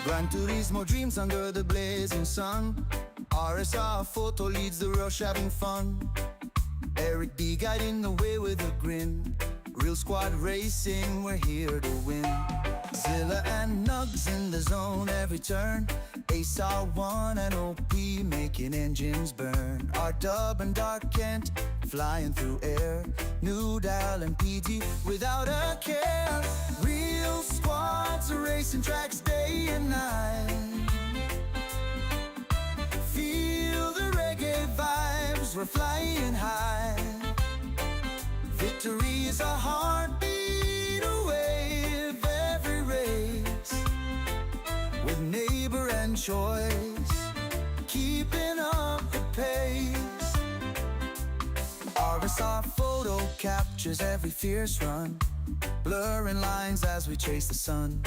Gran Turismo dreams under the blazing sun. RSR photo leads the rush having fun. Eric B guiding the way with a grin. Real squad racing, we're here to win. Zilla and Nugs in the zone every turn. Ace R1 and OP making engines burn. R-Dub and Dark Kent flying through air. New Dial and PG without a care. Real squads racing tracks day and night. Feel the reggae vibes, we're flying high. Victory is a heartbeat away of every race. With neighbor and choice, keeping up the pace. RSR photo captures every fierce run, blurring lines as we chase the sun.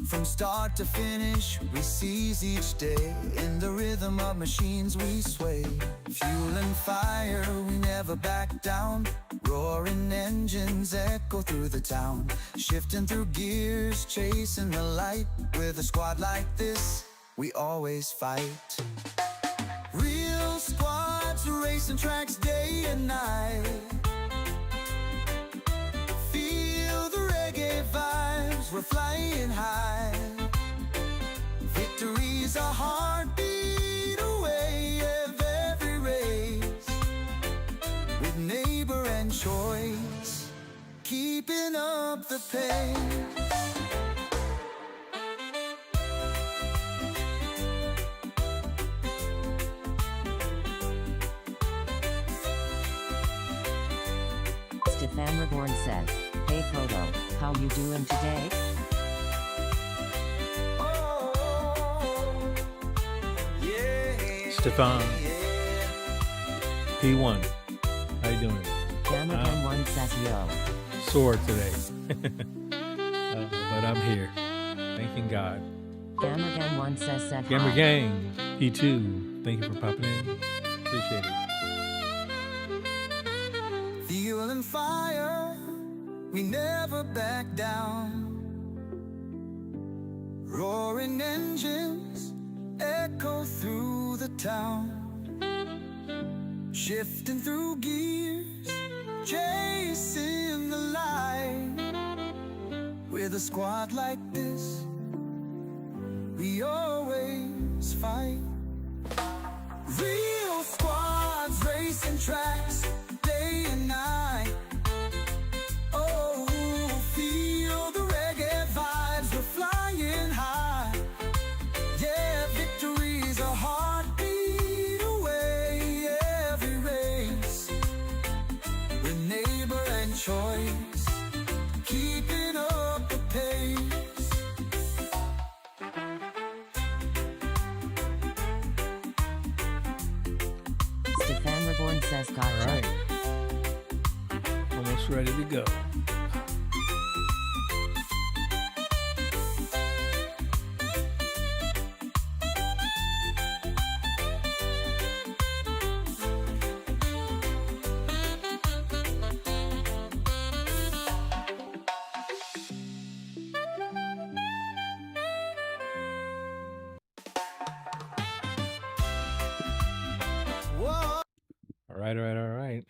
From start to finish, we seize each day. In the rhythm of machines we sway. Fuel and fire, we never back down. Roaring engines echo through the town. Shifting through gears, chasing the light. With a squad like this, we always fight. Real squads racing tracks day and night. Feel the reggae vibes, we're flying high. Victory's a heartbeat away of every race. With neighbor and choice, keeping up the pace. Stefan Reborn says, "Hey Photo, how you doing today?" Stefan, P1, how you doing? Gamagan one says yo. Sore today, but I'm here. Thanking God. Gamagan one says hi. Gamer Gang, P2, thank you for popping in. Appreciate it. Fuel and fire, we never back down. Roaring engines echo through the town. Shifting through gears, chasing the light. With a squad like this, we always fight. Real squads racing tracks day and night. Oh, feel the reggae vibes, we're flying high. Yeah, victory's a heartbeat away every race. With neighbor and choice, keeping up the pace. Stefan Reborn says gotcha. All right. Almost ready to go. All right.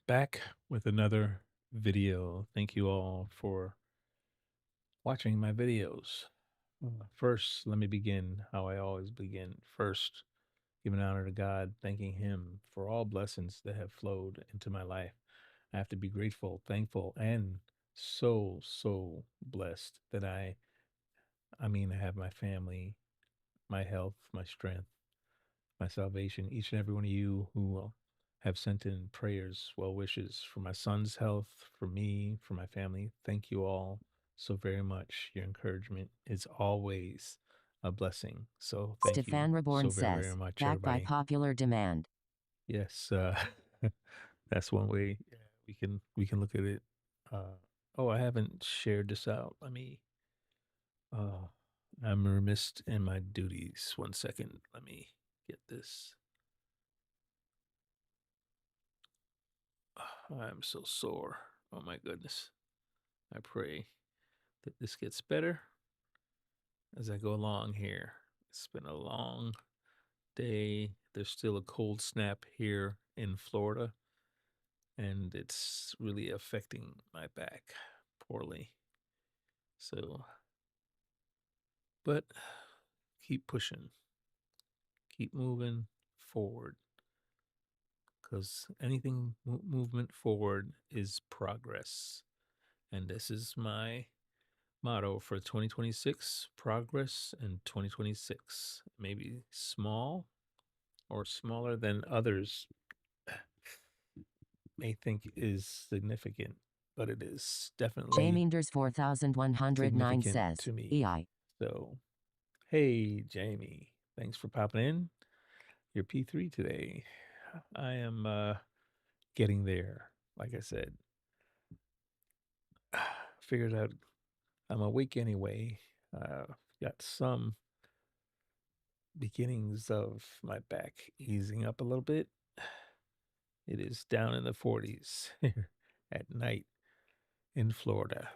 Back with another video. Thank you all for watching my videos. First, let me begin how I always begin. First, giving honor to God, thanking Him for all blessings that have flowed into my life. I have to be grateful, thankful, and so blessed that I have my family, my health, my strength, my salvation. Each and every one of you who have sent in prayers, well wishes for my son's health, for me, for my family. Thank you all so very much. Your encouragement is always a blessing. So thank Stefan you Reborn so very, says, very much, back by everybody. popular demand. Yes, that's one way we can look at it. Oh, I haven't shared this out. Let me. I'm remiss in my duties. 1 second. Let me get this. I'm so sore. Oh my goodness. I pray that this gets better. as I go along here. It's been a long day. There's still a cold snap here in Florida, and it's really affecting my back poorly. So, but keep pushing, keep moving forward, because anything movement forward is progress. And this is my motto for 2026: progress in 2026. Maybe small or smaller than others may think is significant, but it is definitely Jaminders 4109 significant says, to me. EI. So, hey, Jamie, thanks for popping in. You're P3 today. I am getting there, like I said. Figured out I'm awake anyway. Got some beginnings of my back easing up a little bit. It is down in the 40s here at night in Florida.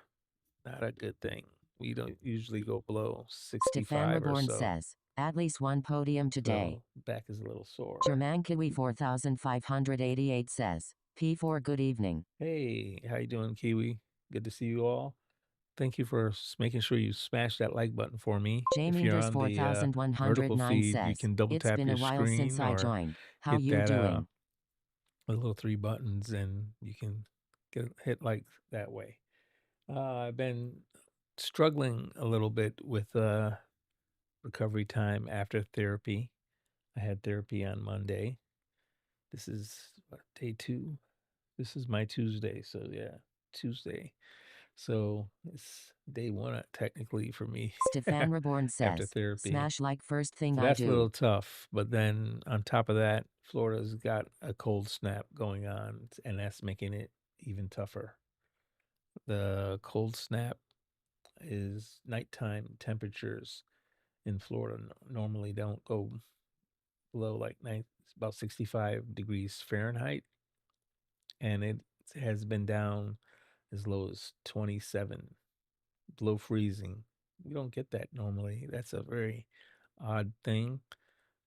Not a good thing. We don't usually go below Stefan 65 or Reborn so. says, at least one podium today. So back is a little sore. German Kiwi 4588 says, P4 good evening. Hey, how you doing, Kiwi? Good to see you all. Thank you for making sure you smash that like button for me. If you're Jaminders on the vertical 4109 feed, you says, can double it's tap been your a while since screen I or joined. How hit you that doing? the little 3 buttons, and you can hit like that way. I've been struggling a little bit with recovery time after therapy. I had therapy on Monday. This is day 2. This is my Tuesday, so yeah, Tuesday. So it's day 1 technically for me Stefan Reborn after says, therapy. smash like first thing So I that's a do. little tough. But then on top of that, Florida's got a cold snap going on, and that's making it even tougher. The cold snap is nighttime temperatures in Florida normally don't go below like about 65 degrees Fahrenheit, and it has been down as low as 27, below freezing. We don't get that normally. That's a very odd thing.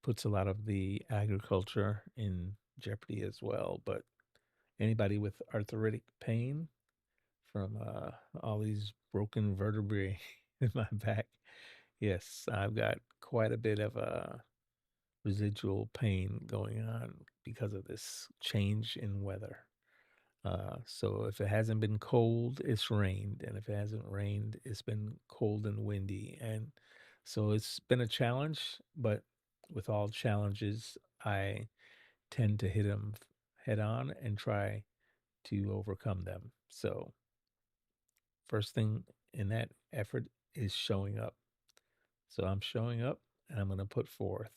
Puts a lot of the agriculture in jeopardy as well. But anybody with arthritic pain from all these broken vertebrae in my back, yes, I've got quite a bit of residual pain going on because of this change in weather. So if it hasn't been cold, it's rained, and if it hasn't rained, it's been cold and windy, and so it's been a challenge. But with all challenges, I tend to hit them head on and try to overcome them. So first thing in that effort is showing up. So I'm showing up, and I'm going to put forth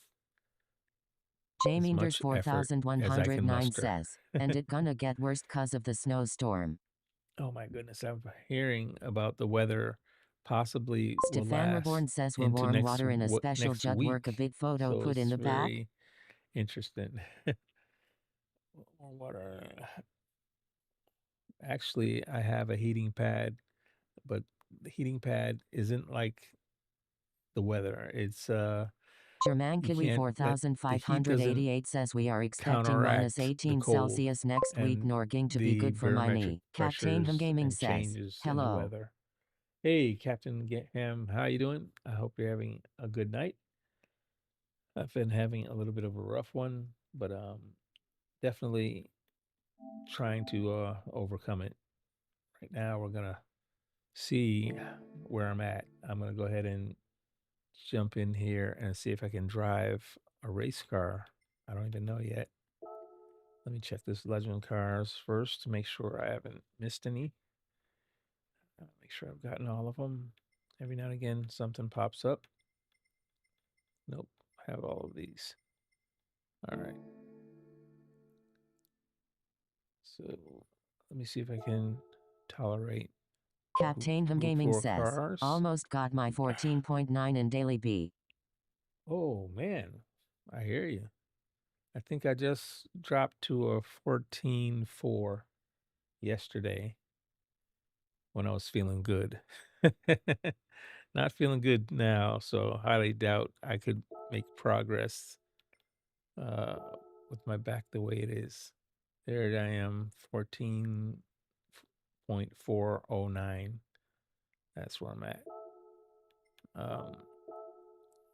as Jaminders much effort as I can 4109 muster. says, and it gonna get worse cause of the snowstorm. Oh my goodness, I'm hearing about the weather possibly will Stefan last Reborn says we're into warm water in a special next jug work a week. big photo So put in it's the back. very interesting. Warm water. Actually, I have a heating pad, but the heating pad isn't like the weather. It's German you Kiwi can't let the heat doesn't 4588 says we are expecting minus counteract the 18 cold, Celsius next week and nor going to be the good for my barometric knee. Captain Ham pressures Gaming and says, changes in the hello. weather. Hey, Captain Ham, how you doing? I hope you're having a good night. I've been having a little bit of a rough one, but definitely trying to overcome it. Right now, we're gonna see where I'm at. I'm gonna go ahead and jump in here and see if I can drive a race car. I don't even know yet. Let me check this Legend Cars first to make sure I haven't missed any. Make sure I've gotten all of them. Every now and again, something pops up. Nope, I have all of these. All right. So let me see if I can tolerate Captain Ham Group Gaming 4 says, cars. almost got my 14.9 in daily B. Oh, man, I hear you. I think I just dropped to a 14.4 yesterday when I was feeling good. Not feeling good now, so highly doubt I could make progress uh, with my back the way it is. There I am, 14.409. That's where I'm at. I'm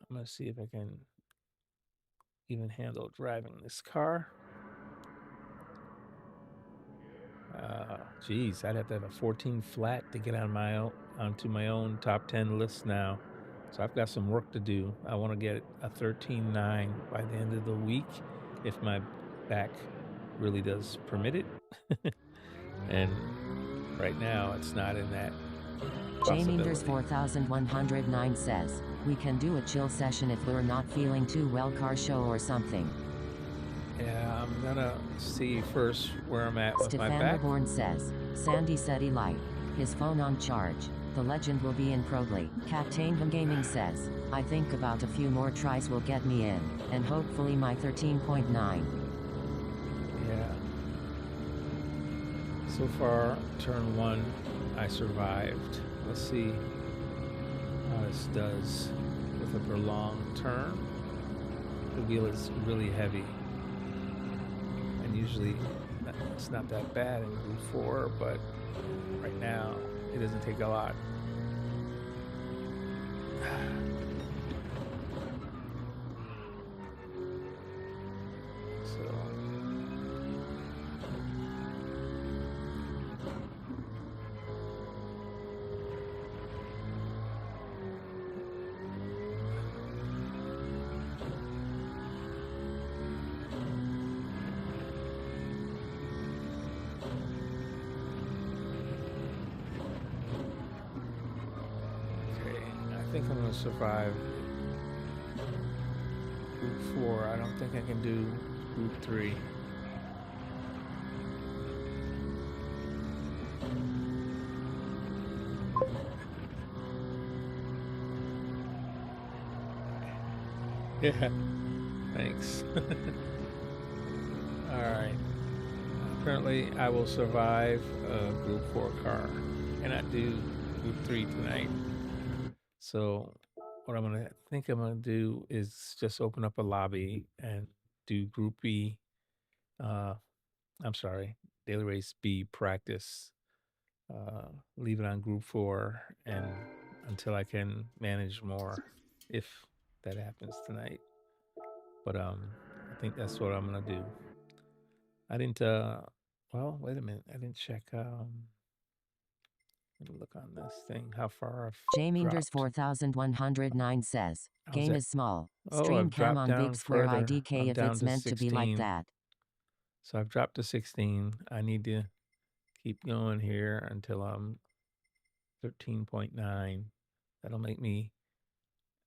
going to see if I can even handle driving this car. Geez, I'd have to have a 14 flat to get on my own, onto my own top 10 list now. So I've got some work to do. I want to get a 13.9 by the end of the week if my back really does permit it. And right now it's not in that Jaminders possibility. 4109 says, we can do a chill session if we're not feeling too well, car show or something. Yeah, I'm gonna see first where I'm at with my Stefan back. Reborn says, Sandy said he liked his phone on charge. The legend will be in Progly. Captain Gaming says, I think about a few more tries will get me in, and hopefully my 13.9. Yeah. So far, turn 1, I survived. Let's see how this does with a prolonged turn. The wheel is really heavy. And usually it's not that bad in Group 4, but right now it doesn't take a lot. So I think I'm going to survive Group 4. I don't think I can do Group 3. Yeah, thanks. All right. Apparently, I will survive a Group 4 car. Cannot do Group 3 tonight. So what I'm gonna do is just open up a lobby and do Group B. I'm sorry, Daily Race B practice. Leave it on Group 4 and until I can manage more, if that happens tonight. But I think that's what I'm gonna do. I didn't. Well, wait a minute. I didn't check. Let me look on this thing. How far I've Jaminders dropped. 4109 says, game is small. Oh, Stream I've cam dropped on big down square further. IDK I'm if down it's to meant to be like 16. that. So I've dropped to 16. I need to keep going here until I'm 13.9. That'll make me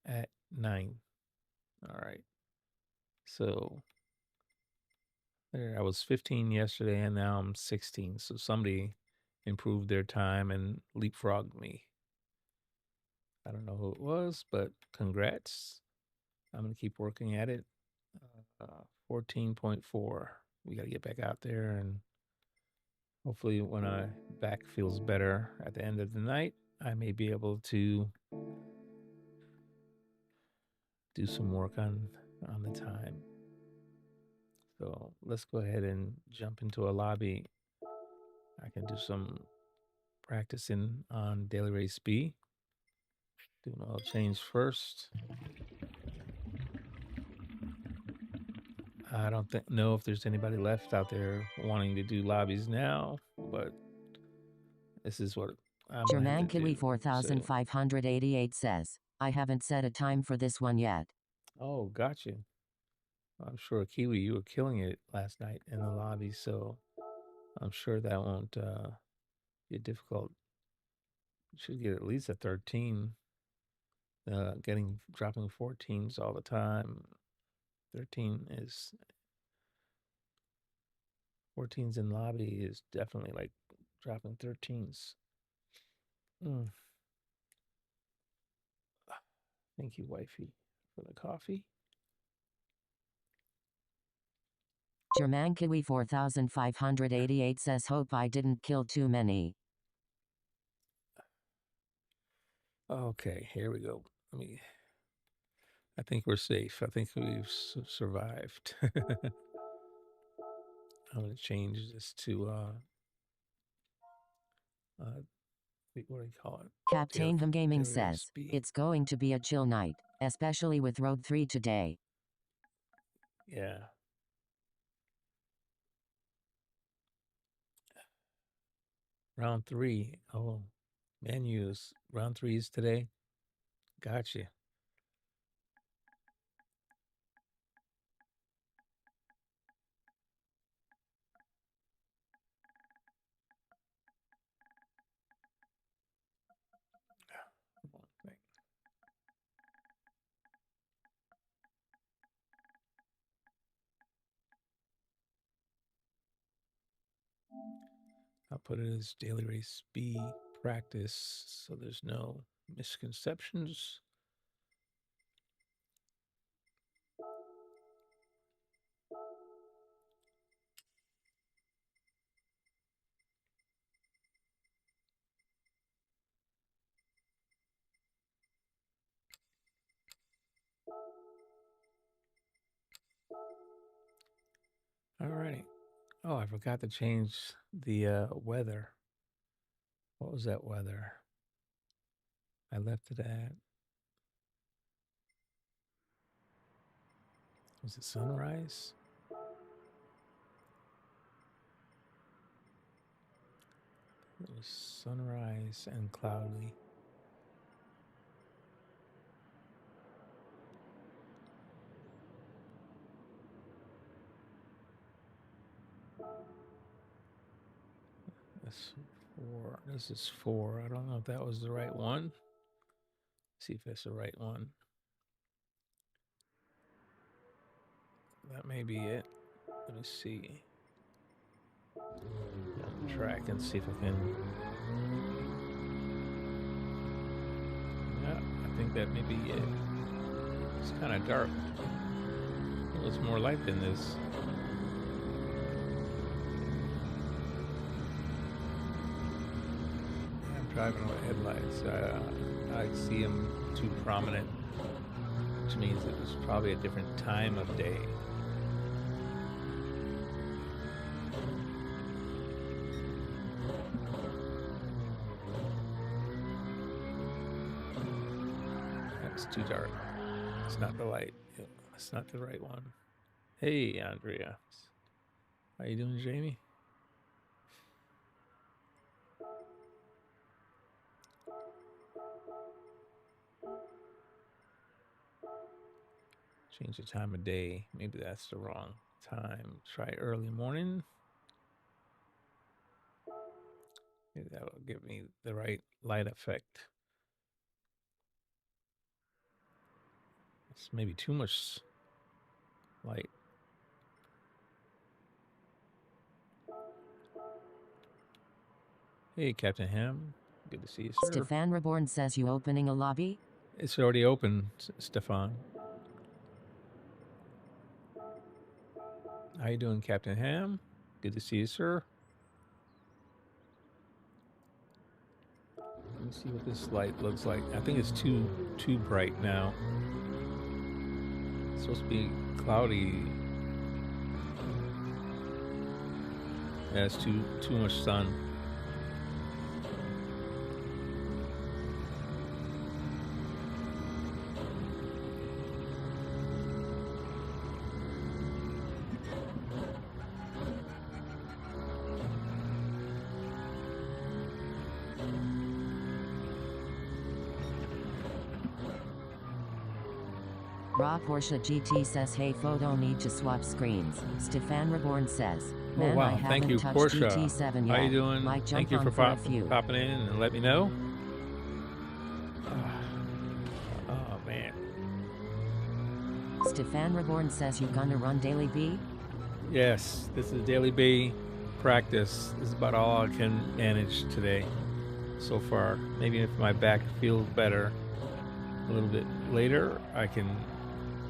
at 9. All right. So there, I was 15 yesterday and now I'm 16. So somebody improved their time and leapfrogged me. I don't know who it was, but congrats. I'm going to keep working at it. 14.4. We got to get back out there, and hopefully when my back feels better at the end of the night, I may be able to do some work on the time. So let's go ahead and jump into a lobby. I can do some practicing on Daily Race B. Do an oil change first. I don't know if there's anybody left out there wanting to do lobbies now, but this is what I'm going to have to do. 4588 says, I haven't set a time for this one yet. Oh, got you. I'm sure, Kiwi, you were killing it last night in the lobby, so I'm sure that won't be difficult. You should get at least a 13. Dropping 14s all the time. 14s in lobby is definitely like dropping 13s. Thank you, wifey, for the coffee. German Kiwi 4588 says, hope I didn't kill too many. Okay, here we go. I think we're safe. I think we've survived. I'm gonna change this to what do you call it? Captain Him Gaming Daily says, speed. it's going to be a chill night, especially with Road 3 today. Yeah. Round 3. Oh, menus. Round 3 is today. Gotcha. I'll put it as daily race B practice so there's no misconceptions. Alrighty. Oh, I forgot to change the weather. What was that weather? I left it at. Was it sunrise? It was sunrise and cloudy. That's 4. This is 4. I don't know if that was the right one. See if that's the right one. That may be it. Let me see. On the track and see if I can. Yeah, I think that may be it. It's kind of dark. Well, it's more light than this. I'm driving with headlights. I see them too prominent, which means it was probably a different time of day. That's too dark. It's not the light. It's not the right one. Hey, Andrea. How you doing, Jamie? Change the time of day. Maybe that's the wrong time. Try early morning. Maybe that will give me the right light effect. It's maybe too much light. Hey, Captain Ham. Good to see you, sir. Stefan Reborn says you opening a lobby? It's already open, Stefan. How you doing, Captain Ham? Good to see you, sir. Let me see what this light looks like. I think it's too bright now. It's supposed to be cloudy. Yeah, it's too much sun. Raw Porsche GT says hey photo need to swap screens. Stefan Reborn says, man, Oh wow, I haven't thank you, touched Porsche. GT7 yet. How you doing? Might Thank jump you on for a few. popping in and let me know. Oh man. Stefan Reborn says you gonna run Daily B? Yes, this is Daily B practice. This is about all I can manage today so far. Maybe if my back feels better a little bit later, I can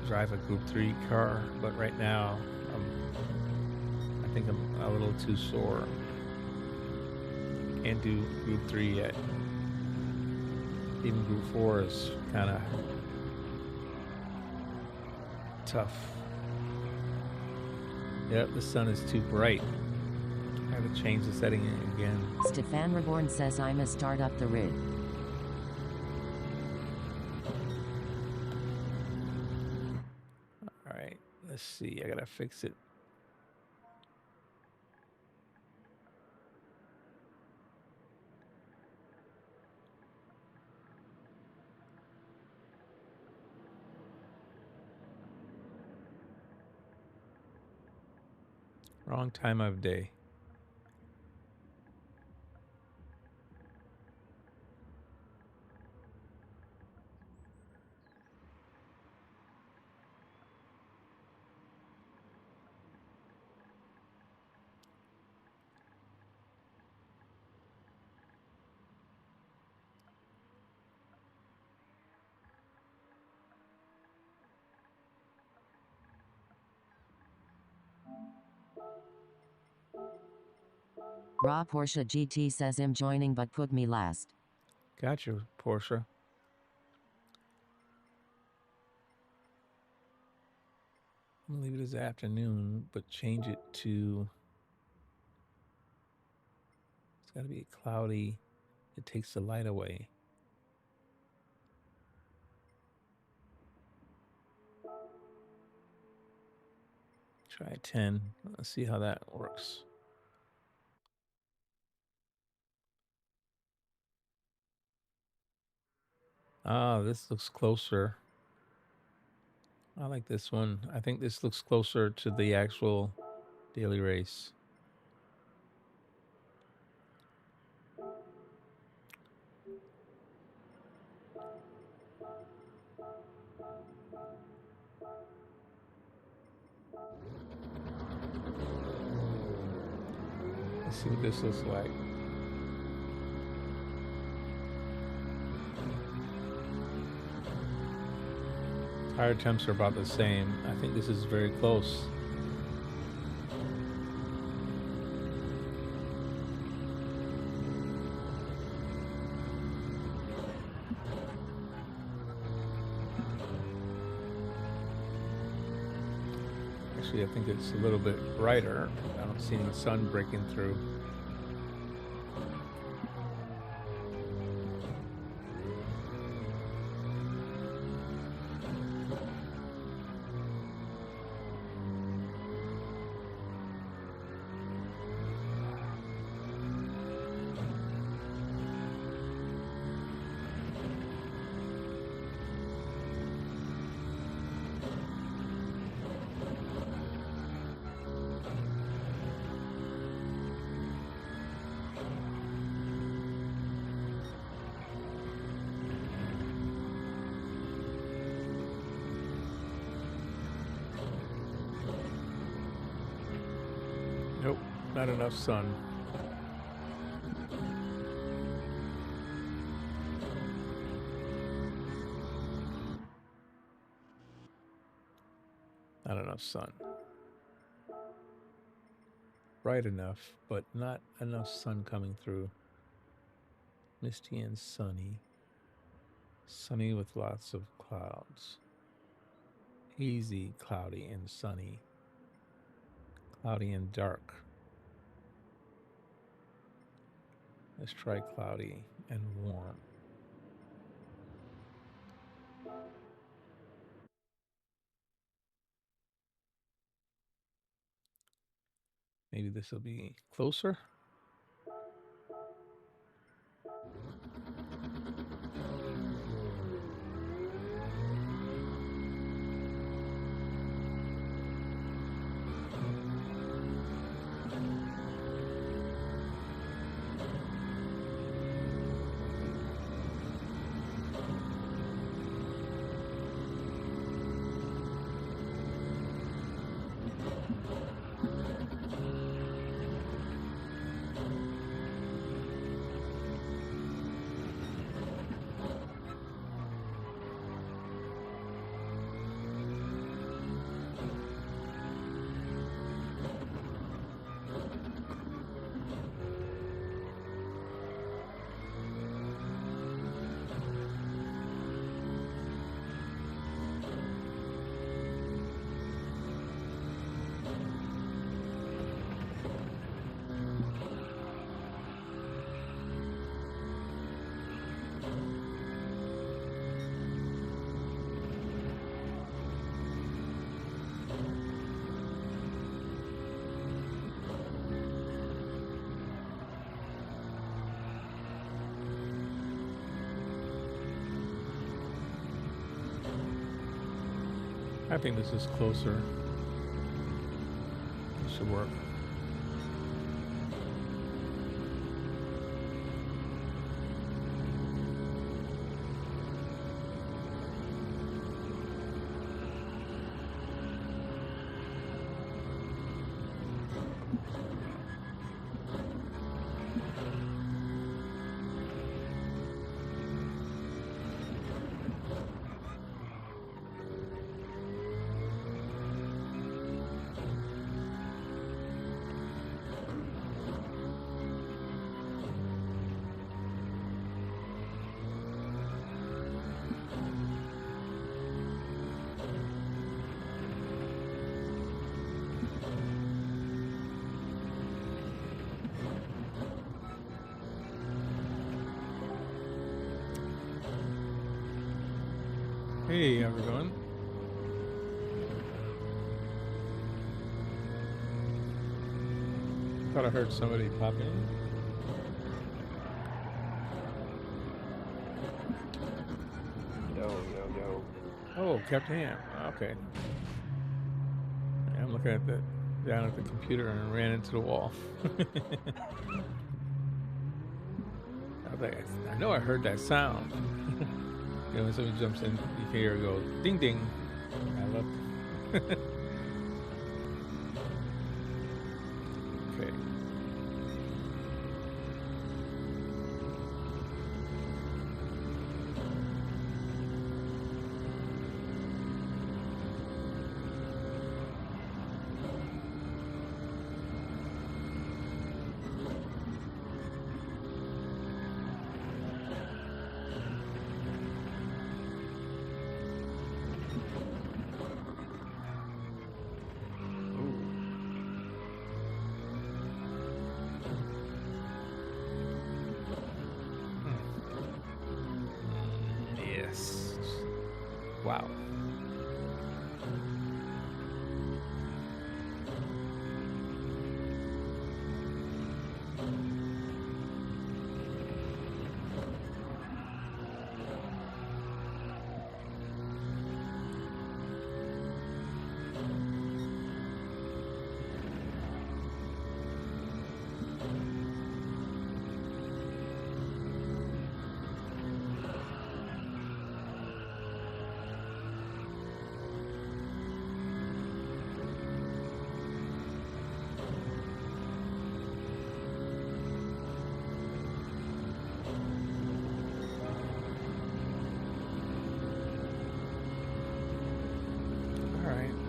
drive a Group 3 car, but right now I think I'm a little too sore. Can't do Group 3 yet. Even Group 4 is kind of tough. Yep, the sun is too bright. I have to change the setting again. Stefan Reborn says I must start up the rig. Alright, let's see. I gotta fix it. Wrong time of day. Raw Porsche GT says I'm joining but put me last. Gotcha, Porsche. I'm gonna leave it as afternoon, but change it to. It's gotta be cloudy. It takes the light away. Try 10. Let's see how that works. Ah, this looks closer. I like this one. I think this looks closer to the actual daily race. Let's see what this looks like. Tire temps are about the same. I think this is very close. Actually, I think it's a little bit brighter. I don't see any sun breaking through. Nope, not enough sun. Not enough sun. Bright enough, but not enough sun coming through. Misty and sunny. Sunny with lots of clouds. Hazy, cloudy, and sunny. Cloudy and dark. Let's try cloudy and warm. Maybe this will be closer. I think this is closer. This should work. Hey, everyone. Thought I heard somebody pop in. Yo. Oh, Captain Ham. Okay. I'm looking at down at the computer and ran into the wall. I was like, I know I heard that sound. You know, when somebody jumps in, you hear it go ding ding. I look. Okay. Yes. Wow.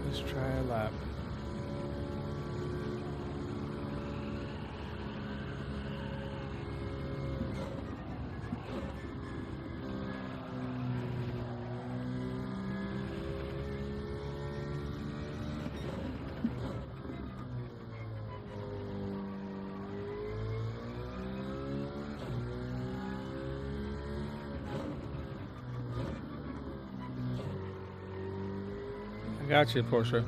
Let's try a lap. I got you, Porsche.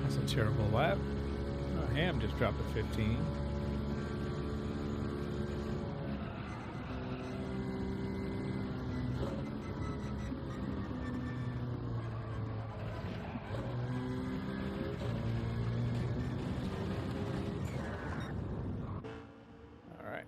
That's a terrible lap. Oh, Ham just dropped a 15. All right.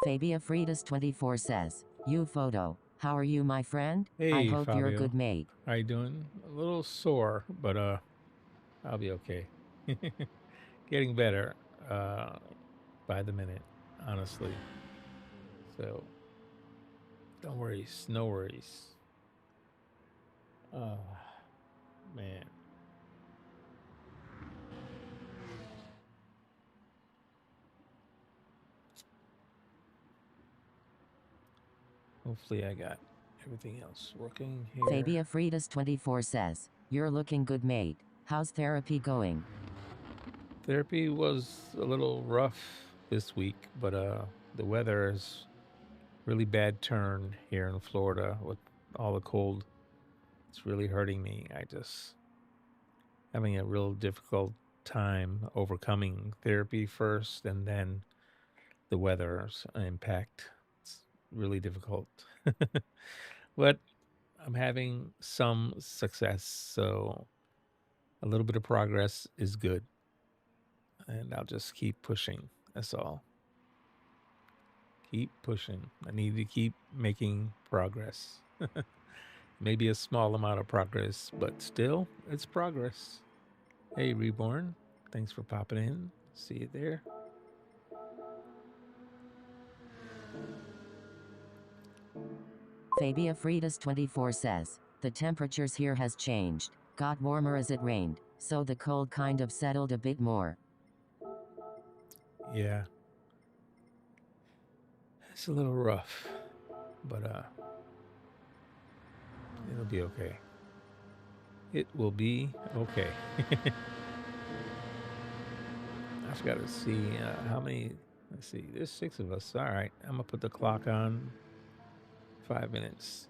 Fabia Freitas 24 says, "You photo." How are you, my friend? I Hey, hope you're a Fabio. good mate. How you doing? A little sore, but I'll be okay. Getting better by the minute, honestly. So, don't worry, no worries. Oh, man. Hopefully I got everything else working here. Fabia Fridas 24 says, "You're looking good, mate. How's therapy going?" Therapy was a little rough this week, but the weather is really bad turn here in Florida with all the cold. It's really hurting me. I just having a real difficult time overcoming therapy first and then the weather's impact. It's really difficult. But I'm having some success, so a little bit of progress is good. And I'll just keep pushing. That's all. Keep pushing. I need to keep making progress. Maybe a small amount of progress, but still, it's progress. Hey, Reborn. Thanks for popping in. See you there. Fabia Fridas 24 says, "The temperatures here has changed. Got warmer as it rained, so the cold kind of settled a bit more." Yeah. It's a little rough, but it'll be okay. It will be okay. I forgot to see how many. Let's see. There's 6 of us. All right. I'm gonna put the clock on. 5 minutes.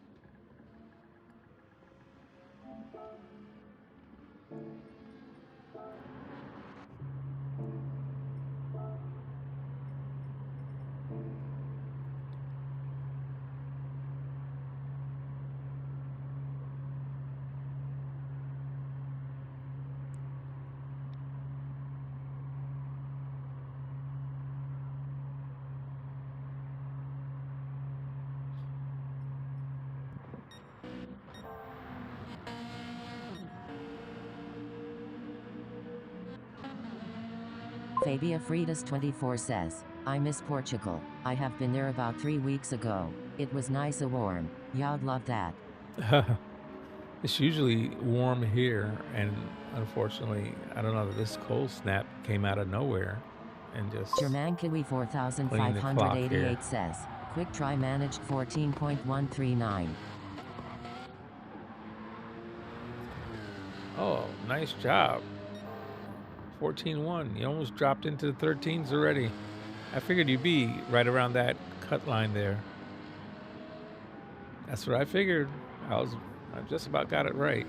Fabia Fridas 24 says, "I miss Portugal. I have been there about 3 weeks ago. It was nice and warm. Y'all love that." It's usually warm here, and unfortunately, I don't know. This cold snap came out of nowhere, and just German Kiwi clean the clock here. 4588 says, "Quick try managed 14.139. Oh, nice job. 14-1. You almost dropped into the 13s already. I figured you'd be right around that cut line there. That's what I figured. I just about got it right.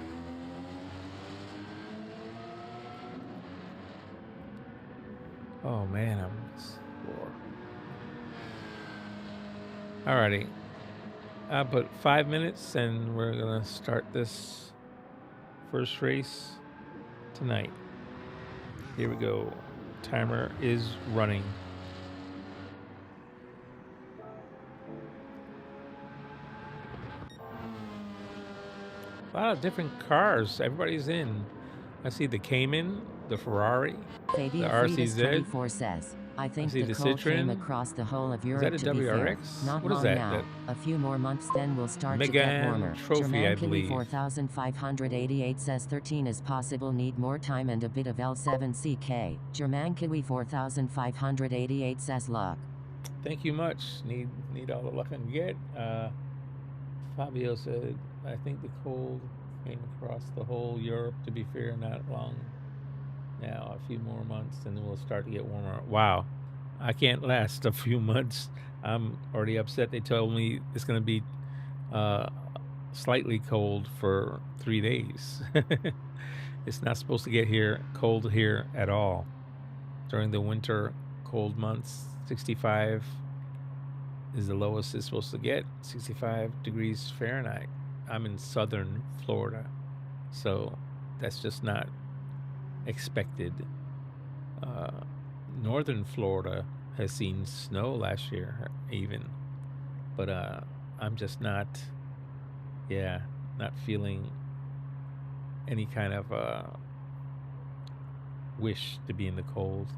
Oh man, I'm sore. Alrighty. I put 5 minutes and we're gonna start this first race tonight. Here we go. Timer is running. A lot of different cars. Everybody's in. I see the Cayman, the Ferrari, Fabia the Fridas RCZ. 24 says, "I think see the the cold came Citroen. across the whole of Is Europe, that a to be fair. WRX? Not What is long that? now. A few more months then we'll start to get Megane warmer." Trophy, I German Kiwi believe. 4588 says 13 is possible, need more time and a bit of L7CK. German Kiwi 4588 says luck. Thank you much. Need all the luck I can get. Fabio said, I think the cold came across the whole Europe, to be fair, not long now. A few more months and then we'll start to get warmer. Wow. I can't last a few months. I'm already upset. They told me it's going to be slightly cold for 3 days. It's not supposed to get cold here at all. During the winter cold months, 65 is the lowest it's supposed to get, 65 degrees Fahrenheit. I'm in southern Florida, so that's just not expected. Northern Florida has seen snow last year even, but I'm just not, yeah, not feeling any kind of wish to be in the cold.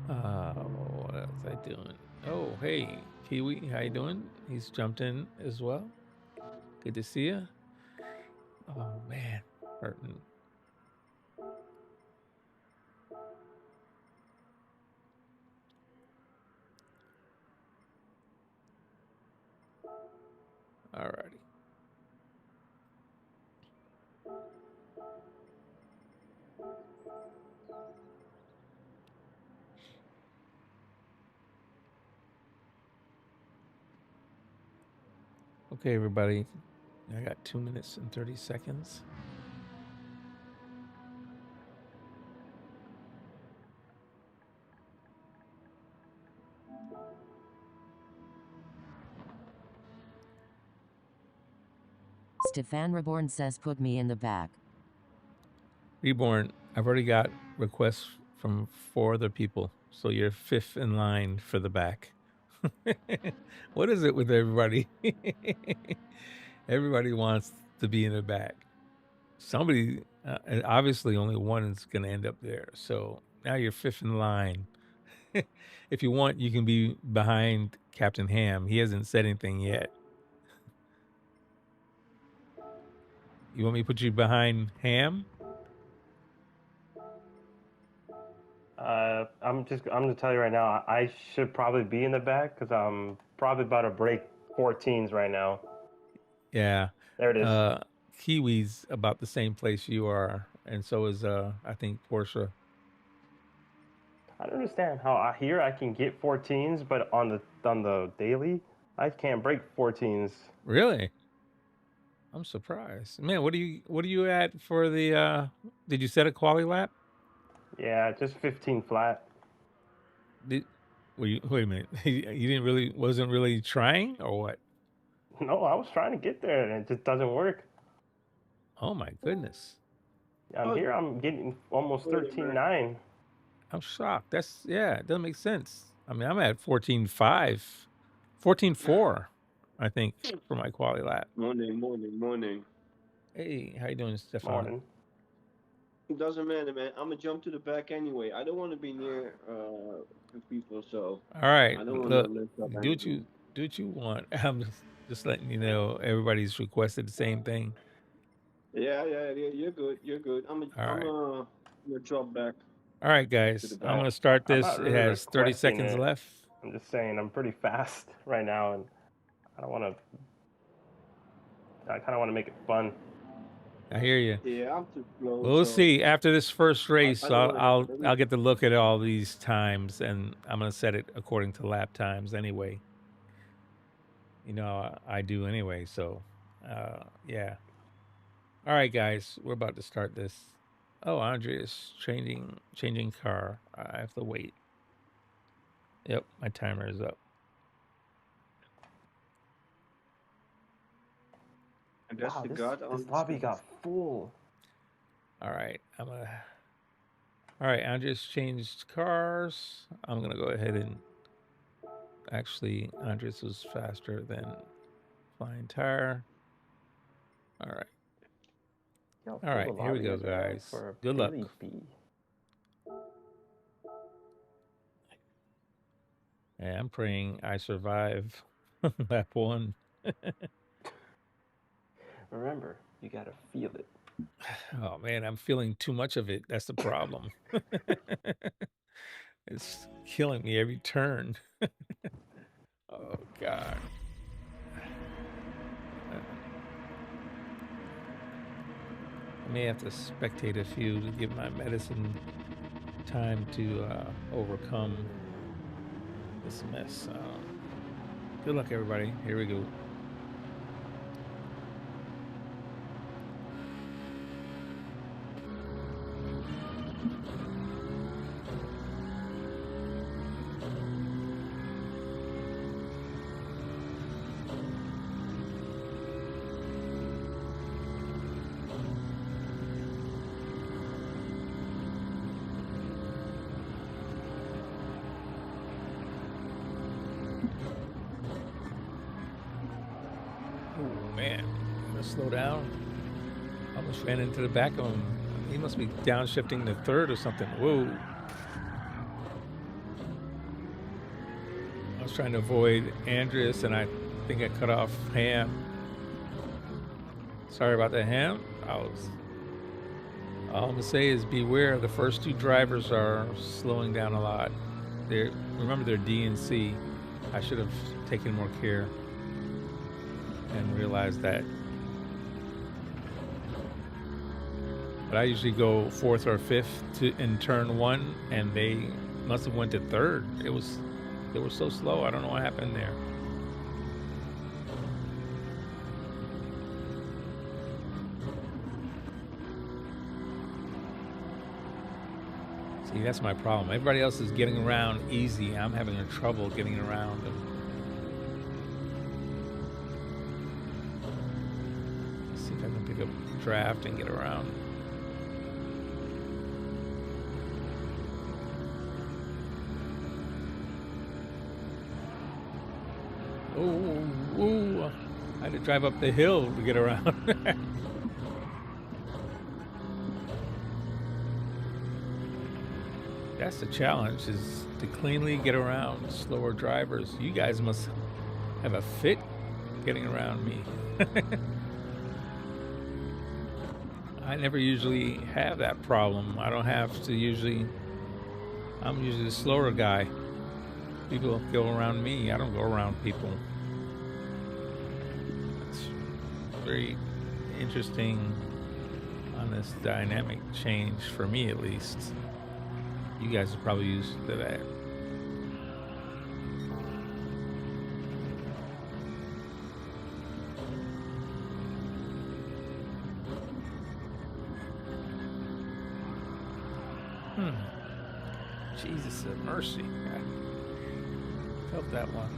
What else I doing? Oh, hey, Kiwi, how you doing? He's jumped in as well. Good to see you. Oh man, hurting. Alrighty. Okay, everybody. I got 2 minutes and 30 seconds. Stefan Reborn says put me in the back. Reborn, I've already got requests from 4 other people, so you're 5th in line for the back. What is it with everybody? Everybody wants to be in the back. Somebody, obviously only one is going to end up there. So now you're 5th in line. If you want, you can be behind Captain Ham. He hasn't said anything yet. You want me to put you behind Ham? I'm gonna tell you right now, I should probably be in the back because I'm probably about to break 14s right now. Yeah. There it is. Kiwi's about the same place you are, and so is I think Porsche. I don't understand how here I can get 14s, but on the daily, I can't break 14s. Really? I'm surprised. Man, what are you at for the did you set a Quali-Lap? Yeah, just 15 flat. Wait a minute. You wasn't really trying or what? No, I was trying to get there and it just doesn't work. Oh my goodness. Here I'm getting almost 13.9. I'm shocked. It doesn't make sense. I mean, I'm at 14.5, 14.4, I think, for my Quali-Lap. Morning. Hey, how you doing, Stefan? Morning. It doesn't matter, man. I'm gonna jump to the back anyway. I don't want to be near people, so. All right, I don't look, want to do what you want. I'm just letting you know everybody's requested the same thing. Yeah. You're good. I'm gonna drop back. All right, guys, I'm gonna start this. Really it has 30 seconds left. I'm just saying I'm pretty fast right now, and I kind of want to make it fun. I hear you. Yeah, I'm too slow. Well, we'll see. After this first race, I'll get to look at all these times, and I'm gonna set it according to lap times anyway. You know, I do anyway. So, yeah. All right, guys, we're about to start this. Oh, Andre is changing car. I have to wait. Yep, my timer is up. And that's the god on this lobby got full. All right, all right, Andres changed cars. I'm gonna go ahead and actually, Andres was faster than Flying Tire. All right. All right, here we go, guys. Good luck. Yeah, I'm praying I survive lap 1. Remember, you gotta feel it. Oh man, I'm feeling too much of it. That's the problem. It's killing me every turn. Oh God. I may have to spectate a few to give my medicine time to overcome this mess. Good luck, everybody. Here we go. man, I'm gonna slow down. Almost ran into the back of him. He must be downshifting to third or something. Whoa. I was trying to avoid Andreas, and I think I cut off Ham. Sorry about that, Ham. All I'm gonna say is beware. The first two drivers are slowing down a lot. Remember, they're D and C. I should have taken more care and realized that. But I usually go fourth or fifth in turn one, and they must have went to third. They were so slow. I don't know what happened there. See, that's my problem. Everybody else is getting around easy. I'm having trouble getting around. Let's see if I can pick up draft and get around. Oh, I had to drive up the hill to get around. That's the challenge, is to cleanly get around slower drivers. You guys must have a fit getting around me. I never usually have that problem. I don't have to usually. I'm usually the slower guy. People go around me. I don't go around people. It's very interesting on this dynamic change, for me at least. You guys are probably used to that. Jesus have mercy. I felt that one.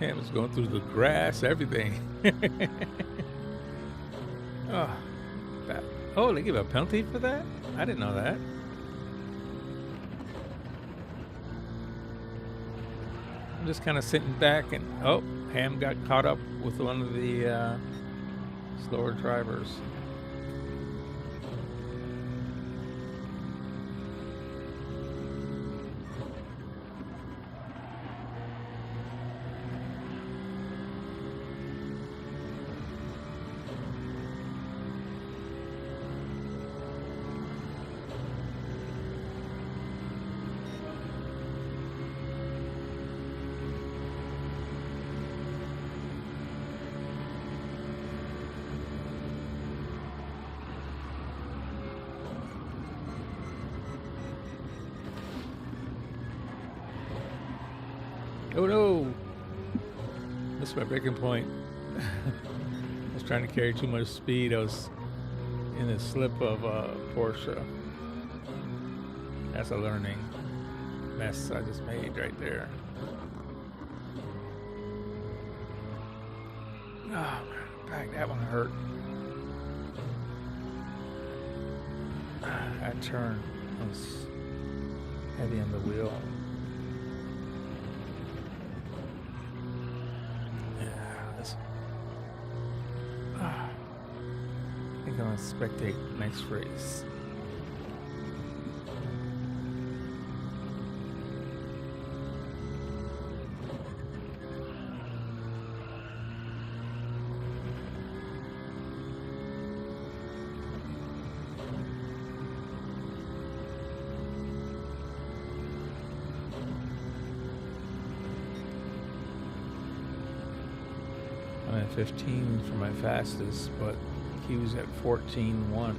It was going through the grass, everything. Oh, they give a penalty for that? I didn't know that. I'm just kind of sitting back, and oh, Ham got caught up with one of the slower drivers. Oh no! Missed my braking point. I was trying to carry too much speed. I was in the slip of a Porsche. That's a learning mess I just made right there. Oh, back, that one hurt. That turn was heavy on the wheel. I think I'm gonna spectate next race. I'm at 15 for my fastest, but he was at 14.1.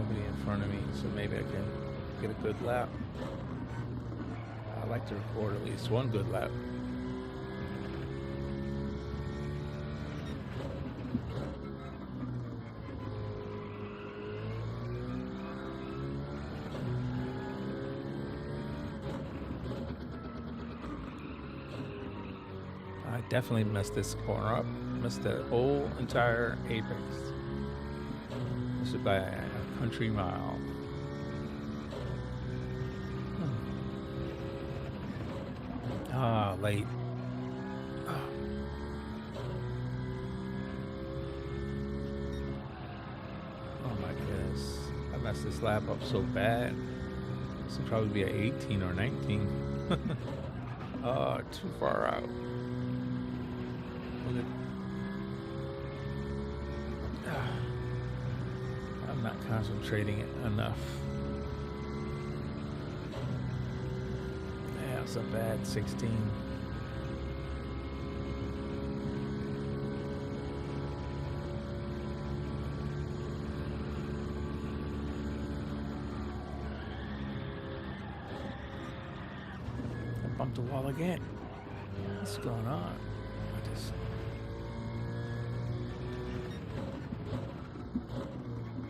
nobody in front of me, so maybe I can get a good lap. I like to record at least one good lap. I definitely messed this corner up. Missed the whole entire apex. This is by a country mile. Ah, late. Oh my goodness. I messed this lap up so bad. This would probably be an 18 or 19. Oh, too far out. I'm not concentrating enough. Yeah, it's a bad 16. I bumped the wall again. What's going on?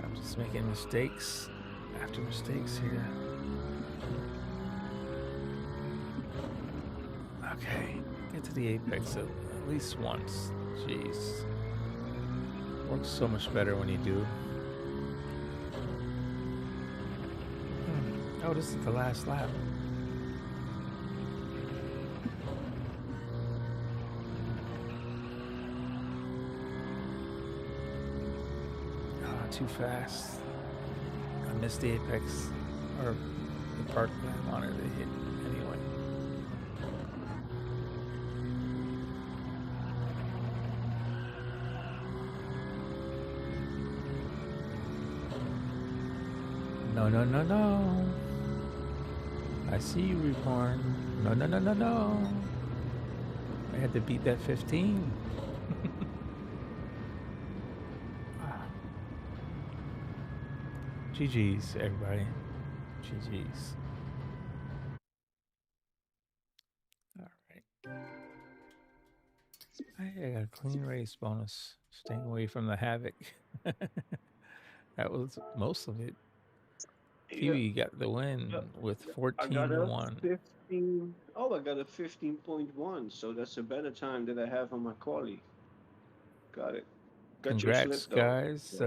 I'm just making mistakes after mistakes here. Okay, get to the apex at least once. Jeez. Works so much better when you do. Oh, this is the last lap. Too fast. I missed the apex, or the part that I wanted to hit anyway. No, no, no, no. I see you, Reborn. No, no, no, no, no. I had to beat that 15. GG's, everybody. GG's. All right. I got a clean race bonus. Staying away from the havoc. That was most of it. Kiwi got the win with 14-1. 15. Oh, I got a 15.1. So that's a better time that I have on my quali. Got it. Got Congrats, slip, guys.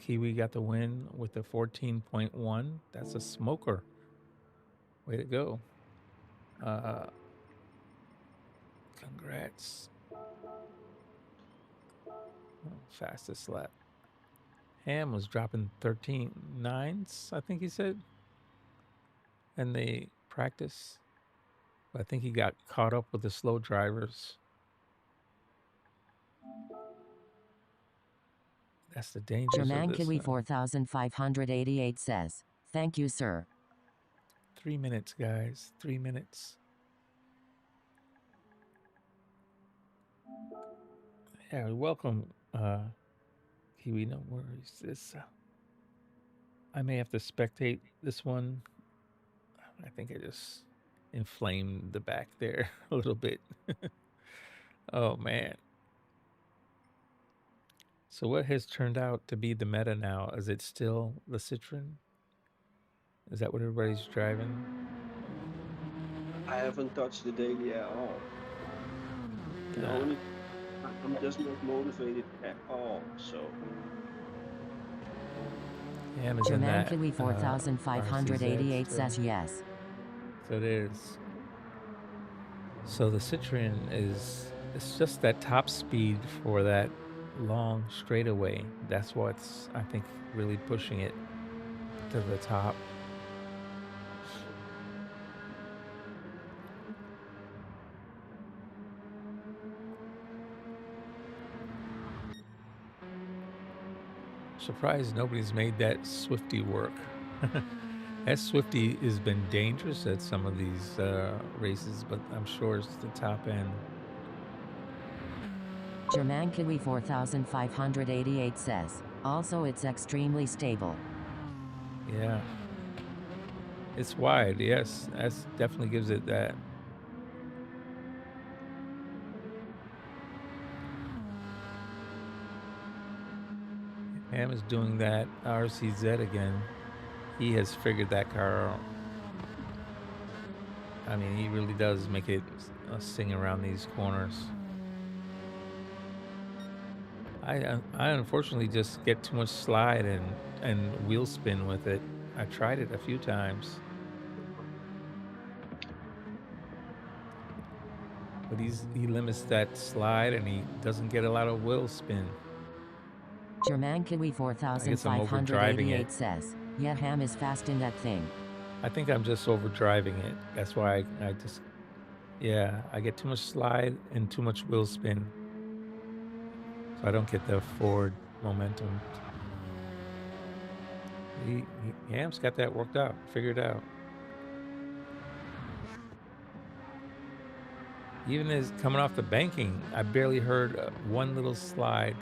Kiwi got the win with the 14.1. That's a smoker. Way to go. Congrats. Fastest lap. Ham was dropping 13.9s, I think he said. And they practice. But I think he got caught up with the slow drivers. That's the danger. Germankili 4588 says, "Thank you, sir." 3 minutes, guys. 3 minutes. Yeah, welcome, Kiwi. No worries. This, I may have to spectate this one. I think I just inflamed the back there a little bit. Oh man. So what has turned out to be the meta now? Is it still the Citroen? Is that what everybody's driving? I haven't touched the daily at all. I'm just not motivated at all, so. Germankili 4588 says yes. So it is. So the Citroen it's just that top speed for that long straightaway. That's what's, I think, really pushing it to the top. Surprised nobody's made that Swifty work. That Swifty has been dangerous at some of these races, but I'm sure it's the top end. Germankili 4588 says, also it's extremely stable. Yeah. It's wide. Yes, that's definitely gives it that. Ham is doing that RCZ again. He has figured that car out. I mean, he really does make it sing around these corners. I unfortunately just get too much slide and wheel spin with it. I tried it a few times, but he limits that slide and he doesn't get a lot of wheel spin. German Kiwi I guess I'm overdriving it. 4588 says, yeah, Ham is fast in that thing. I think I'm just overdriving it. That's why I just, yeah, I get too much slide and too much wheel spin. So I don't get the forward momentum. Ham's got that worked out, figured out. Even as coming off the banking, I barely heard one little slide.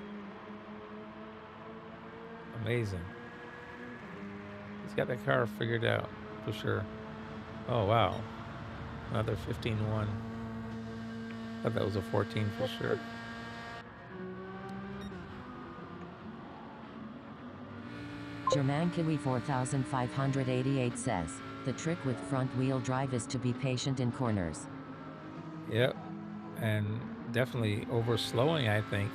Amazing. He's got that car figured out for sure. Oh, wow. Another 15-1. Thought that was a 14 for sure. German Kiwi 4588 says, the trick with front wheel drive is to be patient in corners. Yep. And definitely over slowing, I think.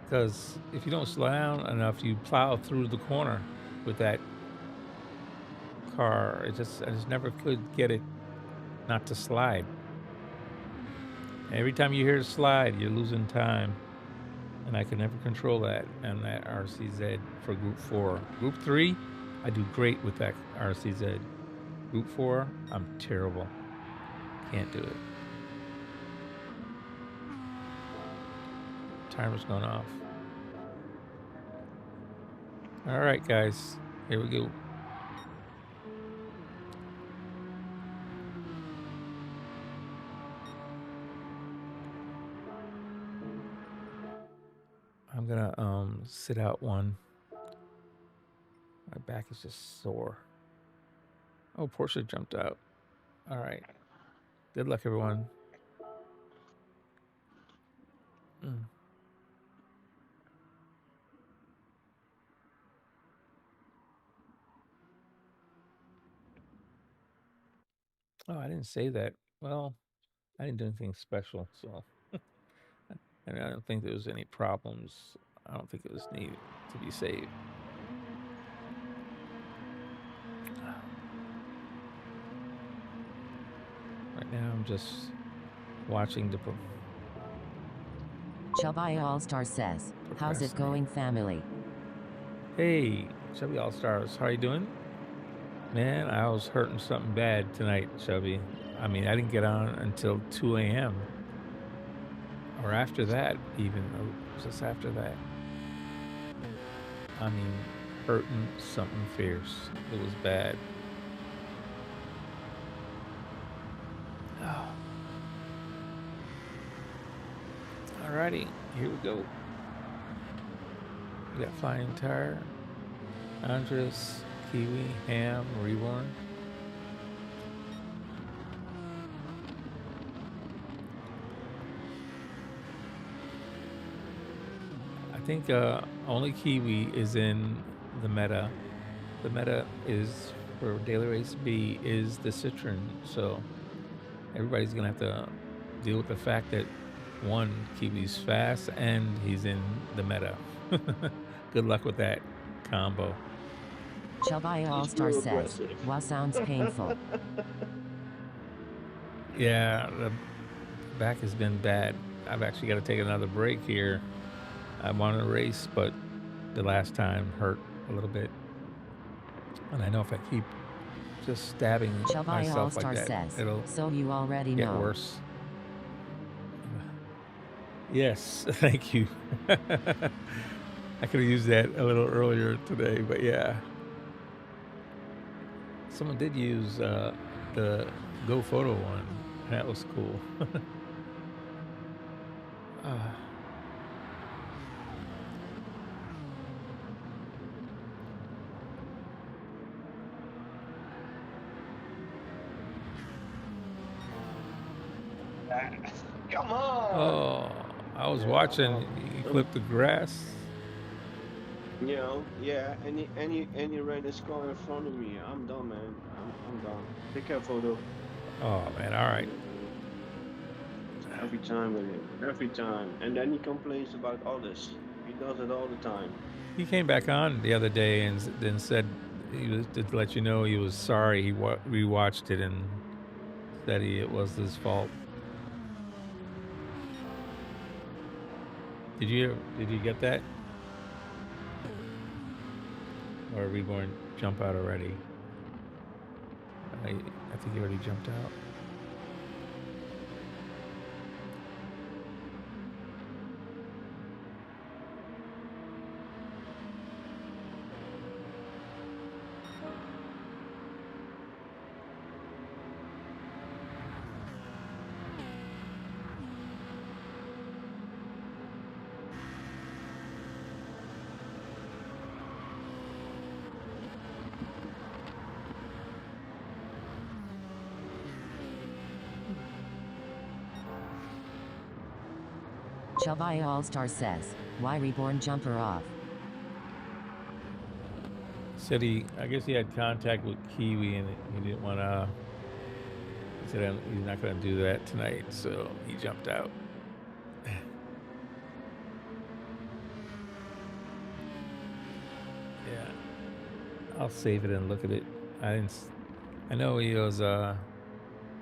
Because if you don't slow down enough, you plow through the corner with that car. I just never could get it not to slide. Every time you hear it slide, you're losing time. And I could never control that on that RCZ for Group 4. Group 3, I do great with that RCZ. Group 4, I'm terrible. Can't do it. Timer's going off. All right, guys. Here we go. I'm gonna sit out one. My back is just sore. Oh, Porsche jumped out. All right. Good luck, everyone. Oh, I didn't say that. Well, I didn't do anything special, so. And I don't think there was any problems. I don't think it was needed to be saved. Right now, I'm just watching the. Chubby All-Star says, how's it going, family? Hey, Chubby All-Stars, how you doing? Man, I was hurting something bad tonight, Chubby. I mean, I didn't get on until 2 a.m. Or after that, even, or just after that. I mean, hurting something fierce. It was bad. Oh. Alrighty, here we go. We got Flying Tire, Andres, Kiwi, Ham, Reborn. I think only Kiwi is in the meta. The meta is for Daily Race B is the Citroen, so everybody's gonna have to deal with the fact that one, Kiwi's fast and he's in the meta. Good luck with that combo. Chubby All-Star says, wow, sounds painful. Yeah, the back has been bad. I've actually got to take another break here. I want to race, but the last time hurt a little bit. And I know if I keep just stabbing Chubby myself All-Star like that, says, it'll so you already get know. worse. Yes, thank you. I could have used that a little earlier today, but yeah. Someone did use the Go Photo one. That was cool. Come on! Oh, I was Yeah, watching. You clipped the grass. you know, yeah. Any ran this car in front of me, I'm done, man. I'm done. Take care, photo. Oh man, all right. Every time with him, every time. And then he complains about others. He does it all the time. He came back on the other day and then said he was to let you know he was sorry. He rewatched it and said it was his fault. Did you get that? Or are we going to jump out already? I think he already jumped out. Shelby All-Star says, why reborn jumper off? Said I guess he had contact with Kiwi and he didn't want to. He said he's not going to do that tonight, so he jumped out. Yeah, I'll save it and look at it. I know he was.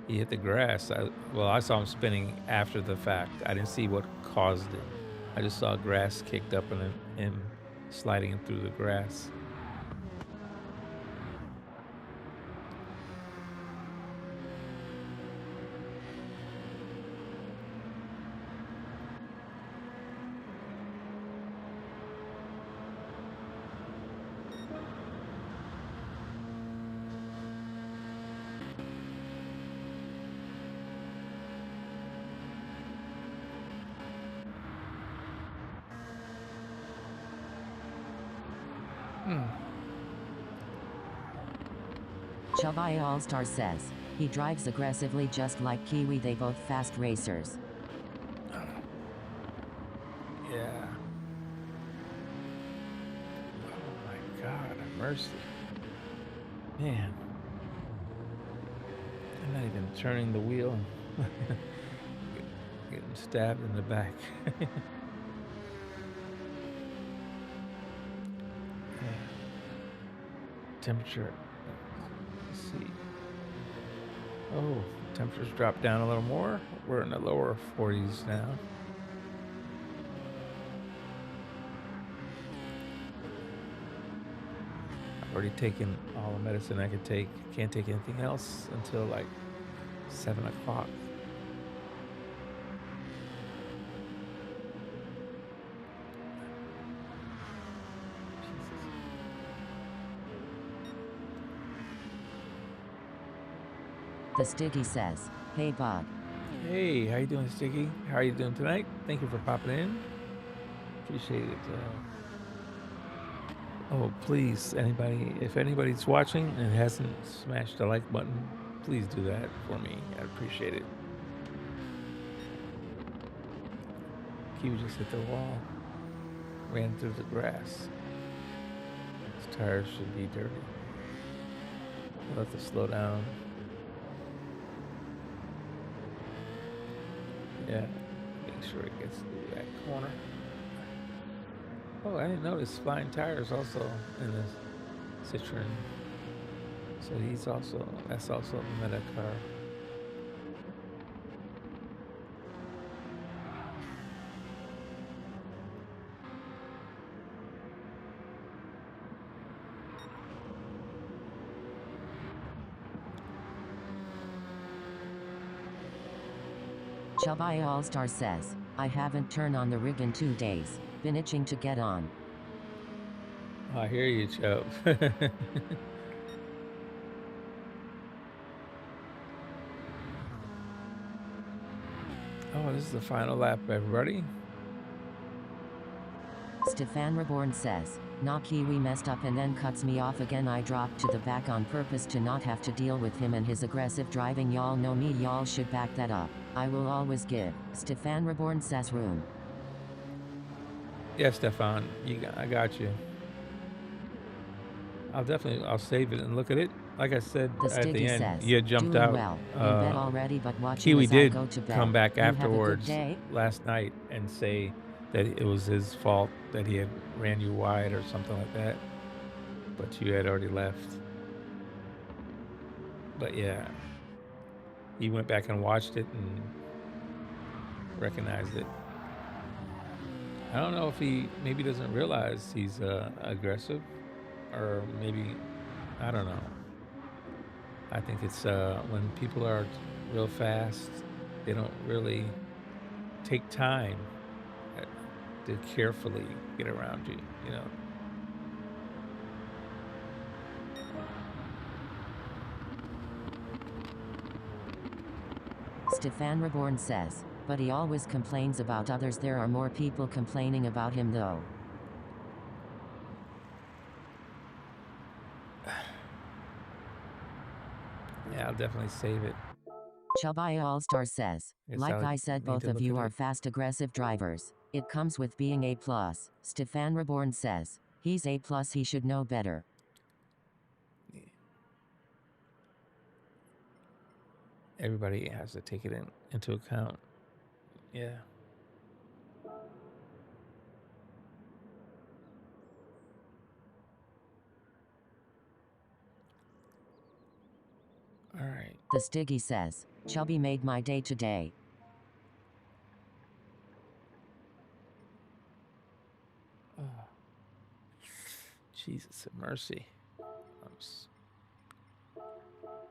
He hit the grass. I saw him spinning after the fact. I didn't see what caused it. I just saw grass kicked up and him sliding through the grass. Shelby All-Star says, he drives aggressively just like Kiwi, they both fast racers. Yeah. Oh my God, mercy. Man. I'm not even turning the wheel. Getting stabbed in the back. Temperature. Let's see. Oh, temperature's dropped down a little more. We're in the lower 40s now. I've already taken all the medicine I could take. Can't take anything else until like 7 o'clock. The Stiggy says, hey Bob. Hey, how you doing, Sticky? How are you doing tonight? Thank you for popping in. Appreciate it. Oh, please, if anybody's watching and hasn't smashed the like button, please do that for me. I'd appreciate it. Q just hit the wall. Ran through the grass. His tires should be dirty. We'll have to slow down. Yeah, make sure it gets through that corner. Oh, I didn't notice flying tires also in the Citroen. So that's also a meta car. Shelby All-Star says, I haven't turned on the rig in 2 days. Been itching to get on. I hear you, Chubb. Oh, this is the final lap, everybody. Stefan Reborn says, Nah, Kiwi messed up and then cuts me off again. I dropped to the back on purpose to not have to deal with him and his aggressive driving. Y'all know me, y'all should back that up. I will always give. Stefan Reborn says room. Yeah, Stefan, I got you. I'll save it and look at it. Like I said The at the Stiggy end, says, you had jumped doing out. well, in bed already but watching Kiwi as did I go to bed. come back You have a good afterwards day? last night and say that it was his fault that he had ran you wide or something like that. But you had already left. But yeah, he went back and watched it and recognized it. I don't know if he maybe doesn't realize he's aggressive, or maybe, I don't know. I think it's when people are real fast, they don't really take time to carefully get around you, you know. Stefan Reborn says, but he always complains about others. There are more people complaining about him though. Yeah, I'll definitely save it. Chabaya All-Star says, Guess like I'll I said, need both to of look you at are it. fast aggressive drivers. It comes with being A+. Stefan Reborn says, he's A+, he should know better. Everybody has to take it into account. Yeah. All right. The Stiggy says, Chubby made my day today. Oh. Jesus have mercy.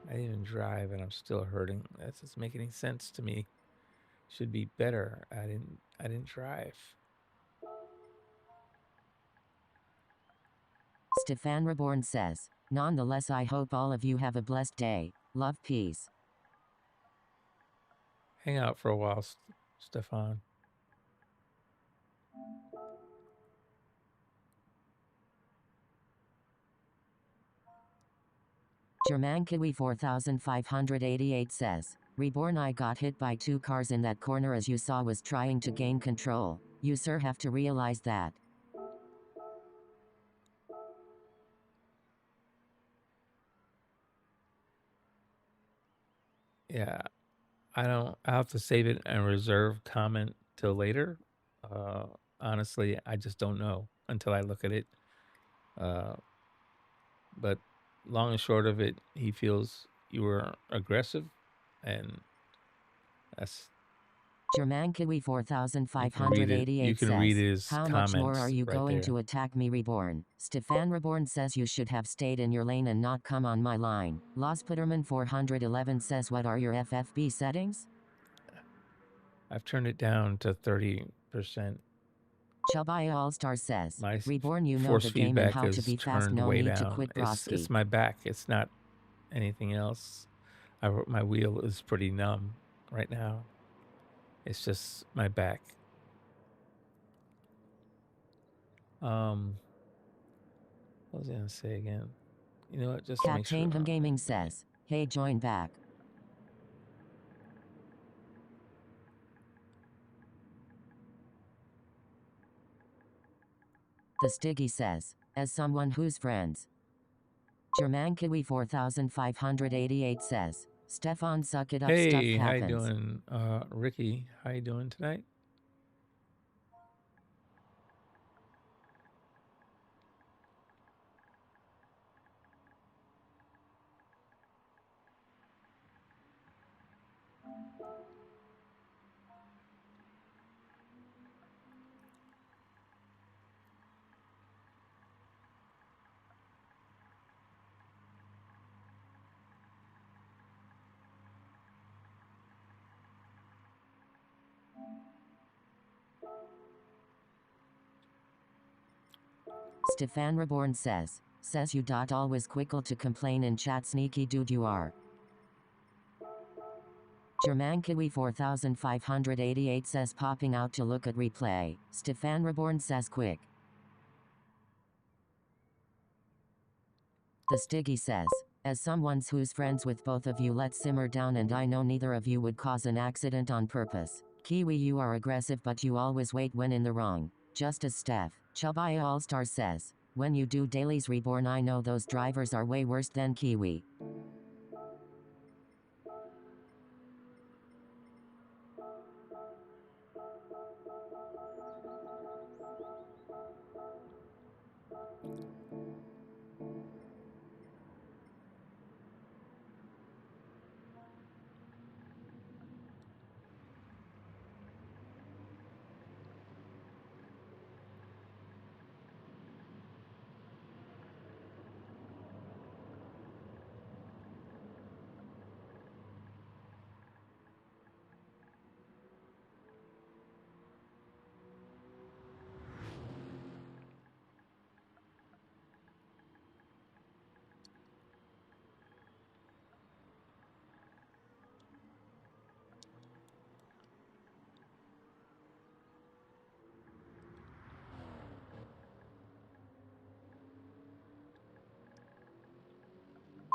I didn't even drive and I'm still hurting. That doesn't make any sense to me. Should be better. I didn't drive. Stefan Reborn says, nonetheless, I hope all of you have a blessed day. Love, peace. Hang out for a while, Stefan. Germankiwi 4588 says, Reborn, I got hit by 2 cars in that corner as you saw was trying to gain control. You sir have to realize that. Yeah. I'll have to save it and reserve comment till later. Honestly, I just don't know until I look at it. But long and short of it, he feels you were aggressive, and that's Germankiwi 4588 you can says, read his how much more comments are you right going there. to attack me, Reborn? Stefan Reborn says you should have stayed in your lane and not come on my line. Lospitterman 411 says, what are your FFB settings? I've turned it down to 30%. Chabaya All-Star says, My Reborn, you know force the game and feedback how to is be fast, turned no way need to down. quit, It's broski. my back. It's not anything else. My wheel is pretty numb right now. It's just my back. What was I gonna say again? You know what? Just to make sure. Captain Gaming says, hey, join back. The Stiggy says, as someone who's friends. Germankiwi 4588 says, Stefan, suck it up, stuff Hey, how you happens. doing, Ricky? How you doing tonight? Stefan Reborn says you dot always quickle to complain in chat, sneaky dude you are. Germankiwi 4588 says popping out to look at replay. Stefan Reborn says quick. The Stiggy says, as someone who's friends with both of you, let's simmer down, and I know neither of you would cause an accident on purpose. Kiwi, you are aggressive, but you always wait when in the wrong. Just as Steph. Chabaya All-Star says, when you do dailies reborn, I know those drivers are way worse than Kiwi.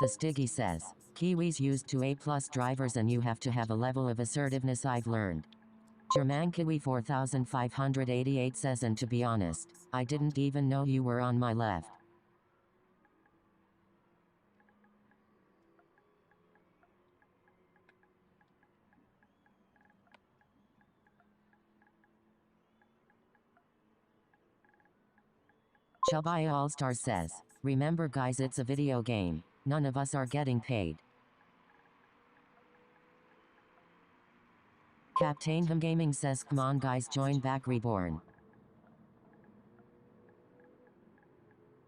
The Stiggy says, Kiwis used to A+ drivers, and you have to have a level of assertiveness I've learned. Germankiwi 4588 says, and to be honest, I didn't even know you were on my left. Chabaya All-Star says, remember guys, it's a video game. None of us are getting paid. Captain Him Gaming says, come on guys, join back Reborn.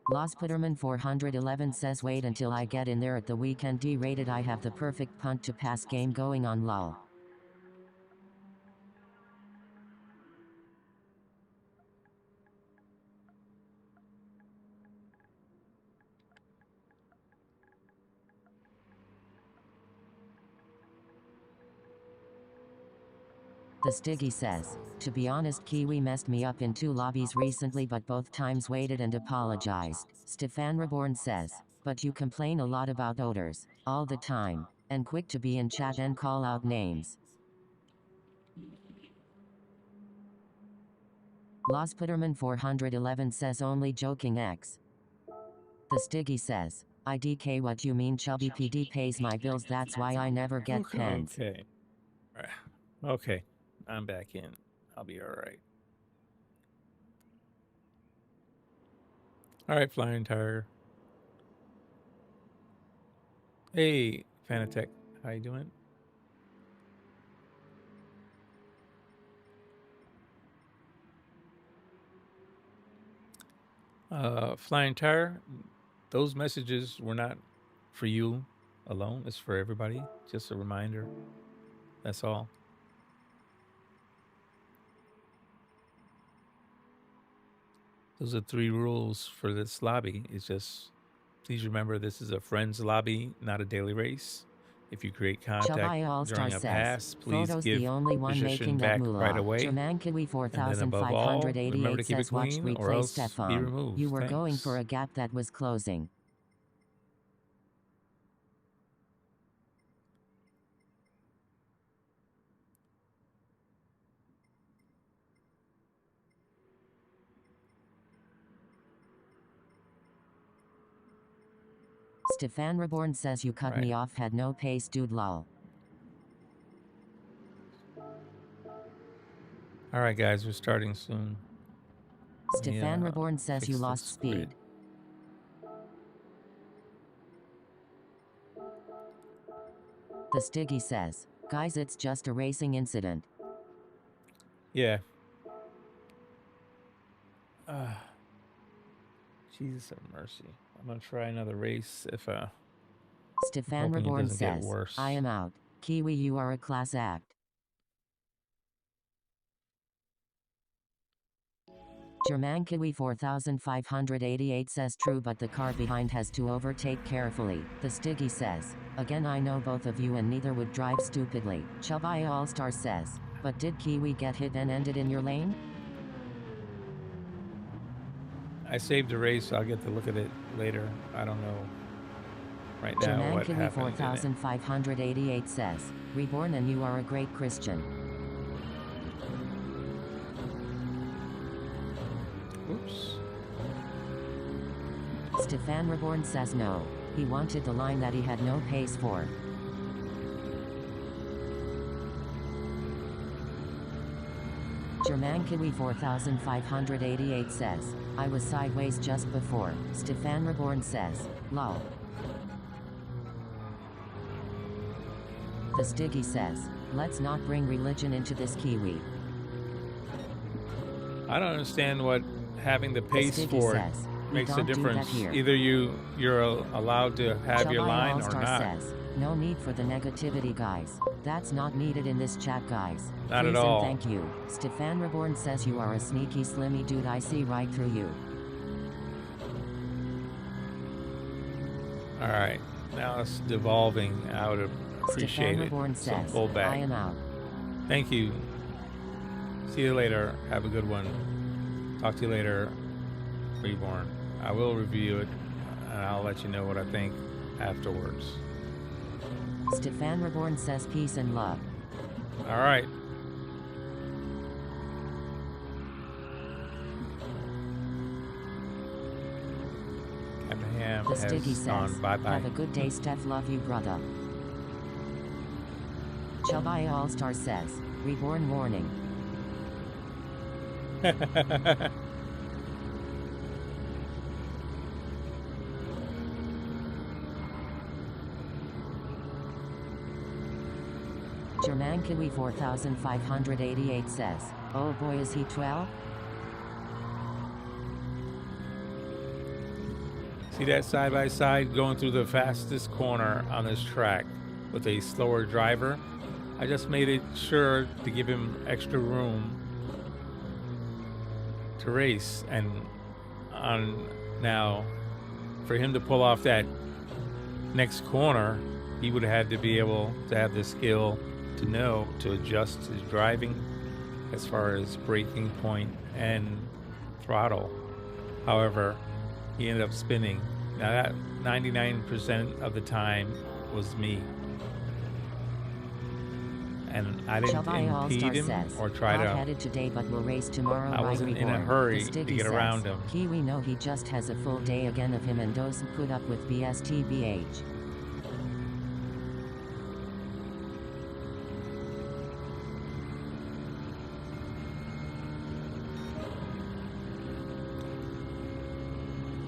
Losputterman 411 says, wait until I get in there at the weekend D-rated, I have the perfect punt to pass game going on lol. The Stiggy says, to be honest, Kiwi messed me up in 2 lobbies recently, but both times waited and apologized. Stefan Reborn says, but you complain a lot about odors, all the time, and quick to be in chat and call out names. Losputterman 411 says, only joking X. The Stiggy says, IDK, what you mean, Chubby PD pays my bills, that's why I never get pens. Okay. Okay. I'm back in. I'll be all right. All right, Flying Tire. Hey, Fanatec. How you doing? Flying Tire, those messages were not for you alone. It's for everybody. Just a reminder. That's all. Those are 3 rules for this lobby. It's just, please remember, this is a friends lobby, not a daily race. If you create contact during a pass, please give the only one position back right away. Germankiwi And then above all, remember to keep it says, watch clean or replay else Stefan. be removed. You were Thanks. going for a gap that was closing. Stefan Reborn says, you cut me off, had no pace, dude, lol. All right, guys, we're starting soon. Stefan Reborn says, you lost speed. The Stiggy says, guys, it's just a racing incident. Yeah. Jesus have mercy. I'm gonna try another race if Stefan Reborn says, I am out. Kiwi, you are a class act. Germankiwi 4588 says, true, but the car behind has to overtake carefully. The Stiggy says, again, I know both of you and neither would drive stupidly. Chabaya All-Star says, but did Kiwi get hit and ended in your lane? I saved a race, so I'll get to look at it later. I don't know. right now what Jermankili happened in it. 4588 says, reborn and you are a great Christian. Oops. Stefan Reborn says no. He wanted the line that he had no pace for. Jermankili 4588 says, I was sideways just before. Stefan Reborn says, lol. The Stiggy says, let's not bring religion into this Kiwi. I don't understand what having the pace Stiggy for says, we makes a don't do that difference. here. Either you're allowed to have your Chabai line or All-Star not. says, no need for the negativity, guys. That's not needed in this chat, guys. Not at Please and all. thank you. Stefan Reborn says you are a sneaky slimmy dude. I see right through you. All right, now it's devolving. I would appreciate Stefan it. Reborn Some says, pullback. I am out. Thank you. See you later. Have a good one. Talk to you later, Reborn. I will review it, and I'll let you know what I think afterwards. Stefan Reborn says peace and love. All right. Abraham The has Stiggy says, gone bye-bye. have a good day, Steph. Love you, brother. Chabai All-Star says, reborn warning. Jermankili 4588 says, oh boy, is he 12? See that side by side going through the fastest corner on this track with a slower driver? I just made it sure to give him extra room to race, and on now for him to pull off that next corner, he would have had to be able to have the skill to know to adjust his driving as far as braking point and throttle. However, he ended up spinning. Now that 99% of the time was me. And I didn't Chabai impede All-Star him says, or try not to. headed today but will race tomorrow. I right, wasn't in a reborn. hurry The to Stiggy get says, around him. Kiwi know he just has a full day again of him and doesn't put up with BSTBH.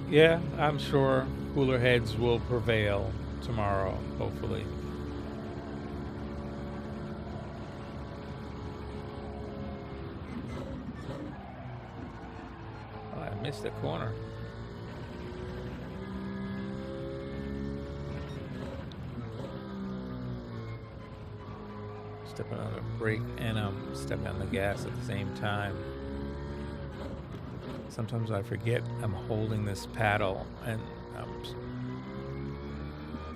Yeah, I'm sure cooler heads will prevail tomorrow, hopefully. Oh, I missed the corner. Stepping on the brake and I'm stepping on the gas at the same time. Sometimes I forget I'm holding this paddle and I'm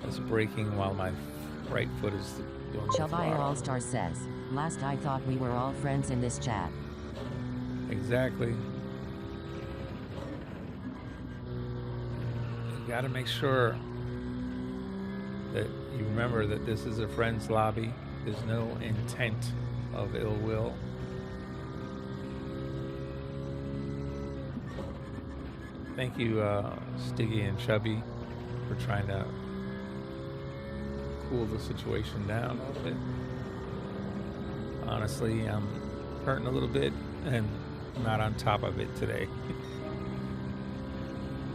just braking while my right foot is doing the Chabai throttle. All-Star says, last I thought we were all friends in this chat. Exactly. You gotta make sure that you remember that this is a friend's lobby. There's no intent of ill will. Thank you, Stiggy and Chubby, for trying to cool the situation down a little bit. Honestly, I'm hurting a little bit and not on top of it today.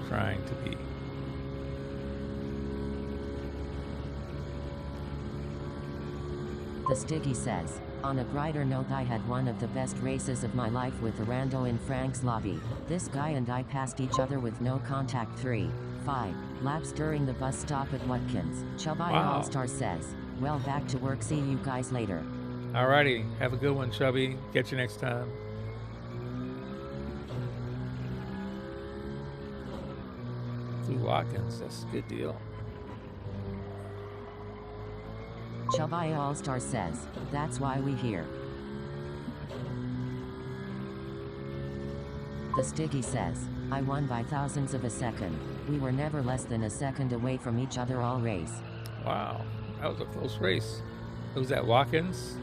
Trying to be. The Stiggy says, on a brighter note, I had one of the best races of my life with Arando in Frank's lobby. This guy and I passed each other with no contact 3-5 laps during the bus stop at Watkins. Chabai Wow. All-Star says, well, back to work, see you guys later. Alrighty, have a good one, Chubby. Catch you next time. Through Watkins, that's a good deal. Chabai All-Star says, that's why we here. The Stiggy says, I won by thousandths of a second. We were never less than a second away from each other all race. Wow, that was a close race. Who's that, Watkins?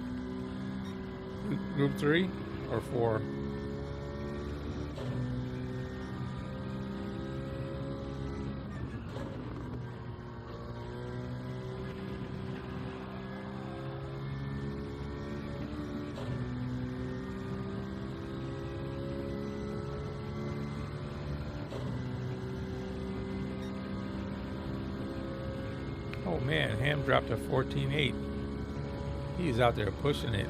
Group 3 or 4? Oh man, Ham dropped a 14.8. He's out there pushing it.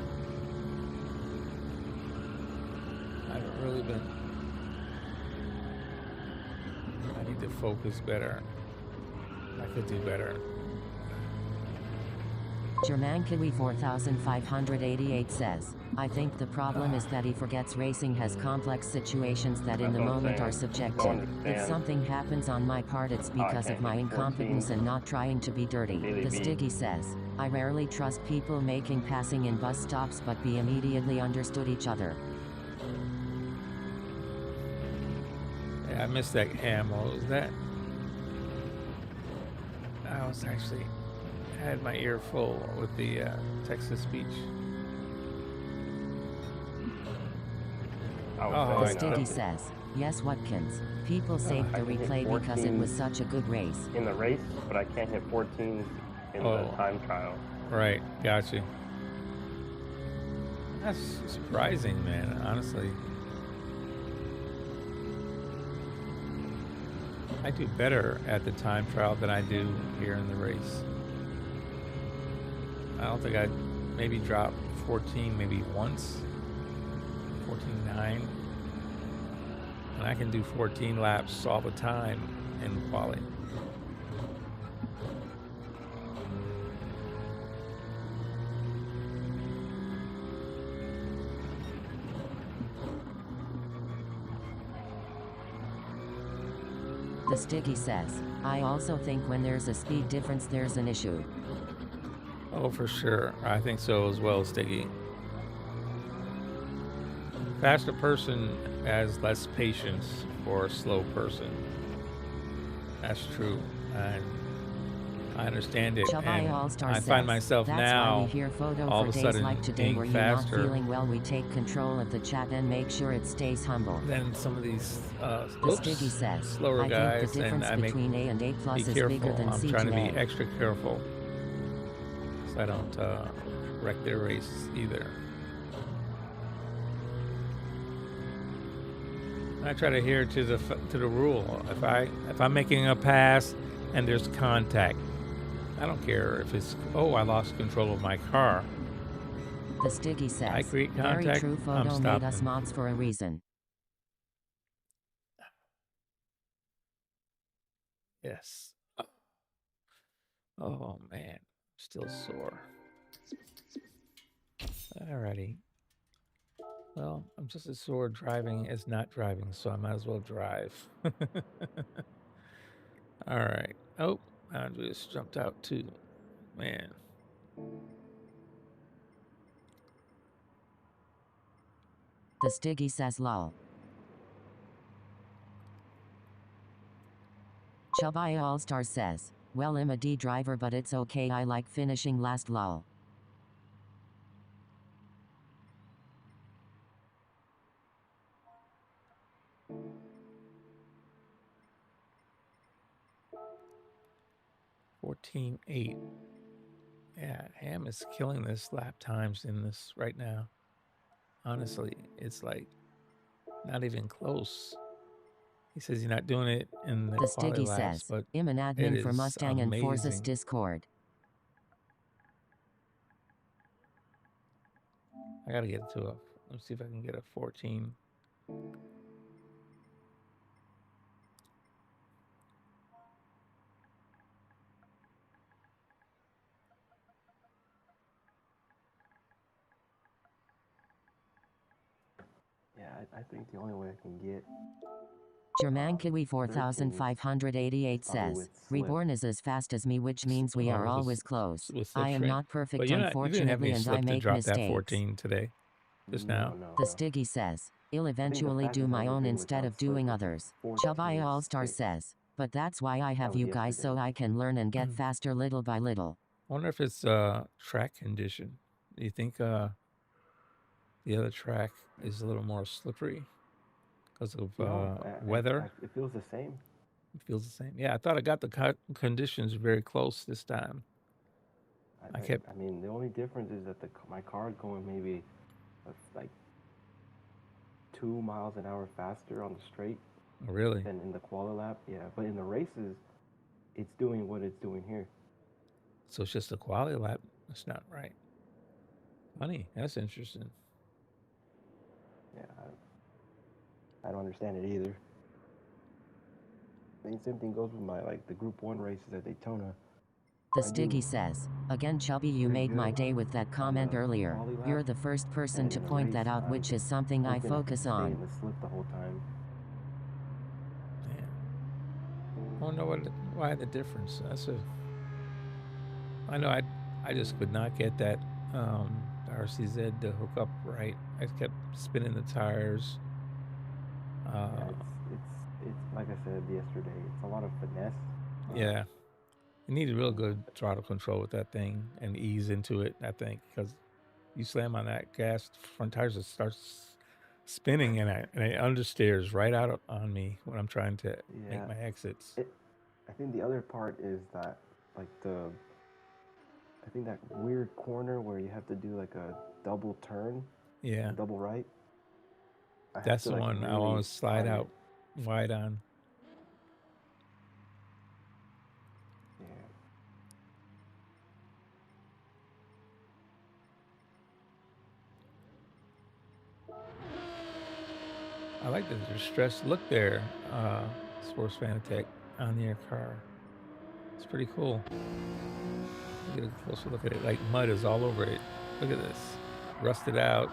I haven't really been. I need to focus better. I could do better. German Kiwi 4588 says, I think the problem is that he forgets racing has complex situations that in the moment are subjective. If something happens on my part, it's because of my incompetence and not trying to be dirty. The Stiggy says, I rarely trust people making passing in bus stops, but we immediately understood each other. Yeah, I missed that Ham. What was that? I was actually had my ear full with the Texas speech. The Stiggy says, yes, Watkins. People saved the replay because it was such a good race. In the race, but I can't hit 14 in the time trial. Right, gotcha. That's surprising, man, honestly. I do better at the time trial than I do here in the race. I don't think I'd maybe drop 14 maybe once. 14.9. And I can do 14 laps all the time in quali. The Stiggy says, I also think when there's a speed difference there's an issue. Oh, for sure. I think so as well, Stiggy. Faster person has less patience for a slow person. That's true. And I understand it. And I find myself now all of a sudden like today being where you're faster. not feeling well, we take control of the chat and make sure it stays humble. Then some of these The Stiggy says, slower I guys, think the difference and I make between A and A+ be is careful. bigger than I'm C trying to to be A. extra careful so I don't wreck their race either. I try to adhere to the rule. If I'm making a pass and there's contact, I don't care if it's I lost control of my car. The Stiggy says, I create very contact, true, I'm Photo made us stopping. mods for a reason. Yes. Oh man, still sore. Alrighty. Well, I'm just as sore driving as not driving, so I might as well drive. All right. Oh, I just jumped out too. Man. The Stiggy says lol. Chubby All-Star says, well, I'm a D driver, but it's okay, I like finishing last lol. $14.8. Yeah, Ham is killing this lap times in this right now. Honestly, it's like not even close. He says he's not doing it in the Stiggy Quali-Laps, says, but I'm an admin for is Mustang and Forza's amazing. Discord. I gotta get to a. Let's see if I can get a 14. Yeah, I think the only way I can get German Kiwi 4588 says, Reborn is as fast as me, which means we are always close. I am not perfect, unfortunately, and I make drop mistakes. that 14 today, just now. The Stiggy says, I'll eventually do my own instead of doing others. Chubby All-Star says, But that's why I have was you guys so yesterday. I can learn and get faster little by little. I wonder if it's track condition. Do you think the other track is a little more slippery because of No, weather? it feels the same. It feels the same. Yeah, I thought I got the conditions very close this time. I mean, the only difference is that my car is going maybe like 2 miles an hour faster on the straight Really? than in the Quali-Lap. Yeah, but in the races, it's doing what it's doing here. So it's just a Quali-Lap. That's not right. Funny. That's interesting. Yeah, I don't understand it either. I think same thing goes with the Group 1 races at Daytona. The Stiggy says, again Chubby, you pretty made my good day with that comment the earlier. Quali-Lap, You're the first person and to in the point that race, out, which is something I hoping I can focus stay on. in the slip the whole time. Yeah. I don't know why the difference. I know I just could not get that RCZ to hook up right. I kept spinning the tires. Yeah, it's like I said yesterday. It's a lot of finesse. Yeah. You need a real good throttle control with that thing and ease into it, I think, because you slam on that gas, front tires, it starts spinning and it understeers right out on me when I'm trying to make my exits. I think the other part is that, like I think that weird corner where you have to do like a double turn, Yeah. double right. That's the one I always slide out wide on. Yeah. I like the distressed look there, Sports Fanatec on your car. It's pretty cool. Get a closer look at it. Like mud is all over it. Look at this. Rusted out.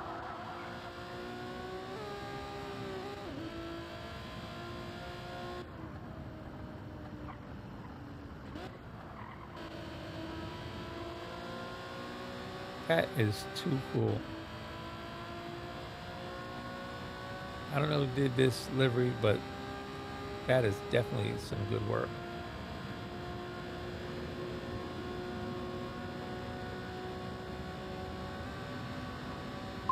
That is too cool. I don't know who did this livery, but that is definitely some good work.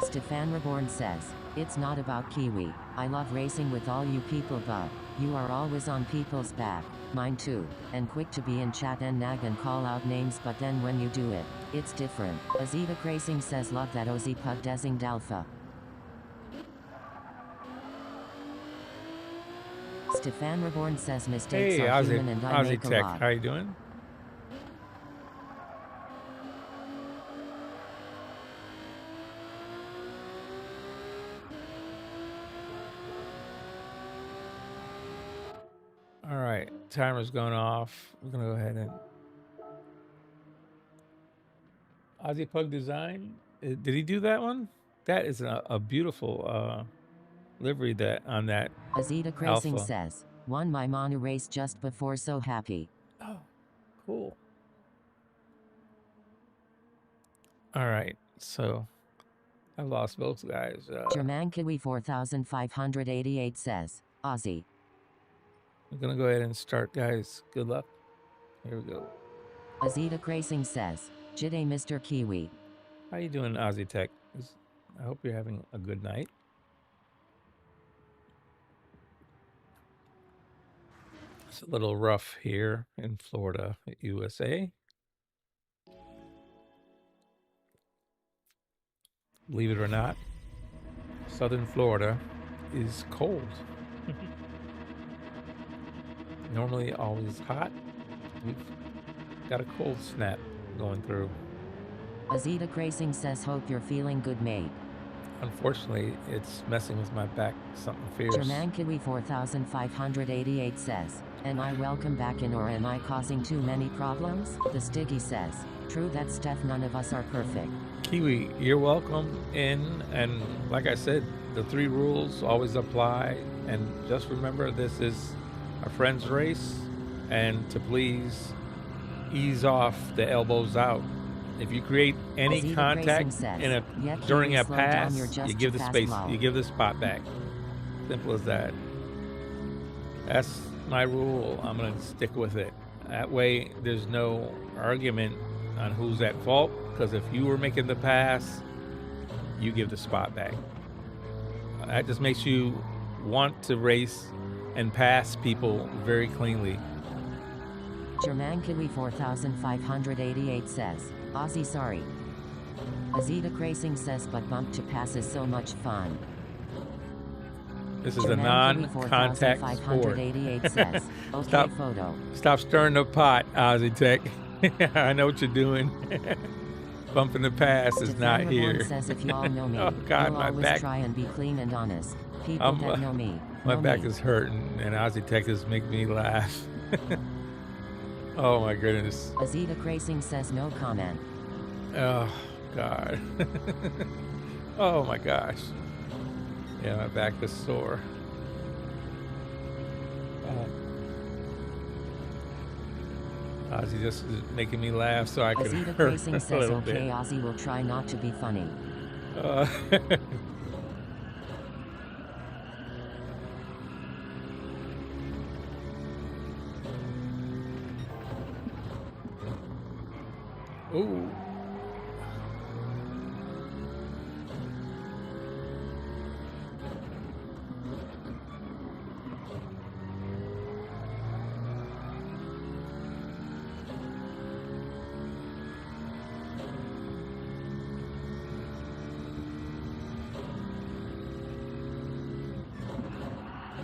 Stefan Reborn says, it's not about Kiwi. I love racing with all you people, but you are always on people's back. Mine too. And quick to be in chat and nag and call out names, but then when you do it, it's different. Azita Racing says, love that Ozzy Pug Desing Dalfa. Stefan Reborn says, mistakes are human and I make a Tech, lot. how you doing? All right, timer's going off. We're gonna go ahead and Ozzy Pug Design. Did he do that one? That is a beautiful livery that on that. Azita Racing says, won my Manu race just before, so happy. Oh, cool. All right, so I lost both guys. German Kiwi 4588 says, Ozzy. I'm gonna go ahead and start, guys. Good luck. Here we go. Azita Racing says, Jide Mr. Kiwi. How you doing, Ozzy Tech? I hope you're having a good night. It's a little rough here in Florida, USA. Believe it or not, southern Florida is cold. Normally always hot. We've got a cold snap going through. Azita Racing says, hope you're feeling good, mate. Unfortunately, it's messing with my back, something fierce. German Kiwi 4588 says, am I welcome back in, or am I causing too many problems? The Stiggy says, true that, Steph, none of us are perfect. Kiwi, you're welcome in, and like I said, the 3 rules always apply, and just remember this is a friend's race, and to please ease off the elbows out. If you create any Azita contact says, in during a pass, you give the space, you give the spot back. Simple as that. my rule. I'm gonna stick with it. That way, there's no argument on who's at fault. Because if you were making the pass, you give the spot back. That just makes you want to race and pass people very cleanly. German Kiwi 4588 says, Aussie sorry. Azita Racing says, but bump to pass is so much fun. This is a German non-contact Kiwi sport. 4588 says, okay, Stop. photo. Stop stirring the pot, Aussie Tech. I know what you're doing. Bumping the pass is not Stefan here. Reborn says, if you all know me, Oh God, you'll my always back. try and be clean and honest. People that know me. My know back me. is hurting, and Aussie Tech is making me laugh. Oh my goodness. Azita Racing says no comment. Oh God. Oh my gosh. Yeah, my back is sore. Ozzy just is making me laugh so I can Azita hurt Racing a says little okay, bit. Ozzy will try not to be funny. Uh, Ooh.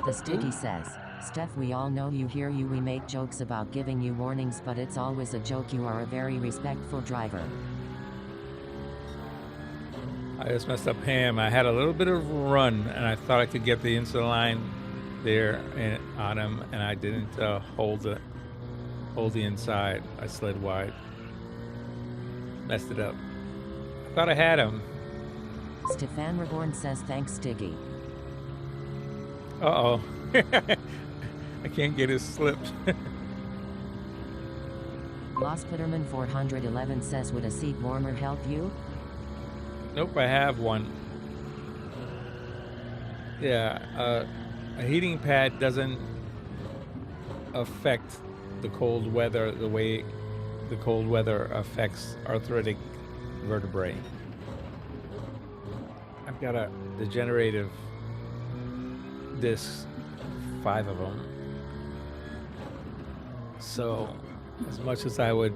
The Sticky says, Steph, we all know you hear you, we make jokes about giving you warnings, but it's always a joke. You are a very respectful driver. I just messed up Ham. I had a little bit of run, and I thought I could get the inside line there on him, and I didn't hold the inside. I slid wide. Messed it up. I thought I had him. Stefan Reborn says thanks, Stiggy. Uh-oh. I can't get his slips. Lost Pitterman 411 says, would a seat warmer help you? Nope, I have one. Yeah, a heating pad doesn't affect the cold weather the way the cold weather affects arthritic vertebrae. I've got a degenerative disc, 5 of them. So, as much as I would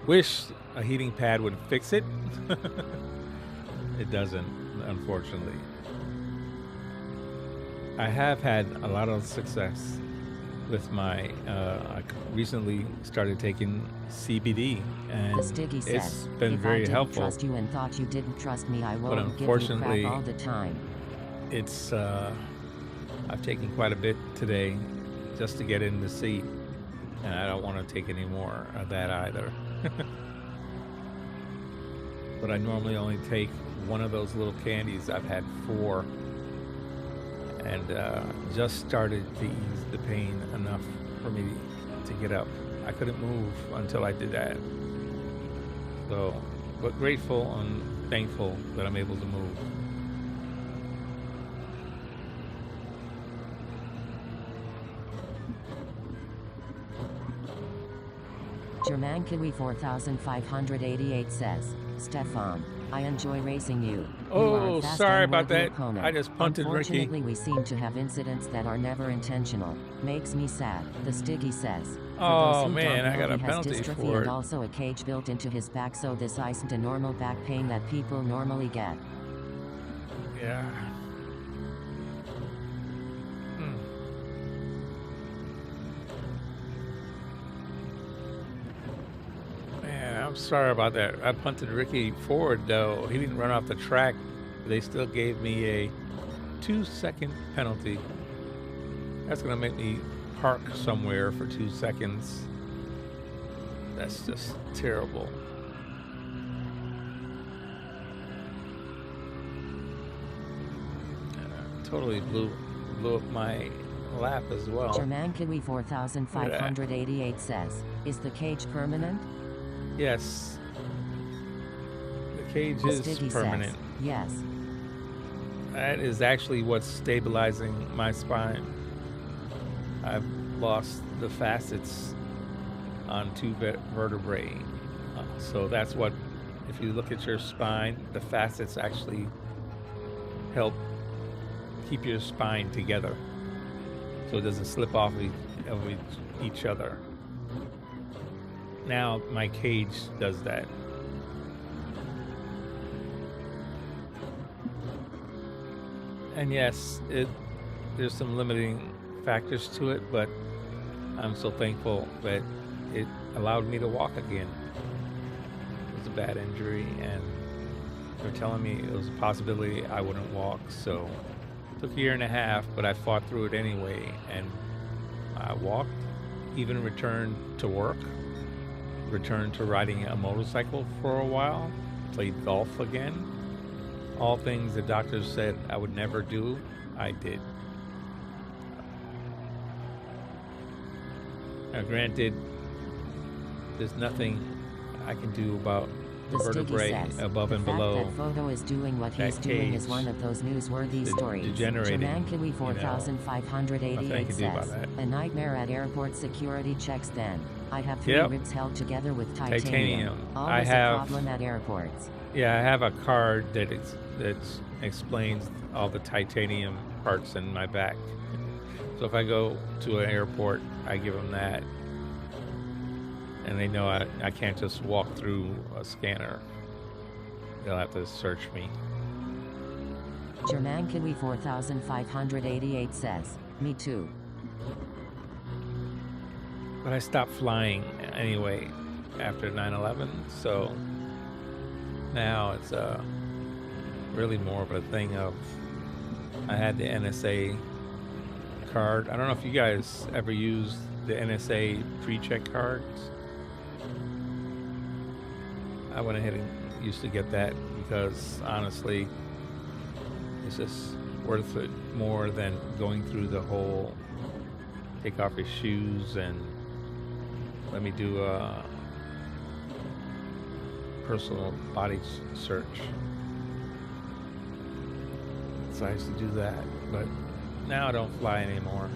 wish a heating pad would fix it, it doesn't, unfortunately. I have had a lot of success with my, I recently started taking CBD, and The Stiggy it's says, been if I very didn't helpful. trust you and thought you didn't trust me, I won't give you unfortunately, crap all the time. It's, I've taken quite a bit today just to get in the seat, and I don't want to take any more of that either. But I normally only take one of those little candies. I've had 4, and just started to ease the pain enough for me to get up. I couldn't move until I did that. So, but grateful and thankful that I'm able to move. German Kiwi 4588 says, Stefan, I enjoy racing you. You are a Oh, fast sorry and about worthy that. opponent. I just punted Ricky. Unfortunately, we seem to have incidents that are never intentional. Makes me sad. The Stiggy says. For Oh, those who man, don't I know, got a he has penalty dystrophy for and it. also a cage built into his back, so this isn't a normal back pain that people normally get. Yeah. Man, I'm sorry about that. I punted Ricky forward, though. He didn't run off the track. They still gave me a 2-second penalty. That's going to make me park somewhere for 2 seconds. That's just terrible. Totally blew up my lap as well. German Kiwi 4588 says, is the cage permanent? Yes. The cage The is Stiggy permanent. says, yes. That is actually what's stabilizing my spine. I've lost the facets on two vertebrae. So that's what, if you look at your spine, the facets actually help keep your spine together so it doesn't slip off of each other. Now my cage does that. And yes, there's some limiting factors to it, but I'm so thankful that it allowed me to walk again. It was a bad injury, and they're telling me it was a possibility I wouldn't walk, so it took a year and a half, but I fought through it anyway, and I walked, even returned to work, returned to riding a motorcycle for a while, played golf again. All things the doctors said I would never do, I did. Now, granted, there's nothing I can do about the vertebrae above and below. The fact that Photo is doing what he's doing is one of those newsworthy stories. German Kiwi 4588 says, a nightmare at airport security checks then. I have 3 ribs held together with titanium. Always a problem at airports. Yeah, I have a card that explains all the titanium parts in my back. So if I go to an airport, I give them that. And they know I can't just walk through a scanner. They'll have to search me. German Kiwi 4588 says, me too. But I stopped flying anyway after 9/11, so now it's really more of a thing of, I had the NSA card. I don't know if you guys ever used the NSA pre-check cards. I went ahead and used to get that because honestly, it's just worth it more than going through the whole take off your shoes and let me do a personal body search. So I used to do that, but now I don't fly anymore.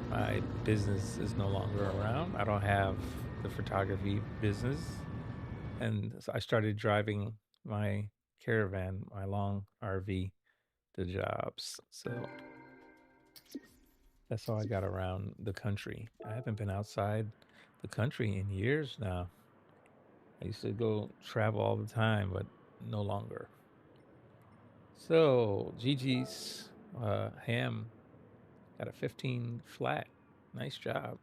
My business is no longer around. I don't have the photography business. And so I started driving my caravan, my long RV, to jobs. So that's how I got around the country. I haven't been outside the country in years now. I used to go travel all the time, but no longer. So Gigi's ham got a 15 flat. Nice job.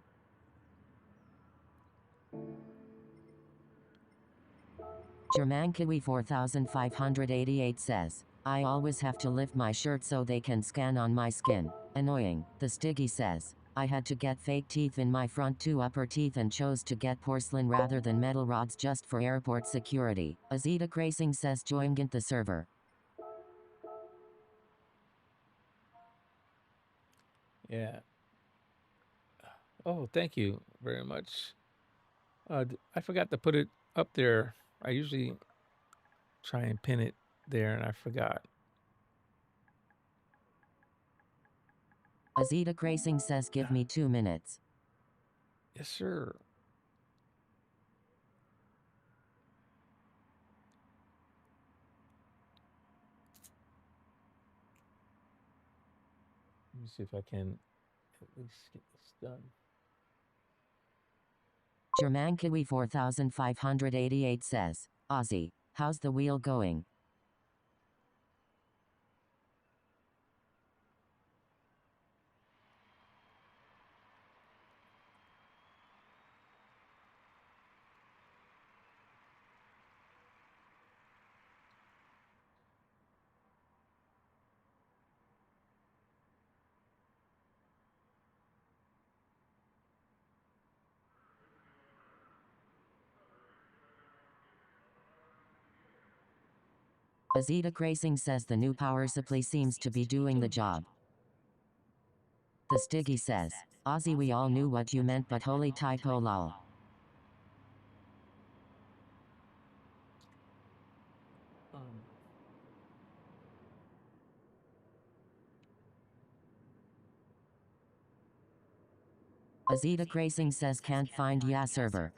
German Kiwi 4588 says, I always have to lift my shirt so they can scan on my skin. Annoying. The Stiggy says, I had to get fake teeth in my front 2 upper teeth and chose to get porcelain rather than metal rods just for airport security. Azita Racing says, joined the server. Yeah. Oh, thank you very much. I forgot to put it up there. I usually try and pin it there, and I forgot. Azita Racing says, give me 2 minutes. Yes, sir. Let me see if I can at least get this done. German Kiwi 4588 says, Ozzy, how's the wheel going? Azita Racing says the new power supply seems to be doing the job. The Stiggy says, Ozzy, we all knew what you meant, but holy typo lol. Azita Racing says can't find ya server.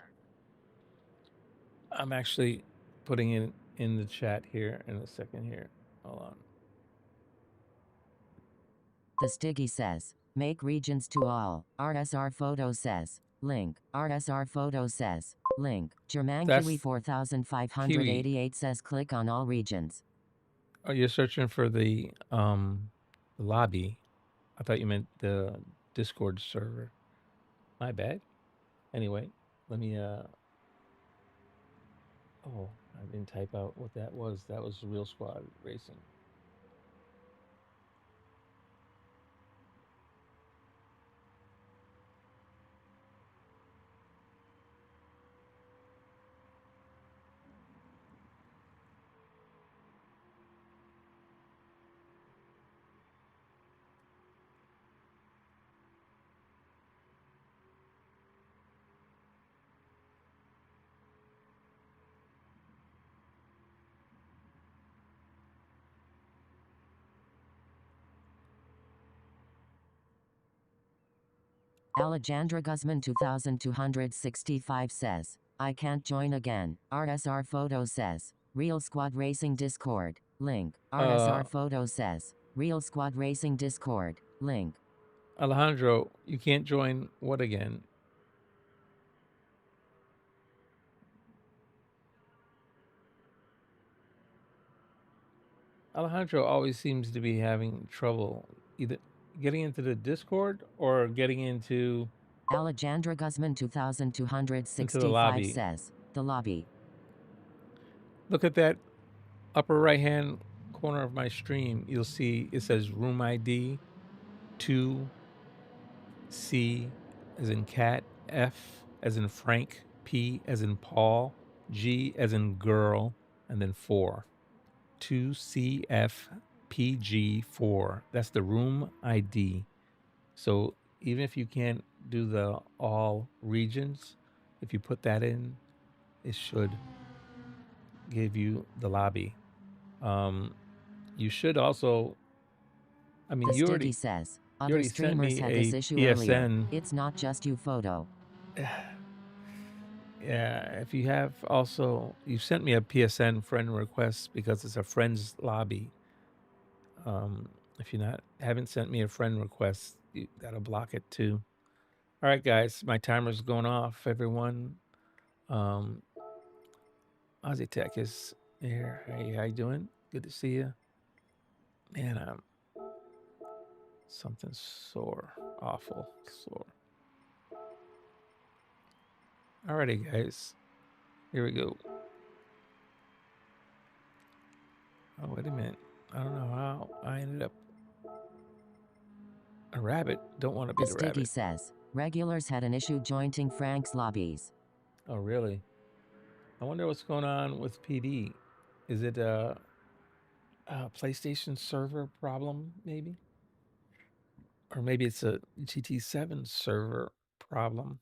I'm actually putting it in the chat here in a second here. Hold on. The Stiggy says, make regions to all. RSR Photo says, link. RSR Photo says, link. German That's Kiwi 4588 says click on all regions. Oh, you're searching for the lobby. I thought you meant the Discord server. My bad. Anyway, let me oh, I didn't type out what that was. That was Real Squad Racing. Alejandra Guzman 2265 says, I can't join again. RSR Photo says, Real Squad Racing Discord, link. RSR Photo says, Real Squad Racing Discord, link. Alejandro, you can't join what again? Alejandro always seems to be having trouble either getting into the Discord or getting into Alejandra Guzman 2265 lobby. says, the lobby. Look at that upper right hand corner of my stream. You'll see it says room ID 2C as in cat, F as in Frank, P as in Paul, G as in girl, and then 4. 2CFPG4. That's the room ID. So even if you can't do the all regions, if you put that in, it should give you the lobby. You should also, I mean, The you Stiggy already says, you other already sent streamers me had a this issue earlier. PSN. It's not just you photo. Yeah, if you have also, you sent me a PSN friend request because it's a friends lobby. If you haven't sent me a friend request, that'll block it too. All right, guys, my timer's going off. Everyone, Ozzy Tech is here. Hey, how you doing? Good to see you. Man, I'm something sore, awful sore. Alrighty, guys, here we go. Oh, wait a minute. I don't know how I ended up a rabbit. Don't want to be The the Stiggy rabbit. says, regulars had an issue joining Frank's lobbies. Oh, really? I wonder what's going on with PD. Is it a PlayStation server problem, maybe? Or maybe it's a GT7 server problem.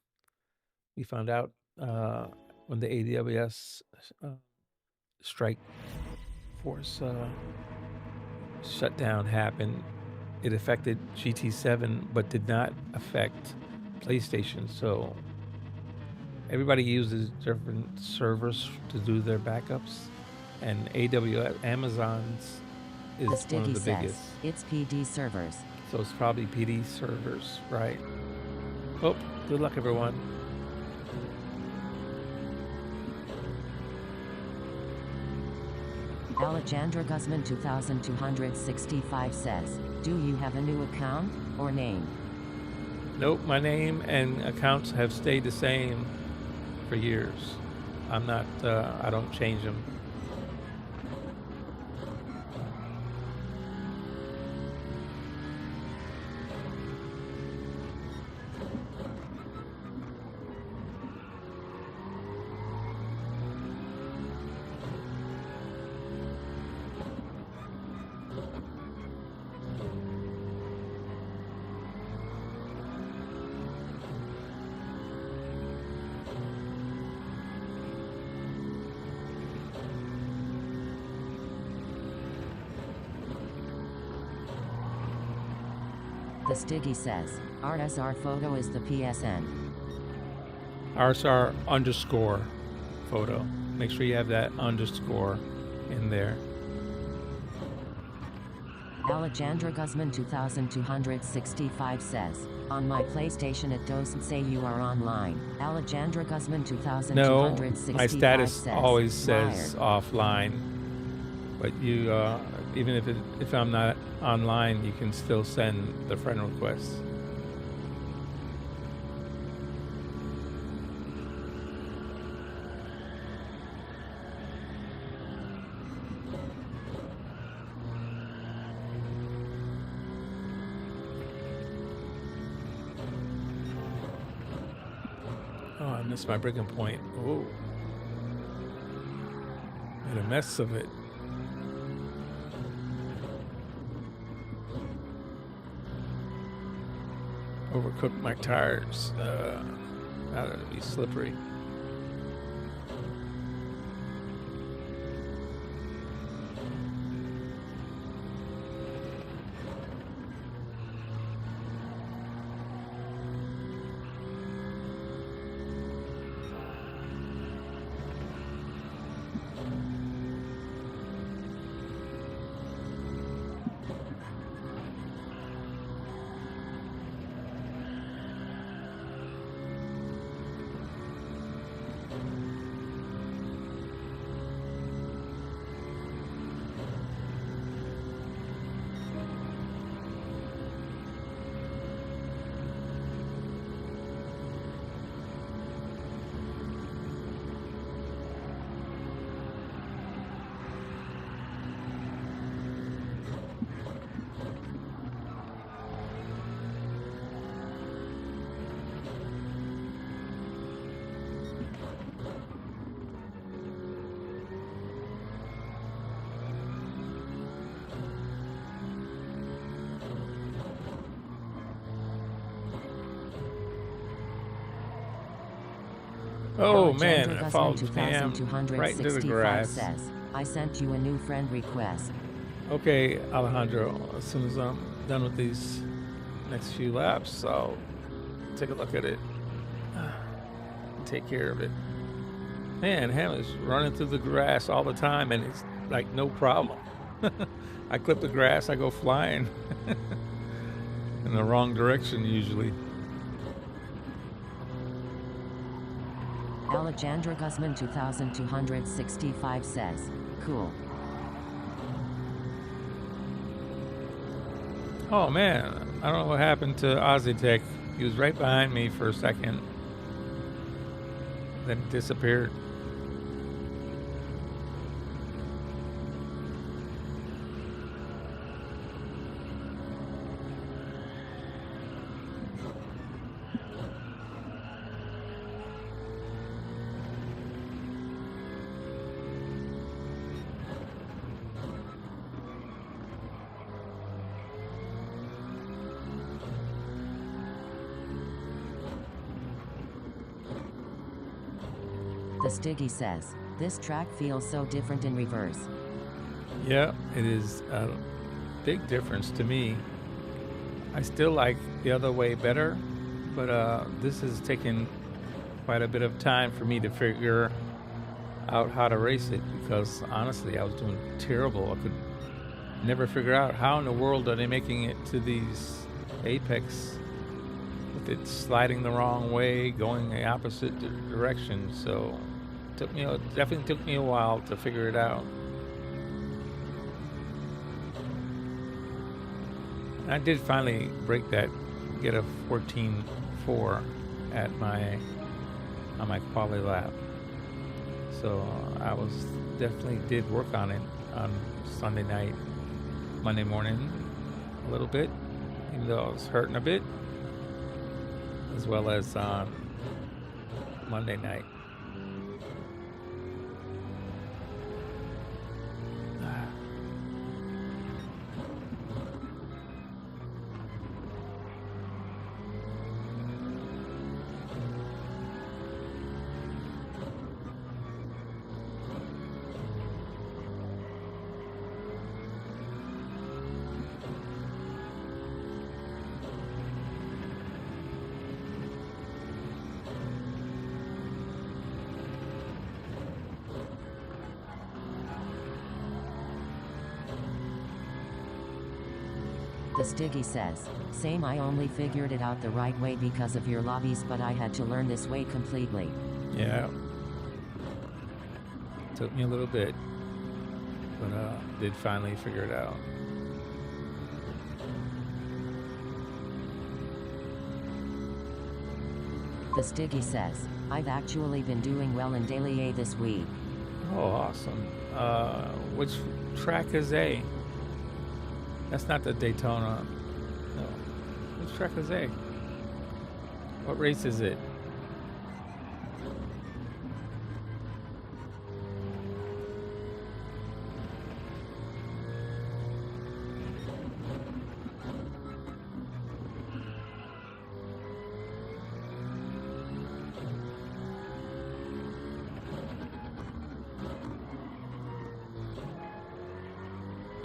We found out when the AWS strike force shutdown happened, it affected GT7 but did not affect PlayStation. So everybody uses different servers to do their backups, and AWS, Amazon's is The one Stiggy of the says, biggest. it's PD servers. So it's probably PD servers, right? Oh, good luck, everyone. Alejandra Guzman 2265 says, do you have a new account or name? Nope, my name and accounts have stayed the same for years. I'm not, I don't change them. The Stiggy says, RSR photo is the PSN. RSR underscore photo. Make sure you have that underscore in there. Alejandra Guzman 2265 says, on my PlayStation it doesn't say you are online. Alejandra Guzman No, 2265 my status says, always says wired. offline. But you, even if I'm not online, you can still send the friend request. Oh, I missed my breaking point. Oh, made a mess of it. Overcooked my tires. Now that'll be slippery. Oh man, I followed Pam right into the grass. Says, I sent you a new friend request. Okay, Alejandro, as soon as I'm done with these next few laps, I'll take a look at it. Take care of it. Man, Ham is running through the grass all the time and it's like no problem. I clip the grass, I go flying in the wrong direction usually. Alejandra Guzman 2265 says, cool. Oh man, I don't know what happened to Ozzytech. He was right behind me for a second, then disappeared. The Stiggy says, this track feels so different in reverse. Yeah, it is a big difference to me. I still like the other way better, but this has taken quite a bit of time for me to figure out how to race it because honestly I was doing terrible. I could never figure out how in the world are they making it to these apex with it sliding the wrong way, going the opposite direction. So it definitely took me a while to figure it out. I did finally break that, get a 14.4 at on my Quali-Lap. So I definitely did work on it on Sunday night, Monday morning a little bit, even though I was hurting a bit, as well as on Monday night. The Stiggy says, same, I only figured it out the right way because of your lobbies, but I had to learn this way completely. Yeah. Took me a little bit, but did finally figure it out. The Stiggy says, I've actually been doing well in Daily A this week. Oh, awesome. Which track is A? That's not the Daytona. No. Which track is A? What race is it?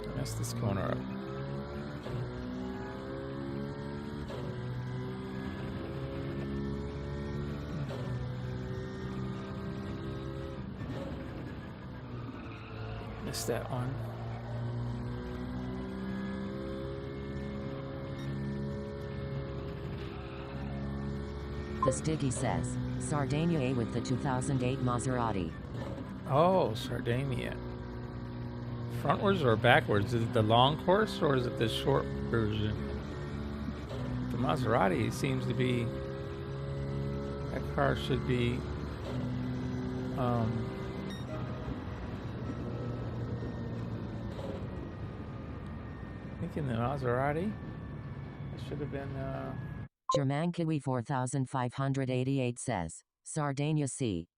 I messed this corner up. Missed that one. The Stiggy says, Sardinia A with the 2008 Maserati. Oh, Sardinia. Frontwards or backwards? Is it the long course or is it the short version? The Maserati seems to be... That car should be... thinking the Maserati. It should have been... Germankiwi 4588 says, Sardinia C.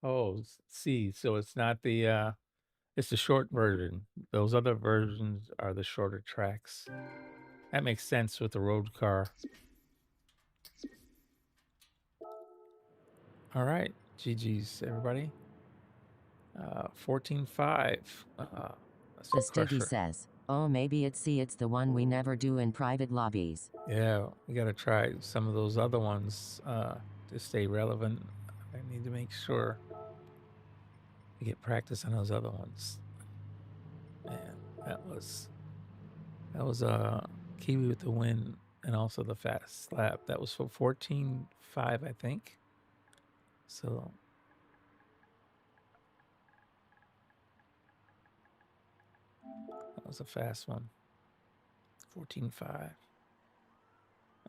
Oh, C. So it's not the... it's the short version. Those other versions are the shorter tracks. That makes sense with the road car. All right. GG's, everybody. 14-5. The Stiggy says, oh, maybe it's C. It's the one we never do in private lobbies. Yeah, we got to try some of those other ones to stay relevant. I need to make sure we get practice on those other ones. Man, that was Kiwi with the win and also the fast lap. That was for 14-5, I think. So that was a fast one. 14-5.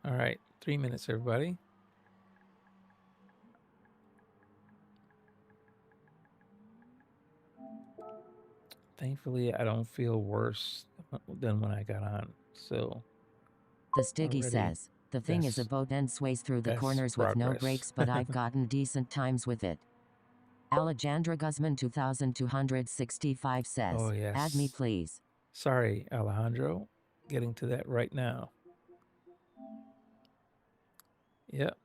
All right, 3 minutes, everybody. Thankfully, I don't feel worse than when I got on. So the Stiggy says, the thing is a boat and sways through the corners with no brakes, but I've gotten decent times with it. Alejandra Guzman 2265 says, oh, yes. Add me please. Sorry, Alejandro. Getting to that right now. Yep.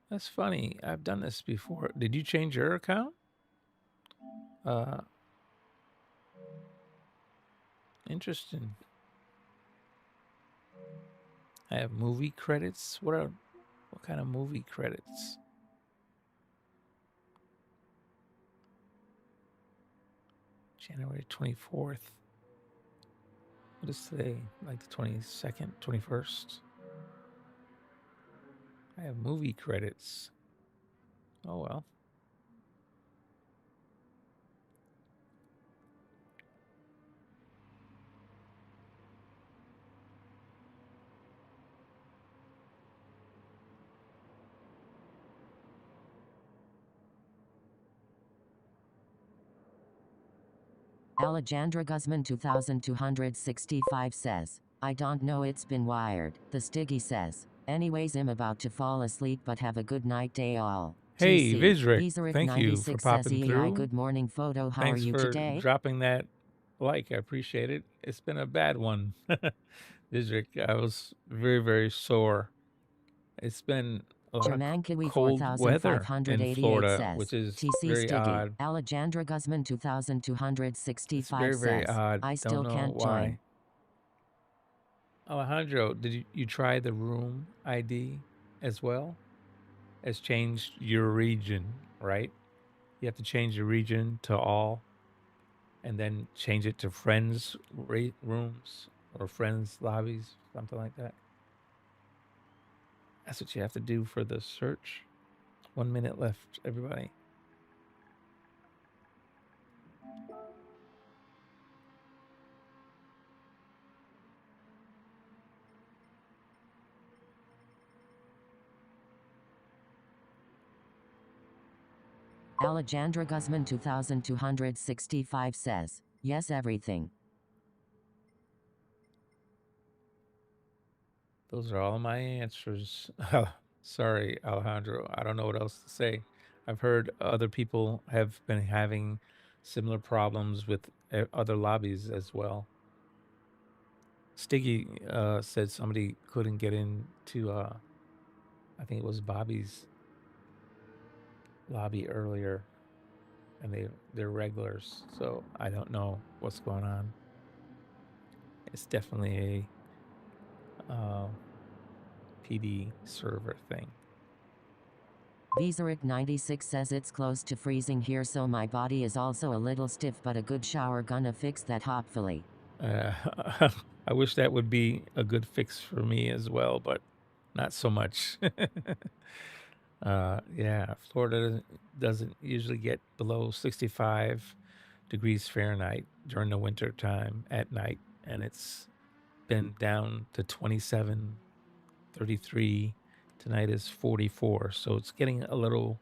That's funny. I've done this before. Did you change your account? Interesting. I have movie credits. What kind of movie credits? January 24th. What is today? Like the 22nd, 21st? I have movie credits. Oh well. Alejandra Guzman 2265 says, I don't know, it's been wired. The Stiggy says, anyways, I'm about to fall asleep, but have a good night day all. Hey, TC. Vidrick, thank you for popping says, through. Good morning, photo. How Thanks are you for today? dropping that like. I appreciate it. It's been a bad one. Vidrick, I was very, very sore. It's been a lot of cold weather in Florida, says, which is TC very Stiggy. odd. Alejandra Guzman 2265 It's very, very says, odd. I still Don't know can't why. join. Alejandro, did you try the room ID as well? As changed your region, right? You have to change your region to all and then change it to friends rooms or friends lobbies, something like that. That's what you have to do for the search. 1 minute left, everybody. Alejandra Guzman 2265 says, yes, everything. Those are all my answers. Sorry, Alejandro. I don't know what else to say. I've heard other people have been having similar problems with other lobbies as well. Stiggy said somebody couldn't get into, I think it was Bobby's lobby earlier, and they're regulars. So I don't know what's going on. It's definitely a PD server thing. Viseric96 says it's close to freezing here, so my body is also a little stiff, but a good shower gonna fix that hopefully. I wish that would be a good fix for me as well, but not so much. Yeah, Florida doesn't usually get below 65 degrees Fahrenheit during the winter time at night, and it's been down to 27, 33. Tonight is 44, so it's getting a little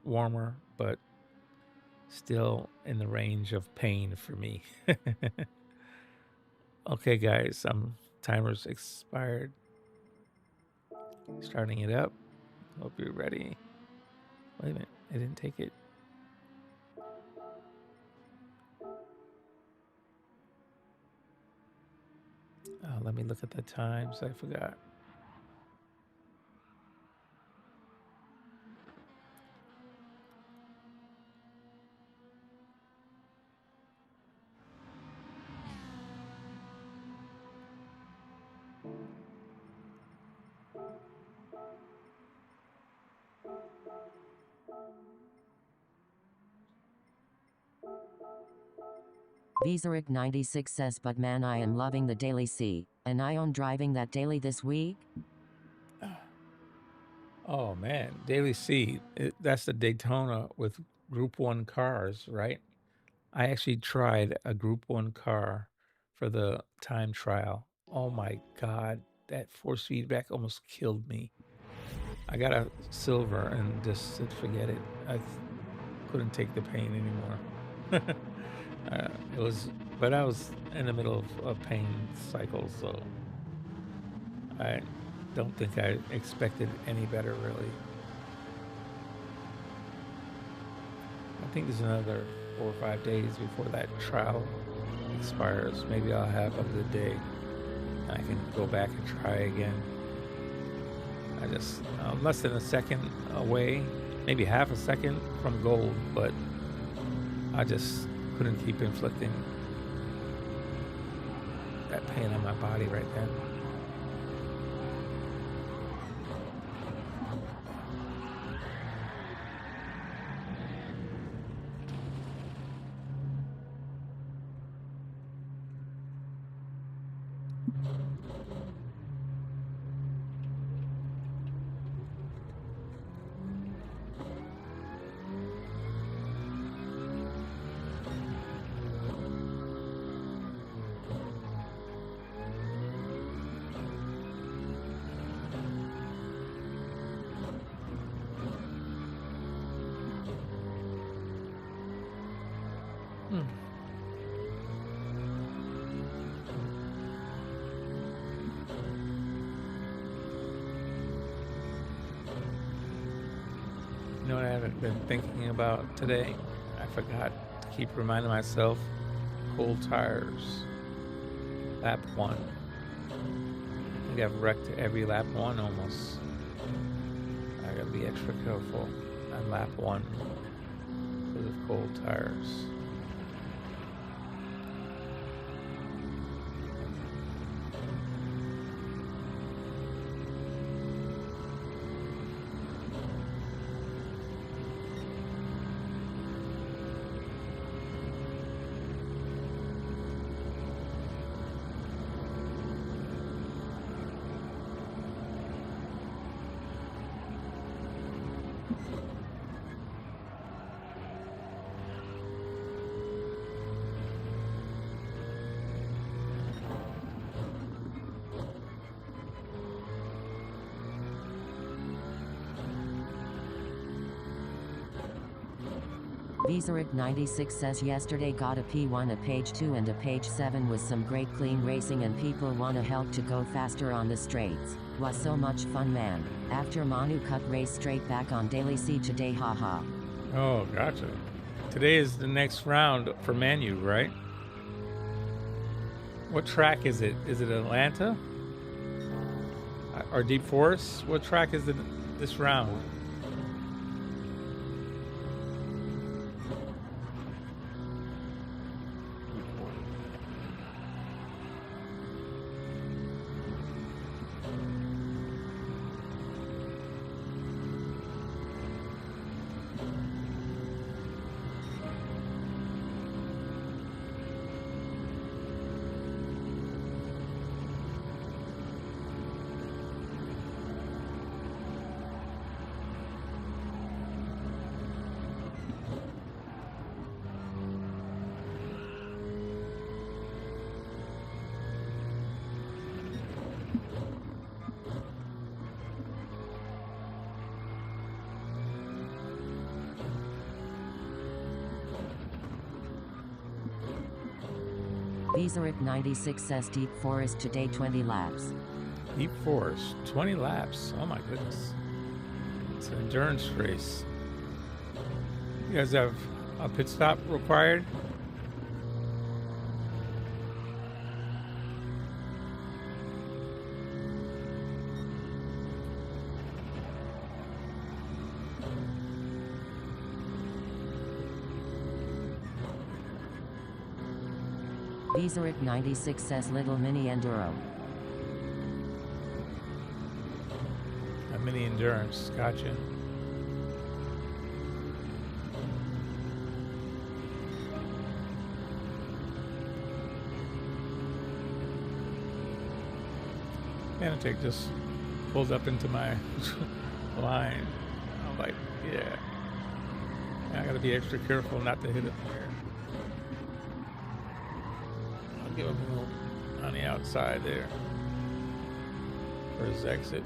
warmer, but still in the range of pain for me. Okay, guys, timer's expired. Starting it up. Hope you're ready. Wait a minute, I didn't take it. Let me look at the times. I forgot. Viseric96 says, but man, I am loving the Daily C, and I am driving that daily this week. Oh man, Daily C, that's the Daytona with Group 1 cars, right? I actually tried a Group 1 car for the time trial. Oh my God, that force feedback almost killed me. I got a silver and just said, forget it. I couldn't take the pain anymore. But I was in the middle of a pain cycle, so I don't think I expected any better, really. I think there's another 4 or 5 days before that trial expires. Maybe I'll have a good day. I can go back and try again. I'm less than a second away, maybe half a second from gold, but I just couldn't keep inflicting that pain on my body right then. You know what I haven't been thinking about today? I forgot to keep reminding myself, cold tires. Lap 1. I think I've wrecked every lap 1 almost. I gotta be extra careful on lap 1 because of cold tires. Viseric96 says yesterday got a P1, a page 2 and a page 7 with some great clean racing and people wanna help to go faster on the straights. Was so much fun, man. After Manu cut race straight back on Daily C today, haha. Oh, gotcha. Today is the next round for Manu, right? What track is it? Is it Atlanta? Or Deep Forest? What track is it this round? Viseric96 says Deep Forest today 20 laps. Deep Forest, 20 laps. Oh my goodness. It's an endurance race. You guys have a pit stop required? Viseric96 says little mini enduro. A mini endurance, gotcha. Fanatec just pulled up into my line. I'm like, yeah. I gotta be extra careful not to hit it here. I'll give him a little on the outside there for his exit.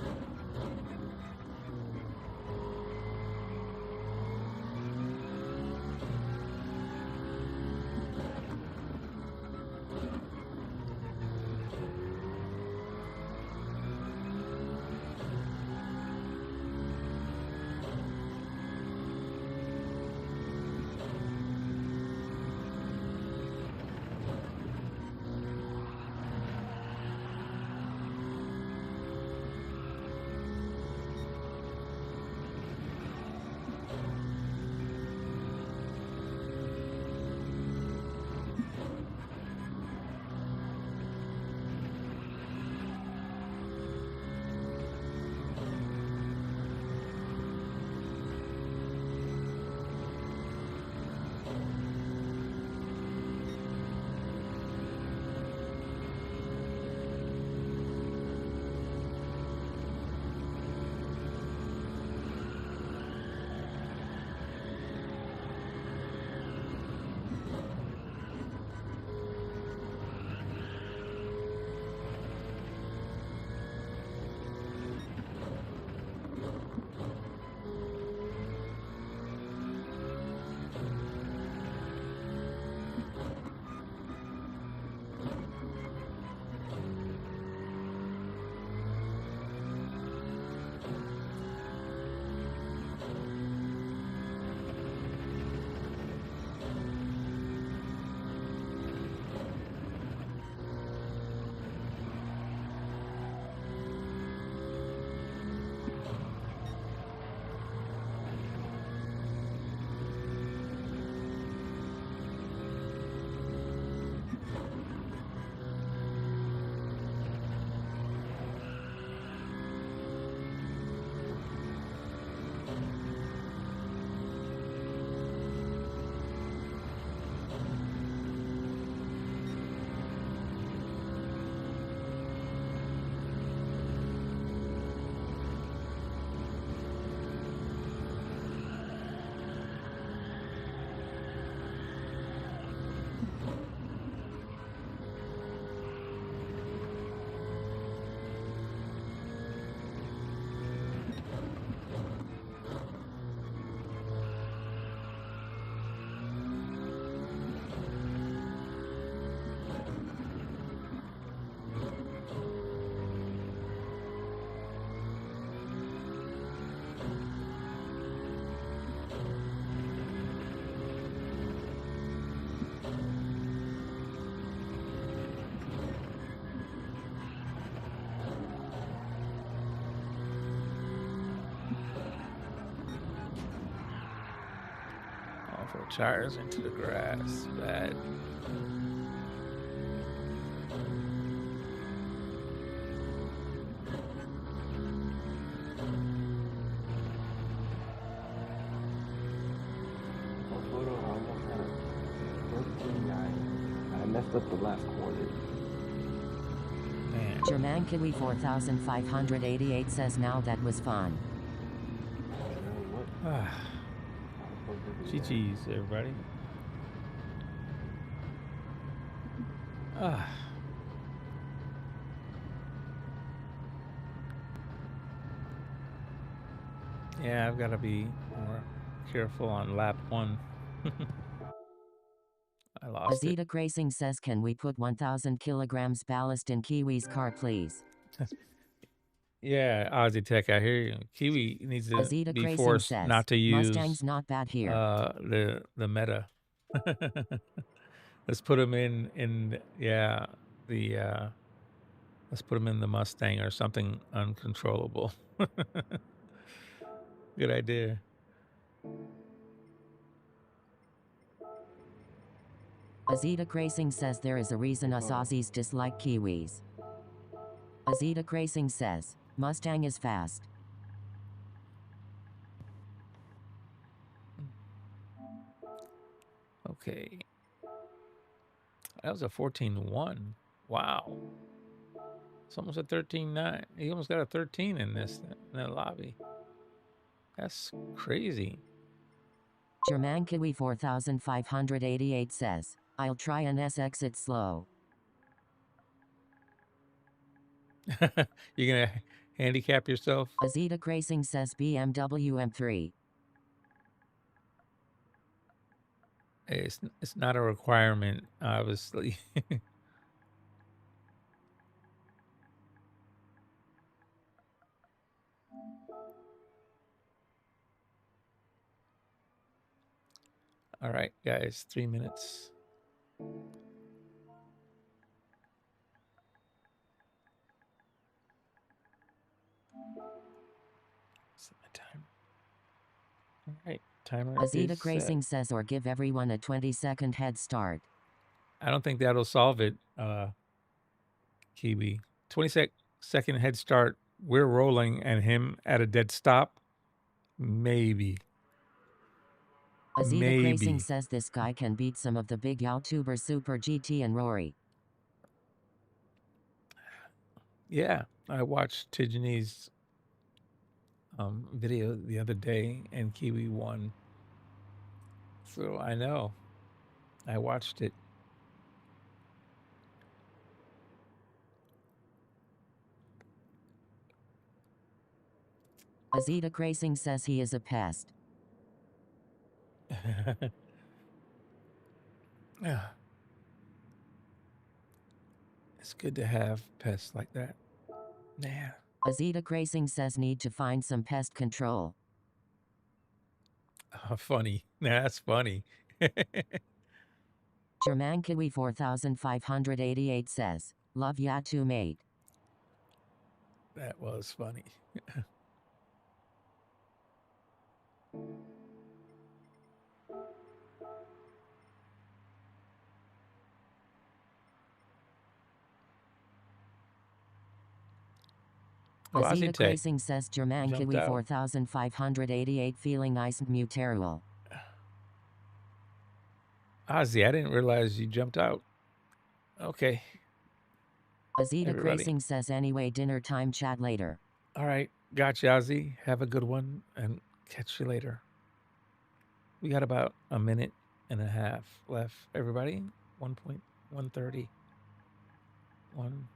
tires into the grass. Bad. Photo, I almost had a 13.9. I messed up the last corner. Man. German Kiwi 4588 says now that was fun. GG's, everybody. Yeah, I've got to be more careful on lap 1. I lost it. Azita Racing says, can we put 1,000 kilograms ballast in Kiwi's car, please? Yeah, Aussie Tech, I hear you. Kiwi needs to Azita be Racing forced says, not to use Mustang's not bad here. the meta. Let's put him in let's put him in the Mustang or something uncontrollable. Good idea. Azita Racing says there is a reason us Aussies dislike Kiwis. Azita Racing says, Mustang is fast. Okay. That was a 14.1. Wow. It's almost a 13.9. He almost got a 13 in that lobby. That's crazy. German Kiwi 4588 says, I'll try an S exit slow. You're gonna handicap yourself? Azita Racing says BMW M3. It's not a requirement, obviously. All right, guys, 3 minutes. Set my timer. All right, timer Azita is Racing set. says, or give everyone a 20-second head start. I don't think that'll solve it, Kiwi. 20-second head start. We're rolling, and him at a dead stop. Maybe. Azita Racing says this guy can beat some of the big YouTubers Super GT and Rory. Yeah, I watched Tijani's video the other day, and Kiwi won. So I know. I watched it. Azita Racing says he is a pest. Yeah. It's good to have pests like that. Yeah. Azita Racing says need to find some pest control. Funny. Nah, that's funny. German Kiwi 4588 says, love ya too, mate. That was funny. Oh, Azita Racing says German Kiwi out. 4588 feeling ice muterual. Ozzy, I didn't realize you jumped out. Okay. Azita Racing says anyway, dinner time, chat later. All right. Gotcha, Ozzy. Have a good one and catch you later. We got about a minute and a half left, everybody. 1.130. 1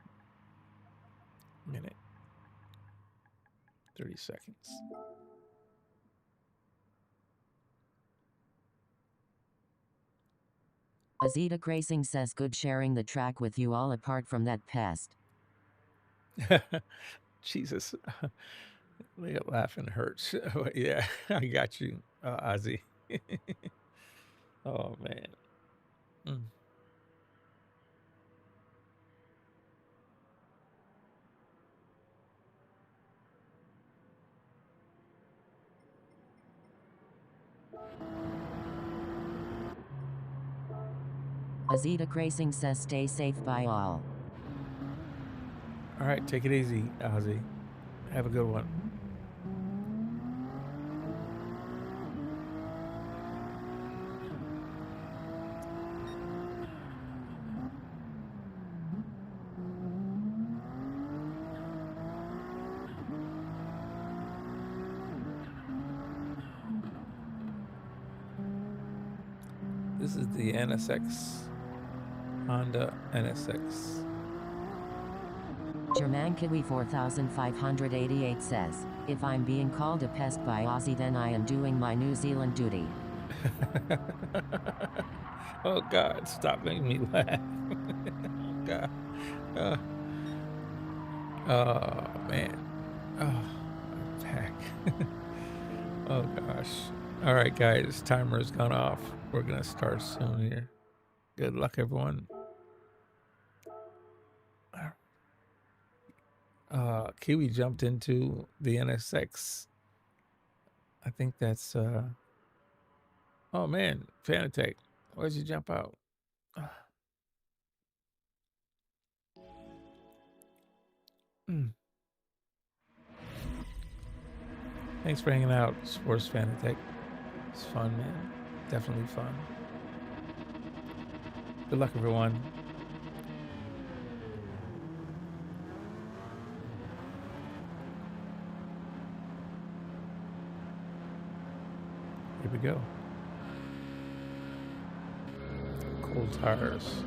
minute. 30 seconds. Azita Racing says good sharing the track with you all apart from that pest. Jesus. Laughing hurts. Yeah, I got you, Ozzy. Oh, man. Mm. Azita Racing says stay safe by all. All right, take it easy, Ozzy. Have a good one. This is the NSX, Honda NSX. German Kiwi 4588 says, if I'm being called a pest by Aussie, then I am doing my New Zealand duty. Oh God, stop making me laugh. Oh God. Oh man. Oh, my back. Oh gosh. All right, guys, timer's gone off. We're gonna start soon here. Good luck, everyone. Kiwi jumped into the NSX. I think that's oh man, Fanatec. Why'd you jump out? Thanks for hanging out, Sports Fanatec. It's fun, man. Definitely fun. Good luck, everyone. Here we go. Cold tires.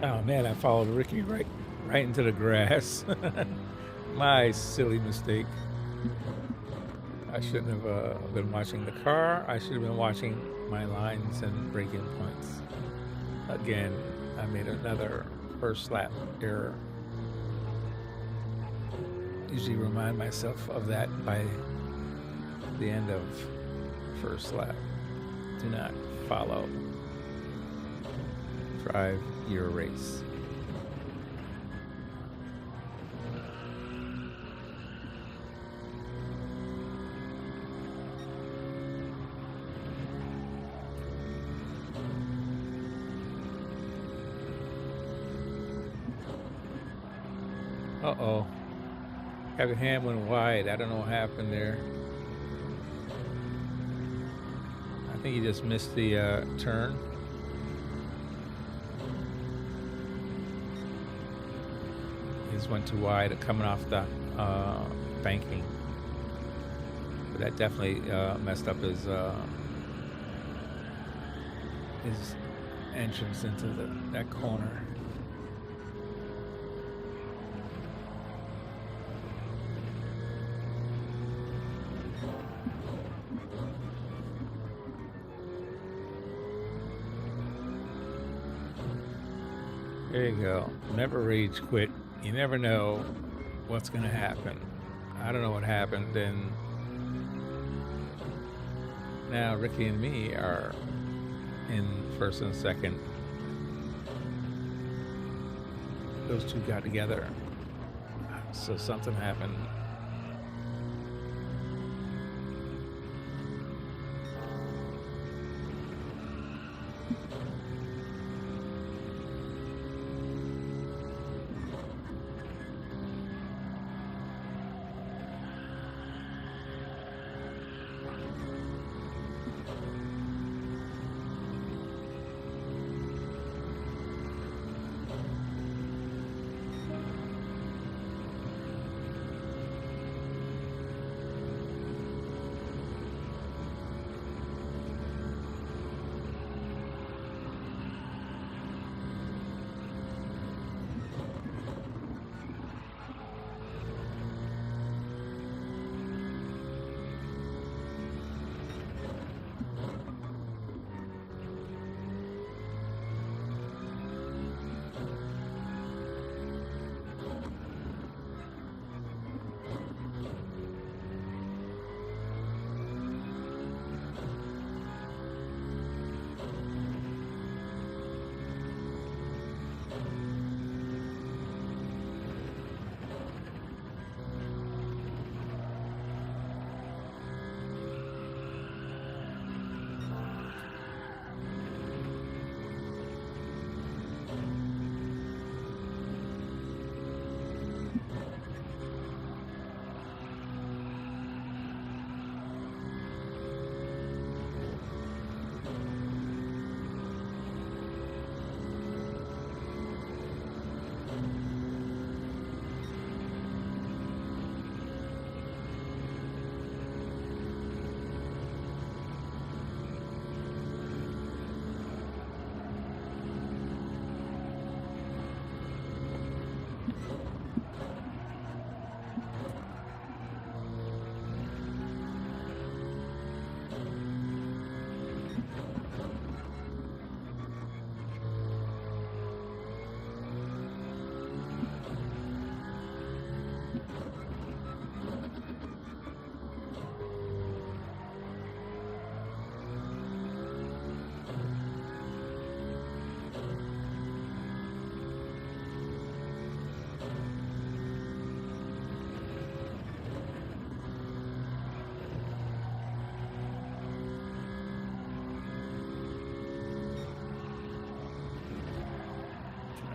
Oh man, I followed Ricky right into the grass. My silly mistake. I shouldn't have been watching the car. I should have been watching my lines and braking points. Again, I made another first lap error. Usually remind myself of that by the end of first lap. Do not follow. Drive your race. Uh-oh. Kevin Ham went wide. I don't know what happened there. I think he just missed the turn. He just went too wide coming off the banking. But that definitely messed up his entrance into that corner. There you go. Never rage quit. You never know what's going to happen. I don't know what happened, and now Ricky and me are in first and second. Those two got together, so something happened.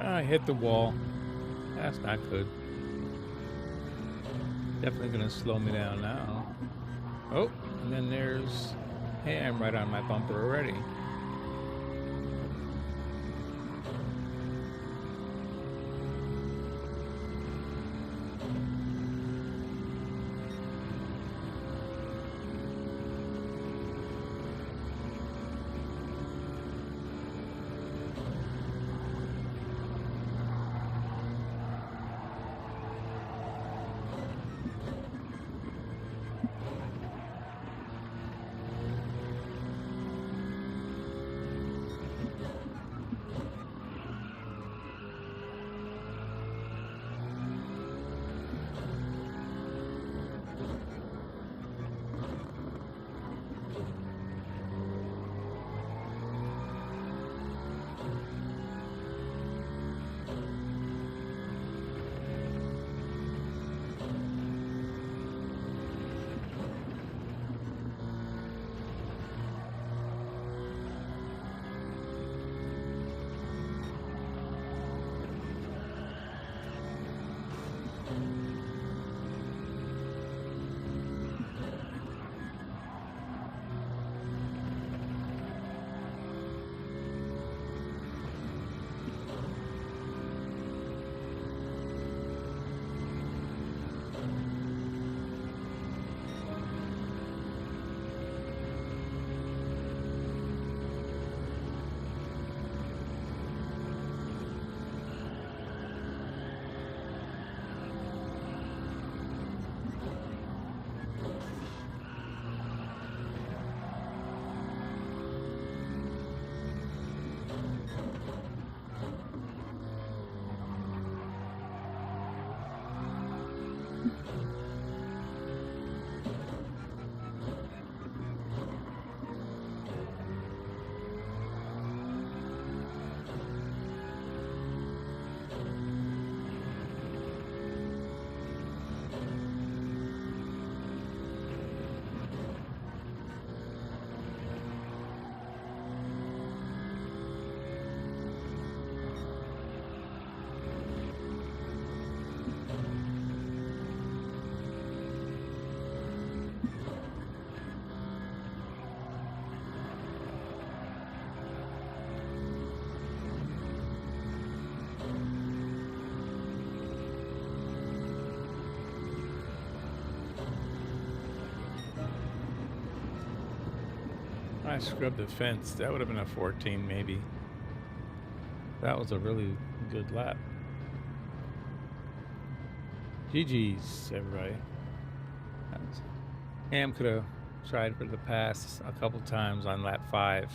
I hit the wall. That's not good. Definitely gonna slow me down now. Oh, and then there's Ham right on my bumper already. I scrubbed the fence. That would have been a 14 maybe. That was a really good lap. GG's, everybody. Ham could have tried for the pass a couple times on lap 5.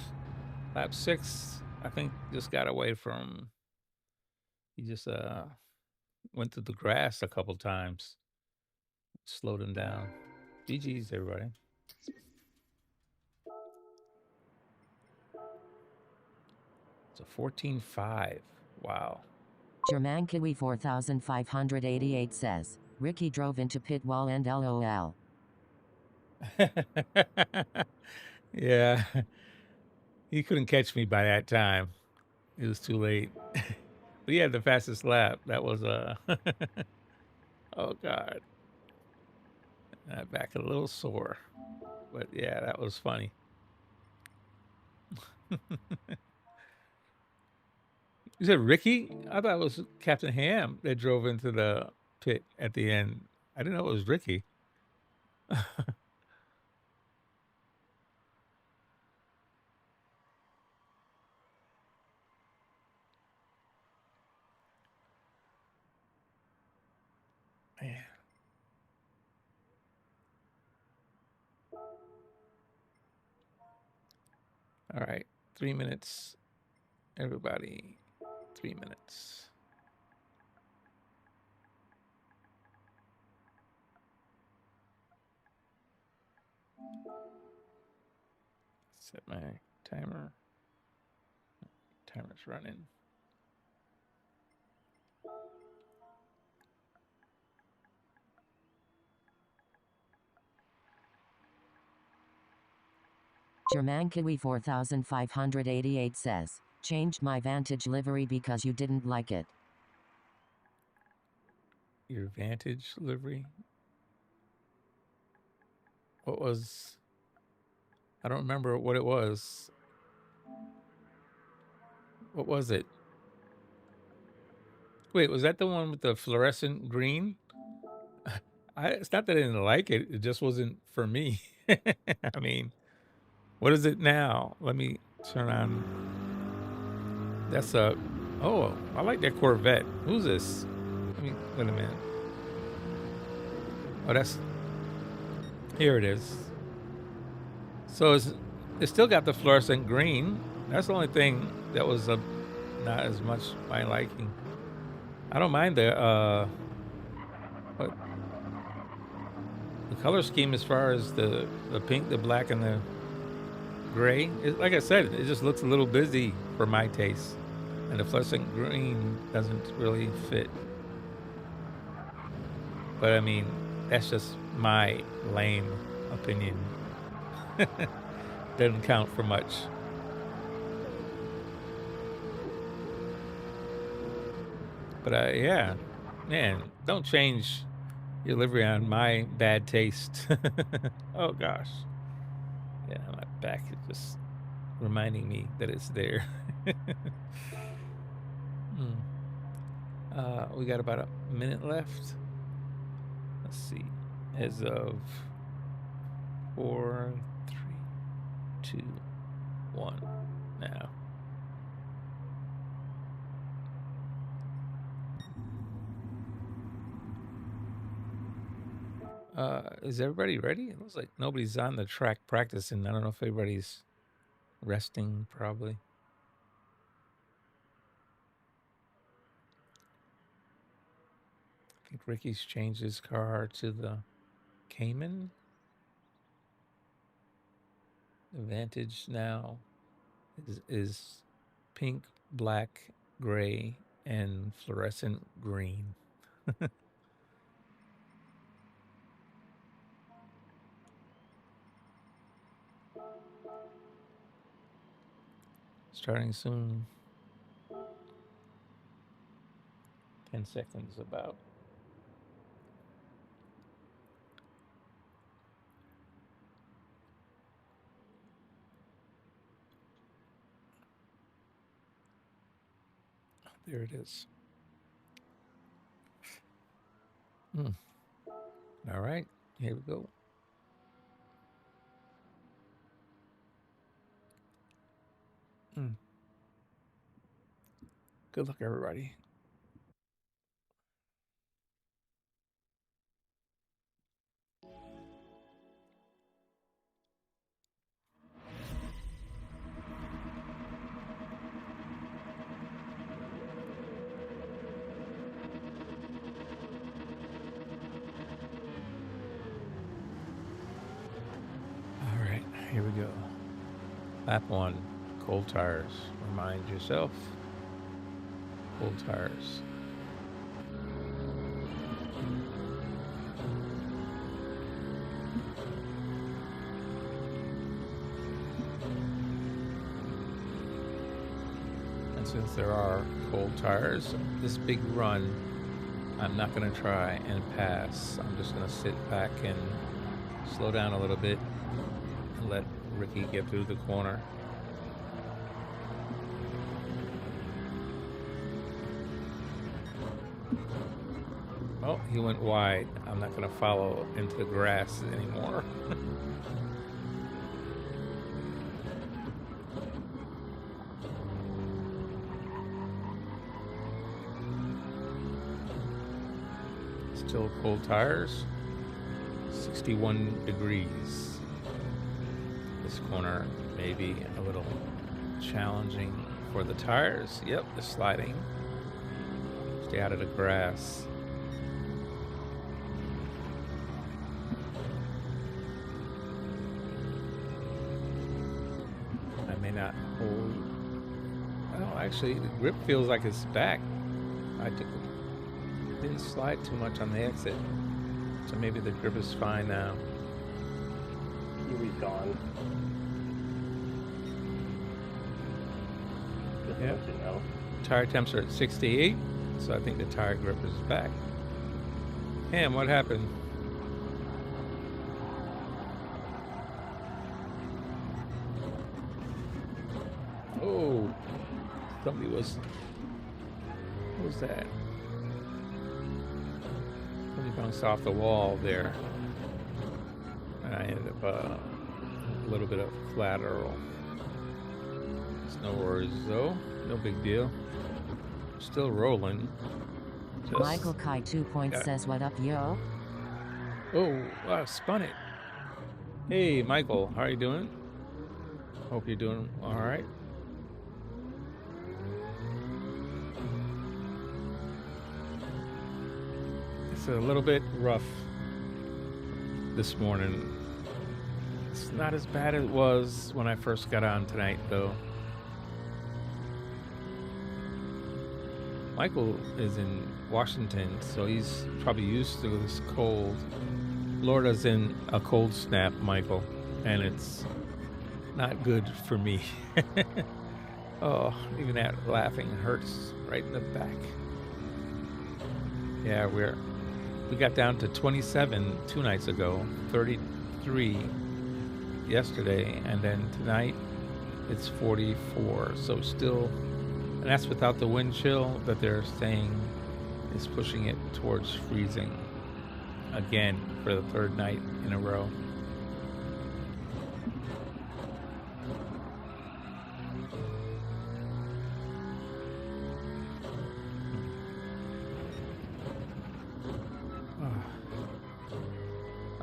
Lap 6, I think, just got away from. He just went through the grass a couple times. Slowed him down. GG's, everybody. It's a 14.5. Wow. German Kiwi 4588 says, Ricky drove into pit wall and LOL. Yeah. He couldn't catch me by that time. It was too late. But he had the fastest lap. That was oh God. Back a little sore. But yeah, that was funny. You said Ricky? I thought it was Captain Ham that drove into the pit at the end. I didn't know it was Ricky. Man. All right. 3 minutes. Everybody. 3 minutes. Set my timer. Timer's running. German Kiwi 4588 says, Changed my Vantage livery because you didn't like it. Your Vantage livery? What was... I don't remember what it was. What was it? Wait, was that the one with the fluorescent green? It's not that I didn't like it. It just wasn't for me. I mean, what is it now? Let me turn on. That's a... Oh, I like that Corvette. Who's this? Wait a minute. Oh, that's... Here it is. So it's still got the fluorescent green. That's the only thing that was not as much my liking. I don't mind the color scheme as far as the pink, the black, and the gray. Like I said, it just looks a little busy for my taste, and the fluorescent green doesn't really fit. But I mean, that's just my lame opinion. Doesn't count for much. But yeah, man, don't change your livery on my bad taste. Oh gosh. Yeah, my back is just reminding me that it's there. We got about a minute left. Let's see. As of 4, 3, 2, 1 now. Is everybody ready? It looks like nobody's on the track practicing. I don't know if everybody's resting, probably. I think Ricky's changed his car to the Cayman. The Vantage now is pink, black, gray, and fluorescent green. Starting soon. 10 seconds about. There it is. All right, here we go. Good luck, everybody. All right, here we go. Lap 1, cold tires. Remind yourself. Cold tires. And since there are cold tires, this big run, I'm not going to try and pass. I'm just going to sit back and slow down a little bit and let Ricky get through the corner. Oh, he went wide. I'm not going to follow into the grass anymore. Still cold tires. 61 degrees. This corner may be a little challenging for the tires. Yep, they're sliding. Stay out of the grass. Not hold. Oh, actually, the grip feels like it's back. I didn't slide too much on the exit, so maybe the grip is fine now. Kiwi's gone. Just Yeah. to let you know. Tire temps are at 68, so I think the tire grip is back. Damn, what happened? Oh, somebody was. What was that? Somebody bounced off the wall there. And I ended up a little bit of collateral. It's no worries though. No big deal. Still rolling. Just Michael Kai 2 Point says, "What up, yo?" Oh, I spun it. Hey, Michael, how are you doing? Hope you're doing all right. It's a little bit rough this morning. It's not as bad as it was when I first got on tonight, though. Michael is in Washington, so he's probably used to this cold. Florida's in a cold snap, Michael, and it's not good for me. Oh, even that laughing hurts right in the back. Yeah, we got down to 27 2 nights ago, 33 yesterday, and then tonight it's 44. So still, and that's without the wind chill that they're saying is pushing it towards freezing again for the third night in a row.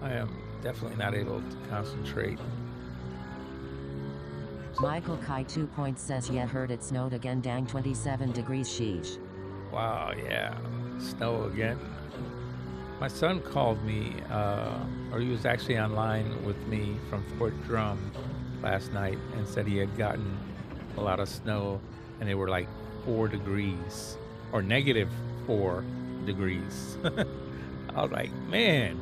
I am definitely not able to concentrate. Michael Kai 2 Point says, "Yeah, heard it snowed again, dang 27 degrees, sheesh." Wow, yeah, snow again. My son called me, or he was actually online with me from Fort Drum last night and said he had gotten a lot of snow and they were like 4 degrees or -4 degrees. I was like, man,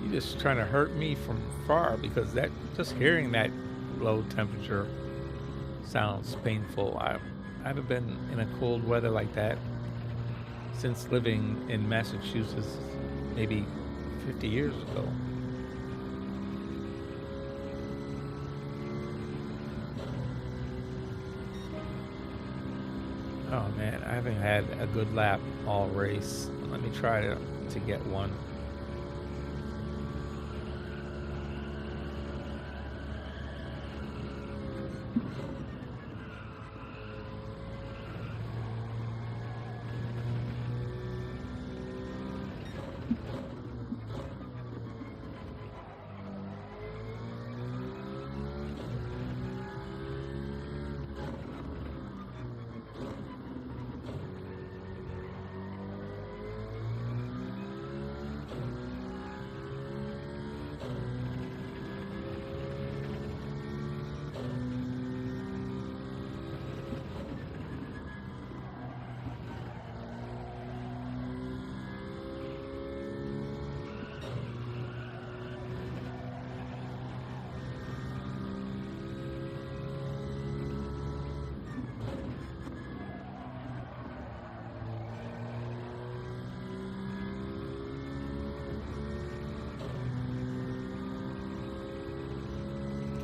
you're just trying to hurt me from far, because that, just hearing that low temperature sounds painful. I haven't been in a cold weather like that since living in Massachusetts maybe 50 years ago. Oh man, I haven't had a good lap all race. Let me try to get one.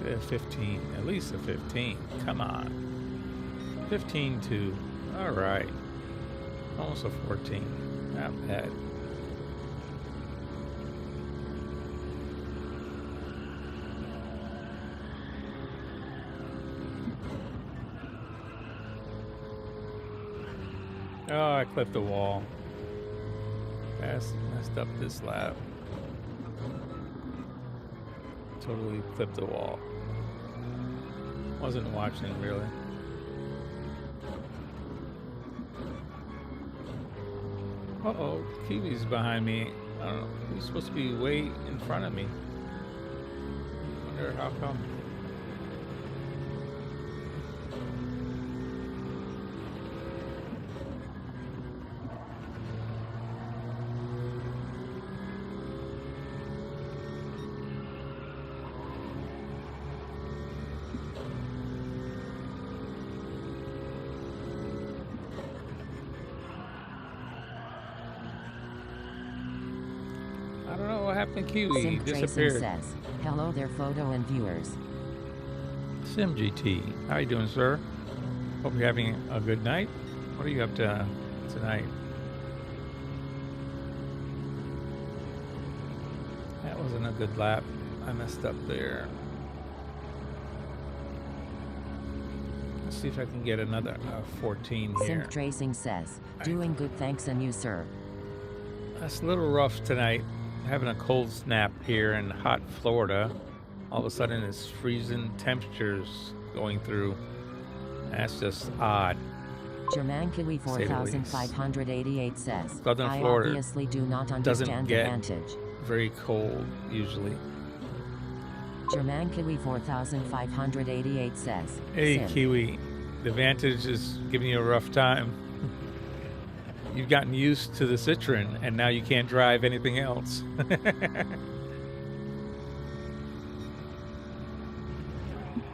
A 15, at least a 15. Come on. 15-2. All right. Almost a 14. Not bad. Oh, I clipped the wall. Messed up this lap. Totally clipped the wall. Wasn't watching really. Uh-oh, Kiwi's behind me. I don't know. He's supposed to be way in front of me. Wonder how come. happened to Kiwi? He Sim Tracing disappeared. says, hello there, photo and viewers. Sim GT, how you doing, sir? Hope you're having a good night. What are you up to tonight? That wasn't a good lap. I messed up there. Let's see if I can get another 14 here. Sim Tracing says, doing good, thanks, and you, sir. That's a little rough tonight. Having a cold snap here in hot Florida. All of a sudden it's freezing temperatures going through. That's just odd. German Kiwi 4588 says, Southern I Florida obviously do not understand doesn't the get advantage. very cold usually. German Kiwi 4588 says, Hey Sim. Kiwi, the Vantage is giving you a rough time. You've gotten used to the Citroen and now you can't drive anything else.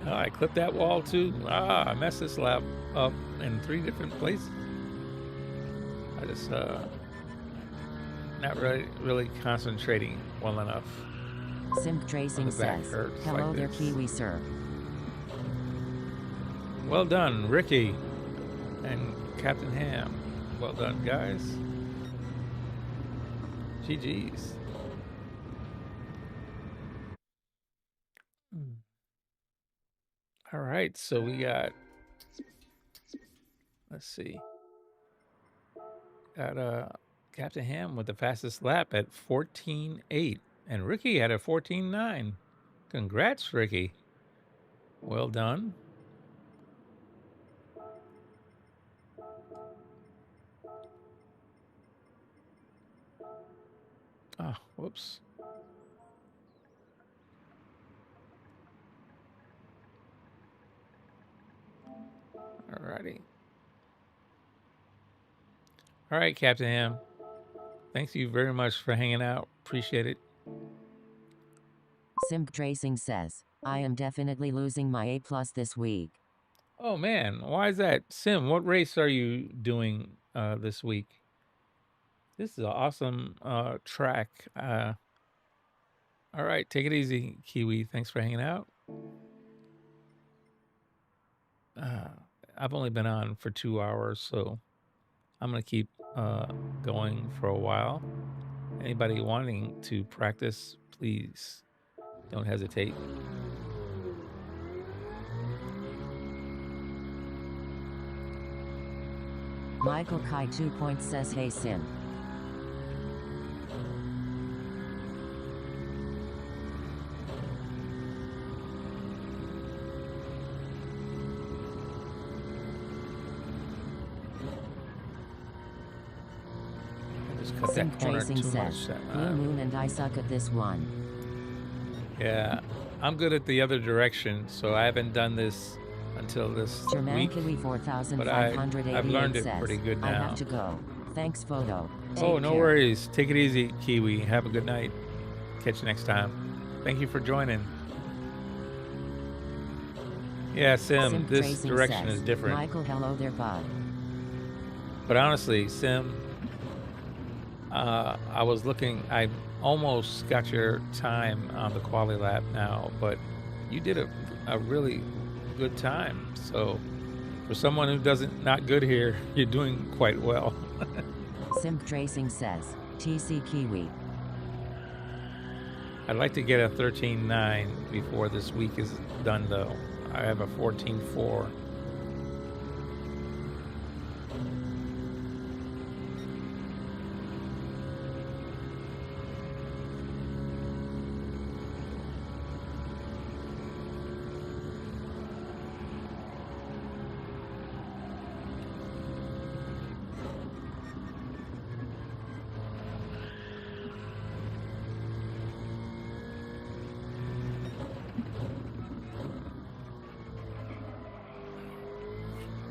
Oh, I clipped that wall too. I messed this lap up in 3 different places. I just not really concentrating well enough. Sim Tracing The back says, hurts hello like there, this. Kiwi, sir. Well done, Ricky and Captain Ham. Well done, guys. GG's. All right, so we got, let's see, got Captain Ham with the fastest lap at 14.8, and Ricky had a 14.9. Congrats, Ricky. Well done. Oh, whoops. Alrighty. All right, Captain Ham. Thanks you very much for hanging out. Appreciate it. Sim Tracing says, I am definitely losing my A+ this week. Oh man, why is that? Sim, what race are you doing this week? This is an awesome track. All right, take it easy, Kiwi. Thanks for hanging out. I've only been on for 2 hours, so I'm going to keep going for a while. Anybody wanting to practice, please don't hesitate. Michael Kai 2 Points says, hey Sim. Just cut Sim that corner Tracing too much. says, Blue Moon and I suck at this one. Yeah, I'm good at the other direction, so I haven't done this until this German week. Kiwi But 4588 I've learned it says, pretty good I now. have to go. Thanks, photo. Oh, Take no care. worries. Take it easy, Kiwi. Have a good night. Catch you next time. Thank you for joining. Yeah, Sim, this Tracing direction says, is different. Michael, hello there, bud. But honestly, Sim, I was looking, I almost got your time on the Quali-Lap now, but you did a really good time. So for someone who not good here, you're doing quite well. Sim Tracing says, TC Kiwi. I'd like to get a 13.9 before this week is done, though. I have a 14.4.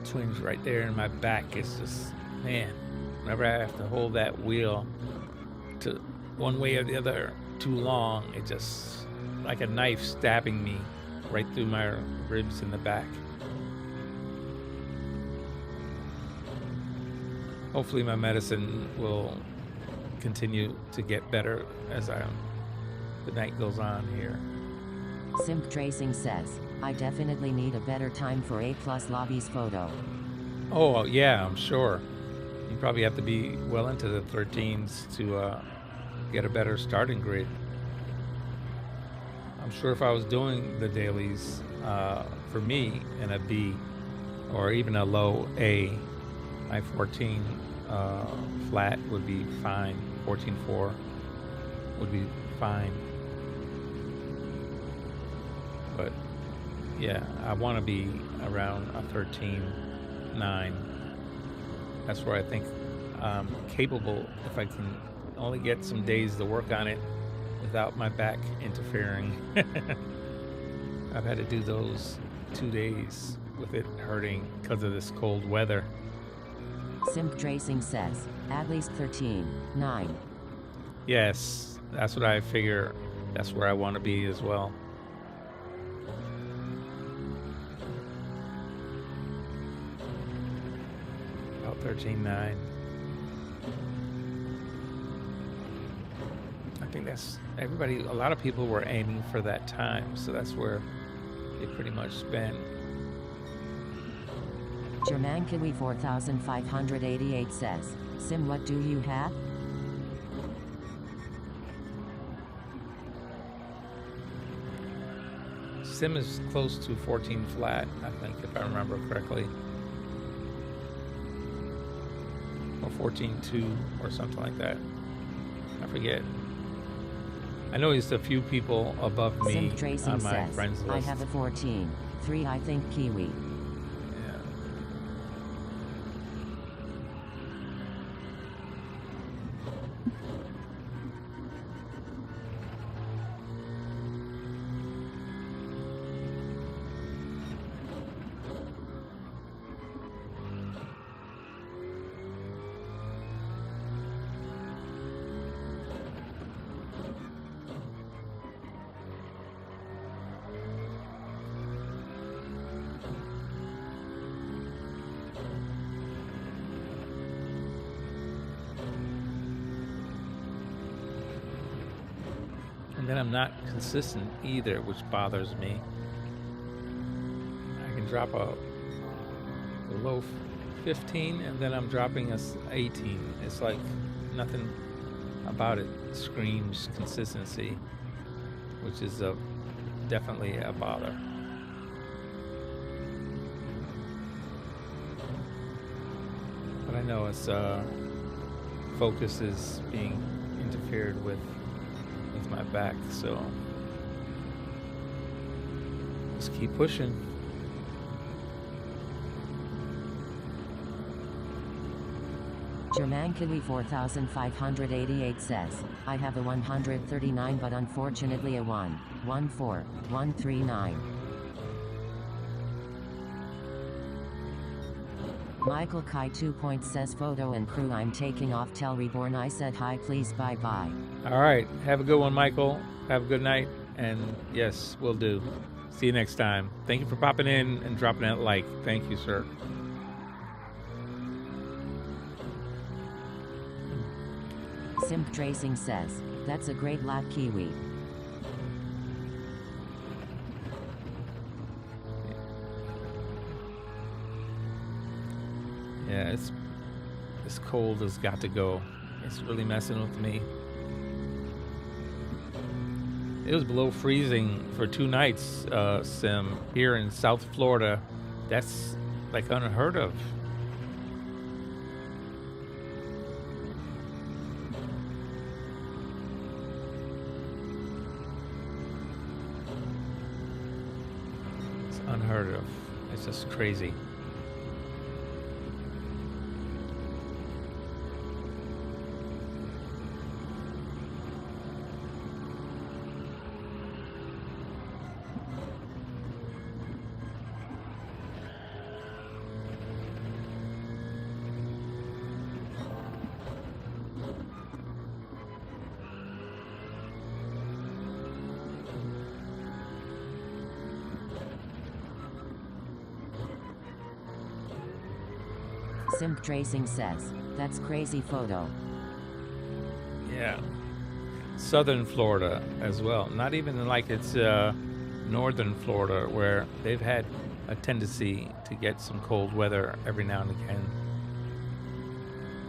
Twinge right there in my back. It's just, man, whenever I have to hold that wheel to one way or the other too long, it just like a knife stabbing me right through my ribs in the back. Hopefully my medicine will continue to get better as I'm the night goes on here. Simp Tracing says, I definitely need a better time for A+ lobbies photo. Oh, yeah, I'm sure. You probably have to be well into the 13s to get a better starting grid. I'm sure if I was doing the dailies, for me, in a B or even a low A, my 14 flat would be fine. 14.4 would be fine. But yeah, I want to be around a 13.9. That's where I think I'm capable, if I can only get some days to work on it without my back interfering. I've had to do those 2 days with it hurting because of this cold weather. Simp Tracing says, at least 13.9. Yes, that's what I figure. That's where I want to be as well. About 13.9. I think that's everybody. A lot of people were aiming for that time, so that's where they pretty much been. German Kiwi 4588 says, Sim, what do you have? Sim is close to 14 flat, I think, if I remember correctly. Or 14.2 or something like that. I forget. I know he's a few people above me Simp Tracing on my says, friends list. I have a 14.3, I think, Kiwi. Yeah. And then I'm not consistent either, which bothers me. I can drop a low 15 and then I'm dropping a 18. It's like nothing about it screams consistency, which is definitely a bother. But I know it's focus is being interfered with my back, so just keep pushing. German Kiwi 4588 says, I have a 139 but unfortunately a 1.4139. Michael Kai 2 Point says, photo and crew, I'm taking off, tell Reborn I said hi, please, bye bye. All right, have a good one, Michael. Have a good night, and yes, will do. See you next time. Thank you for popping in and dropping that like. Thank you, sir. Simp Tracing says, that's a great lap, Kiwi. Yeah, this cold has got to go. It's really messing with me. It was below freezing for 2 nights, Sim, here in South Florida. That's like unheard of. It's unheard of. It's just crazy. Simp Tracing says, that's crazy photo. Yeah. southern Florida as well. Not even like it's northern Florida, where they've had a tendency to get some cold weather every now and again.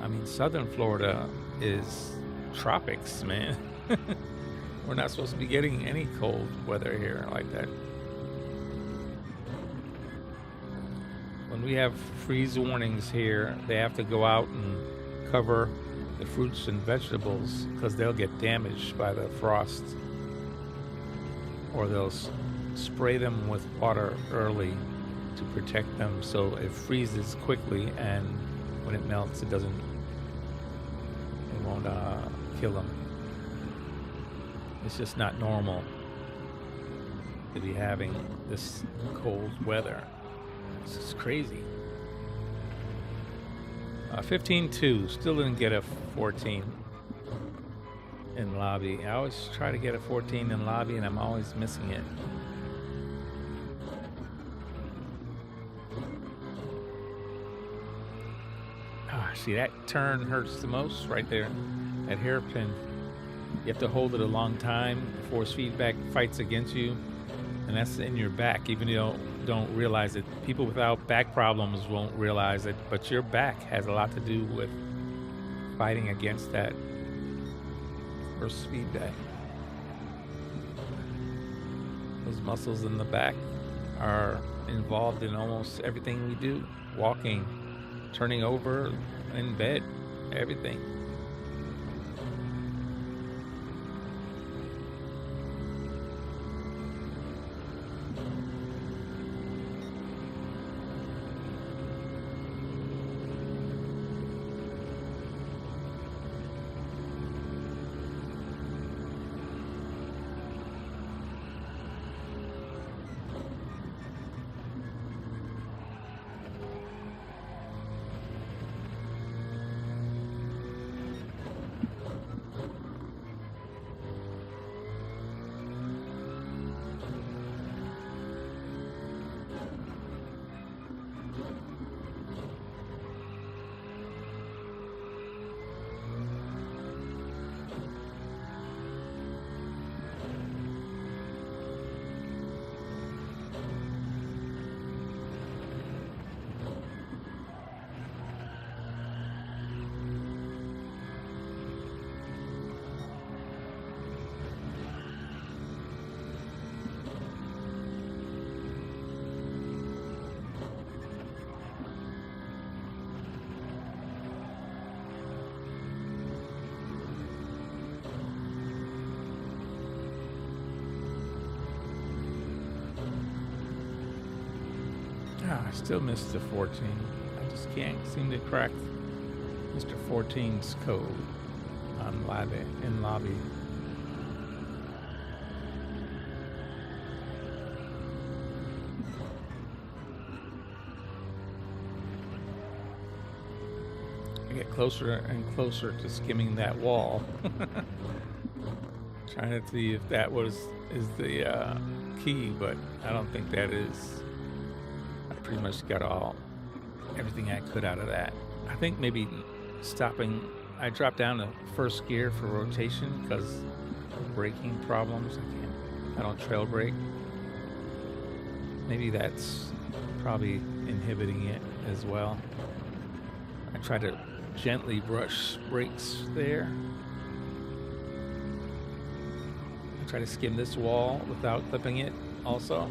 I mean, southern Florida is tropics, man. We're not supposed to be getting any cold weather here like that. When we have freeze warnings here, they have to go out and cover the fruits and vegetables because they'll get damaged by the frost, or they'll spray them with water early to protect them so it freezes quickly, and when it melts it won't kill them. It's just not normal to be having this cold weather. This is crazy. 15.2, still didn't get a 14 in lobby. I always try to get a 14 in lobby and I'm always missing it. See, that turn hurts the most right there. That hairpin. You have to hold it a long time. Force feedback fights against you, and that's in your back. Even though you don't realize it, people without back problems won't realize it, but your back has a lot to do with fighting against that force feedback. Those muscles in the back are involved in almost everything we do. Walking, turning over in bed, everything. I still missed the 14. I just can't seem to crack Mr. 14's code on in lobby. I get closer and closer to skimming that wall. Trying to see if that is the key, but I don't think that is. I pretty much got everything I could out of that. I think maybe stopping. I dropped down to first gear for rotation because of braking problems. I don't trail brake. Maybe that's probably inhibiting it as well. I try to gently brush brakes there. I try to skim this wall without clipping it also.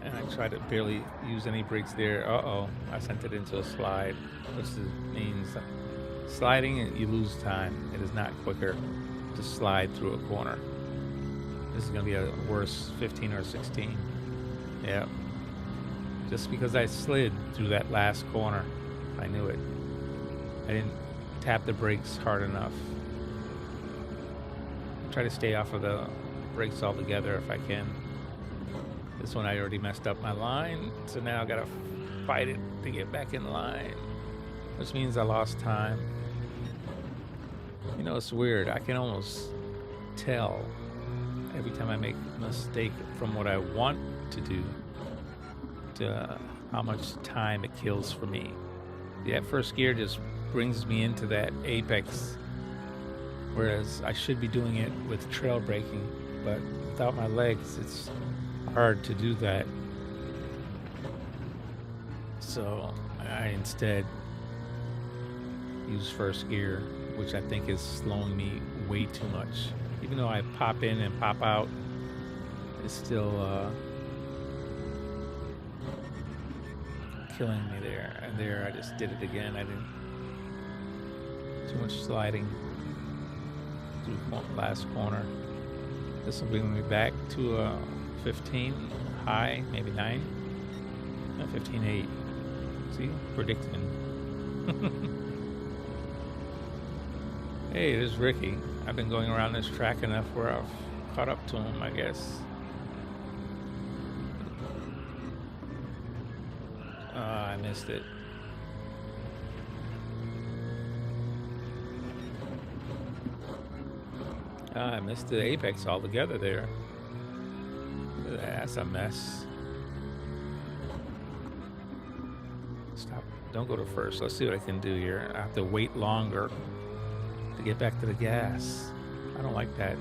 And I try to barely use any brakes there. Uh-oh, I sent it into a slide, which means sliding, you lose time. It is not quicker to slide through a corner. This is going to be a worse 15 or 16. Yeah. Just because I slid through that last corner, I knew it. I didn't tap the brakes hard enough. Try to stay off of the brakes altogether if I can. This one I already messed up my line, so now I gotta fight it to get back in line, which means I lost time. You know, it's weird. I can almost tell every time I make a mistake from what I want to do to how much time it kills for me. That first gear just brings me into that apex, whereas I should be doing it with trail braking, but without my legs it's hard to do that. So I instead use first gear, which I think is slowing me way too much. Even though I pop in and pop out, it's still killing me there. And there I just did it again. I didn't, too much sliding through last corner. This will bring me back to 15 high, maybe 9, 15.8. See, predicting. Hey, there's Ricky. I've been going around this track enough where I've caught up to him, I guess. I missed it. I missed the apex altogether there. That's a mess. Stop. Don't go to first. Let's see what I can do here. I have to wait longer to get back to the gas. I don't like that.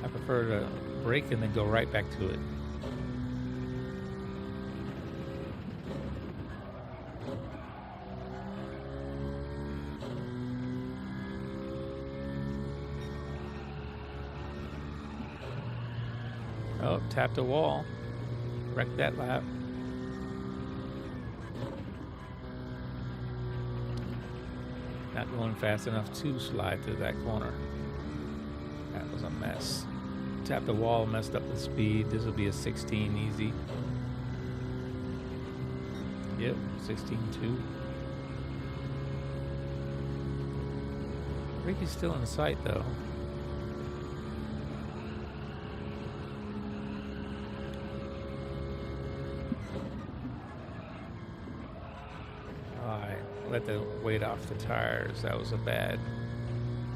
I prefer to brake and then go right back to it. Oh, tapped a wall. Wrecked that lap. Not going fast enough to slide through that corner. That was a mess. Tapped the wall, messed up the speed. This will be a 16 easy. Yep, 16.2. Ricky's still in sight though. Let the weight off the tires. That was a bad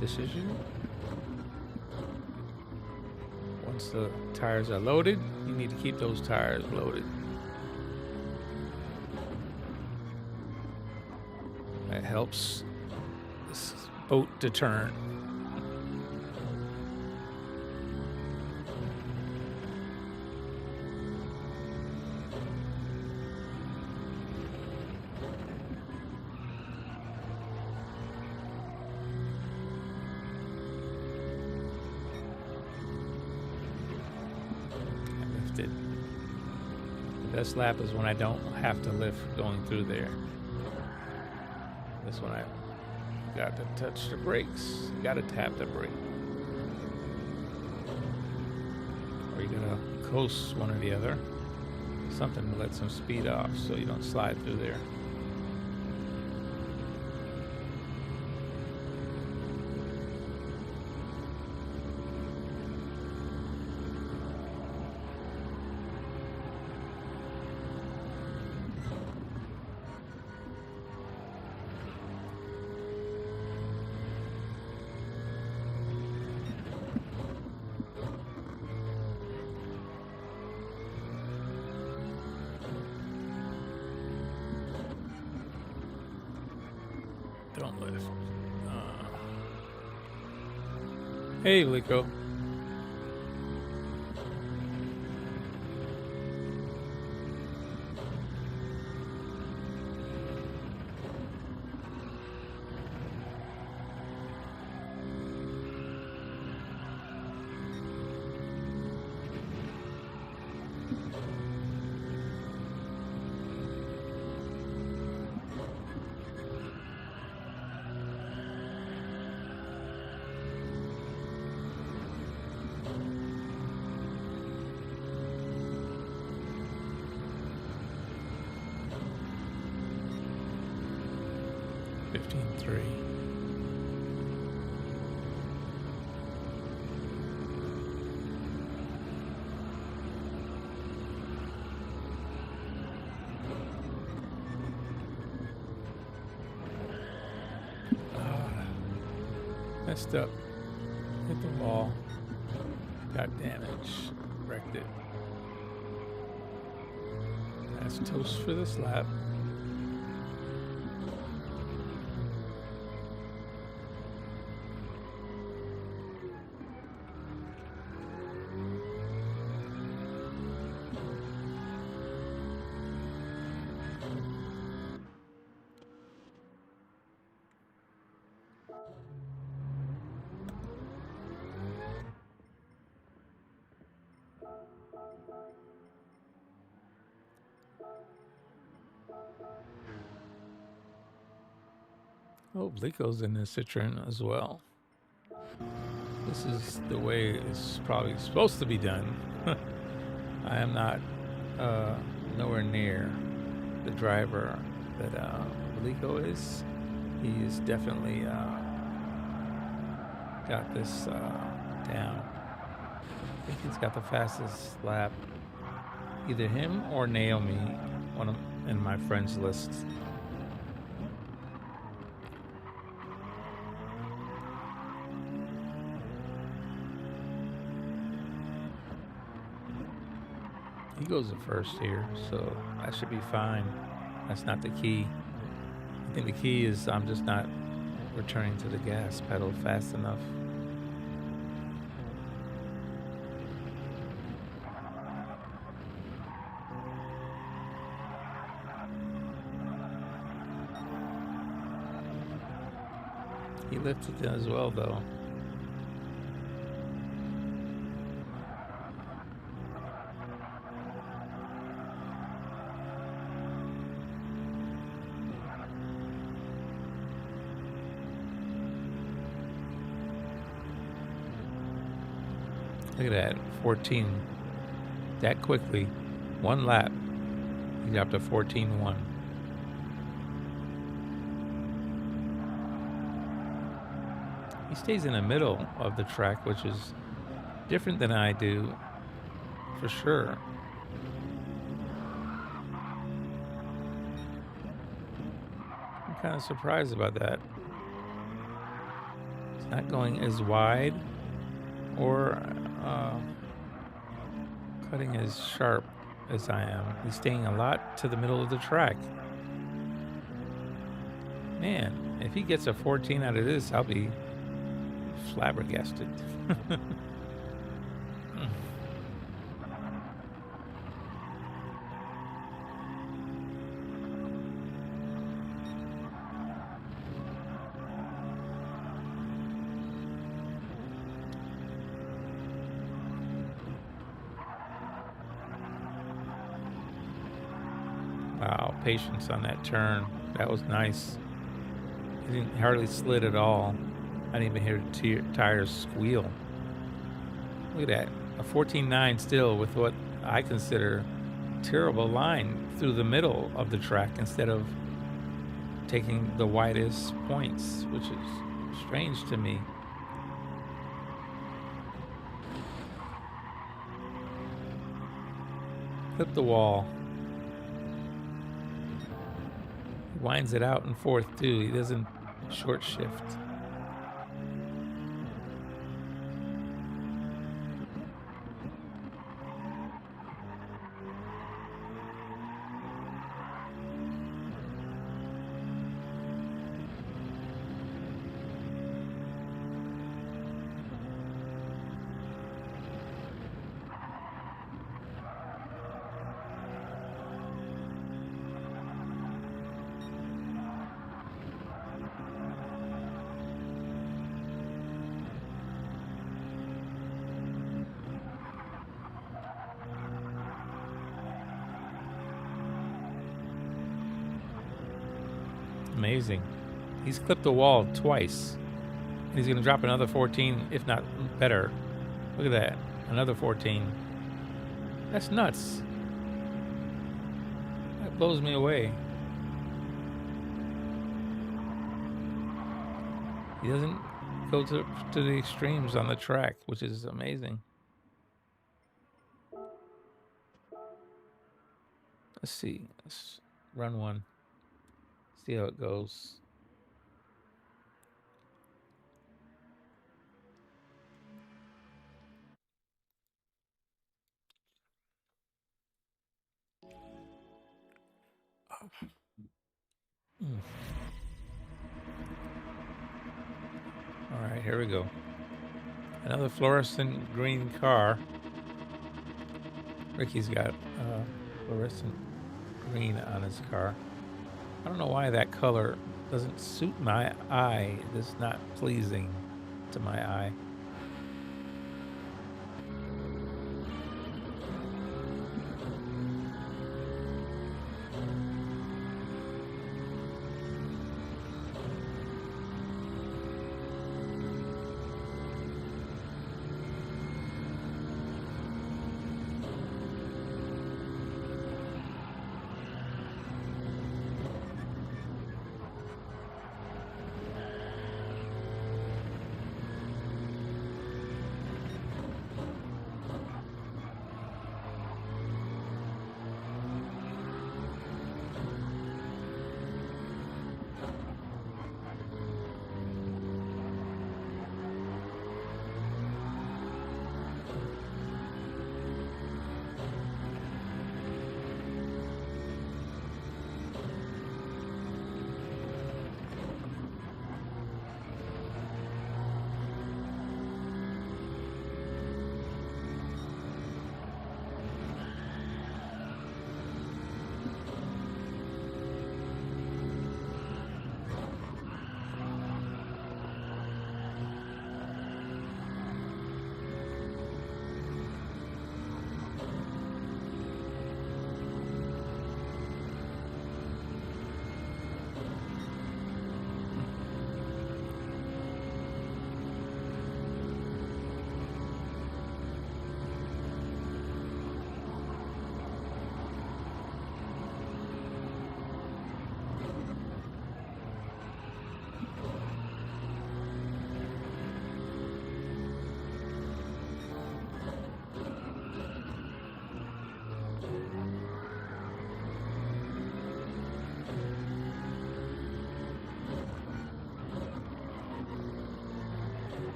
decision. Once the tires are loaded, you need to keep those tires loaded. That helps this boat to turn. The best lap is when I don't have to lift going through there. This one I got to touch the brakes. Got to tap the brake. Or you're gonna coast one or the other. Something to let some speed off so you don't slide through there. Don't lift. Hey, Lico. Messed up. Hit the wall. Got damaged. Wrecked it. That's toast for this lap. Oh, Blico's in the Citroen as well. This is the way it's probably supposed to be done. I am not nowhere near the driver that Blico is. He is definitely got this down. I think he's got the fastest lap. Either him or Naomi, one of in my friends list. He goes at first here, so that should be fine. That's not the key. I think the key is I'm just not returning to the gas pedal fast enough. He lifted it as well, though. Look at that, 14. That quickly, one lap, he got up to 14.1. He stays in the middle of the track, which is different than I do, for sure. I'm kind of surprised about that. It's not going as wide or cutting as sharp as I am. He's staying a lot to the middle of the track. Man, if he gets a 14 out of this, I'll be flabbergasted. Wow, patience on that turn. That was nice. He didn't hardly slid at all. I didn't even hear the tires squeal. Look at that. A 14.9 still with what I consider terrible line through the middle of the track instead of taking the widest points, which is strange to me. Clip the wall. He winds it out in fourth too. He doesn't short shift. Amazing. He's clipped the wall twice. And he's going to drop another 14, if not better. Look at that. Another 14. That's nuts. That blows me away. He doesn't go to the extremes on the track, which is amazing. Let's see. Let's run one. See how it goes. All right, here we go. Another fluorescent green car. Ricky's got fluorescent green on his car. I don't know why that color doesn't suit my eye. It's not pleasing to my eye.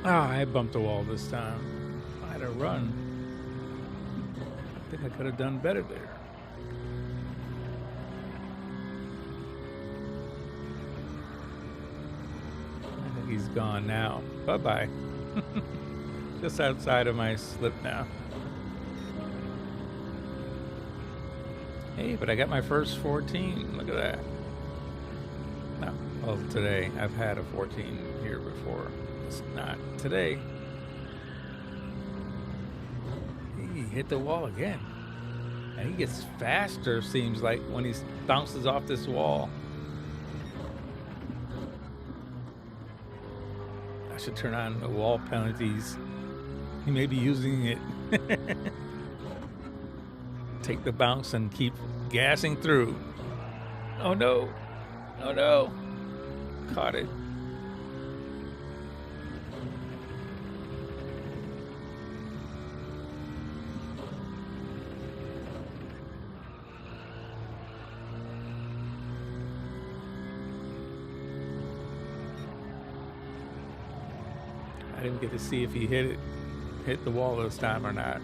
Ah, I bumped the wall this time. I had a run. I think I could have done better there. I think he's gone now. Bye-bye. Just outside of my slip now. Hey, but I got my first 14. Look at that. No, well, today. I've had a 14 here before. It's not today. He hit the wall again. And he gets faster, seems like, when he bounces off this wall. I should turn on the wall penalties. He may be using it. Take the bounce and keep gassing through. Oh no. Oh no. Caught it. I didn't get to see if he hit the wall this time or not.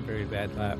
Very bad lap.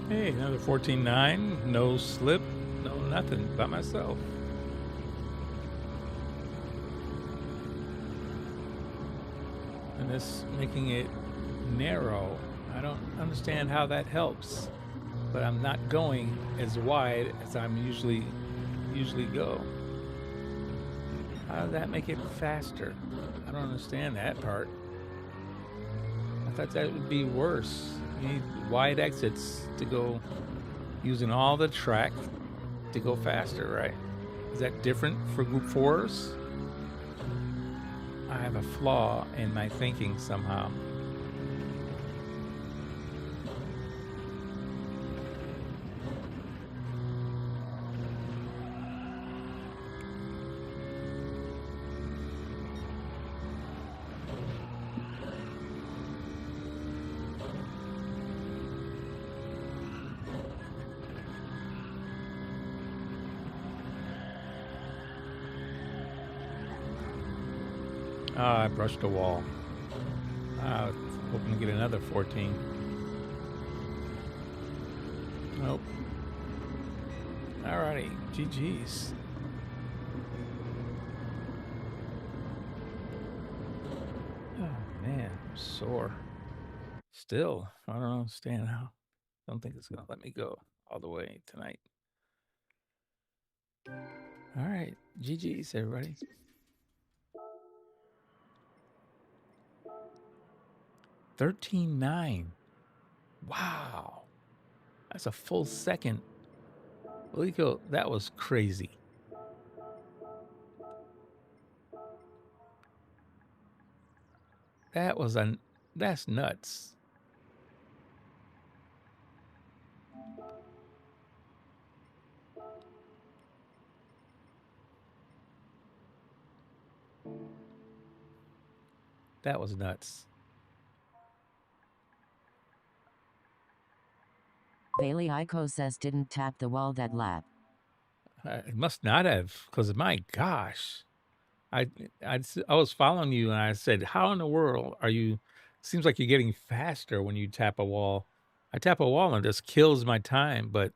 Hey, another 14.9, no slip, no nothing, by myself. And this making it narrow, I don't understand how that helps, but I'm not going as wide as I'm usually go. How does that make it faster? I don't understand that part. I thought that would be worse. You need wide exits to go, using all the track to go faster, right? Is that different for Group 4s? I have a flaw in my thinking somehow. I brushed a wall. I was hoping to get another 14. Nope. Alrighty, GG's. Oh man, I'm sore. Still, I don't understand how. I don't think it's gonna let me go all the way tonight. Alright, GG's everybody. 13.9. Wow. That's a full second. Lico, that was crazy. That's nuts. That was nuts. Bailey Ico says didn't tap the wall that lap. It must not have, because my gosh, I was following you and I said, how in the world are you? Seems like you're getting faster when you tap a wall. I tap a wall and it just kills my time, but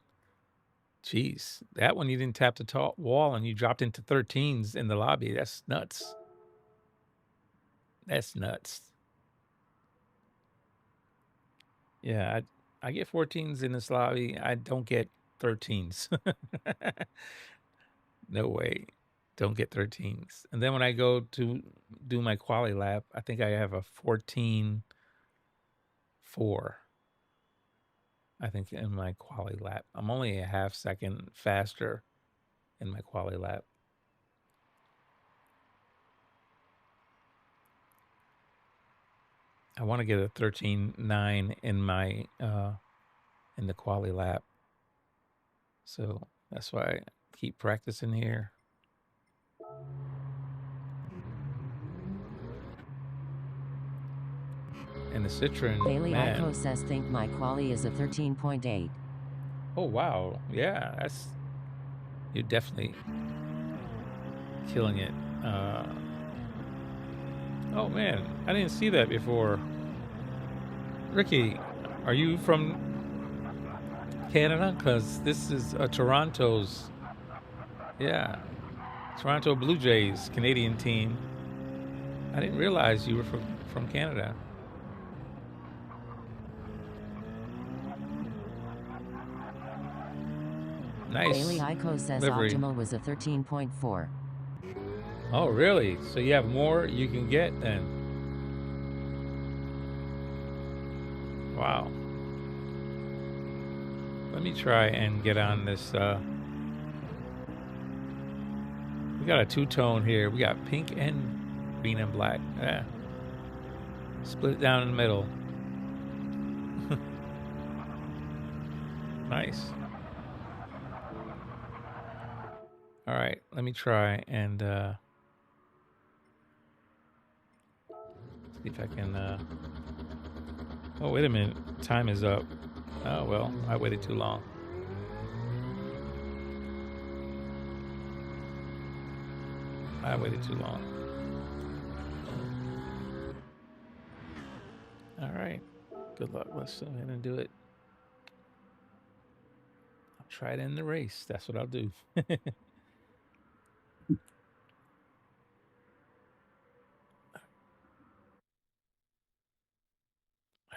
geez, that one you didn't tap the wall and you dropped into 13s in the lobby. That's nuts. That's nuts. Yeah, I get 14s in this lobby. I don't get 13s. No way. Don't get 13s. And then when I go to do my Quali-Lap, I think I have a 14.4. I think in my Quali-Lap. I'm only a half second faster in my Quali-Lap. I want to get a 13.9 in my in the Quali-Lap. So that's why I keep practicing here. And the Citroen, Bailey man. Ico says think my quali is a 13.8. Oh wow, yeah, you're definitely killing it. Oh man, I didn't see that before. Ricky, are you from Canada? Because this is Toronto's, yeah, Toronto Blue Jays, Canadian team. I didn't realize you were from Canada. Nice. Bailey Ico says livery. optimal was a 13.4. Oh, really? So you have more you can get then? Wow. Let me try and get on this. We got a two-tone here. We got pink and green and black. Yeah. Split it down in the middle. Nice. All right, let me try and see if I can. Oh, wait a minute. Time is up. Oh, well, I waited too long. I waited too long. All right. Good luck. Let's go ahead and do it. I'll try it in the race. That's what I'll do.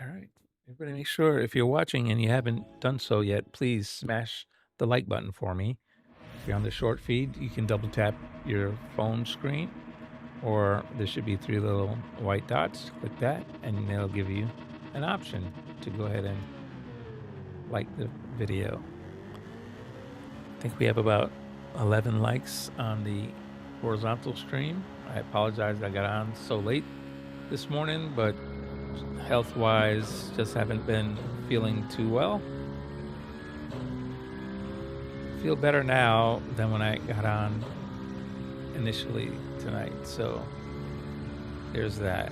All right. Everybody make sure if you're watching and you haven't done so yet, please smash the like button for me. If you're on the short feed, you can double tap your phone screen, or there should be 3 little white dots. Click that and it'll give you an option to go ahead and like the video. I think we have about 11 likes on the horizontal stream. I apologize I got on so late this morning, but health-wise, just haven't been feeling too well. Feel better now than when I got on initially tonight, so there's that.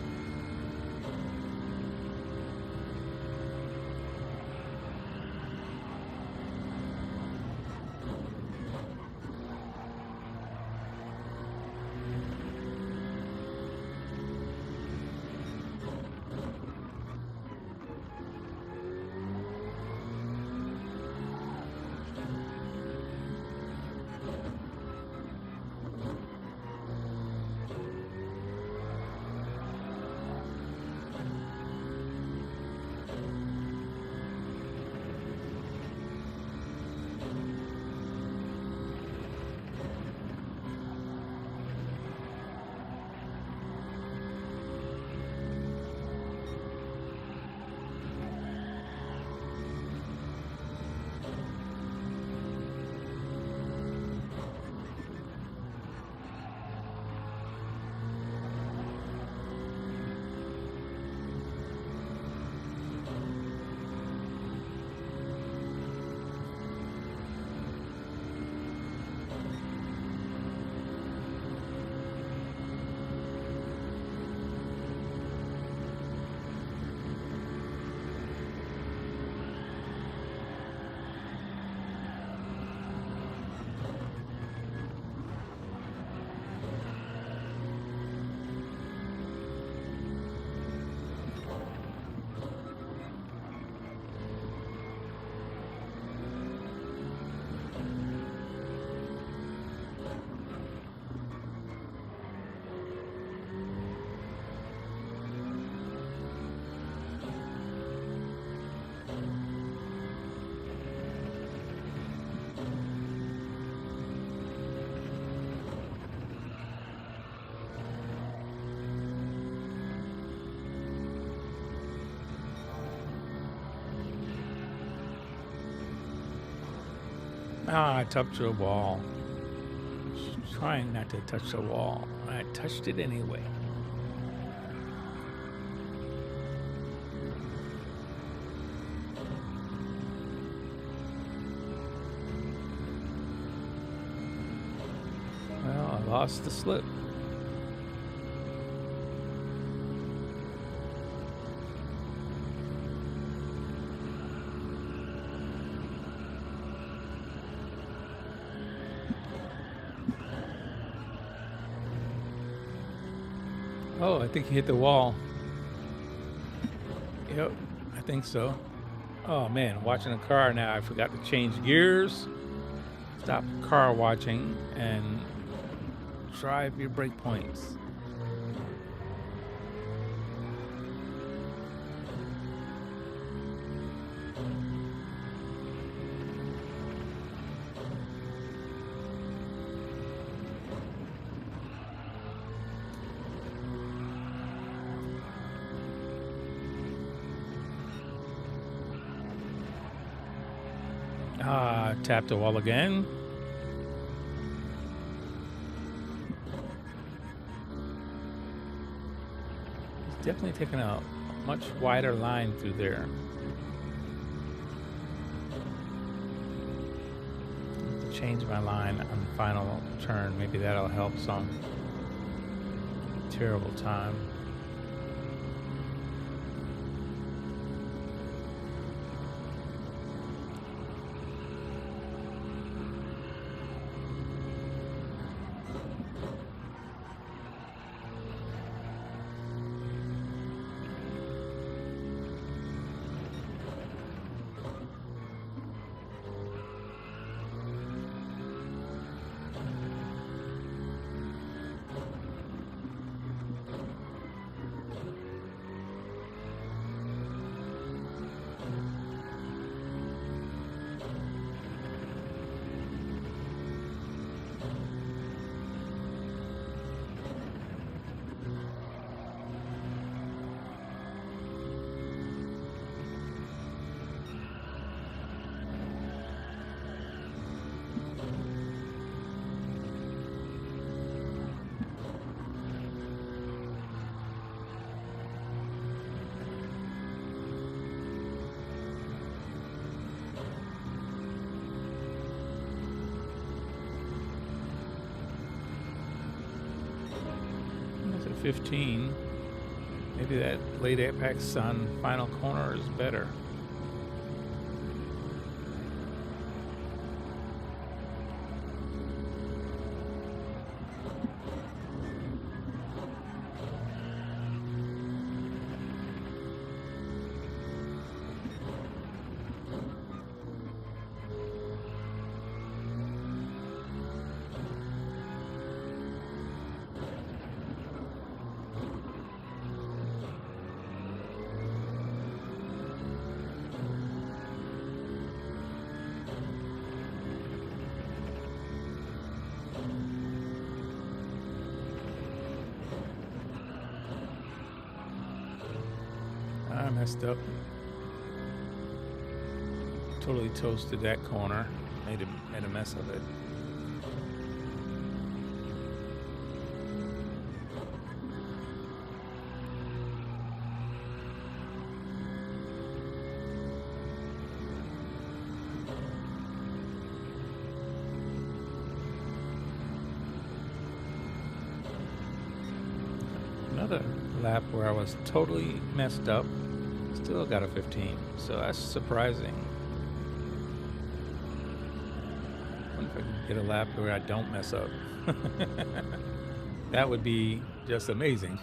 Ah, I touched a wall. Trying not to touch the wall. I touched it anyway. Well, I lost the slip. Oh, I think he hit the wall. Yep, I think so. Oh man, watching a car now, I forgot to change gears. Stop car watching and drive your brake points. Tap the wall again. He's definitely taking a much wider line through there. I have to change my line on the final turn. Maybe that'll help some. Terrible time. That's at 15. Maybe that late apex on final corner is better. I messed up. Totally toasted that corner. Made a mess of it. Another lap where I was totally messed up. Still got a 15, so that's surprising. I wonder if I can get a lap where I don't mess up. That would be just amazing.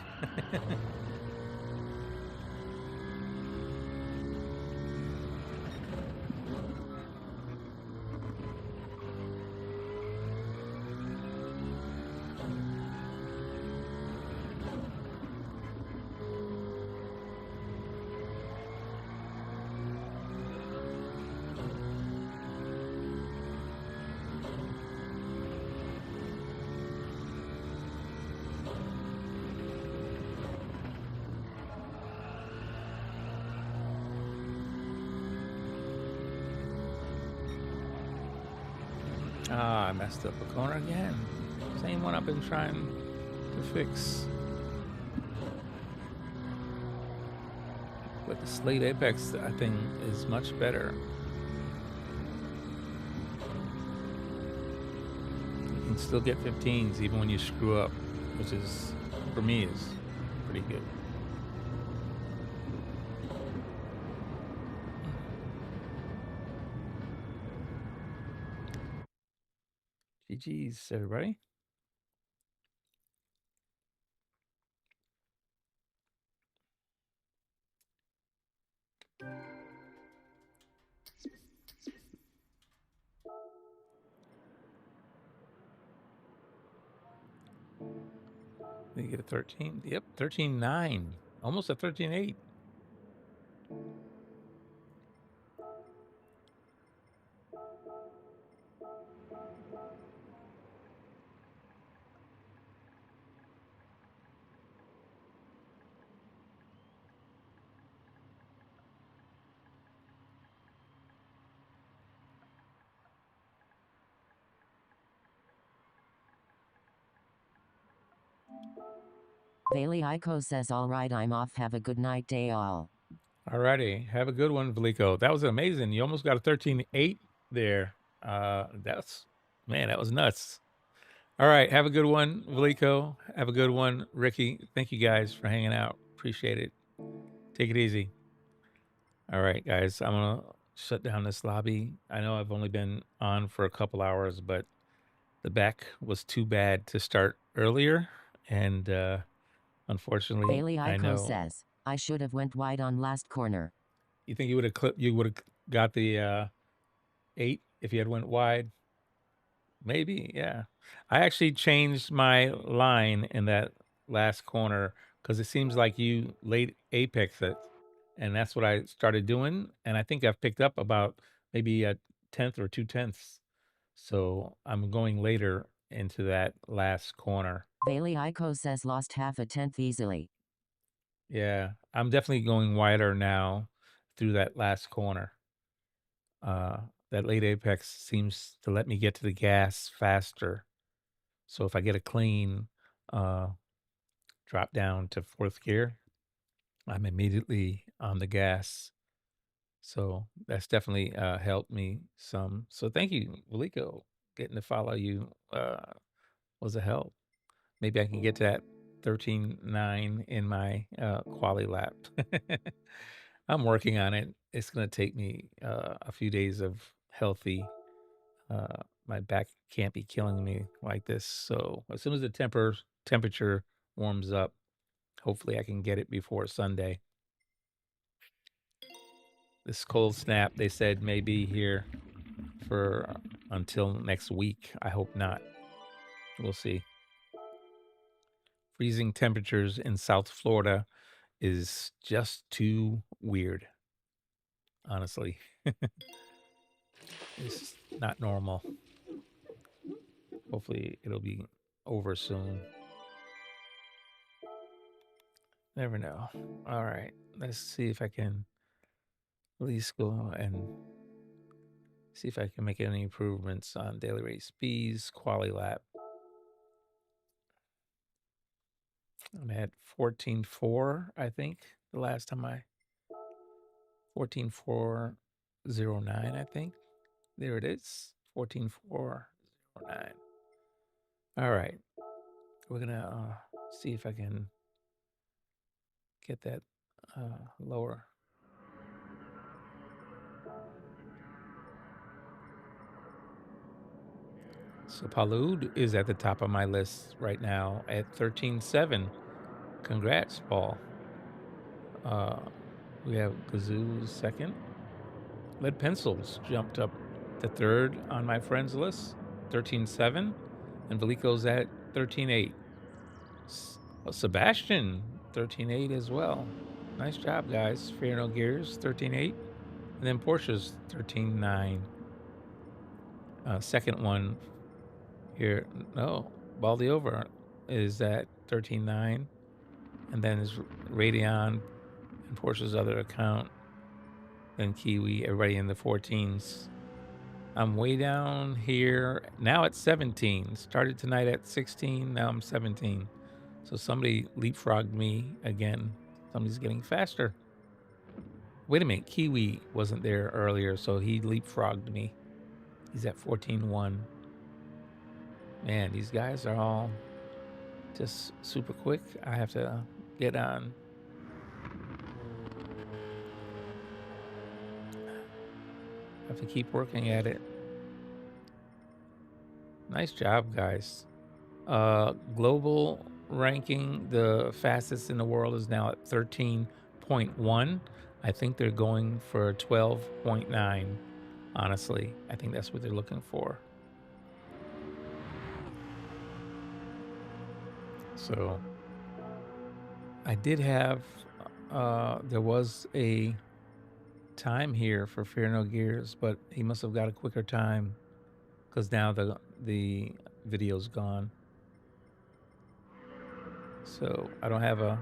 Ah, I messed up a corner again. Same one I've been trying to fix. But the Slate Apex, I think, is much better. You can still get 15s even when you screw up, which is, for me, is pretty good. GG's, everybody. Did you get a 13? Yep, 13.9. Almost a 13.8. Bailey Iko says, all right, I'm off. Have a good night, day all. Alrighty, have a good one, Valico. That was amazing. You almost got a 13.8 there. Man, that was nuts. All right, have a good one, Valico. Have a good one, Ricky. Thank you guys for hanging out. Appreciate it. Take it easy. All right, guys, I'm gonna shut down this lobby. I know I've only been on for a couple hours, but the back was too bad to start earlier, and unfortunately, Bailey I Iko know. says, I should have went wide on last corner. You think you would have You would have got the 8 if you had went wide? Maybe, yeah. I actually changed my line in that last corner because it seems like you late apex it, and that's what I started doing. And I think I've picked up about maybe a 10th or 2/10. So I'm going later into that last corner. Bailey Iko says, lost half a tenth easily. Yeah, I'm definitely going wider now through that last corner. That late apex seems to let me get to the gas faster. So if I get a clean drop down to fourth gear, I'm immediately on the gas. So that's definitely helped me some. So thank you, Valico. Getting to follow you was a help. Maybe I can get to that 13.9 in my Quali-Lap. I'm working on it. It's going to take me a few days of healthy. My back can't be killing me like this. So as soon as the temperature warms up, hopefully I can get it before Sunday. This cold snap, they said, may be here for until next week. I hope not. We'll see. Freezing temperatures in South Florida is just too weird. Honestly, it's not normal. Hopefully it'll be over soon. Never know. All right, let's see if I can at least go and see if I can make any improvements on daily race speeds, Quali-Lap. I'm at 14.4, I think, the last time 14.409, I think. There it is, 14.409. All right, we're gonna see if I can get that lower. So Palude is at the top of my list right now at 13.7. Congrats, Paul. We have Gazoo second. Lead Pencils jumped up to third on my friends list, 13.7. And Valico's at 13.8. Sebastian, 13.8 as well. Nice job, guys. Fear No Gears, 13.8. And then Porsche's 13.9. Second one here, no, Baldy Over is at 13.9. And then is Radeon and Porsche's other account. Then Kiwi, everybody in the 14s. I'm way down here. Now at 17. Started tonight at 16. Now I'm 17. So somebody leapfrogged me again. Somebody's getting faster. Wait a minute. Kiwi wasn't there earlier, so he leapfrogged me. He's at 14.1. Man, these guys are all just super quick. I have to get on. I have to keep working at it. Nice job, guys. Global ranking, the fastest in the world is now at 13.1. I think they're going for 12.9. Honestly, I think that's what they're looking for. So I did have, there was a time here for Fear No Gears, but he must have got a quicker time because now the video's gone. So I don't have a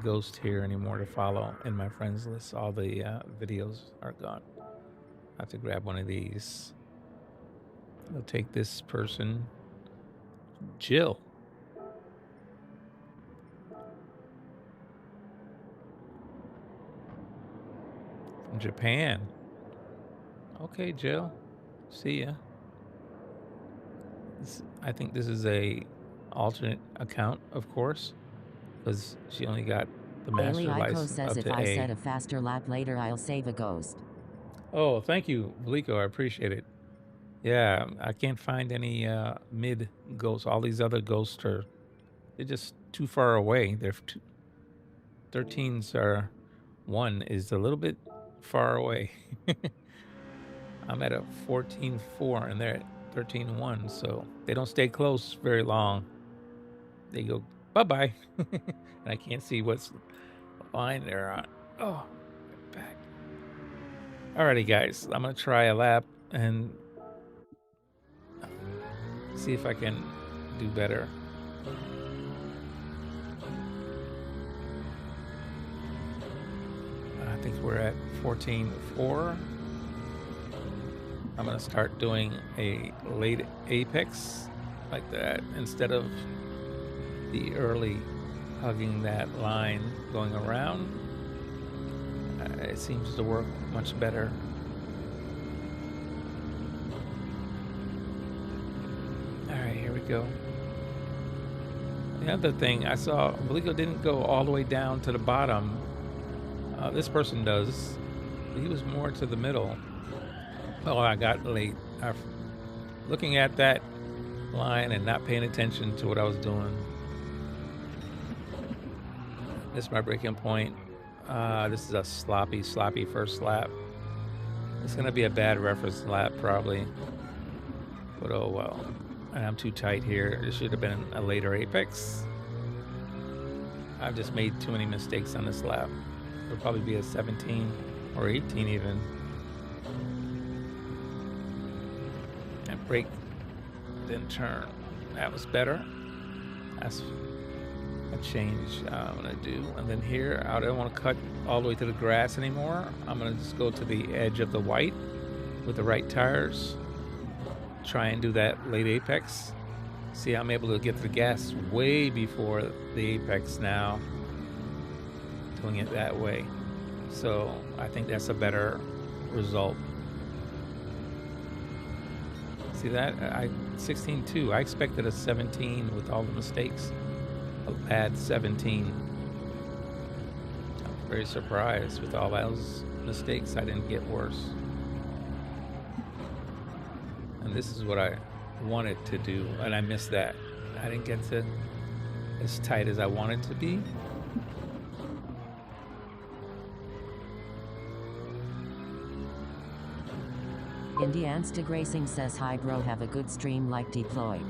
ghost here anymore to follow in my friends list. All the videos are gone. I have to grab one of these. I'll take this person, Jill. From Japan. Okay, Jill. See ya. I think this is a alternate account, of course, because she only got the master Bailey Ico license says up if to I A. set a faster lap later, I'll save a ghost. Oh, thank you, Blico. I appreciate it. Yeah, I can't find any mid ghosts. All these other ghosts they're just too far away. They're 13s are 1 is a little bit far away. I'm at a 14.4 and they're at 13.1, so they don't stay close very long. They go bye-bye. And I can't see what's line they're on. Oh, back. Alrighty, guys. I'm gonna try a lap and see if I can do better. I think we're at 14.4. I'm gonna start doing a late apex like that instead of the early hugging that line going around. It seems to work much better. All right, here we go. The other thing I saw, Blico didn't go all the way down to the bottom. This person does. He was more to the middle. Oh, I got late. Looking at that line and not paying attention to what I was doing. This is my breaking point. This is a sloppy first lap. It's gonna be a bad reference lap probably, but oh well. And I'm too tight here. It should have been a later apex. I've just made too many mistakes on this lap. It'll probably be a 17 or 18 even. And brake, then turn. That was better. That's a change I'm gonna do. And then here, I don't want to cut all the way to the grass anymore. I'm gonna just go to the edge of the white with the right tires. Try and do that late apex. See, I'm able to get to the gas way before the apex now, doing it that way. So I think that's a better result. See that? 16.2. I expected a 17 with all the mistakes. A bad 17. I'm very surprised with all those mistakes. I didn't get worse. And this is what I wanted to do, and I missed that. I didn't get to as tight as I wanted to be. Indianstig Racing says, hi bro, have a good stream like deploy.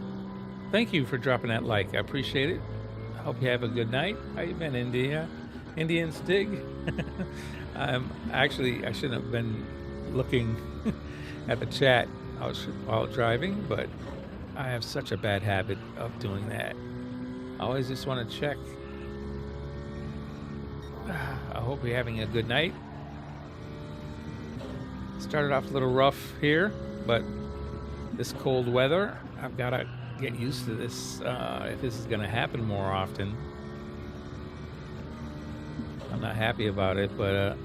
Thank you for dropping that like. I appreciate it. I hope you have a good night. How you been, India? Indian Stig? Actually, I shouldn't have been looking at the chat while driving, but I have such a bad habit of doing that. I always just want to check. I hope you're having a good night. Started off a little rough here, but this cold weather, I've got to get used to this if this is going to happen more often. I'm not happy about it, but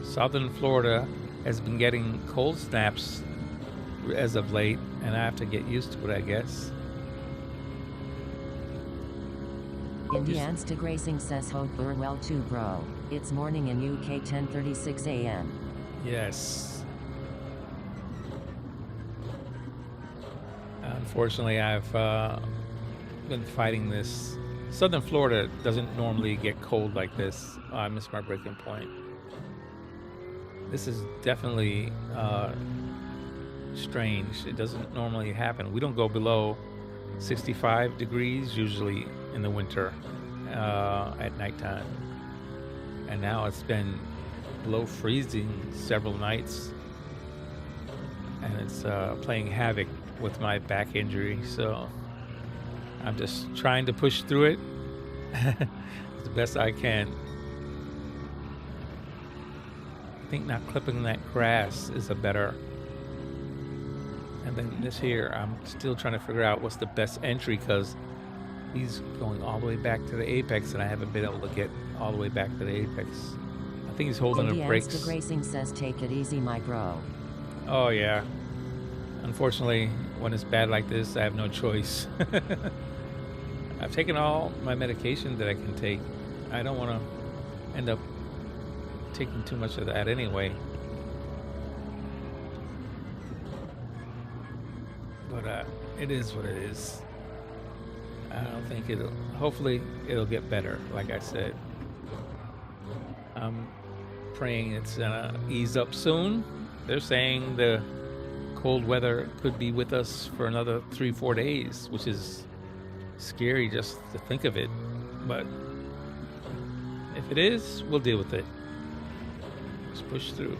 southern Florida has been getting cold snaps as of late, and I have to get used to it, I guess. Indianstig Racing says hope we're well too, bro. It's morning in UK 10:36 a.m. Yes. Unfortunately, I've been fighting this. Southern Florida doesn't normally get cold like this. Oh, I missed my breaking point. This is definitely strange. It doesn't normally happen. We don't go below 65 degrees usually in the winter at nighttime. And now it's been below freezing several nights. And it's playing havoc with my back injury. So I'm just trying to push through it the best I can. I think not clipping that grass is a better. And then this here, I'm still trying to figure out what's the best entry, because he's going all the way back to the apex, and I haven't been able to get all the way back to the apex. I think he's holding the brakes. Indianstig Racing says take it easy, my bro. Oh yeah. Unfortunately, when it's bad like this, I have no choice. I've taken all my medication that I can take. I don't want to end up taking too much of that anyway. But it is what it is. I don't think hopefully it'll get better, like I said. I'm praying it's gonna ease up soon. They're saying the cold weather could be with us for another 3-4 days, which is scary just to think of it. But if it is, we'll deal with it. Just push through.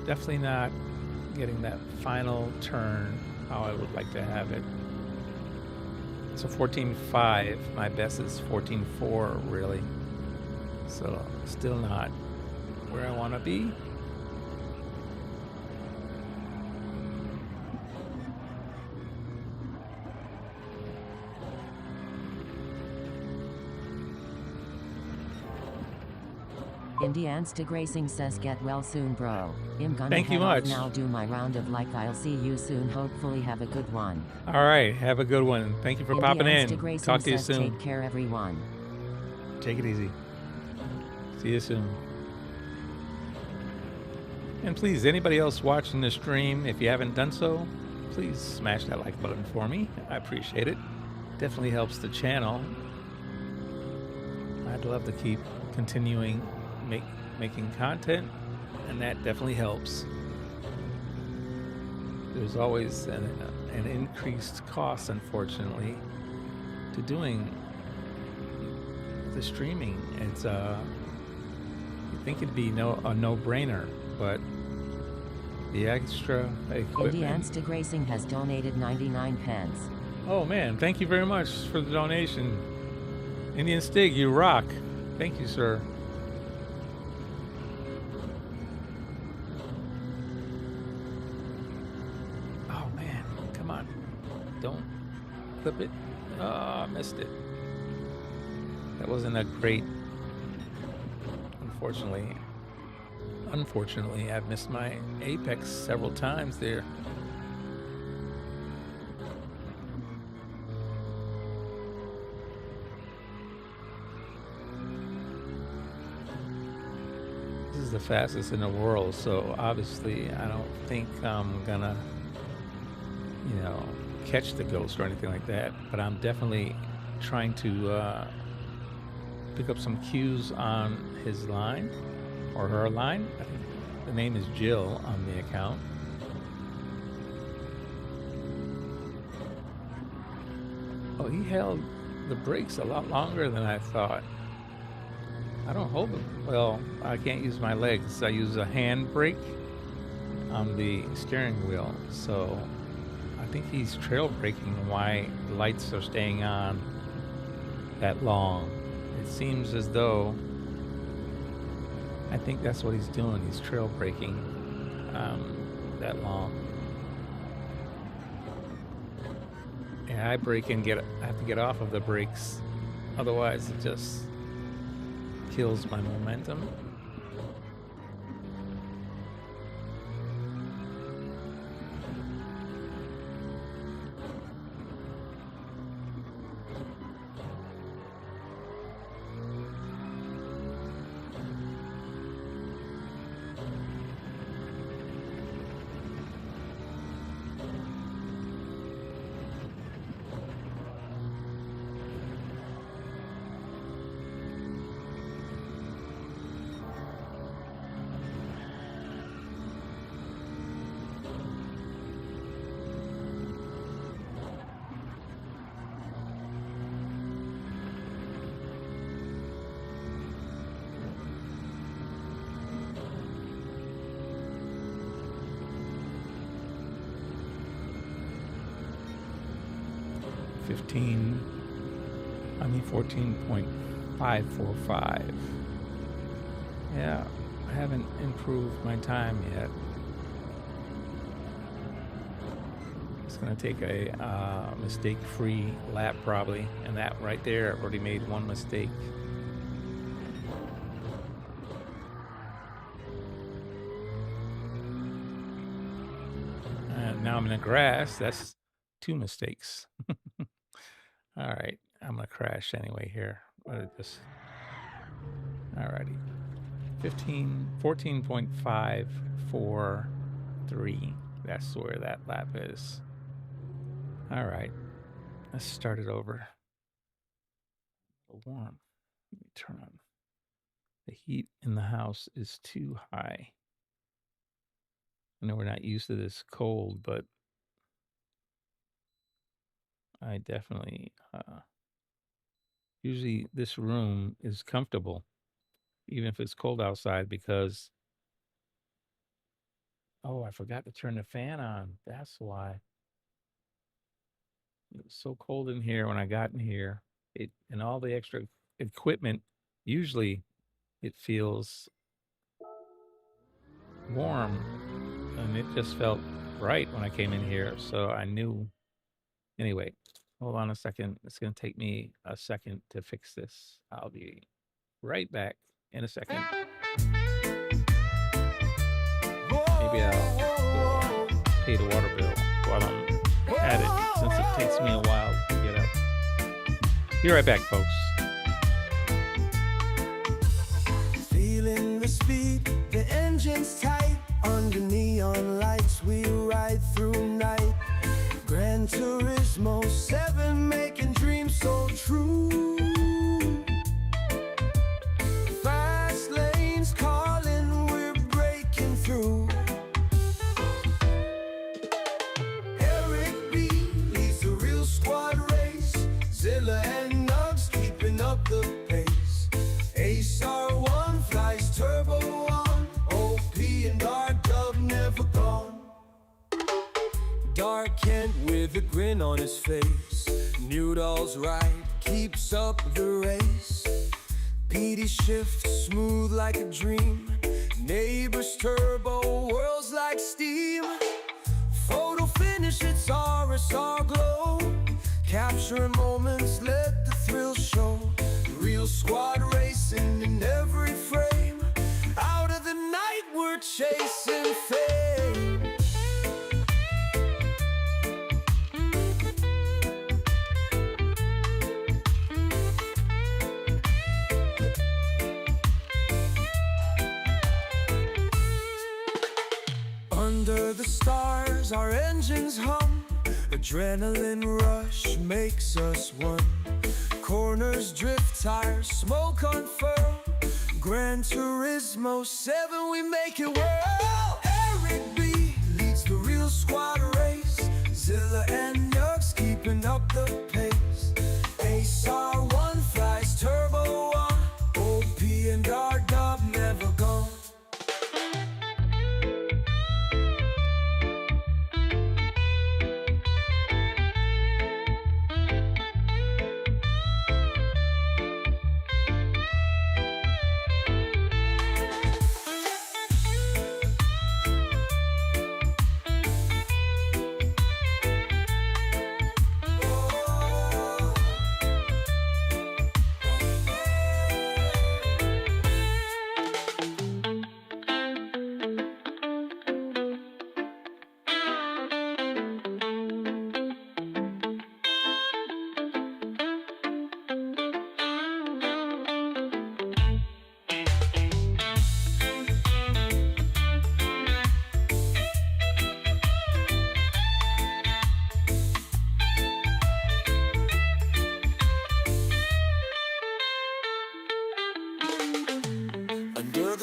Definitely not getting that final turn how I would like to have it. It's a 14.5. My best is 14.4, really. So still not where I want to be. Indianstig Racing says get well soon, bro. I'm gonna Thank you head off much. now, do my round of like. I'll see you soon. Hopefully have a good one. All right, have a good one. Thank you for popping in. Indianstig Racing Talk to you says soon. take care, everyone. Take it easy. See you soon. And please, anybody else watching the stream, if you haven't done so, please smash that like button for me. I appreciate it. Definitely helps the channel. I'd love to keep continuing making content, and that definitely helps. There's always an increased cost, unfortunately, to doing the streaming. It's you think it'd be a no-brainer, but the extra equipment. Indianstig Racing has donated 99 pence. Oh man, thank you very much for the donation. Indianstig, you rock. Thank you, sir. Don't clip it. Oh, I missed it. That wasn't a great. Unfortunately, I've missed my apex several times there. This is the fastest in the world, so obviously I don't think I'm gonna, catch the ghost or anything like that, but I'm definitely trying to pick up some cues on his line or her line. I think the name is Jill on the account. Oh, he held the brakes a lot longer than I thought. I don't hold them. Well, I can't use my legs. I use a hand brake on the steering wheel. So I think he's trail braking why the lights are staying on that long. It seems as though I think that's what he's doing. He's trail braking that long. Yeah, I brake and I have to get off of the brakes. Otherwise, it just kills my momentum. I mean 14.545. Yeah, I haven't improved my time yet. It's gonna take a mistake-free lap probably, and that right there, I've already made one mistake. And now I'm in the grass. That's 2 mistakes. All right, I'm gonna crash anyway here. What is this? Alrighty, 14.543. That's where that lap is. All right, let's start it over. Warm. Let me turn on. The heat in the house is too high. I know we're not used to this cold, but I definitely, usually this room is comfortable, even if it's cold outside, because, oh, I forgot to turn the fan on. That's why. It was so cold in here when I got in here. And all the extra equipment, usually it feels warm, and it just felt right when I came in here. So I knew. Anyway, hold on a second. It's going to take me a second to fix this. I'll be right back in a second. Maybe I'll pay the water bill while I'm at it, since it takes me a while to get up. Be right back, folks. Feeling the speed, the engine's tight. Under neon lights, we ride through night. Gran Turismo 7, making dreams so true. Fast lanes calling, we're breaking through. Eric B leads the real squad race. Zilla and Nugs keeping up the pace. Ace R1 flies turbo on. OP and Dark Dub never gone. Dark Kent with a grin on his face. Noodle's right, keeps up the race. PD shift smooth like a dream. Neighbors turbo whirls like steam. Photo finish, it's RSR glow. Capturing moments, let the thrill show. Real squad racing in every frame. Out of the night, we're chasing fame. Under the stars, our engines hum. Adrenaline rush makes us one. Corners drift, tires smoke unfurl. Gran Turismo 7, we make it whirl. Eric B leads the real squad race. Zilla and Nugs keeping up the pace.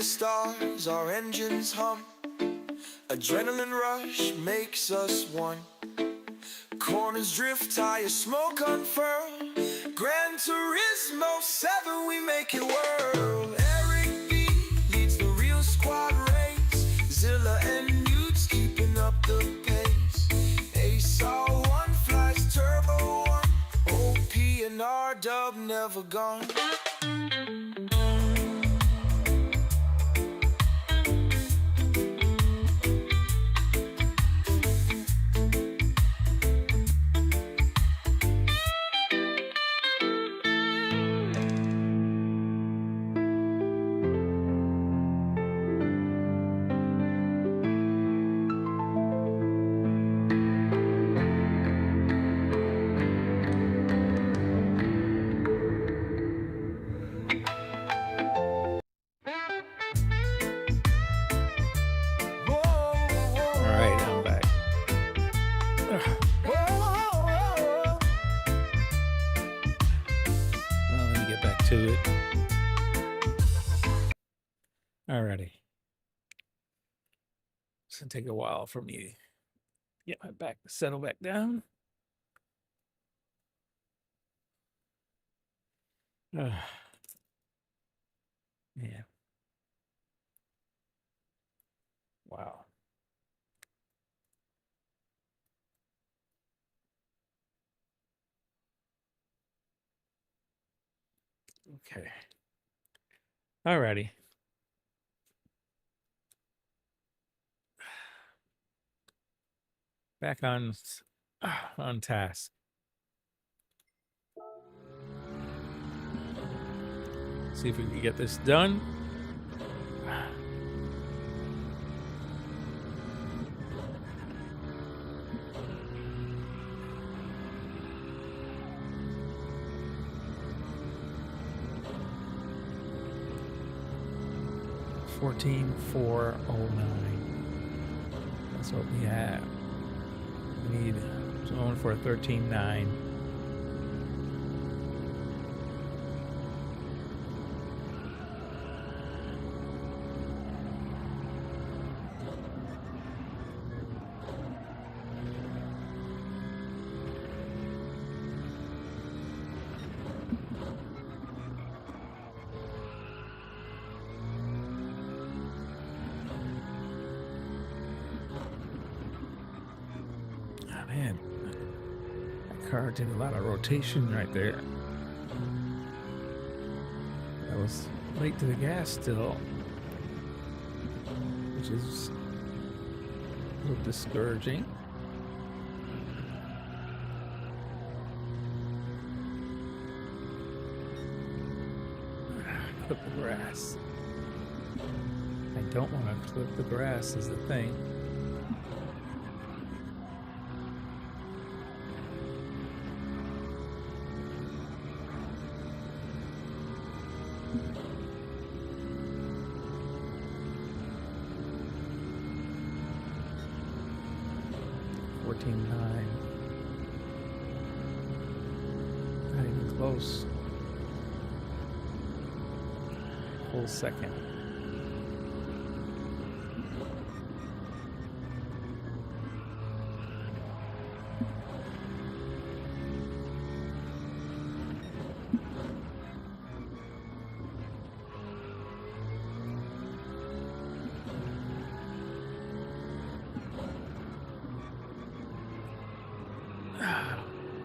stars, our engines hum. Adrenaline rush makes us one. Corners drift, tires smoke unfurl. Gran Turismo 7, we make it whirl. Eric B leads the real squad race. Zilla and Newts keeping up the pace. Ace R1 flies Turbo 1. OP and R-Dub never gone. To it. Alrighty. It's gonna take a while for me to get my back to settle back down. Yeah. Wow. Okay. Alrighty. Back on task. See if we can get this done. $14,409. That's what we have. We need someone for a 13.9. Man, that car did a lot of rotation right there. I was late to the gas still, which is a little discouraging. Clip the grass. I don't want to clip the grass is the thing. Not even close. Full second.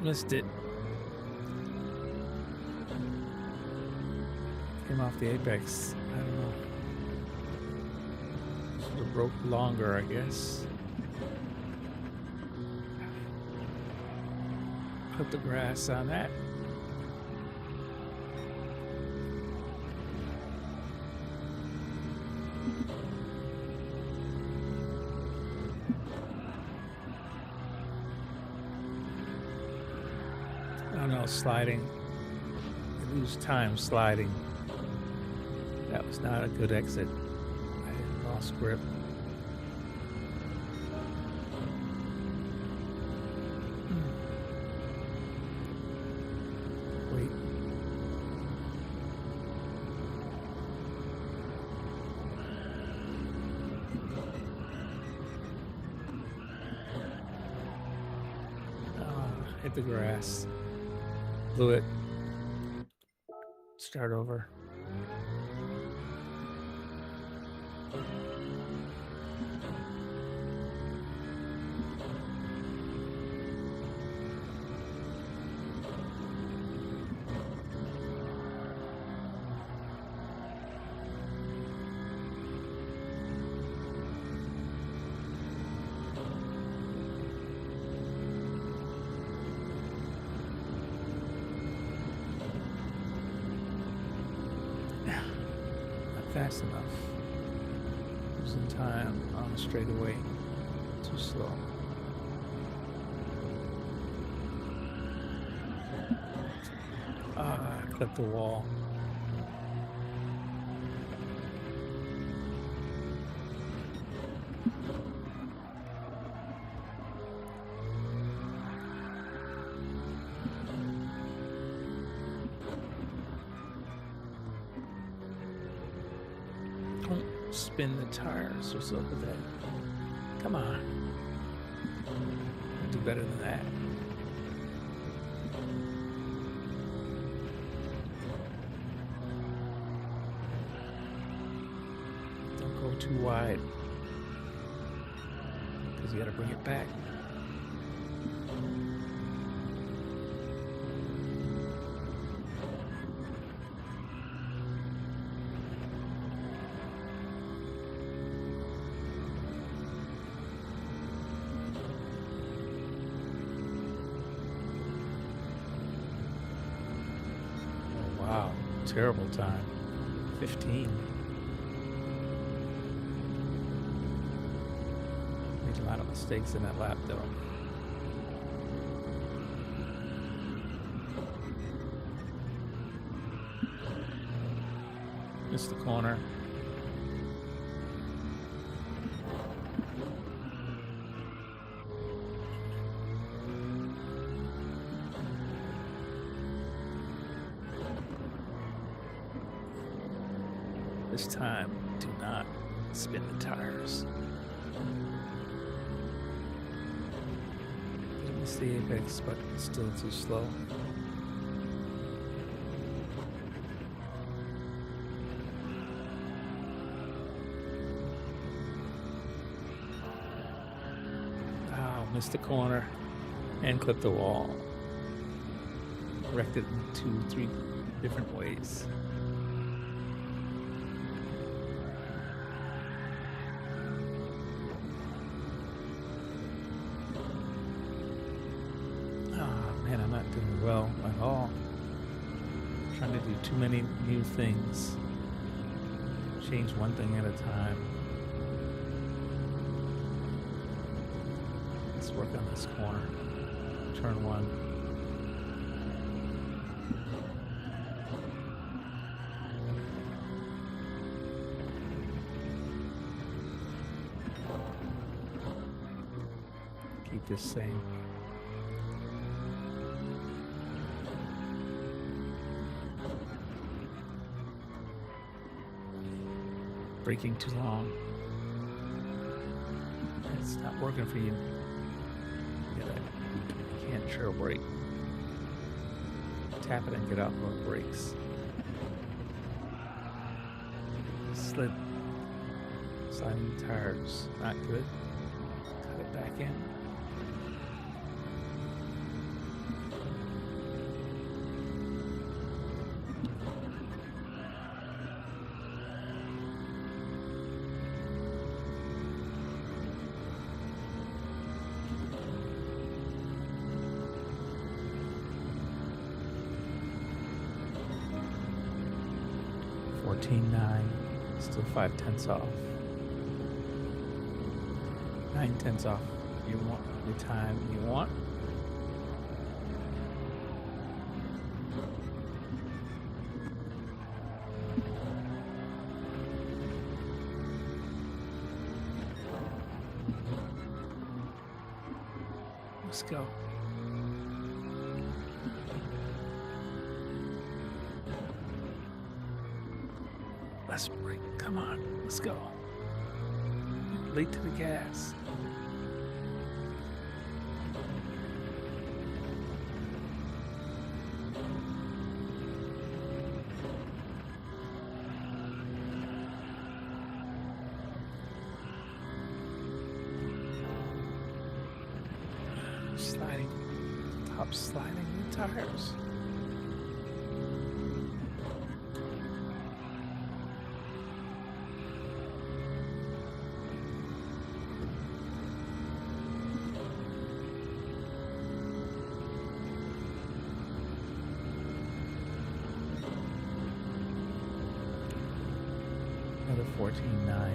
Missed it. Came off the apex. I don't know. Should have broke longer, I guess. Put the grass on that. Sliding. I lose time sliding. That was not a good exit. I lost grip. Wait. Hit the grass. Blew it. Start over. Fast enough. Losing time on the straightaway. Too slow. I clipped the wall. Spin the tires. What's up with that? Come on. Do better than that. Don't go too wide, because you got to bring it back. Wow, terrible time. 15. Made a lot of mistakes in that lap, though. Missed the corner. This time, do not spin the tires. Miss the apex, but still too slow. Wow, missed the corner and clipped the wall. Wrecked it in 2-3 different ways. Man, I'm not doing well at all. I'm trying to do too many new things. Change one thing at a time. Let's work on this corner. Turn one. Keep this same. Braking too long. It's not working for you. You can't trail brake. Tap it and get off of brakes. Slid. Sliding tires. Not good. Cut it back in. $14.9, still 5/10 off. 9/10 off. You want the time you want. Let's go. Let's break. Come on. Let's go. Late to the gas. Stop sliding the tires. Another 14.9.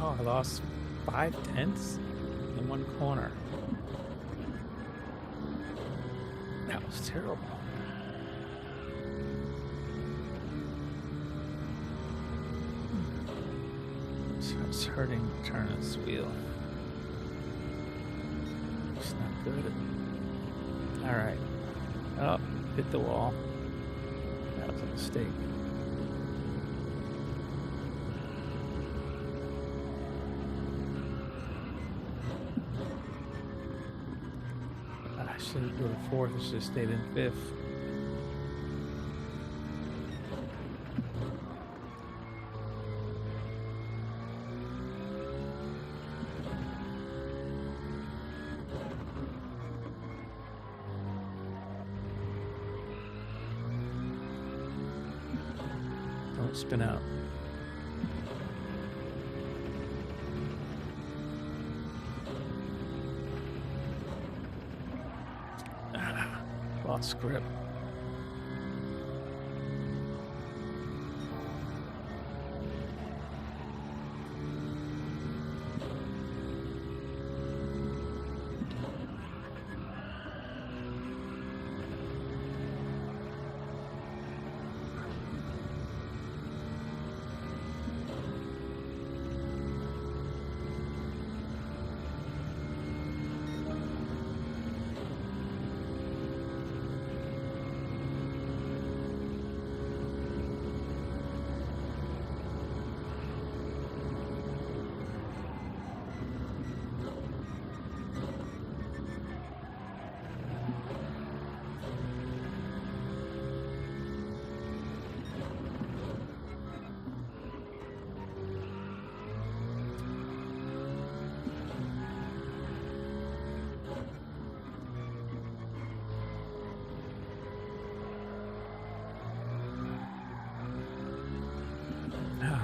Oh, I lost 5/10 in one corner. That was terrible. So it's hurting to turn this wheel. It's not good. Alright. Oh, hit the wall. That was a mistake. I should go to fourth. I should have stayed in fifth. Don't spin out. Lost grip.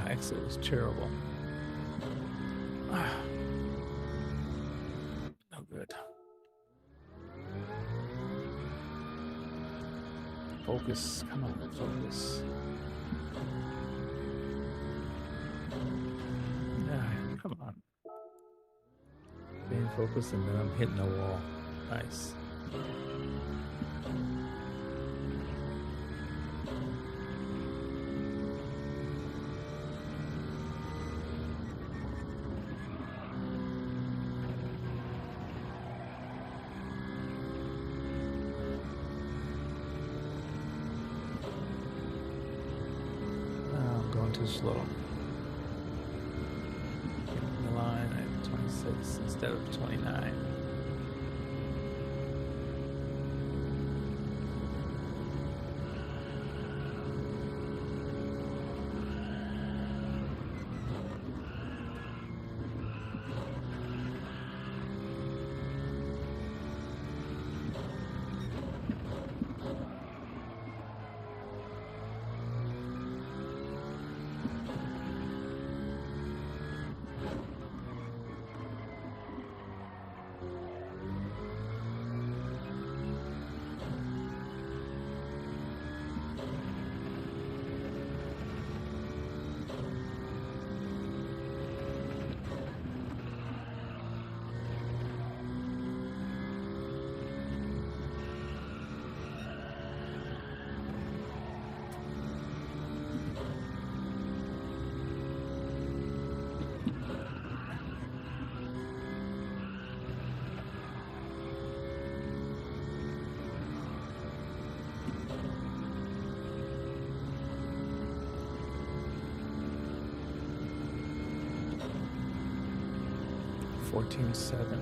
Exit was terrible. No good. Focus. Come on, focus. Come on. Being focused and then I'm hitting the wall. Nice. Too slow. Hitting the line at 26 instead of 29. 14.7.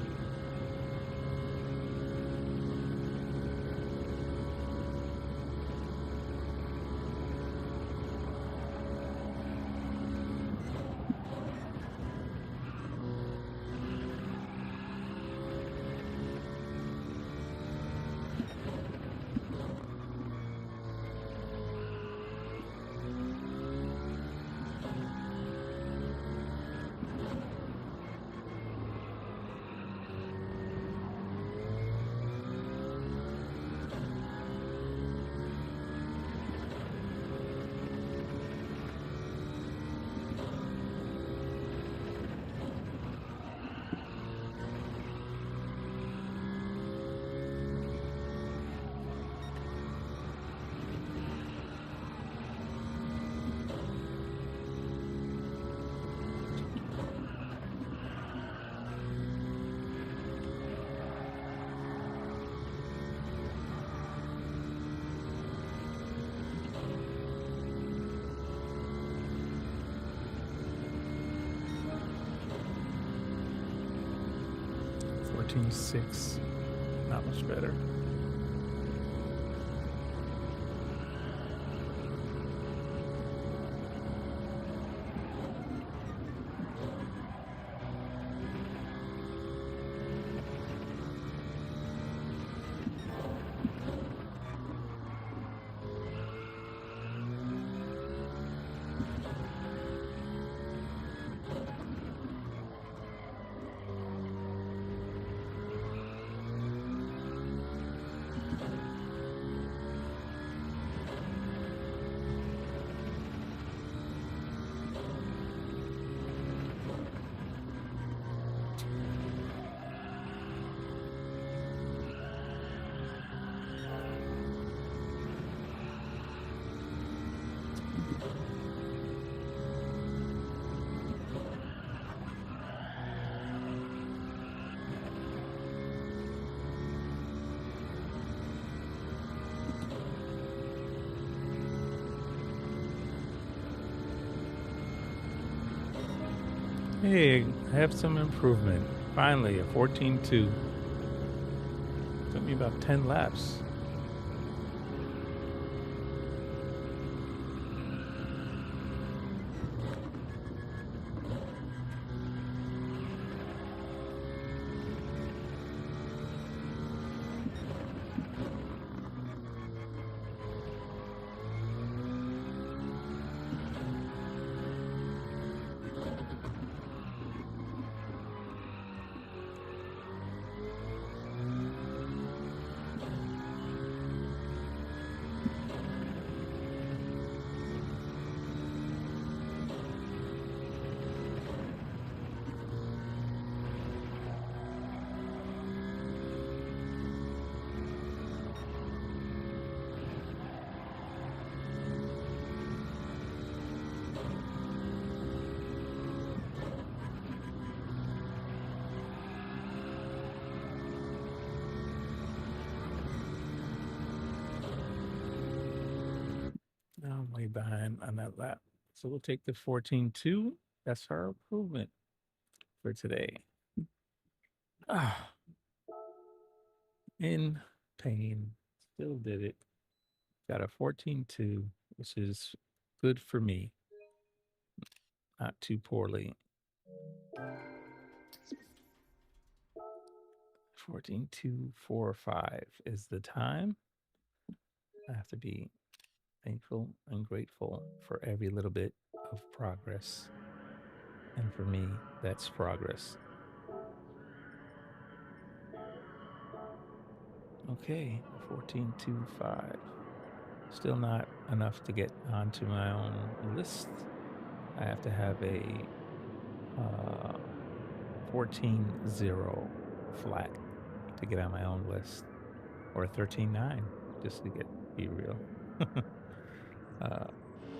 .6, not much better. Hey, I have some improvement. Finally, a 14.2. Took me about 10 laps. I'm way behind on that lap. So we'll take the 14.2. That's our improvement for today. In pain. Still did it. Got a 14.2, which is good for me. Not too poorly. 14.245 is the time. I have to be thankful and grateful for every little bit of progress. And for me, that's progress. Okay, 14.25. Still not enough to get onto my own list. I have to have a 14.0 flat to get on my own list, or a 13.9 just to be real.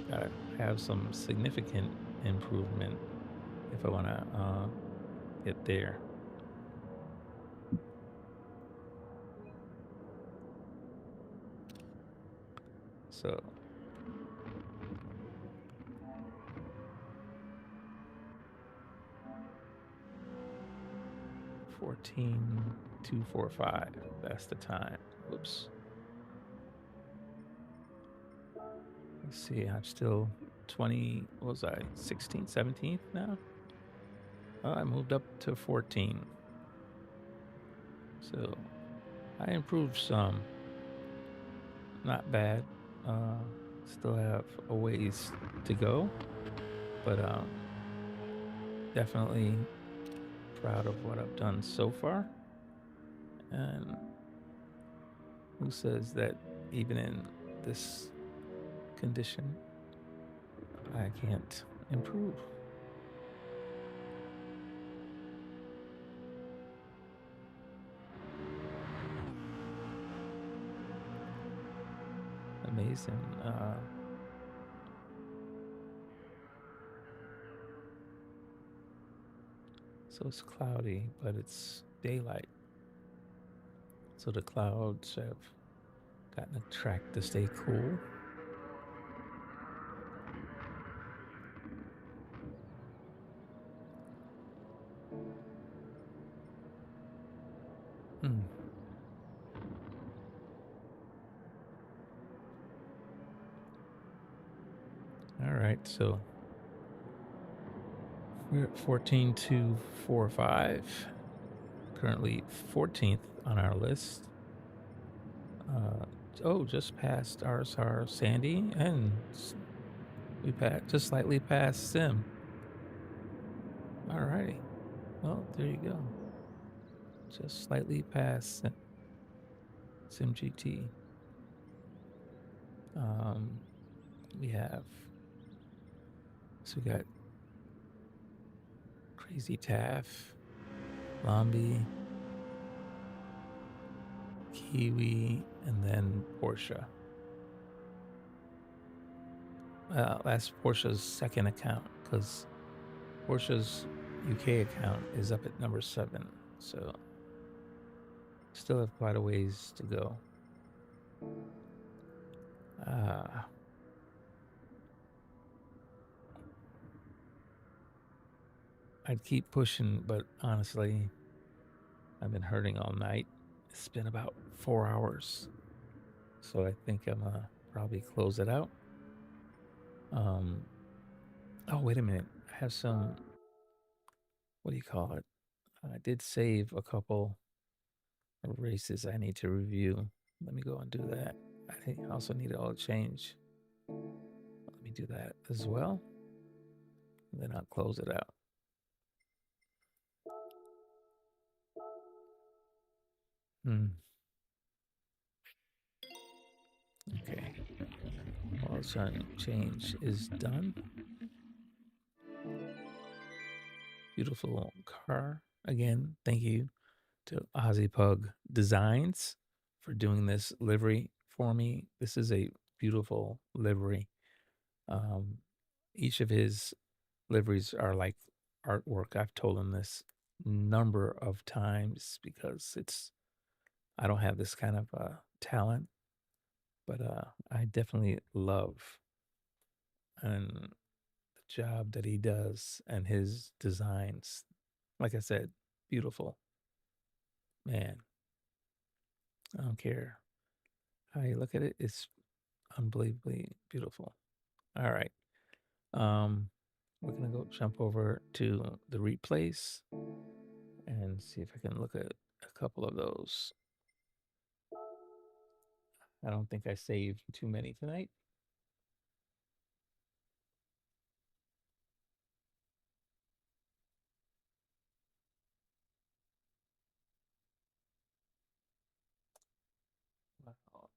Gotta have some significant improvement if I want to get there. So 14,245. That's the time. Whoops. Let's see, I'm still 20, what was I, 16th, 17th now? Oh, I moved up to 14. So I improved some. Not bad. Still have a ways to go, but definitely proud of what I've done so far. And who says that even in this condition, I can't improve? Amazing. So it's cloudy, but it's daylight. So the clouds have gotten a track to stay cool. All right, so we're at 14,245. Currently 14th on our list. Just passed RSR Sandy, and we just slightly passed Sim. Alrighty. Well, there you go. Just slightly past Sim GT. We got Crazy Taff, Lambi, Kiwi, and then Porsche. That's Porsche's second account, because Porsche's UK account is up at number 7, so still have quite a ways to go. I'd keep pushing, but honestly, I've been hurting all night. It's been about 4 hours, so I think I'm gonna probably close it out. Oh, wait a minute. I have some, what do you call it? I did save a couple of races I need to review. Let me go and do that. I also need it all change. Let me do that as well. And then I'll close it out. Okay. All change is done. Beautiful car. Again, thank you to Ozzy Pug Designs for doing this livery for me. This is a beautiful livery. Each of his liveries are like artwork. I've told him this number of times because I don't have this kind of talent, but I definitely love and the job that he does and his designs. Like I said, beautiful. Man, I don't care how you look at it. It's unbelievably beautiful. All right. We're gonna go jump over to the replays and see if I can look at a couple of those. I don't think I saved too many tonight. Wow.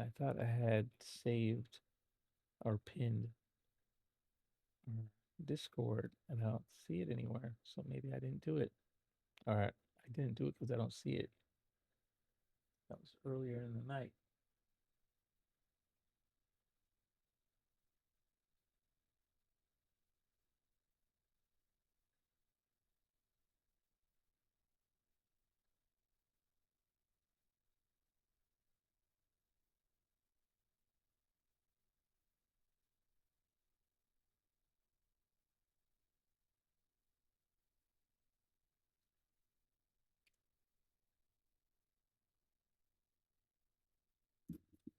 I thought I had saved or pinned Discord and I don't see it anywhere. So maybe I didn't do it. All right. I didn't do it because I don't see it. That was earlier in the night.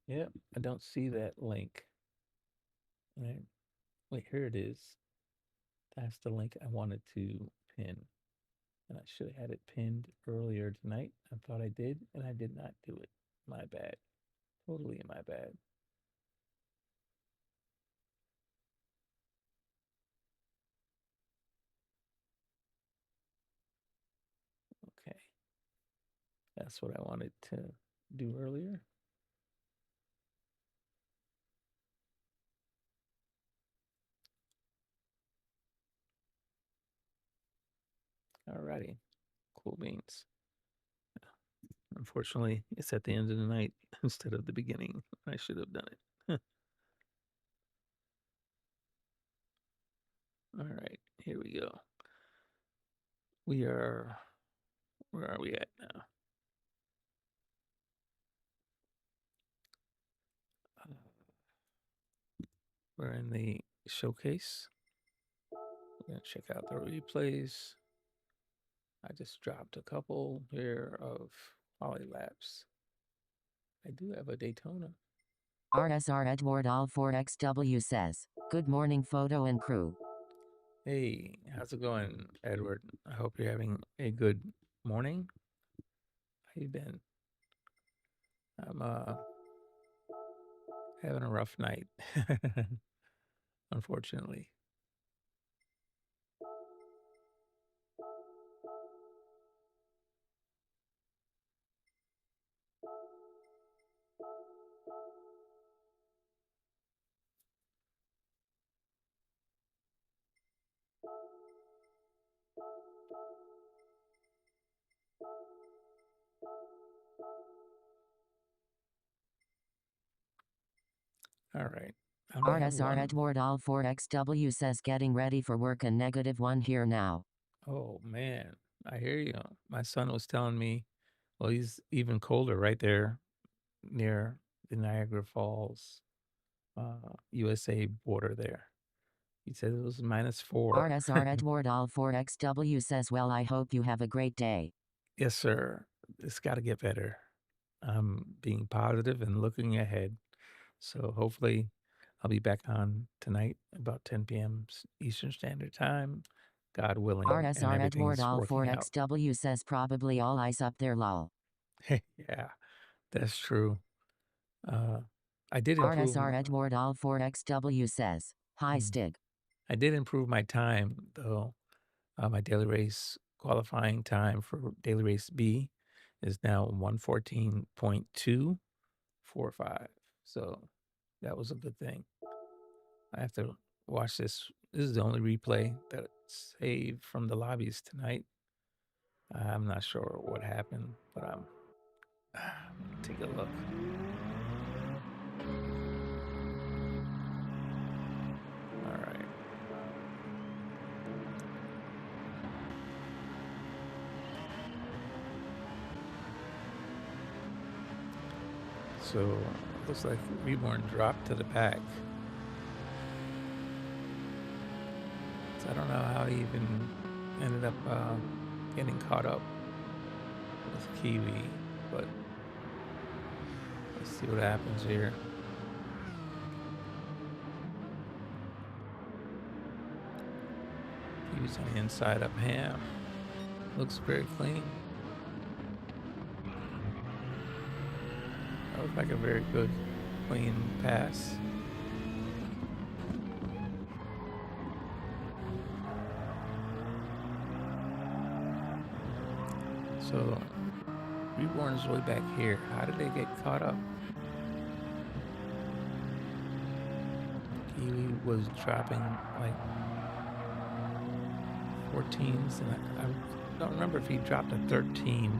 Yep, I don't see that link. Right. Wait, here it is. That's the link I wanted to pin. And I should have had it pinned earlier tonight. I thought I did, and I did not do it. My bad. Totally my bad. Okay. That's what I wanted to do earlier. Alrighty. Cool beans. Unfortunately, it's at the end of the night instead of the beginning. I should have done it. All right, here we go. Where are we at now? We're in the showcase. We're going to check out the replays. I just dropped a couple here of Quali-Laps. I do have a Daytona. RSR Edward All 4XW says, "Good morning, photo and crew." Hey, how's it going, Edward? I hope you're having a good morning. How you been? I'm having a rough night, unfortunately. All right. RSR Edward All 4XW says, "Getting ready for work and -1 here now." Oh, man. I hear you. My son was telling me, well, he's even colder right there near the Niagara Falls, USA border there. He said it was -4. RSR Edward All 4XW says, "Well, I hope you have a great day." Yes, sir. It's got to get better. I'm being positive and looking ahead. So hopefully I'll be back on tonight about 10 p.m. Eastern Standard Time, God willing, and RSR Edward everything's All working out. 4XW says, "Probably all ice up there, lol." Yeah, that's true. I did improve. RSR Edward All 4XW says, "Hi, Stig." I did improve my time though. My daily race qualifying time for daily race B is now 114.245. So that was a good thing. I have to watch this. This is the only replay that's saved from the lobbies tonight. I'm not sure what happened, but I'm take a look. All right. So looks like Reborn dropped to the back. So I don't know how he even ended up getting caught up with Kiwi, but let's see what happens here. Kiwi's on the inside up ham. Looks very clean. That looks like a very good, clean pass. So, Reborn is way back here. How did they get caught up? Kiwi was dropping like 14s, and I don't remember if he dropped a 13,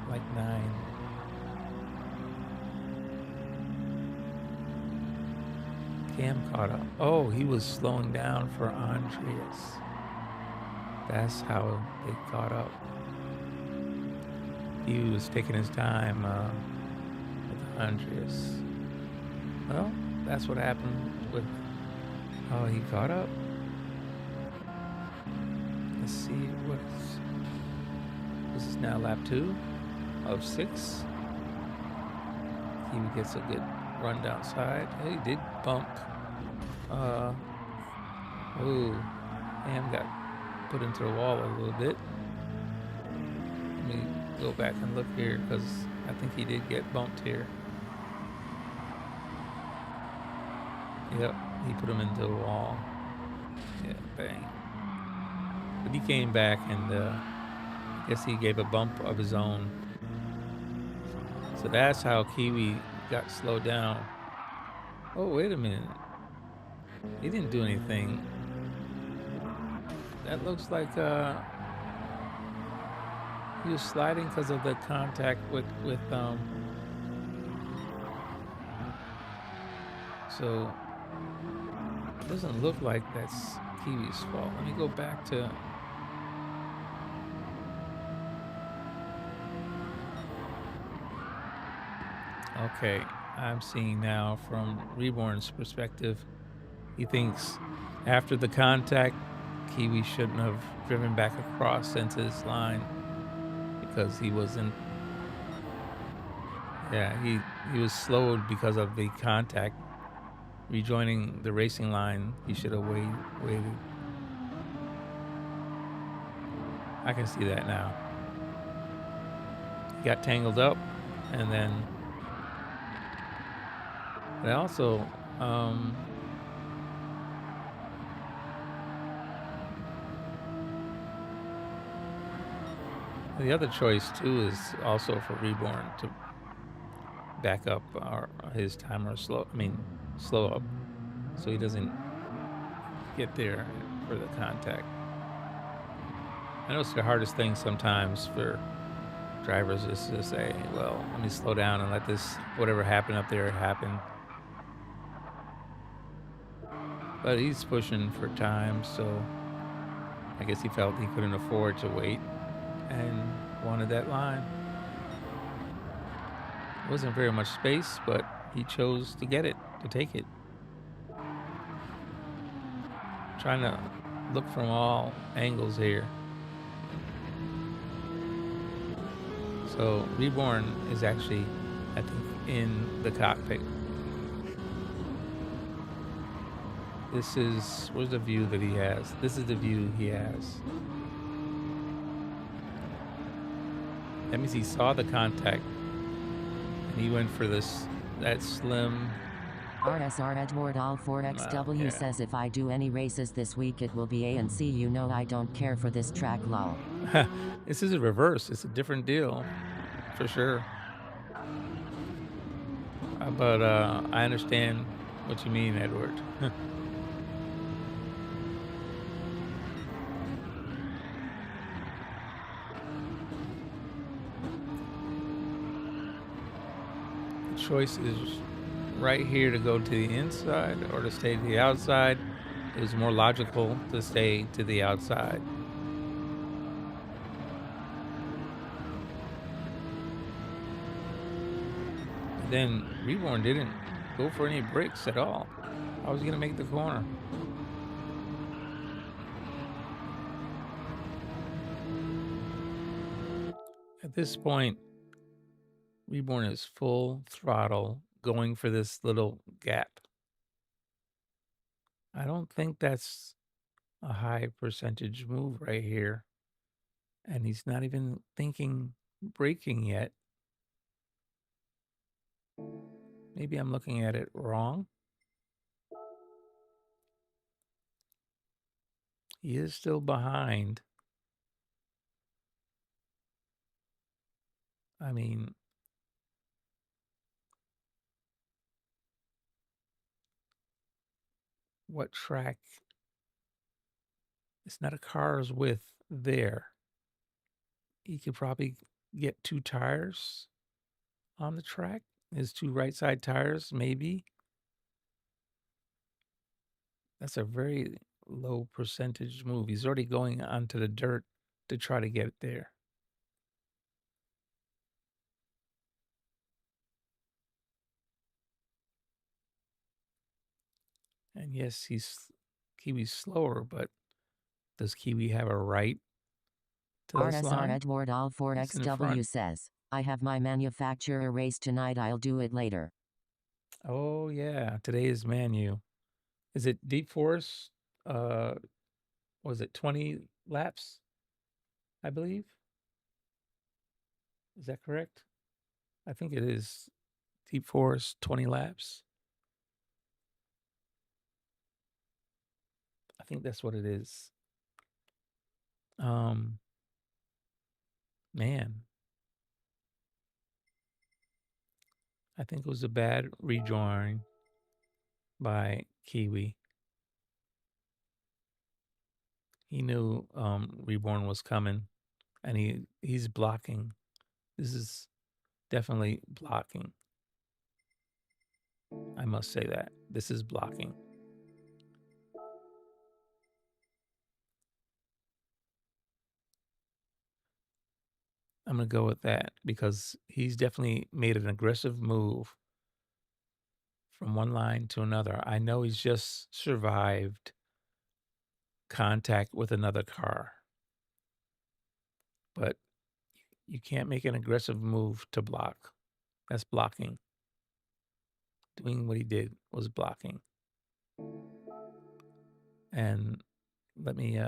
like 9. Cam caught up. Oh, he was slowing down for Andreas. That's how they caught up. He was taking his time with Andreas. Well, that's what happened with how he caught up. Let's see this is now lap 2 of 6. He gets a good run down side. He did bump. Ooh, Ham got put into the wall a little bit. Let me go back and look here because I think he did get bumped here. Yep, he put him into the wall. Yeah, bang. But he came back and I guess he gave a bump of his own. So that's how Kiwi got slowed down. Oh, wait a minute. He didn't do anything. That looks like he was sliding because of the contact with so it doesn't look like that's Kiwi's fault. Let me go back to okay, I'm seeing now from Reborn's perspective. He thinks after the contact, Kiwi shouldn't have driven back across into his line because he wasn't. Yeah, he was slowed because of the contact. Rejoining the racing line, he should have waited. I can see that now. He got tangled up, and then. But also, the other choice too is also for Reborn to back up his timer slow up, so he doesn't get there for the contact. I know it's the hardest thing sometimes for drivers is to say, well, let me slow down and let this whatever happened up there happen. But he's pushing for time, so I guess he felt he couldn't afford to wait and wanted that line. It wasn't very much space, but he chose to get it, to take it. Trying to look from all angles here. So Reborn is actually, I think, in the cockpit. This is, where's the view that he has? This is the view he has. That means he saw the contact and he went for that slim. RSR Edward All 4XW yeah. says if I do any races this week it will be A and C. You know I don't care for this track, lol. This is a reverse. It's a different deal, for sure. But I understand what you mean, Edward. The choice is right here to go to the inside or to stay to the outside. It was more logical to stay to the outside. Then Reborn didn't go for any brakes at all. I was gonna make the corner. At this point, Reborn is full throttle going for this little gap. I don't think that's a high percentage move right here. And he's not even thinking braking yet. Maybe I'm looking at it wrong. He is still behind. I mean, what track? It's not a car's width there. He could probably get 2 tires on the track. His 2 right side tires, maybe. That's a very low percentage move. He's already going onto the dirt to try to get there. And yes, Kiwi's slower, but does Kiwi have a right to this line? RSR Edward All 4XW says, I have my manufacturer race tonight, I'll do it later. Oh yeah, today's menu. Is it Deep Forest? Was it 20 laps? I believe. Is that correct? I think it is Deep Forest 20 laps. I think that's what it is. Man, I think it was a bad rejoin by Kiwi. He knew Reborn was coming, and he's blocking. This is definitely blocking. I must say that. This is blocking. I'm going to go with that because he's definitely made an aggressive move from one line to another. I know he's just survived contact with another car, but you can't make an aggressive move to block. That's blocking. Doing what he did was blocking. And let me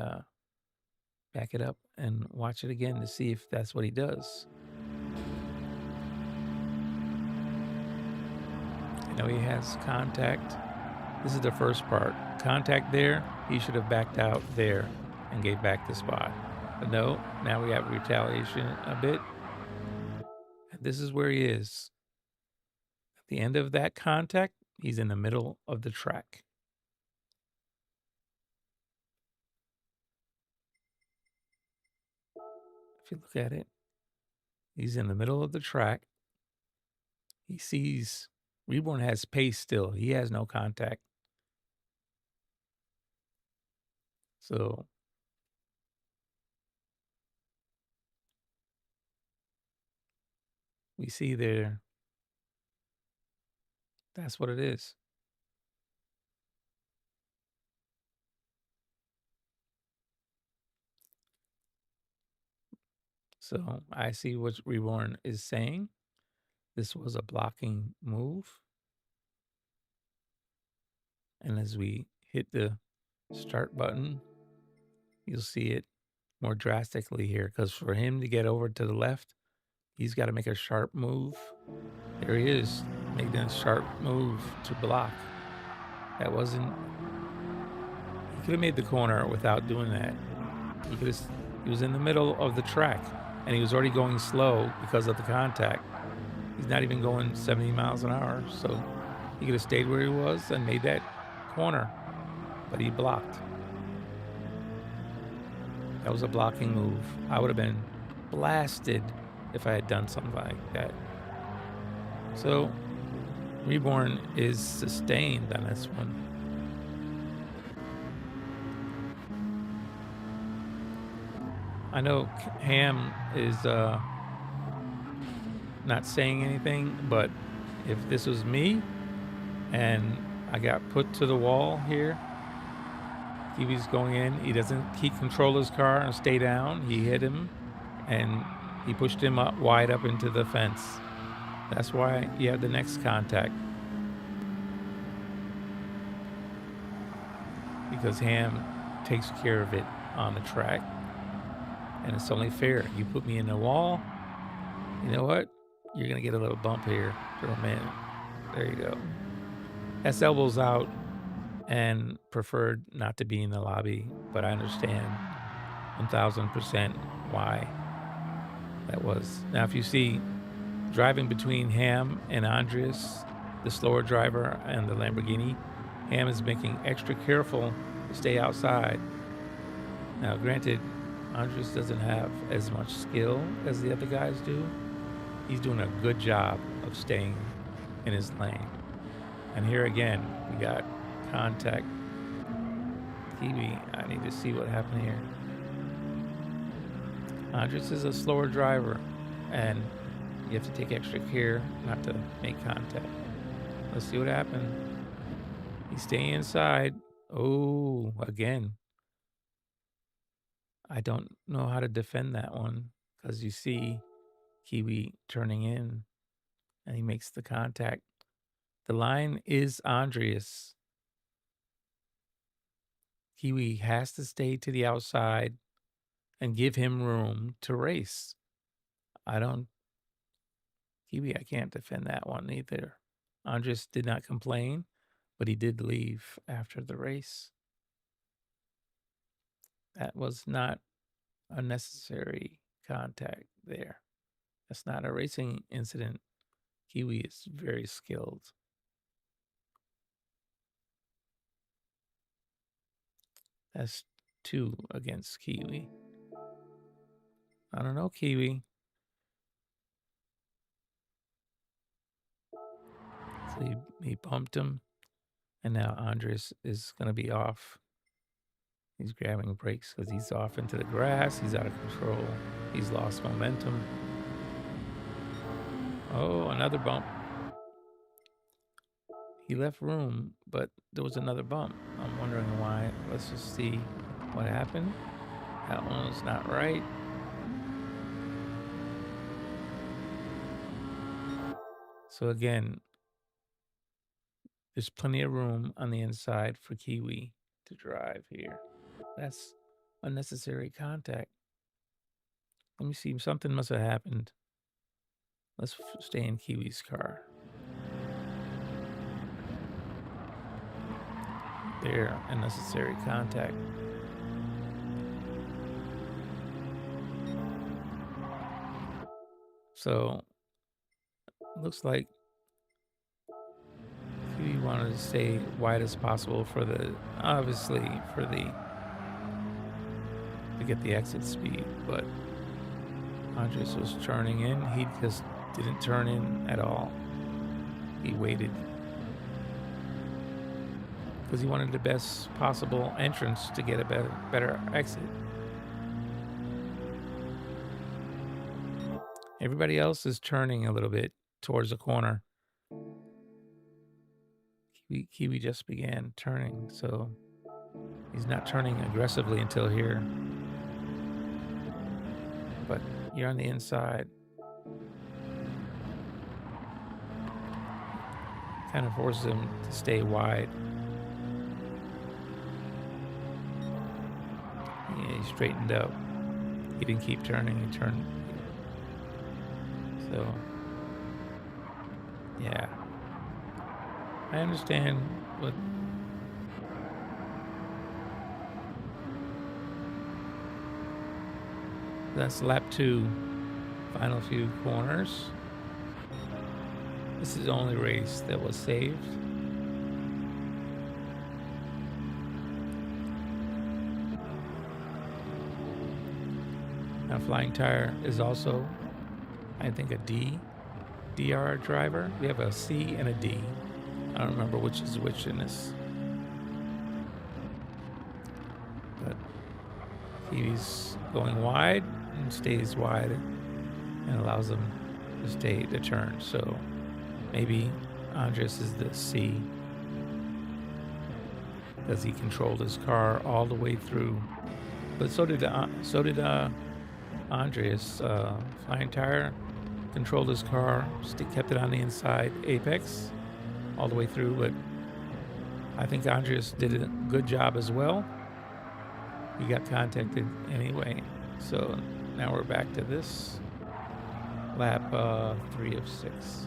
back it up and watch it again to see if that's what he does. I know he has contact. This is the first part. Contact there, he should have backed out there and gave back the spot. But no, now we have retaliation a bit. And this is where he is. At the end of that contact, he's in the middle of the track. If you look at it, he's in the middle of the track. He sees Reborn has pace still. He has no contact. So we see there, that's what it is. So I see what Reborn is saying. This was a blocking move. And as we hit the start button, you'll see it more drastically here because for him to get over to the left, he's got to make a sharp move. There he is, making a sharp move to block. That wasn't, he could have made the corner without doing that. He was in the middle of the track and he was already going slow because of the contact. He's not even going 70 miles an hour. So he could have stayed where he was and made that corner, but he blocked. That was a blocking move. I would have been blasted if I had done something like that. So Reborn is sustained on this one. I know Ham is not saying anything, but if this was me and I got put to the wall here, Kiwi's going in, he doesn't keep control of his car and stay down. He hit him and he pushed him up wide up into the fence. That's why you have the next contact. Because Ham takes care of it on the track. And it's only fair. You put me in the wall, you know what? You're going to get a little bump here for a minute. There you go. That's elbows out and preferred not to be in the lobby, but I understand 1000% why that was. Now, if you see driving between Ham and Andreas, the slower driver and the Lamborghini, Ham is making extra careful to stay outside. Now, granted, Andres doesn't have as much skill as the other guys do. He's doing a good job of staying in his lane. And here again, we got contact. Kiwi, I need to see what happened here. Andres is a slower driver, and you have to take extra care not to make contact. Let's see what happened. He's staying inside. Oh, again. I don't know how to defend that one because you see Kiwi turning in and he makes the contact The line is Andreas. Kiwi has to stay to the outside and give him room to race. Kiwi, I can't defend that one either. Andres did not complain, but he did leave after the race. That was not a necessary contact there. That's not a racing incident. Kiwi is very skilled. That's 2 against Kiwi. I don't know, Kiwi. So he bumped him, and now Andres is going to be off. He's grabbing brakes because he's off into the grass. He's out of control. He's lost momentum. Oh, another bump. He left room, but there was another bump. I'm wondering why. Let's just see what happened. That one was not right. So again, there's plenty of room on the inside for Kiwi to drive here. That's unnecessary contact. Let me see. Something must have happened. Let's stay in Kiwi's car. There, unnecessary contact. So, looks like Kiwi wanted to stay wide as possible for the, obviously, to get the exit speed, but Andres was turning in. He just didn't turn in at all. He waited because he wanted the best possible entrance to get a better exit. Everybody else is turning a little bit towards the corner. Kiwi just began turning, so he's not turning aggressively until here. But you're on the inside. Kind of forces him to stay wide. Yeah, he straightened up. He didn't keep turning, he turned. So, yeah. I understand what that's lap 2, final few corners. This is the only race that was saved. Now Flying Tire is also, I think, a DR driver. We have a C and a D. I don't remember which is which in this. But Kiwi's going wide and stays wide and allows them to stay to turn. So maybe Andres is the C because he controlled his car all the way through. But so did Andreas. Flying Tire controlled his car, kept it on the inside apex all the way through, but I think Andreas did a good job as well. He got contacted anyway. So now we're back to this lap 3 of 6.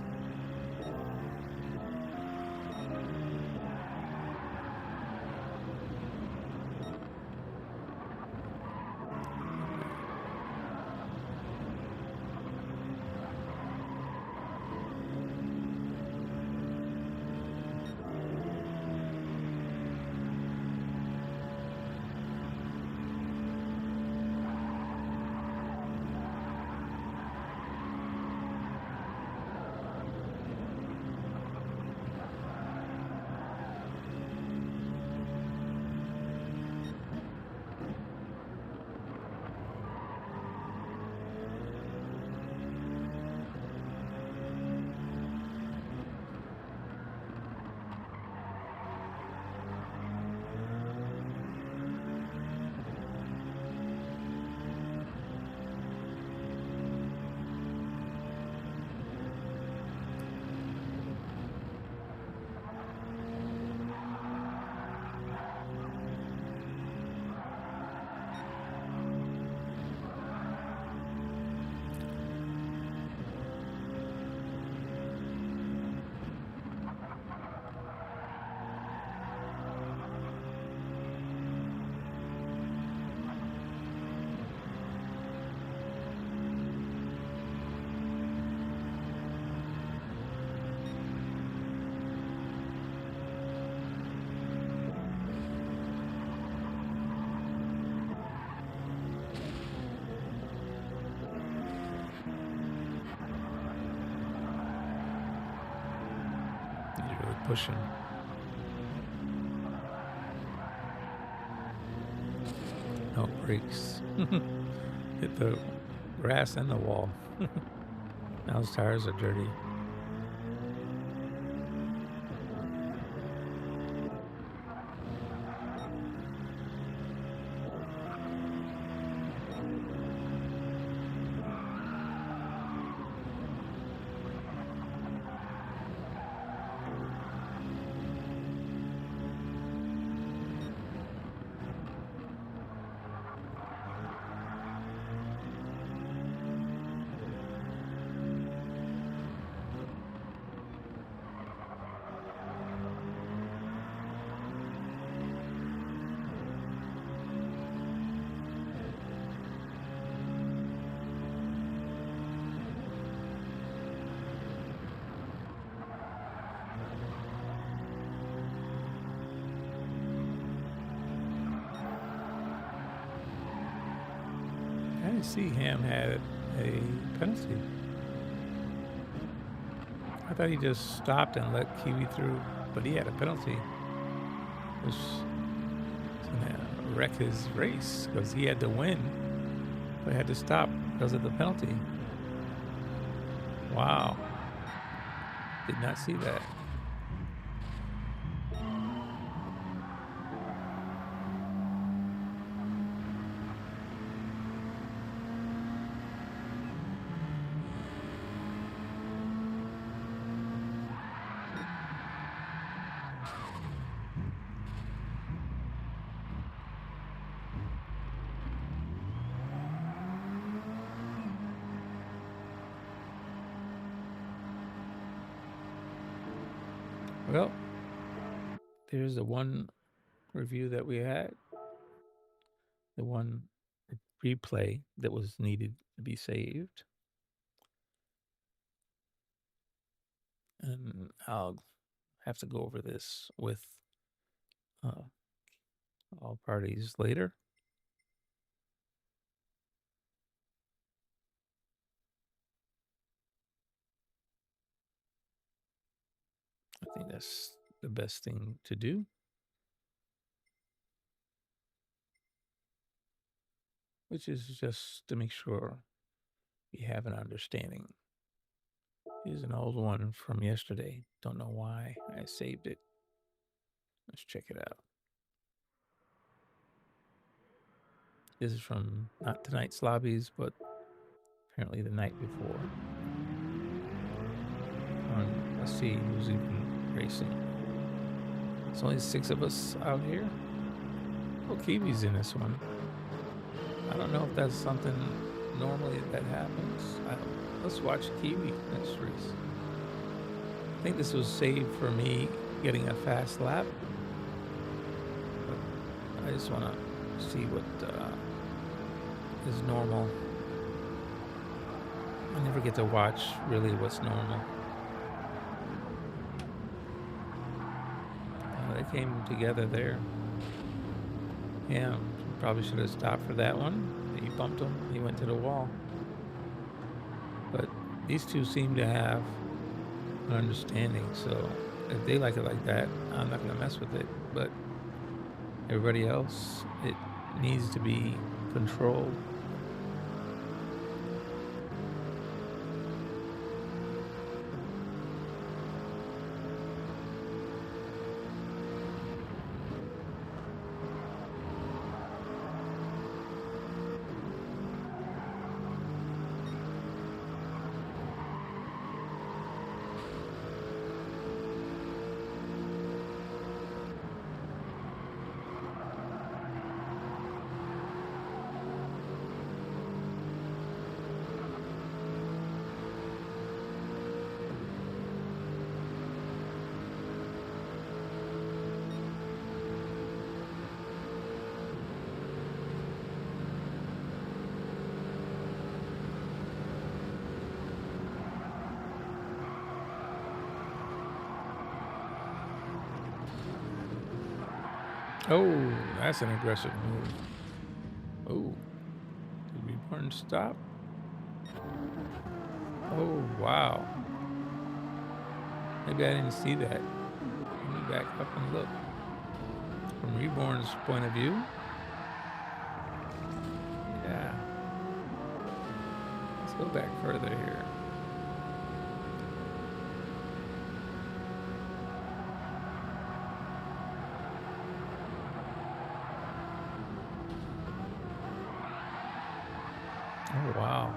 pushing. No brakes. Hit the grass and the wall. Now his tires are dirty. I didn't see Ham had a penalty. I thought he just stopped and let Kiwi through, but he had a penalty, which is gonna wreck his race because he had to win, but had to stop because of the penalty. Wow. Did not see that. Well, there's the one review that we had, the one replay that was needed to be saved. And I'll have to go over this with all parties later. I think that's the best thing to do. Which is just to make sure we have an understanding. Here's an old one from yesterday. Don't know why I saved it. Let's check it out. This is from not tonight's lobbies, but apparently the night before. Let's see who's even racing. It's only 6 of us out here. Oh, Kiwi's in this one. I don't know if that's something normally that happens. Let's watch Kiwi next race. I think this was saved for me getting a fast lap. But I just want to see what is normal. I never get to watch really what's normal. They came together there. Yeah, probably should have stopped for that one. He bumped him. He went to the wall. But these two seem to have an understanding. So if they like it like that, I'm not going to mess with it. But everybody else, it needs to be controlled. Oh, that's an aggressive move. Oh, did we burn stop? Oh, wow. Maybe I didn't see that. back up and look. From Reborn's point of view. Yeah. Let's go back further here. Oh, wow.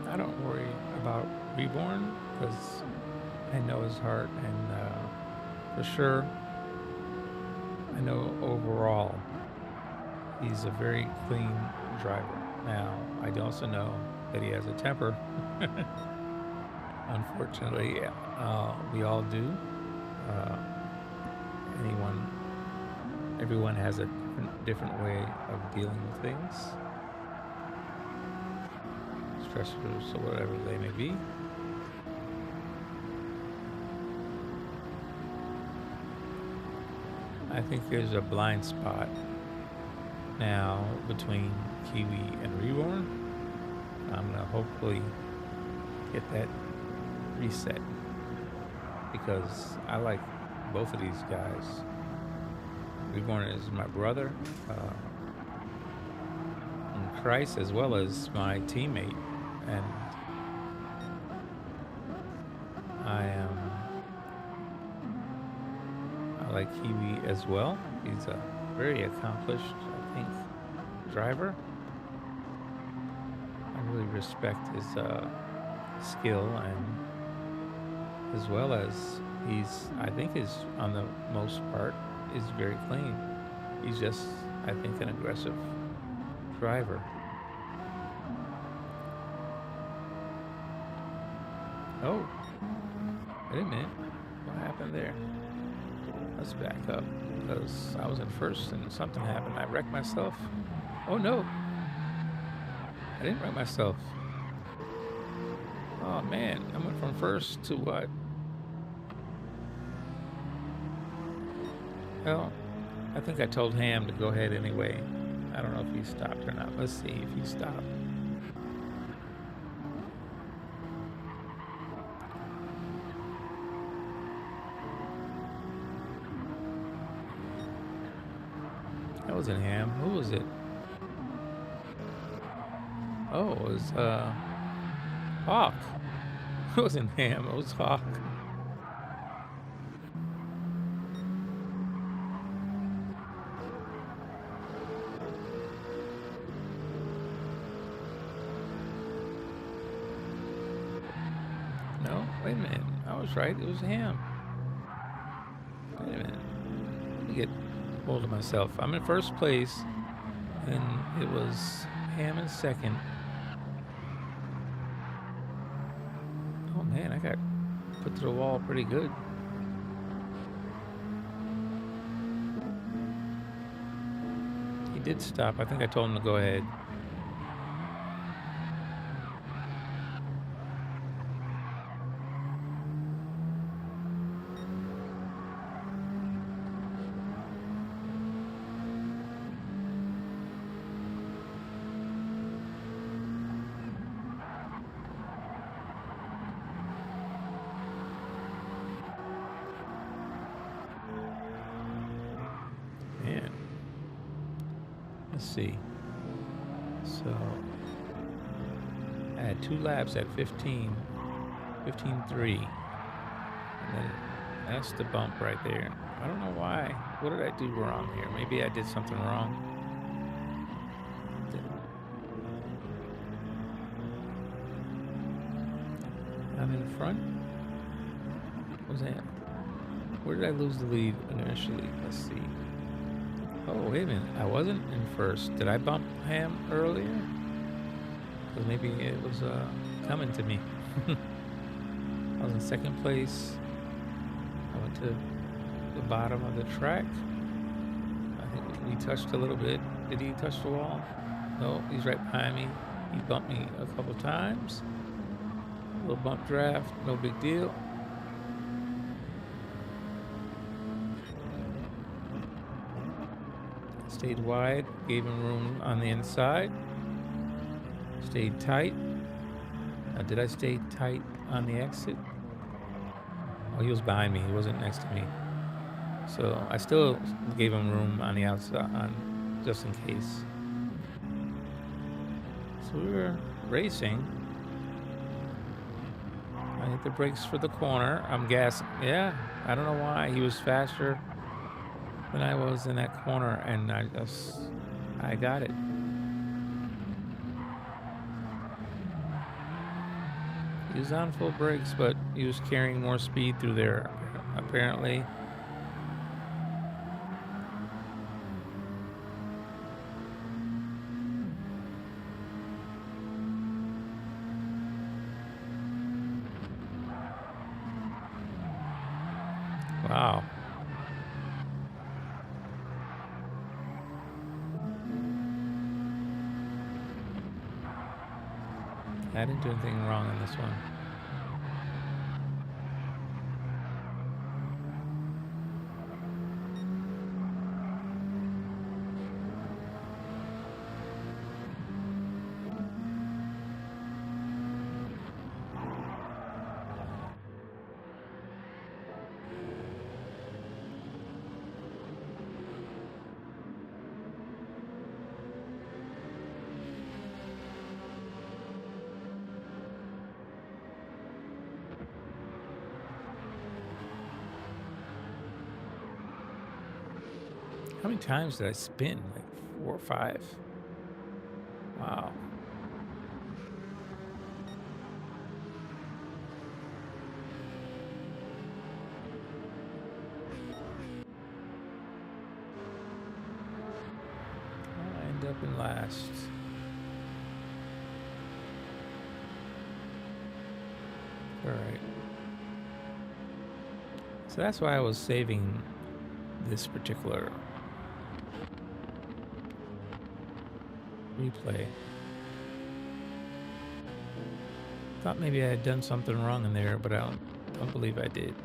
I don't worry about Reborn because I know his heart, and for sure, I know overall he's a very clean driver. Now, I also know that he has a temper. Unfortunately, we all do. Everyone has a different way of dealing with things. Stressors or whatever they may be. I think there's a blind spot now between Kiwi and Reborn. I'm gonna hopefully get that reset because I like both of these guys. Reborn is my brother in Christ as well as my teammate. And I like Kiwi as well. He's a very accomplished, I think, driver. I really respect his skill, and as well as I think on the most part, is very clean. He's just, I think, an aggressive driver. Oh, wait a minute. What happened there? Let's back up because I was in first and something happened. I wrecked myself. Oh no. I didn't wreck myself. Oh man, I went from first to what? Well, I think I told Ham to go ahead anyway. I don't know if he stopped or not. Let's see if he stopped. That wasn't Ham. Who was it? Oh, it was Hawk. It wasn't Ham. It was Hawk. No, wait a minute. I was right. It was Ham. Wait a minute. Let me get hold of myself. I'm in first place, and it was Ham in second. Oh man, I got put to the wall pretty good. He did stop. I think I told him to go ahead. let's see. So I had 2 laps at 15, 15.3. And then that's the bump right there. I don't know why. What did I do wrong here? Maybe I did something wrong. I'm in front. What was that? Where did I lose the lead initially? Let's see. Oh, wait a minute. I wasn't in first. Did I bump Ham earlier? Because maybe it was coming to me. I was in second place. I went to the bottom of the track. I think we touched a little bit. Did he touch the wall? No, he's right behind me. He bumped me a couple times. A little bump draft, no big deal. Stayed wide, gave him room on the inside. Stayed tight. Now, did I stay tight on the exit? Oh, he was behind me. He wasn't next to me. So I still gave him room on the outside, just in case. So we were racing. I hit the brakes for the corner. I'm gassing. Yeah, I don't know why. He was faster than I was in that corner, and I got it. He was on full brakes, but he was carrying more speed through there, apparently. Wow. I didn't do anything wrong on this one. How many times did I spin? Like 4 or 5. Wow. I end up in last. All right. So that's why I was saving this particular replay. Thought maybe I had done something wrong in there, but I don't believe I did.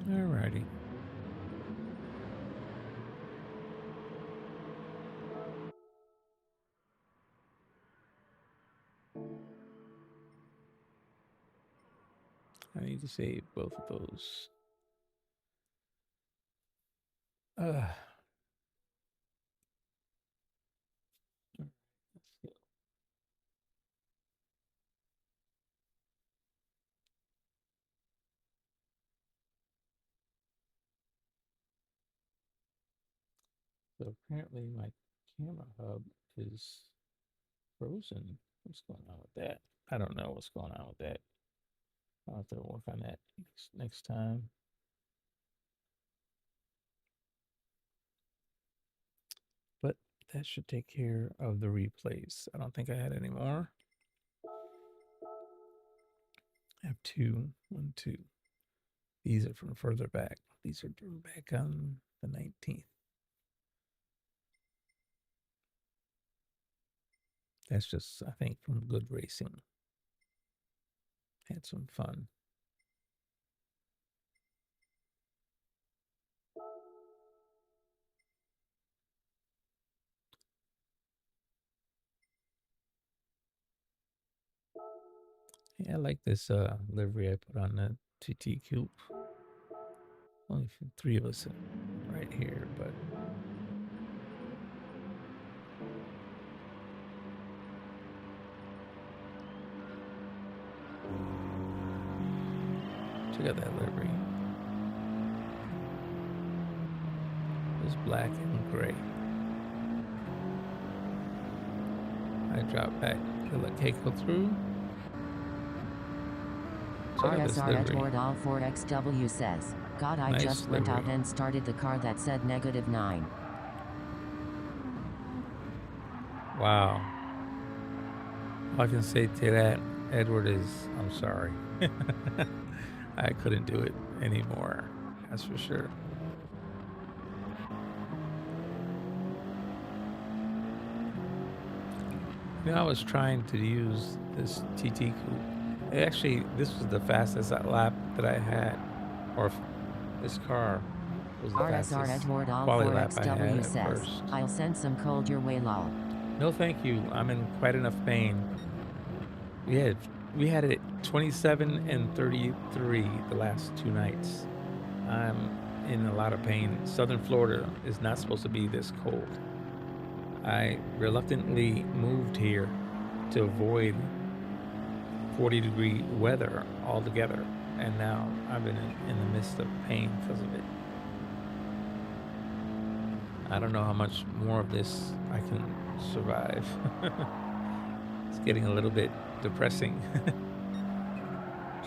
Alrighty. I need to save both of those. So apparently my camera hub is frozen. What's going on with that? I don't know what's going on with that. I'll have to work on that next time. But that should take care of the replays. I don't think I had any more. I have two. One, two. These are from further back. These are from back on the 19th. That's just, I think, from good racing. Had some fun. Yeah, I like this livery I put on the TT Coupe. Only 3 of us right here, but check out that livery. It's black and gray. I drop back to let Keiko through. RSR Edward All 4XW says, God, I just went out and started the car that said -9. Wow. All I can say to that, Edward, is I'm sorry. I couldn't do it anymore. That's for sure. You know, I was trying to use this TT Coupe. Actually, this was the fastest lap that I had, or this car was the RSR fastest Edward All Quali-Lap I had 4XW at says, first. I'll send some cold your way, lol. No, thank you. I'm in quite enough pain. We had it at 27 and 33 the last 2 nights. I'm in a lot of pain. Southern Florida is not supposed to be this cold. I reluctantly moved here to avoid 40-degree weather altogether, and now I've been in the midst of pain because of it. I don't know how much more of this I can survive. It's getting a little bit depressing.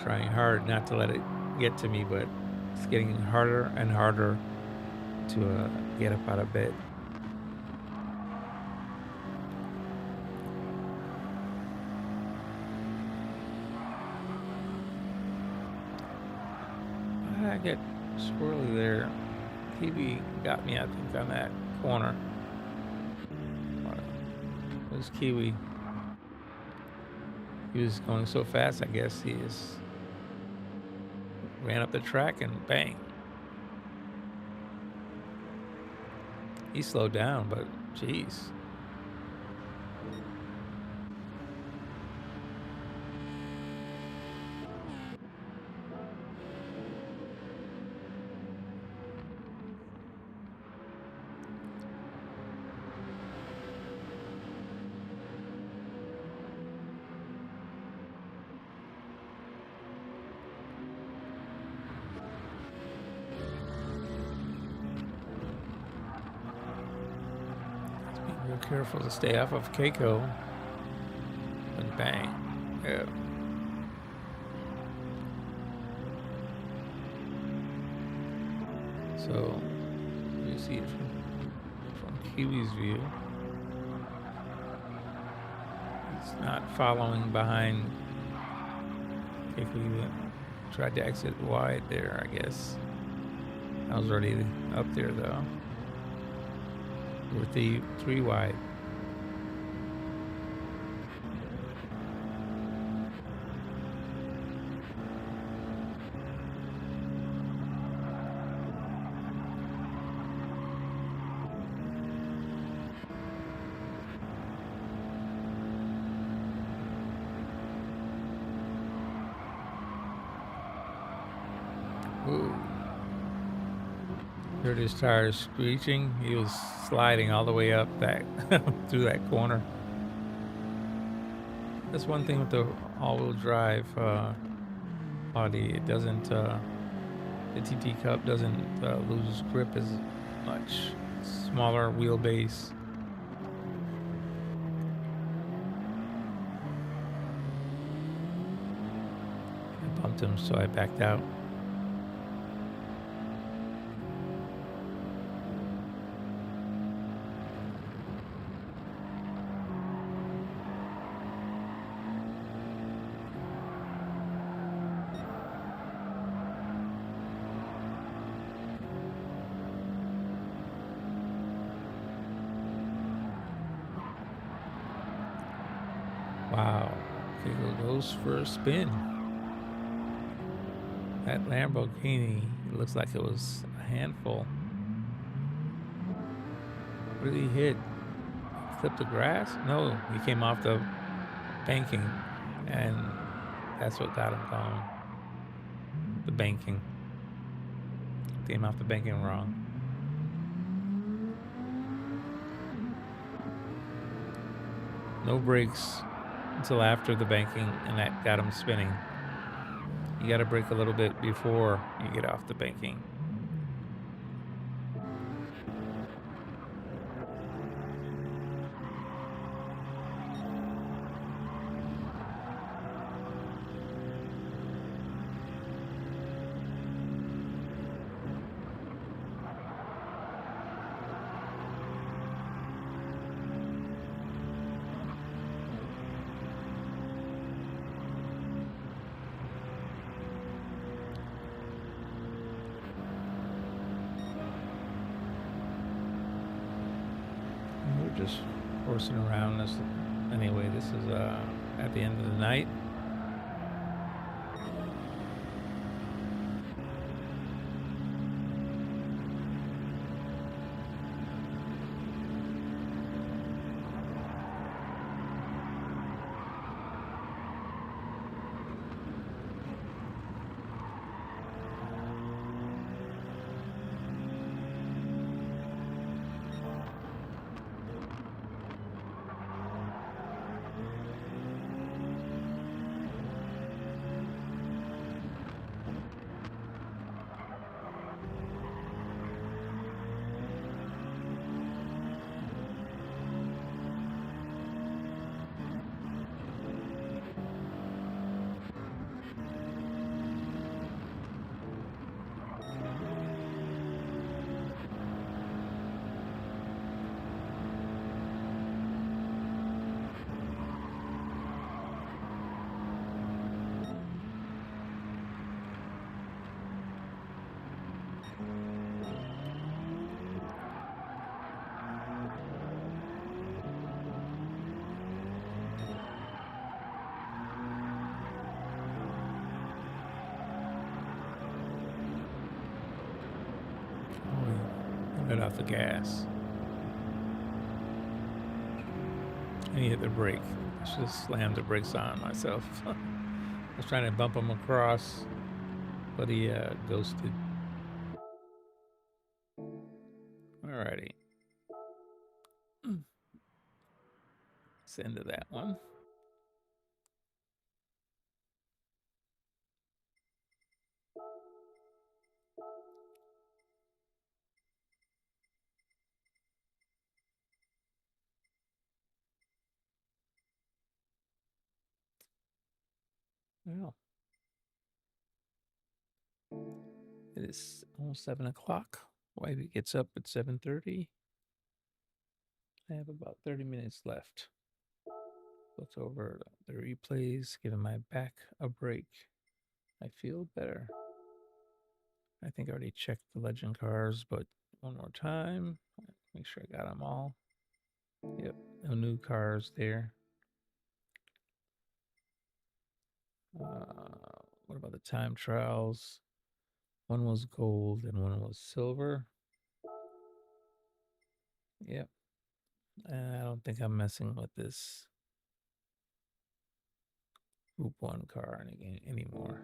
Trying hard not to let it get to me, but it's getting harder and harder to get up out of bed. I get squirrely there. Kiwi got me, I think, on that corner. There's Kiwi. He was going so fast, I guess he just ran up the track and bang. He slowed down, but geez. Real careful to stay off of Keiko. And bang. Yeah. So you see it from Kiwi's view. He's not following behind Keiko. He tried to exit wide there, I guess. I was already up there though. With the 3 wide. Ooh. Heard his tires screeching. He was sliding all the way up that through that corner. That's one thing with the all-wheel drive body. It doesn't. The TT Cup doesn't lose grip as much. Smaller wheelbase. momentum, so I backed out. Wow. Okay, goes for a spin. That Lamborghini looks like it was a handful. What did he hit? Clipped the grass? No, he came off the banking, and that's what got him going. The banking. Came off the banking wrong. No brakes until after the banking, and that got him spinning. You got to brake a little bit before you get off the banking. We're just horsing around this. Anyway, this is at the end of the night. Let off the gas. And he hit the brake. I should have slammed the brakes on myself. I was trying to bump him across, but he ghosted. Alrighty. That's the end of that one. Well, it is almost 7 o'clock. Wifey gets up at 7:30. I have about 30 minutes left. Look over the replays, giving my back a break. I feel better. I think I already checked the legend cars, but one more time. Make sure I got them all. Yep, no new cars there. What about the time trials? One was gold and one was silver. Yep. I don't think I'm messing with this Group 1 car anymore.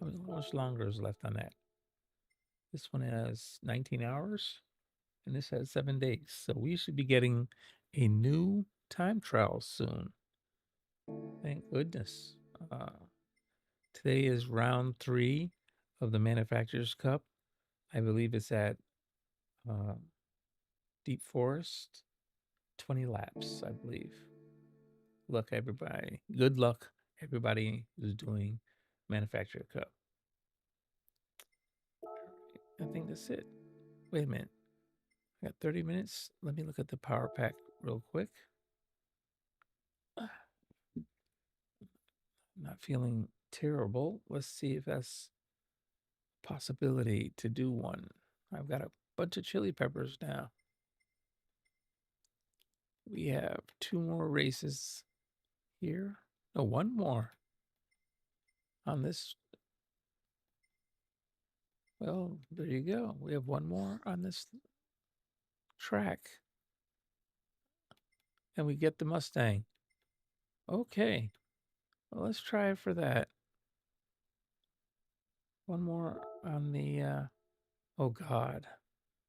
I mean, how much longer is left on that? This one has 19 hours, and this has 7 days. So we should be getting a new time trial soon. Thank goodness. Today is round 3 of the Manufacturers Cup. I believe it's at Deep Forest. 20 laps, I believe. Look, everybody. Good luck, everybody who's doing manufacturer cup. I think that's it. Wait a minute. I got 30 minutes. Let me look at the power pack real quick. Not feeling terrible. Let's see if that's a possibility to do one. I've got a bunch of chili peppers now. We have 2 more races here. No, 1 more on this. Well, there you go. We have 1 more on this track. And we get the Mustang. Okay. Well, let's try it for that. 1 more on the, oh God,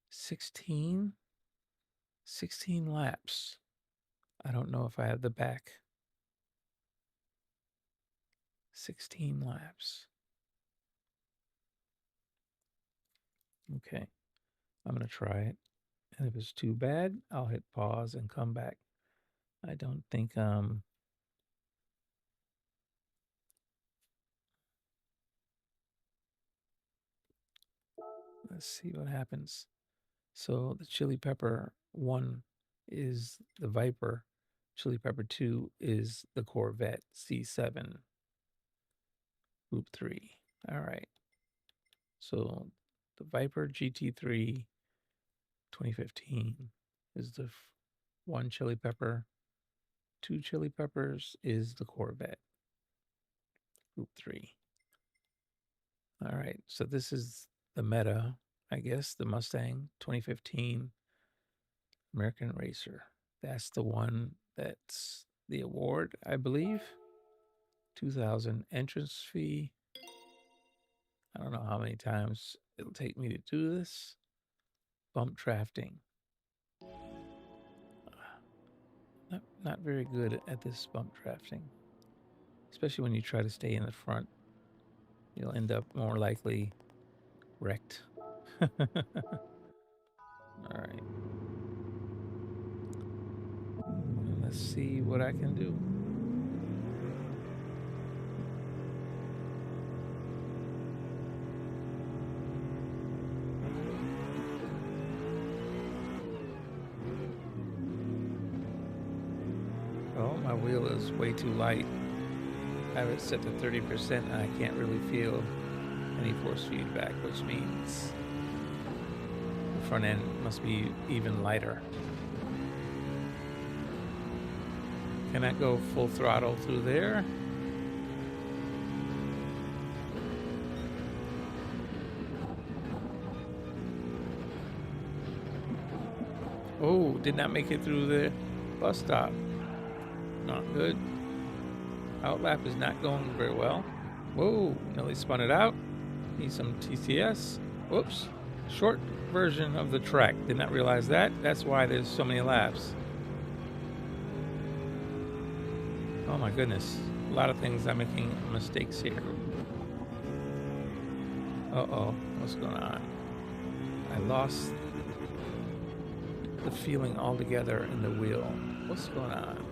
16 laps. I don't know if I have the back. 16 laps. Okay, I'm gonna try it. And if it's too bad, I'll hit pause and come back. I don't think, let's see what happens. So the chili pepper 1 is the Viper. Chili pepper 2 is the Corvette C7 Group 3. All right. So the Viper GT3 2015 is the 1 chili pepper. 2 chili peppers is the Corvette Group 3. All right. So this is the Meta, I guess, the Mustang 2015 American Racer. That's the one that's the award, I believe. 2,000 entrance fee. I don't know how many times it'll take me to do this. Bump drafting. Not very good at this bump drafting. Especially when you try to stay in the front. You'll end up more likely wrecked. All right. Let's see what I can do. Well, my wheel is way too light. I have it set to 30% and I can't really feel any force feedback, which means the front end must be even lighter. Can I go full throttle through there? Oh, did not make it through the bus stop. Not good. Outlap is not going very well. Whoa, nearly spun it out. Need some TCS. Whoops. Short version of the track. Did not realize that. That's why there's so many laps. Oh my goodness. A lot of things I'm making mistakes here. Uh-oh. What's going on? I lost the feeling altogether in the wheel. What's going on?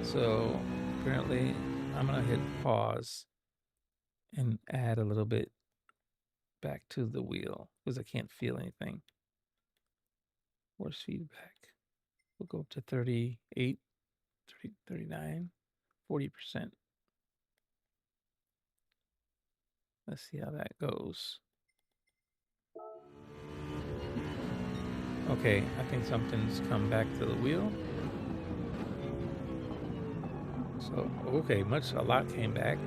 So apparently I'm gonna hit pause and add a little bit back to the wheel because I can't feel anything. Force feedback. We'll go up to 38, 30, 39, 40%. Let's see how that goes. Okay, I think something's come back to the wheel. So, okay, a lot came back.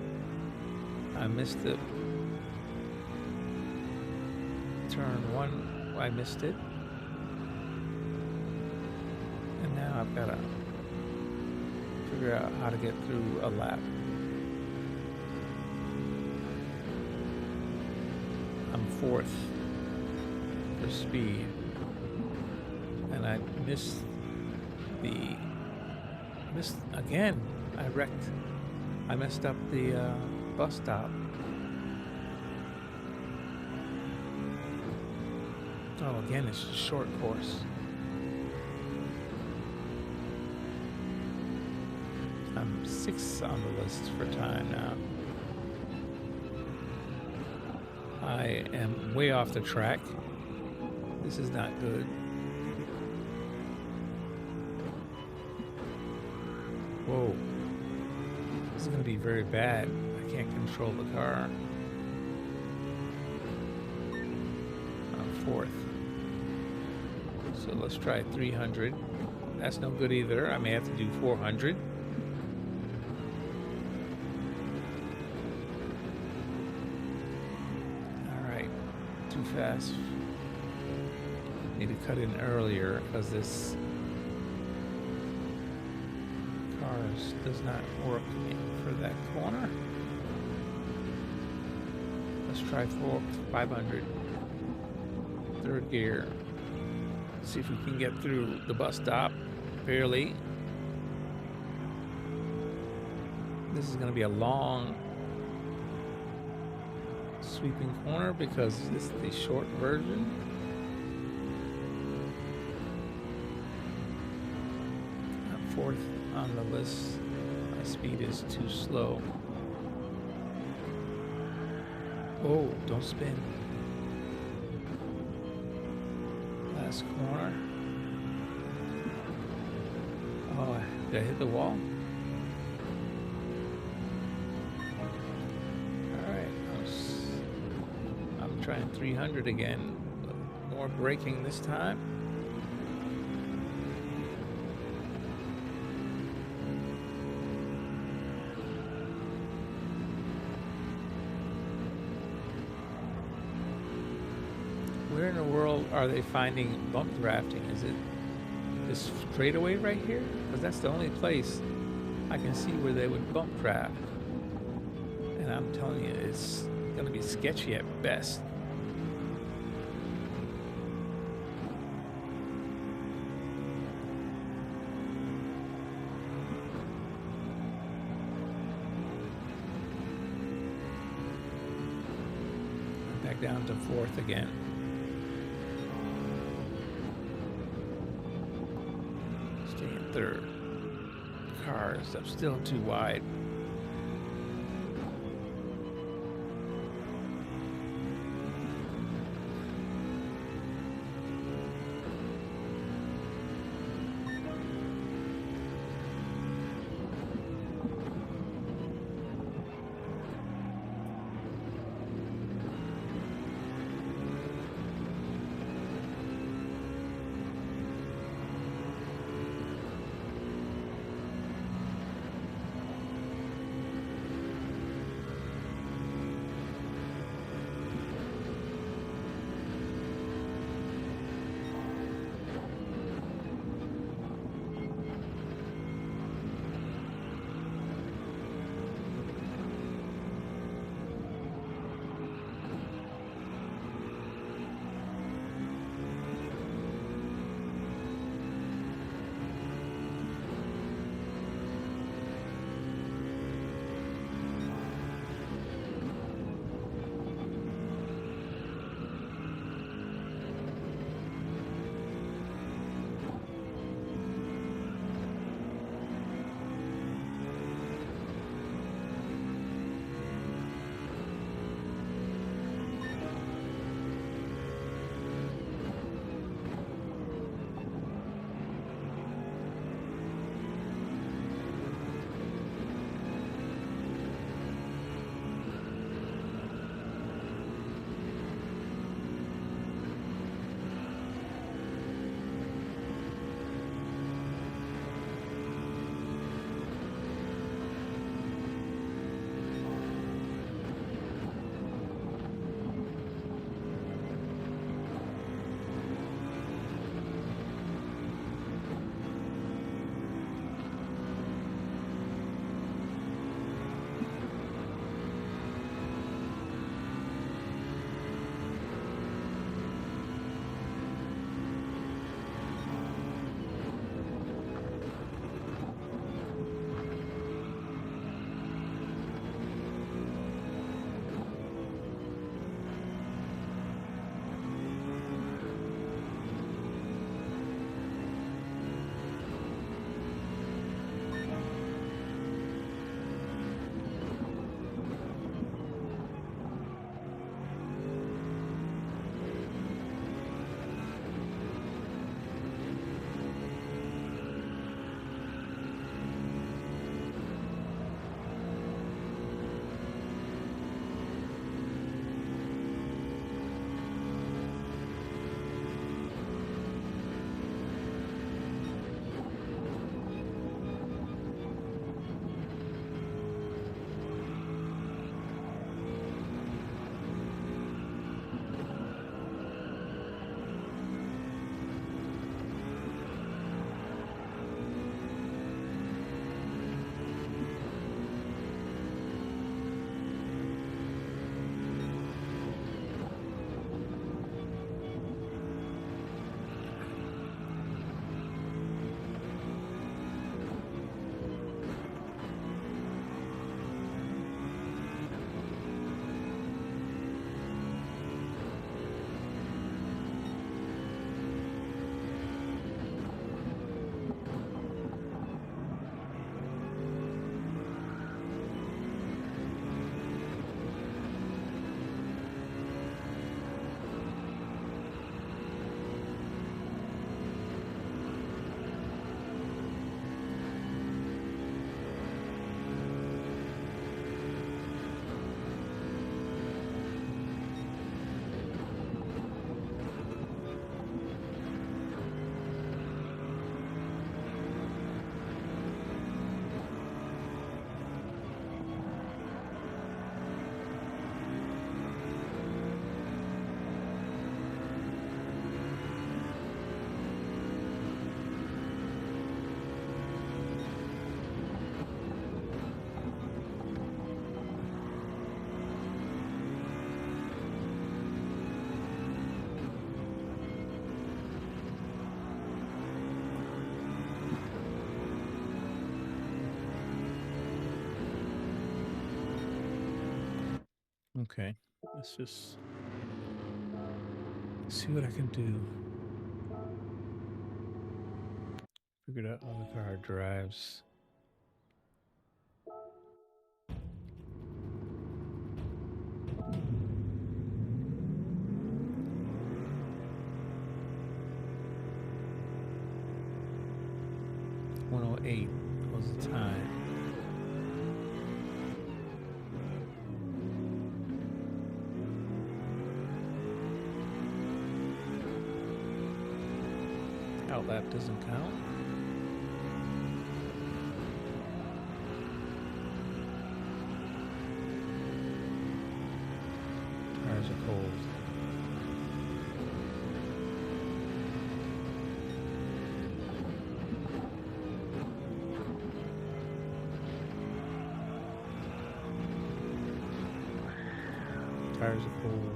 I missed the turn 1. I missed it. And now I've got to figure out how to get through a lap. I'm 4th for speed. And I missed again. I wrecked. I messed up the bus stop. Oh, again, it's a short course. I'm 6th on the list for time now. I am way off the track. This is not good. Whoa. This is going to be very bad. I can't control the car. I'm 4th. So let's try 300. That's no good either. I may have to do 400. All right. Too fast. Need to cut in earlier because this car does not work for that corner. Let's try 500. 3rd gear. See if we can get through the bus stop barely. This is going to be a long sweeping corner because this is the short version. I'm 4th on the list. My speed is too slow. Oh, don't spin. Last corner. Oh, did I hit the wall? Alright, I'm trying 300 again. More braking this time. Where in the world are they finding bump drafting? Is it this straightaway right here? Because that's the only place I can see where they would bump draft. And I'm telling you, it's going to be sketchy at best. Back down to 4th again. Staying 3rd. Cars, I'm still too wide. Okay, let's just see what I can do. Figured out how the car drives. .108 was the time. Outlap doesn't count. Tires are cold. Tires are cold.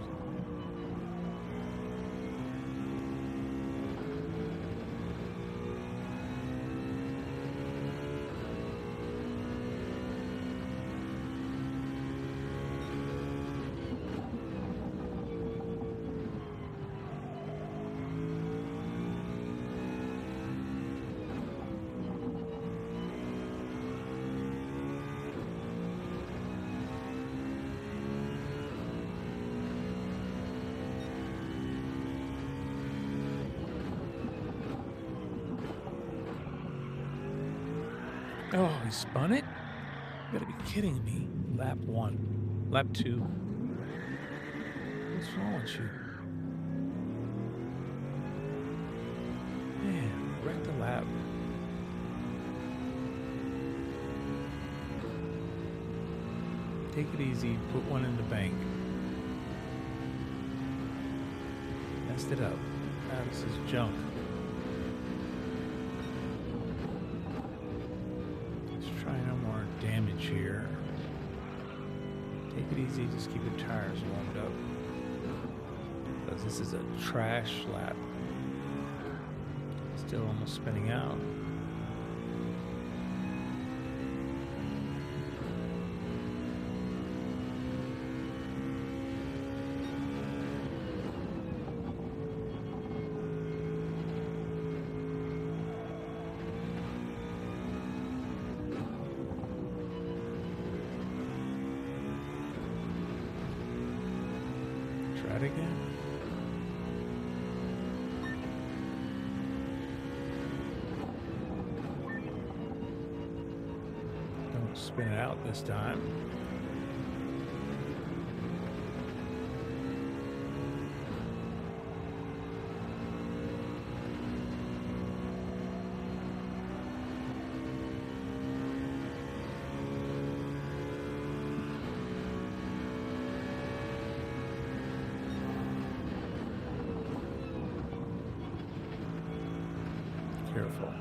Oh, he spun it? You gotta be kidding me. Lap 1. Lap 2. What's wrong with you? Man, wrecked the lap. Take it easy. Put one in the bank. Messed it up. Now this is junk. Damage here. Take it easy, just keep the tires warmed up. Because this is a trash lap. Still almost spinning out. Try it again. Don't spin it out this time. Careful.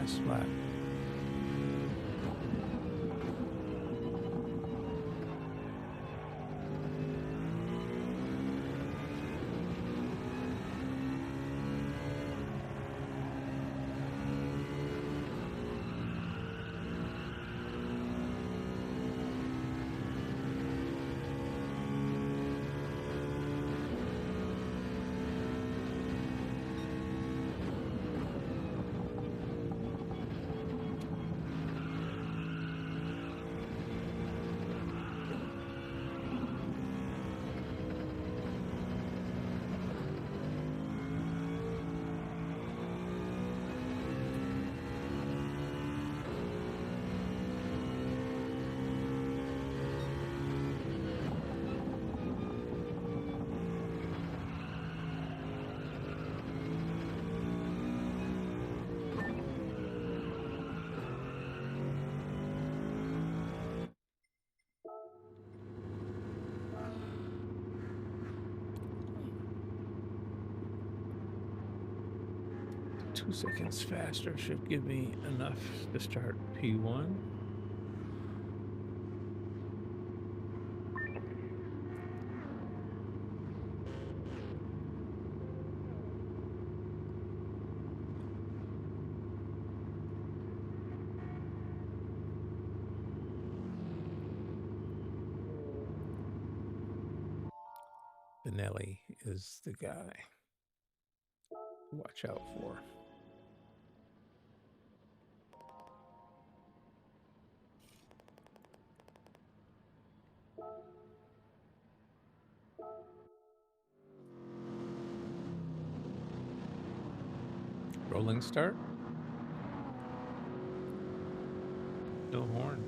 last lap. Two seconds faster should give me enough to start P1. Benelli is the guy to watch out for. Rolling start. No horn.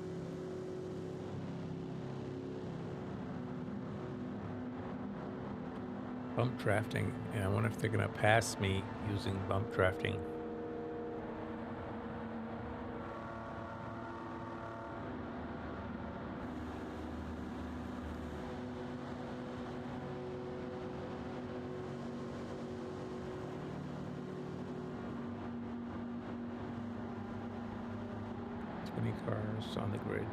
Bump drafting. Yeah, I wonder if they're going to pass me using bump drafting. Too many cars on the grid.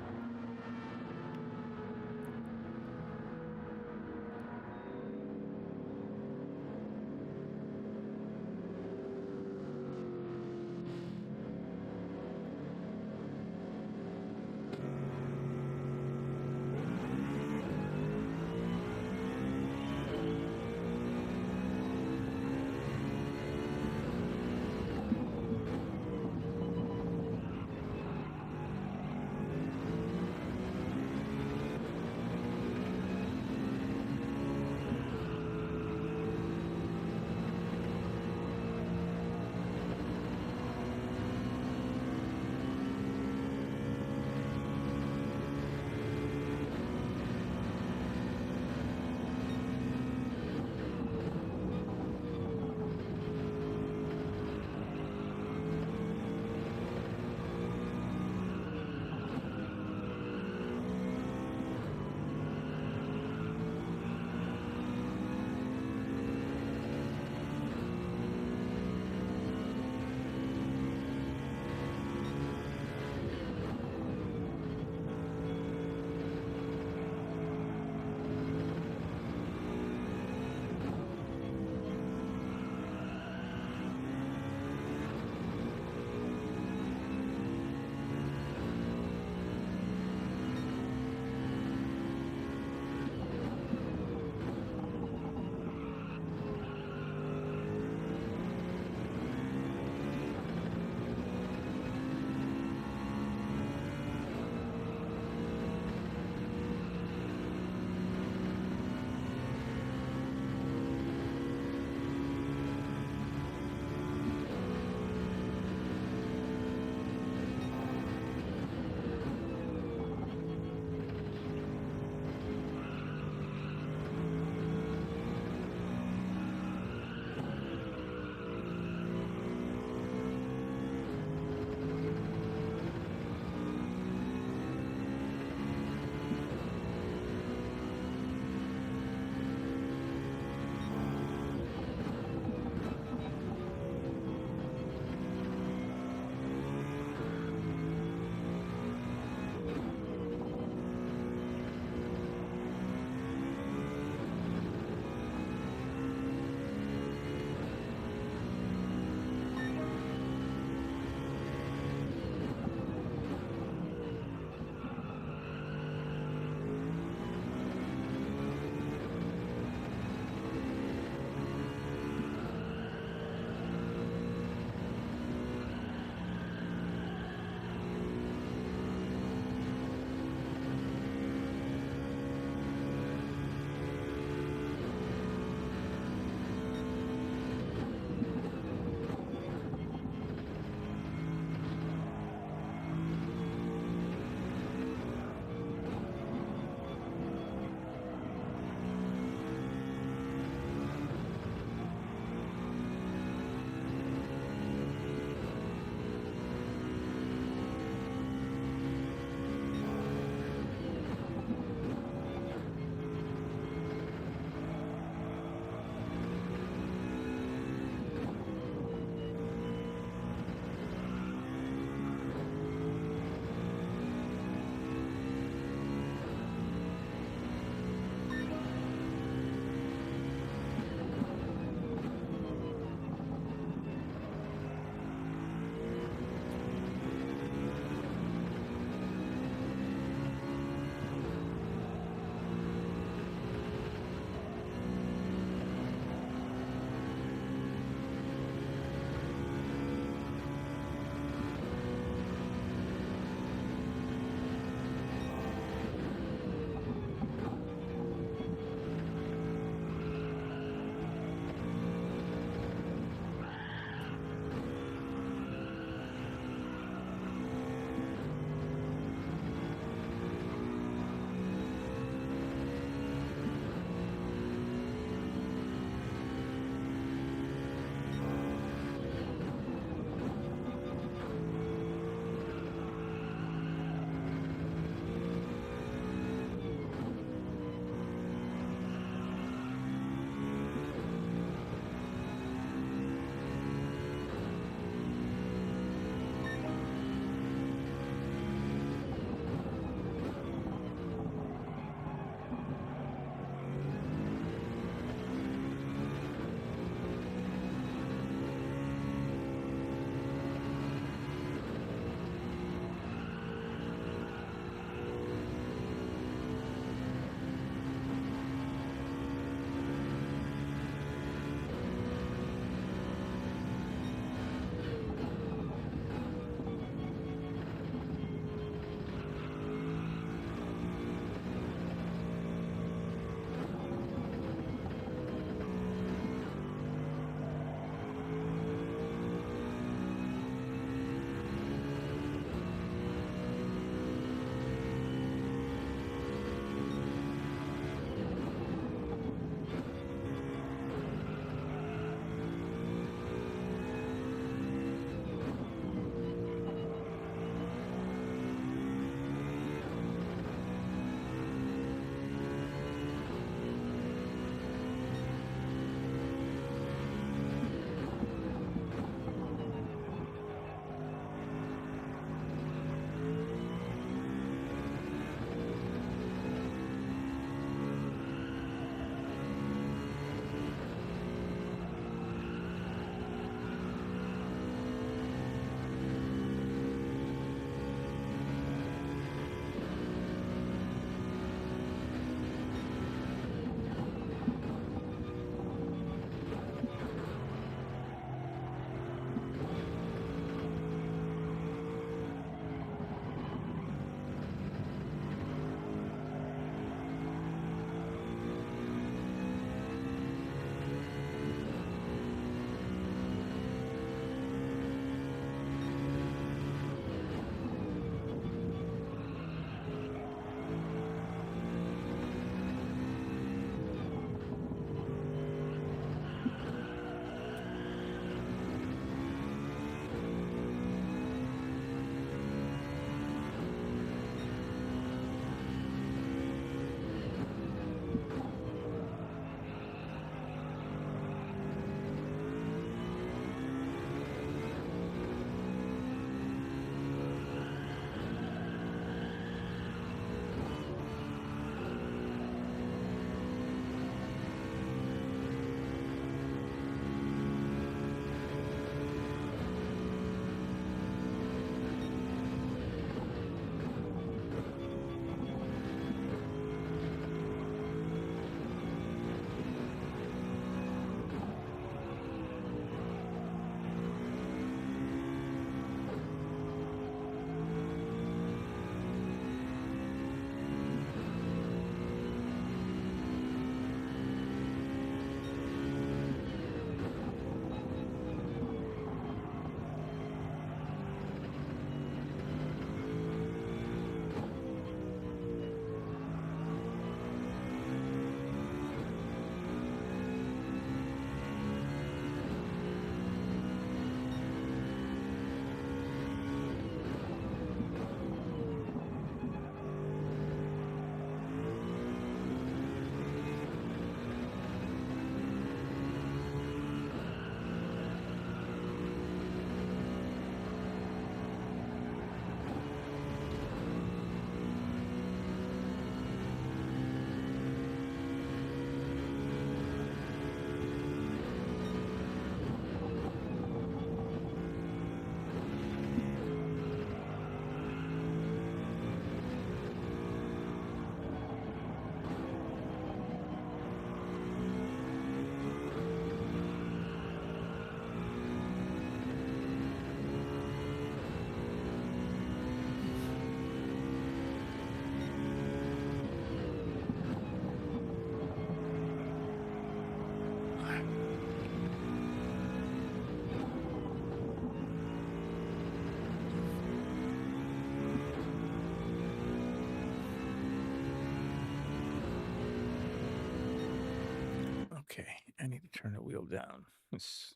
Okay, I need to turn the wheel down. It's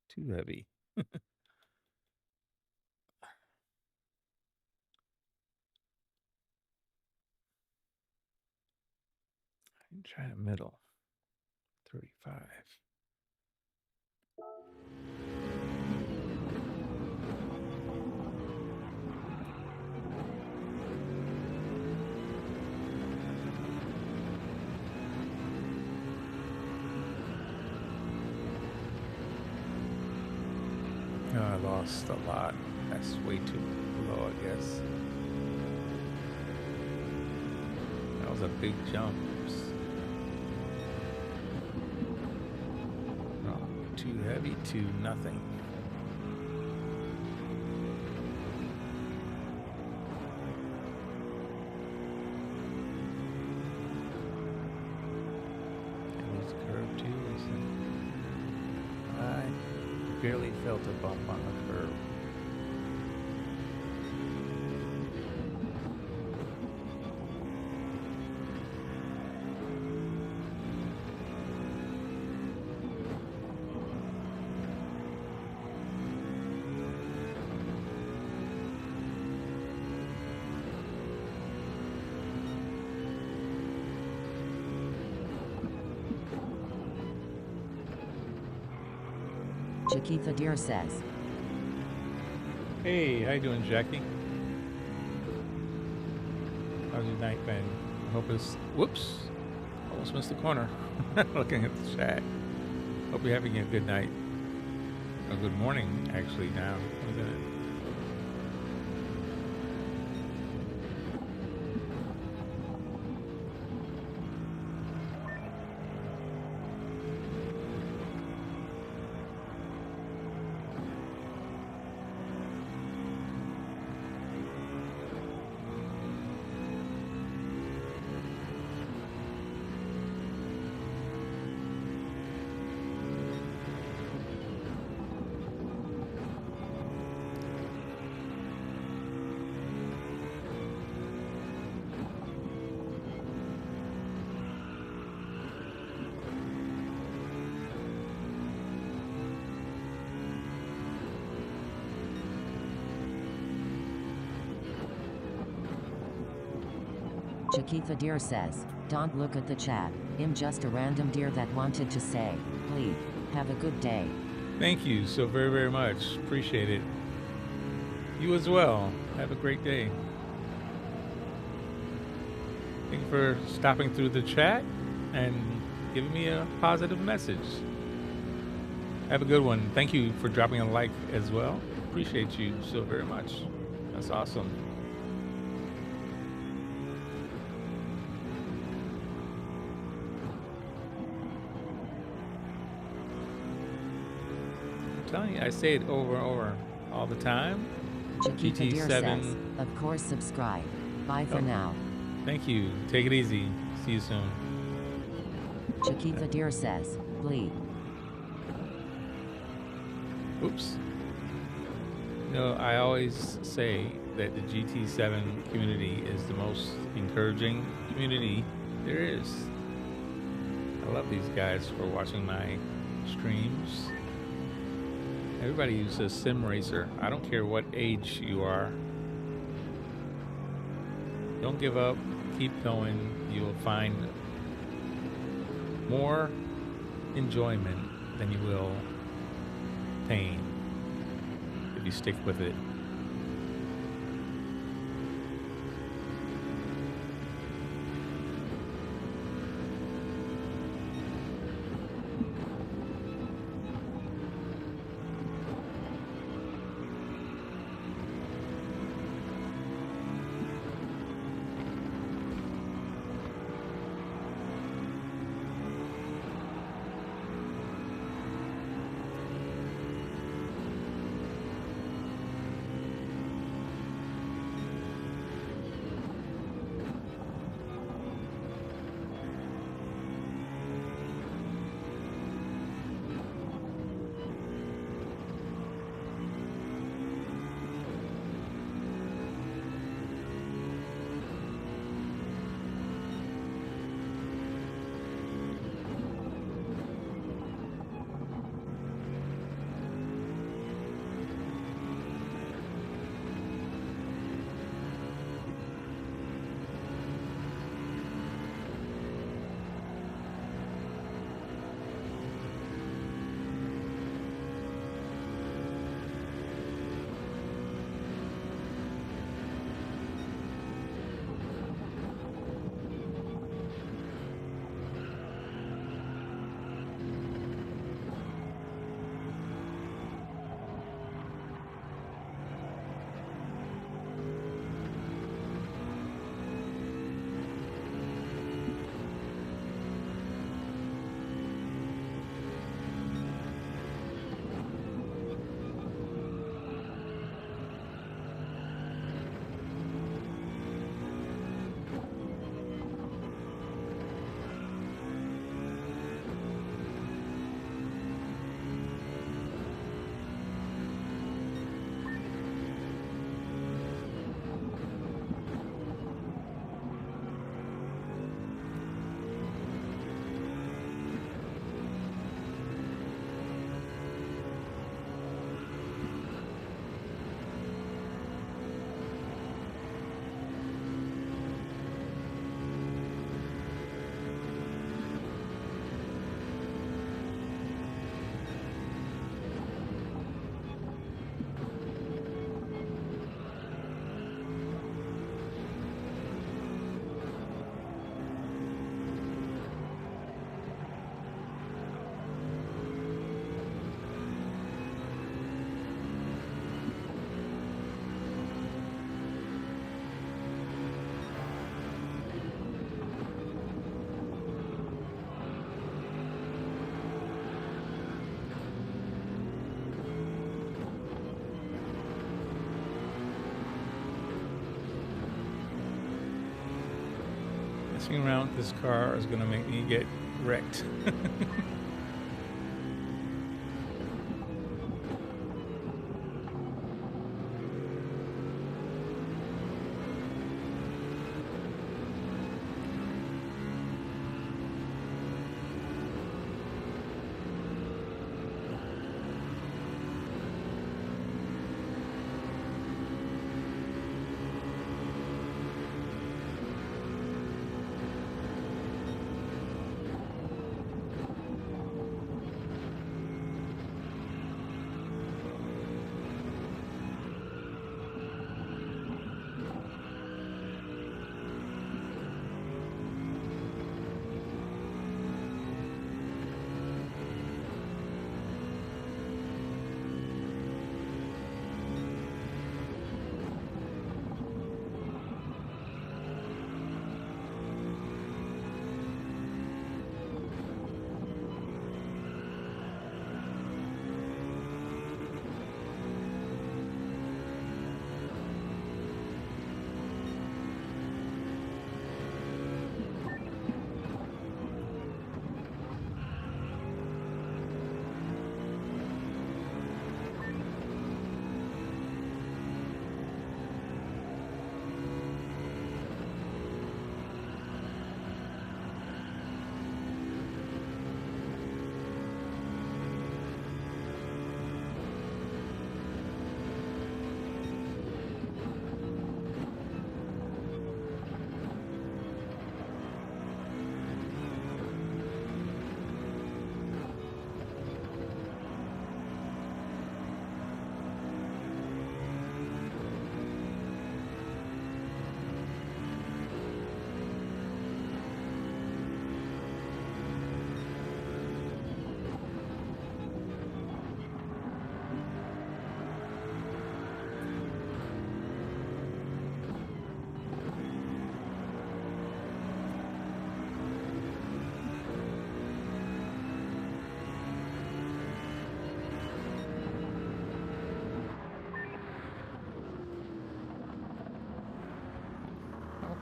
too heavy. Try the middle. 35. Oh, I lost a lot. That's way too low, I guess. That was a big jump. Oh, too heavy to nothing. And this curve too, I barely felt a bump on the curve. Chiquita Deer says, Hey, how you doing, Jackie? How's your night been? I hope it's... Whoops! Almost missed the corner. Looking at the chat. Hope you're having a good night. A good morning, actually, now. Look at it. Chiquita Deer says, don't look at the chat. I'm just a random deer that wanted to say, please, have a good day. Thank you so very, very much. Appreciate it. You as well. Have a great day. Thank you for stopping through the chat and giving me a positive message. Have a good one. Thank you for dropping a like as well. Appreciate you so very much. That's awesome. I'm telling you, I say it over and over all the time. Chiquita Deer GT7. says, of course subscribe. Bye for now. Thank you. Take it easy. See you soon. Chiquita Deer says, bleed. Oops. You know, I always say that the GT7 community is the most encouraging community there is. I love these guys for watching my streams. Everybody who's a sim racer, I don't care what age you are. Don't give up. Keep going. You will find more enjoyment than you will pain if you stick with it. Messing around with this car is gonna make me get wrecked.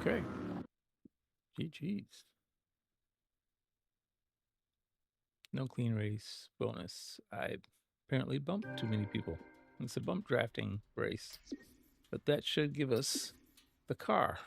Okay. GG's. No clean race bonus. I apparently bumped too many people. It's a bump drafting race. But that should give us the car.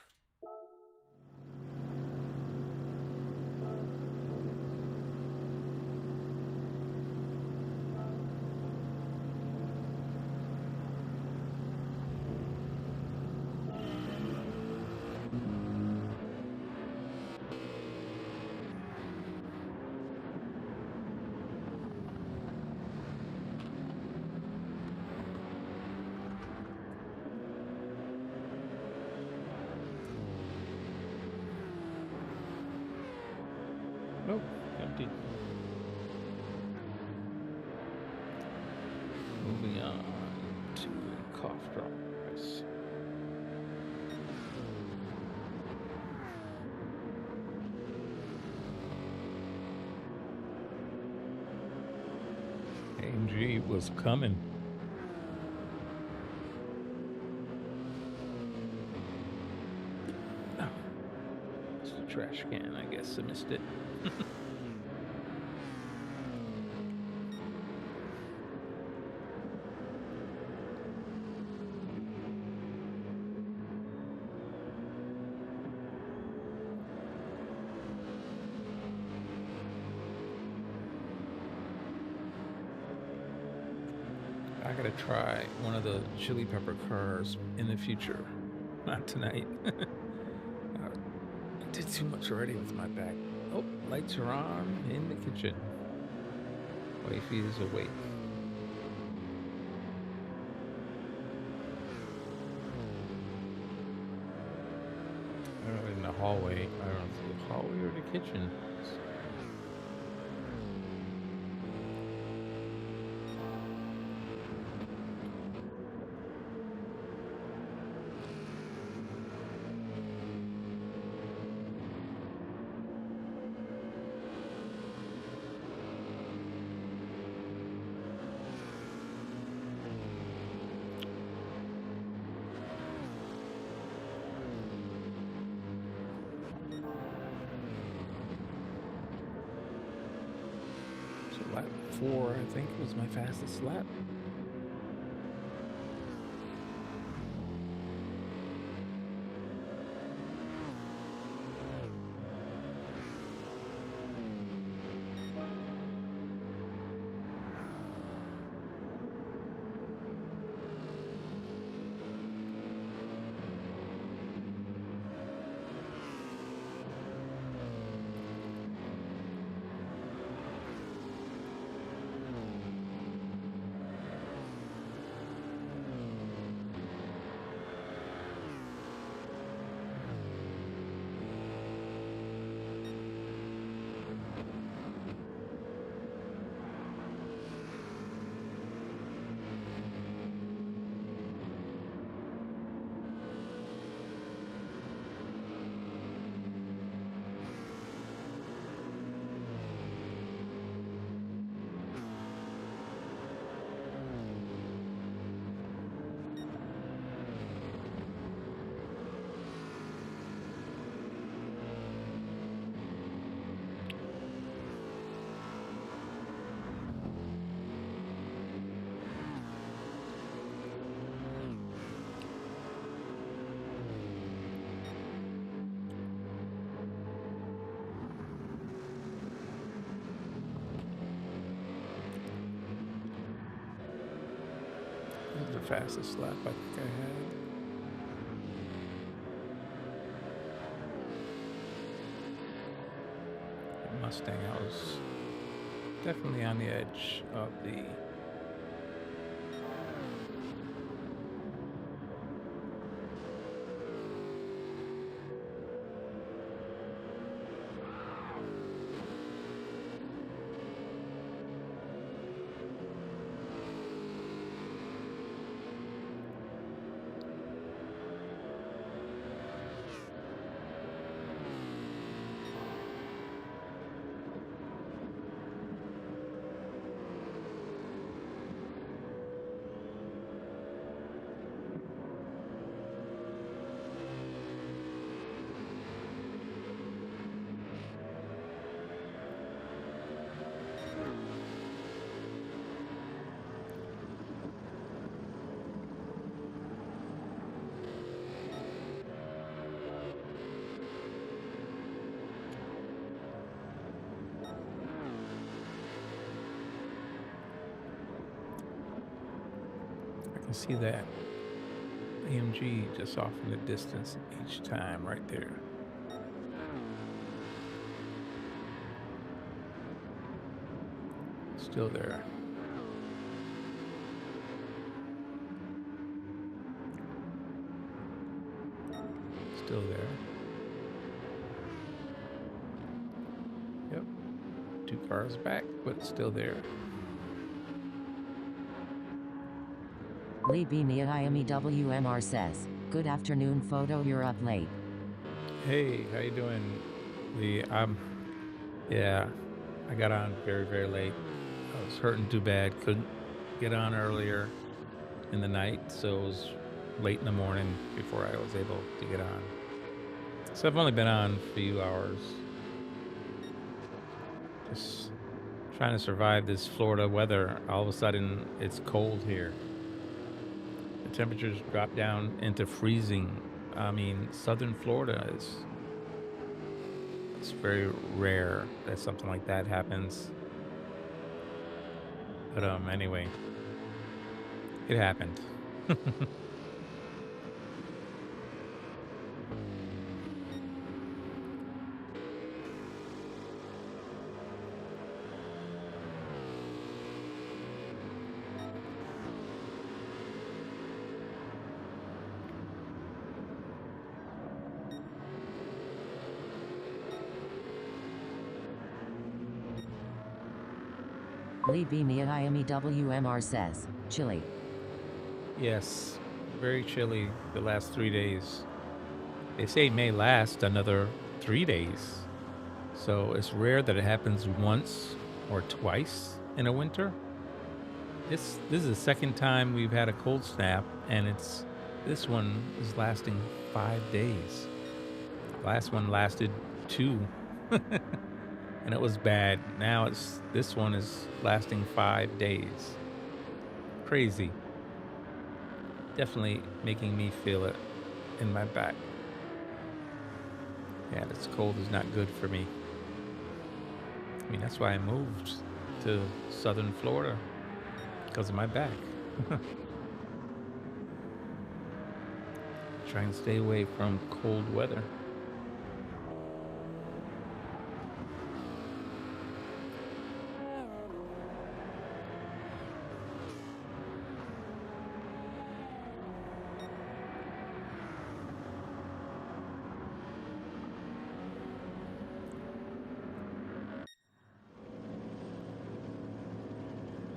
Nope, empty. Moving on to cough drops. AMG was coming. Oh, it's a trash can, I guess I missed it. I gotta try one of the chili pepper cars in the future. Not tonight. I did too much already with my back. Oh, lights are on in the kitchen. Wifey is awake. I don't know, in the hallway. I don't know if it's the hallway or the kitchen. lap 4, I think, was my fastest lap. This is the fastest lap I think I had. At Mustang, I was definitely on the edge of the I can see that AMG just off in the distance each time right there. Still there. Still there. Yep. 2 cars back, but still there. Lee Beanie IMEWMR says, "Good afternoon, photo. You're up late." Hey, how you doing, Lee? Yeah, I got on very, very late. I was hurting too bad. Couldn't get on earlier in the night, so it was late in the morning before I was able to get on. So I've only been on a few hours. Just trying to survive this Florida weather. All of a sudden, it's cold here. The temperatures drop down into freezing. I mean, southern Florida it's very rare that something like that happens. But anyway, it happened. Lee Beanie IMEWMR says, "Chilly." Yes, very chilly the last 3 days. They say it may last another 3 days. So it's rare that it happens once or twice in a winter. This is the second time we've had a cold snap, and this one is lasting 5 days. Last one lasted 2. and it was bad. Now this one is lasting 5 days. Crazy. Definitely making me feel it in my back. Yeah, this cold is not good for me. I mean, that's why I moved to southern Florida, because of my back. Trying to stay away from cold weather.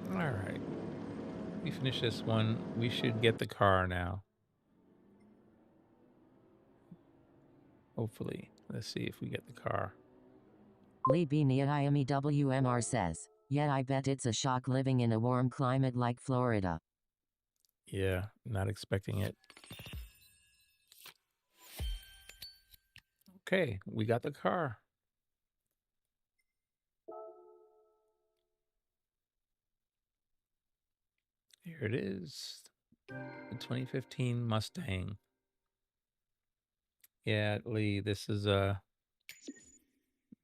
All right. We finish this one. We should get the car now. Hopefully. Let's see if we get the car. Lee B. WMR says, yeah, I bet it's a shock living in a warm climate like Florida. Yeah, not expecting it. Okay, we got the car. Here it is. The 2015 Mustang. Yeah, Lee, this is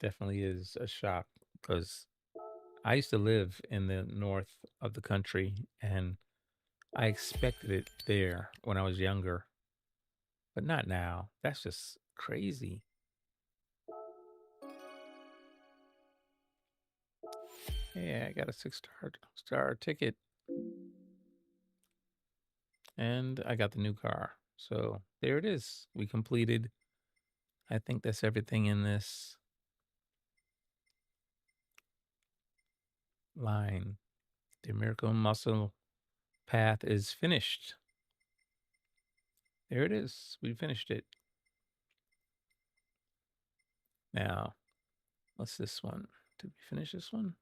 definitely is a shock, because I used to live in the north of the country and I expected it there when I was younger, but not now. That's just crazy. Yeah, I got a 6-star ticket. And I got the new car. So there it is. We completed. I think that's everything in this line. The Miracle Muscle path is finished. There it is. We finished it. Now, what's this one? Did we finish this one?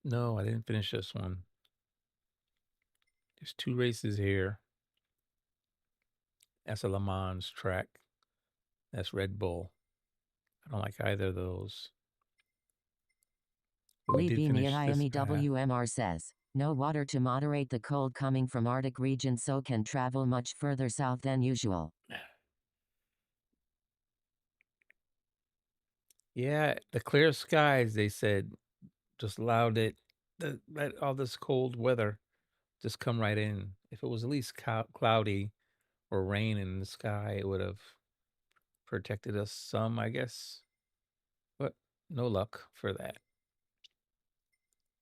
No, I didn't finish this one. There's 2 races here. That's a Le Mans track. That's Red Bull. I don't like either of those. But we Lee did B. finish this path. WMR says, no water to moderate the cold coming from Arctic region, so can travel much further south than usual. Yeah, the clear skies, they said, just allowed it, let all this cold weather just come right in. If it was at least cloudy or rain in the sky, it would have protected us some, I guess. But no luck for that.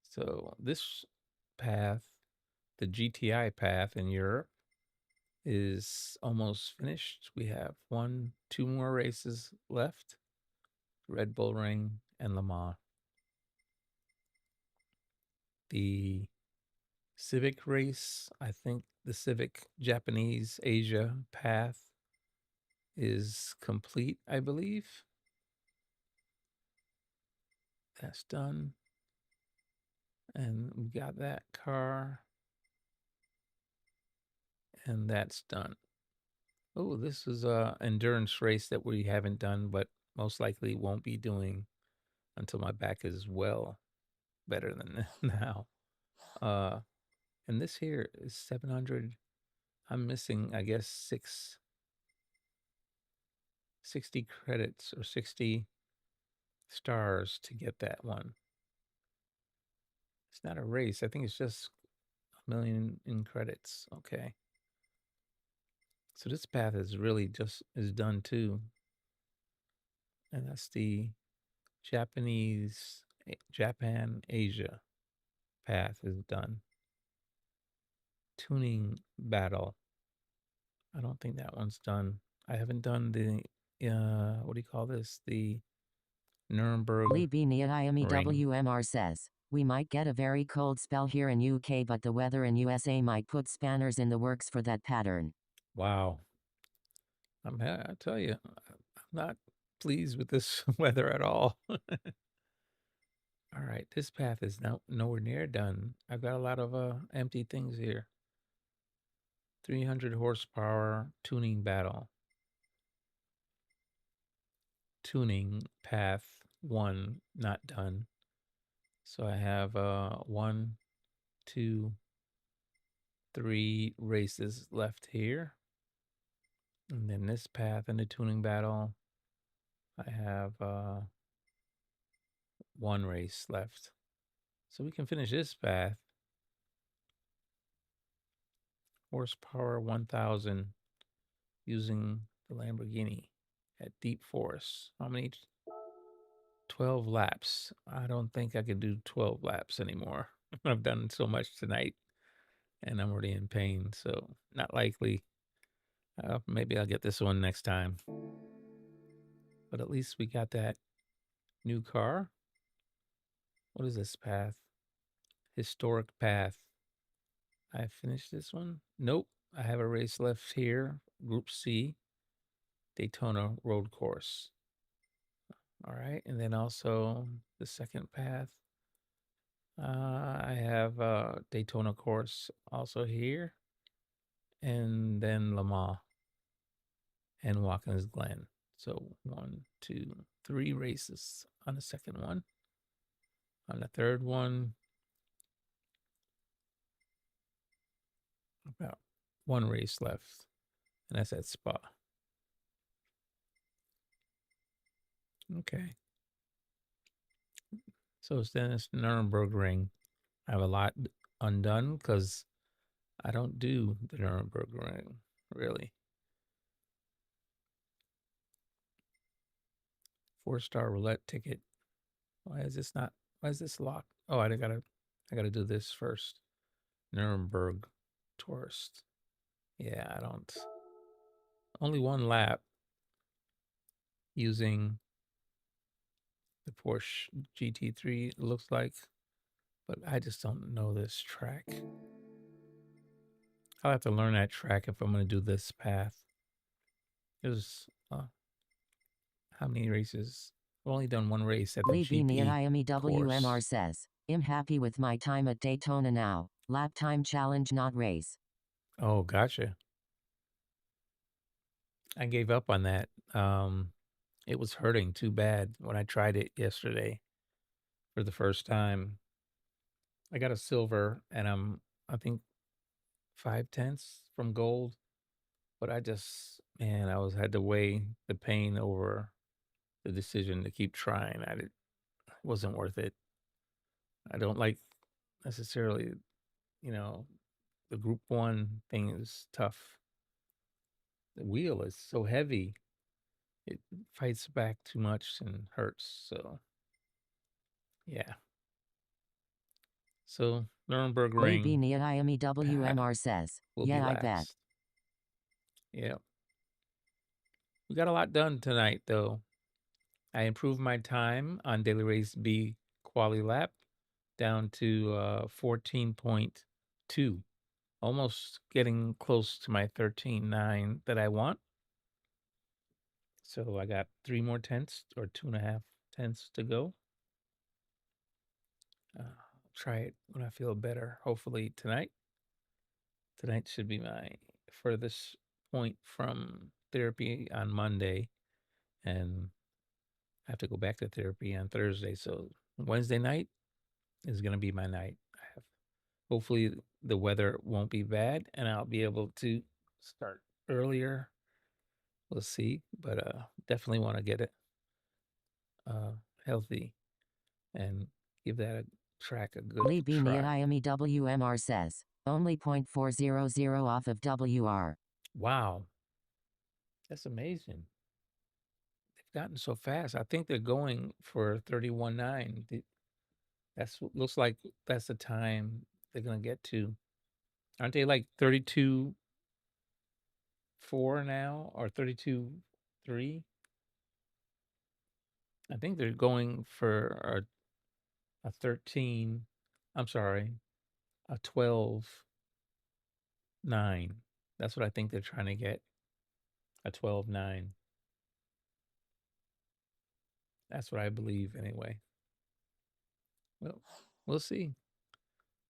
So this path, the GTI path in Europe, is almost finished. We have 2 more races left: Red Bull Ring and Le Mans. The Civic race, I think the Civic Japanese Asia path is complete, I believe. That's done. And we got that car. And that's done. Oh, this is a endurance race that we haven't done, but most likely won't be doing until my back is well better than now. And this here is 700. I'm missing, I guess, 60 credits or 60 stars to get that one. It's not a race. I think it's just a million in credits. Okay. So this path is really just is done too. And that's the Japan Asia path is done. Tuning battle. I don't think that one's done. I haven't done the what do you call this? The Nuremberg Lee B. ring. WMR says, we might get a very cold spell here in UK, but the weather in USA might put spanners in the works for that pattern. Wow. I tell you, I'm not pleased with this weather at all. All right, this path is nowhere near done. I've got a lot of empty things here. 300 horsepower tuning battle. Tuning path one not done. So I have 1, 2, 3 races left here. And then this path in the tuning battle, I have 1 race left. So we can finish this path. Horsepower 1000 using the Lamborghini at Deep Forest. How many? 12 laps. I don't think I could do 12 laps anymore. I've done so much tonight and I'm already in pain, so not likely. Maybe I'll get this one next time. But at least we got that new car. What is this path? Historic path. I finished this one? Nope. I have a race left here. Group C, Daytona Road Course. All right. And then also the second path. I have Daytona course also here. And then Le Mans and Watkins Glen. So 1, 2, 3 races on the second one. On the third one, about 1 race left, and that's at Spa. Okay. So then it's the Nürburgring. I have a lot undone because I don't do the Nürburgring, really. 4-star roulette ticket. Why is this locked? Oh, I gotta do this first. Nuremberg tourist. Yeah, I don't. Only 1 lap using the Porsche GT3 looks like, but I just don't know this track. I'll have to learn that track if I'm going to do this path. There's how many races? I've only done 1 race at the GP WMR course. says, I'm happy with my time at Daytona now. Lap time challenge, not race. Oh, gotcha. I gave up on that. It was hurting too bad when I tried it yesterday for the first time. I got a silver and I think 5/10 from gold, but I had to weigh the pain over the decision to keep trying. It wasn't worth it. I don't like necessarily, the group 1 thing is tough. The wheel is so heavy. It fights back too much and hurts. So, yeah. So, Nürburgring WMR says, will yeah, be I last. bet. Yeah. We got a lot done tonight, though. I improved my time on Daily Race B Quali-Lap down to 14.2. Almost getting close to my 13.9 that I want. So I got 3 more tenths or 2.5 tenths to go. I'll try it when I feel better, hopefully tonight. Tonight should be my furthest point from therapy on Monday. And I have to go back to therapy on Thursday. So Wednesday night is going to be my night. Hopefully the weather won't be bad and I'll be able to start earlier. We'll see, but definitely want to get it healthy and give that track a good try. WMR says, only 0.400 off of WR. Wow. That's amazing. They've gotten so fast. I think they're going for 31.9. Looks like that's the time they're going to get to. Aren't they like 32.4 now or 32.3? I think they're going for a 13, I'm sorry, a 12.9. That's what I think they're trying to get, a 12.9. That's what I believe anyway. Well, we'll see.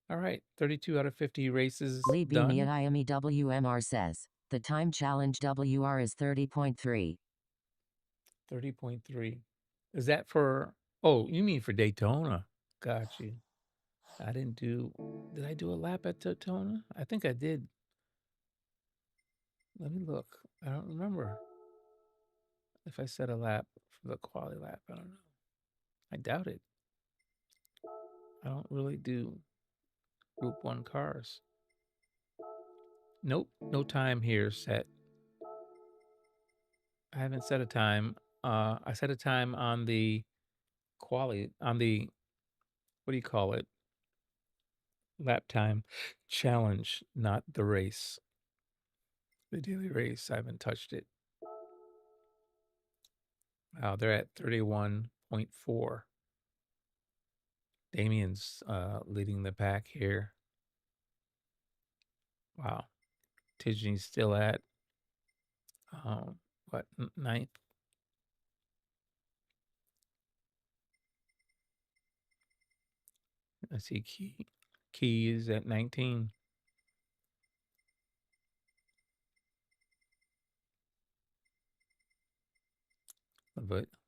All right, 32 out of 50 races done. WMR says, the time challenge WR is 30.3. 30.3. Is that for Oh, you mean for Daytona? Got you. I didn't do. Did I do a lap at Daytona? I think I did. Let me look. I don't remember if I set a lap for the Quali-Lap. I don't know. I doubt it. I don't really do Group 1 cars. Nope, no time here set. I haven't set a time. I set a time on the on the, what do you call it? Lap time challenge, not the race. The daily race, I haven't touched it. Wow, they're at 31.4. Damien's leading the pack here. Wow. Tidney's still at what, ninth? I see Key is at 19.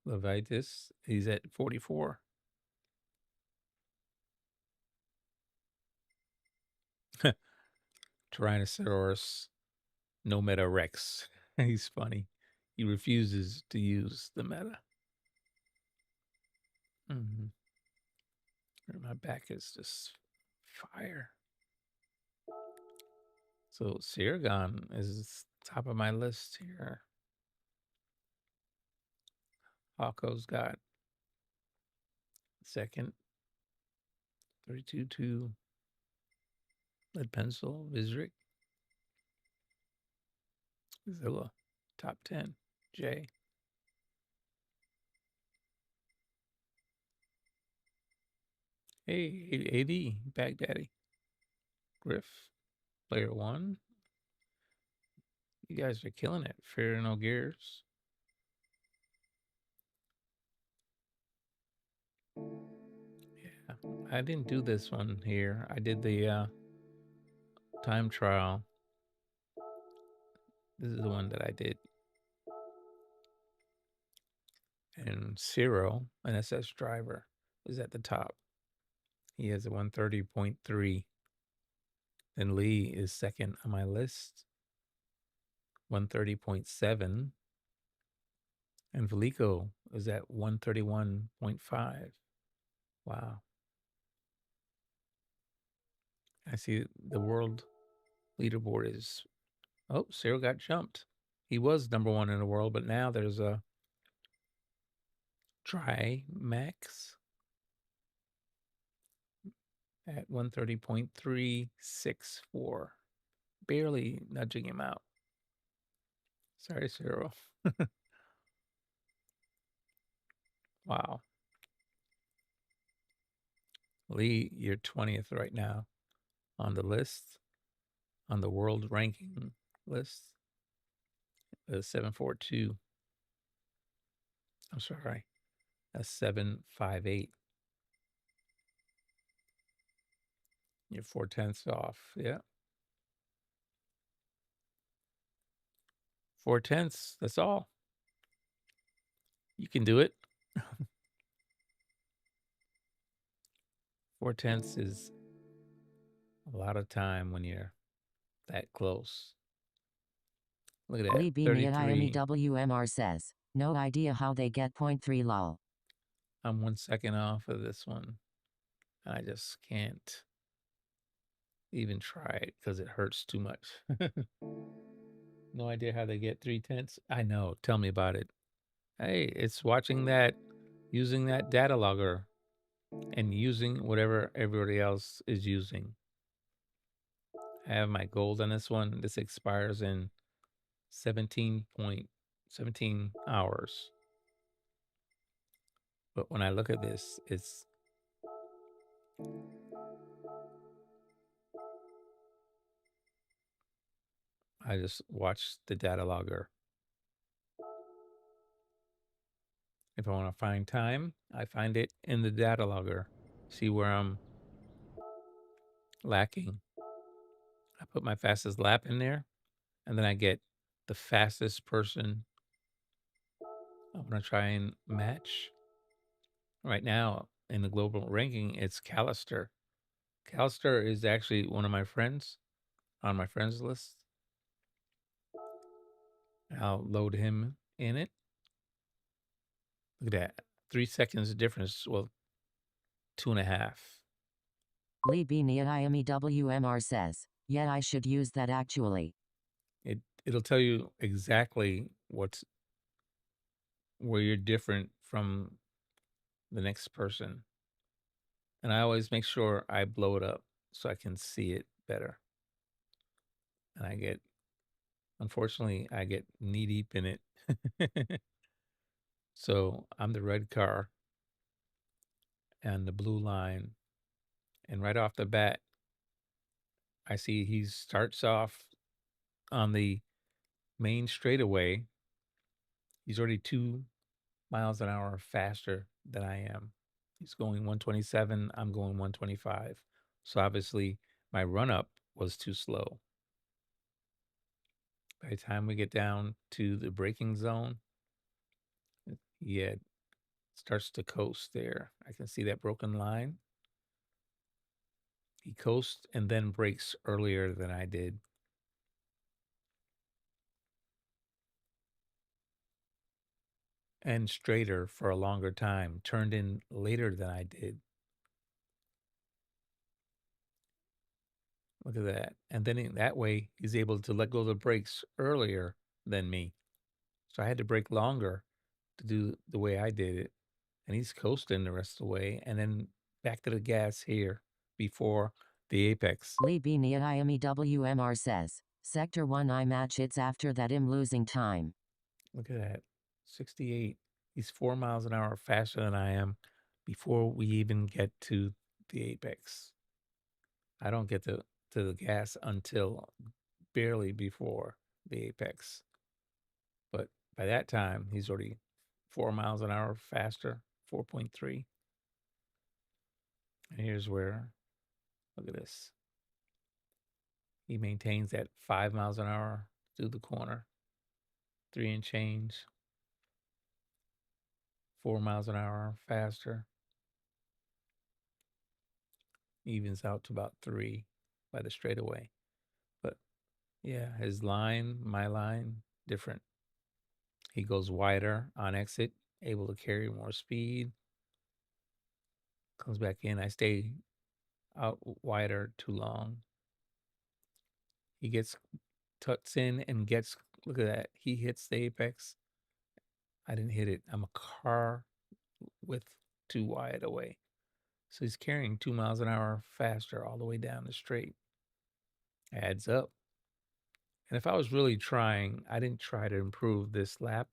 Levitis, he's at 44. Tyrannosaurus no meta Rex. He's funny. He refuses to use the meta. My back is just fire. So Siragon is top of my list here. Hawko's got second. 32-2. Lead Pencil, Vizric. Zilla, top 10. Jay. Hey, AD, Baghdaddy. Griff, Player 1. You guys are killing it. Fear No Gears. Yeah, I didn't do this one here. I did the time trial. This is the one that I did. And Ciro, an SS driver, is at the top. He has a 130.3. Then Lee is second on my list, 130.7. And Velico is at 131.5. Wow. I see the world leaderboard is, oh, Cyril got jumped. He was number 1 in the world, but now there's a Trimax at 130.364. Barely nudging him out. Sorry, Cyril. Wow. Lee, you're 20th right now on the list, on the world ranking list. 742. I'm sorry. That's 758. You're 4/10 off. Yeah. 4/10. That's all. You can do it. 4/10 is a lot of time when you're that close. Look at that. Lee Beanie at IMEWMR says, no idea how they get 0.3 lol. I'm 1 second off of this one. I just can't even try it because it hurts too much. No idea how they get 3/10. I know. Tell me about it. Hey, it's watching that, using that data logger and using whatever everybody else is using. I have my gold on this one. This expires in 17 hours. But when I look at this, it's I just watch the data logger. If I want to find time, I find it in the data logger. See where I'm lacking. I put my fastest lap in there, and then I get the fastest person I want to try and match right now in the global ranking, it's Callister. Callister is actually one of my friends on my friends list. I'll load him in it. Look at that. 3 seconds difference. Well, 2.5. Lee B. WMR says, yeah, I should use that actually. It'll tell you exactly where you're different from the next person. And I always make sure I blow it up so I can see it better. And unfortunately, I get knee deep in it. So I'm the red car and the blue line. And right off the bat, I see he starts off on the main straightaway. He's already 2 miles an hour faster than I am. He's going 127. I'm going 125. So obviously, my run up was too slow. By the time we get down to the braking zone, yeah, it starts to coast there. I can see that broken line. He coasts and then brakes earlier than I did. And straighter for a longer time, turned in later than I did. Look at that. And then in that way, he's able to let go of the brakes earlier than me. So I had to brake longer to do the way I did it. And he's coasting the rest of the way. And then back to the gas here before the apex. Lee B. WMR says, Sector 1 I match it's after that I'm losing time. Look at that. 68. He's 4 miles an hour faster than I am before we even get to the apex. I don't get to the gas until barely before the apex. But by that time, he's already 4 miles an hour faster, 4.3. And here's where, look at this. He maintains at 5 miles an hour through the corner, 3 and change, 4 miles an hour faster. Evens out to about 3 by the straightaway. But yeah, his line, my line, different. He goes wider on exit, able to carry more speed. Comes back in. I stay out wider too long. He tucks in and gets, look at that. He hits the apex. I didn't hit it. I'm a car width too wide away. So he's carrying 2 miles an hour faster all the way down the straight. Adds up. And if I was really trying, I didn't try to improve this lap.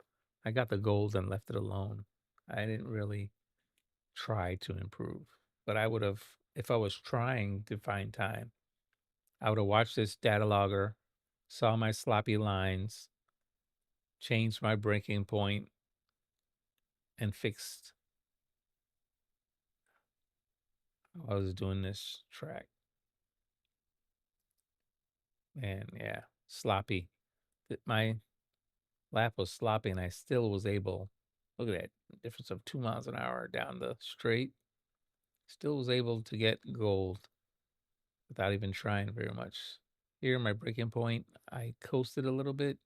I got the gold and left it alone. I didn't really try to improve. But I would have, if I was trying to find time, I would have watched this data logger, saw my sloppy lines, changed my braking point, and fixed how I was doing this track. And yeah, sloppy. My lap was sloppy and I still was able, look at that difference of 2 miles an hour down the straight. Still was able to get gold without even trying very much. Here, my braking point, I coasted a little bit.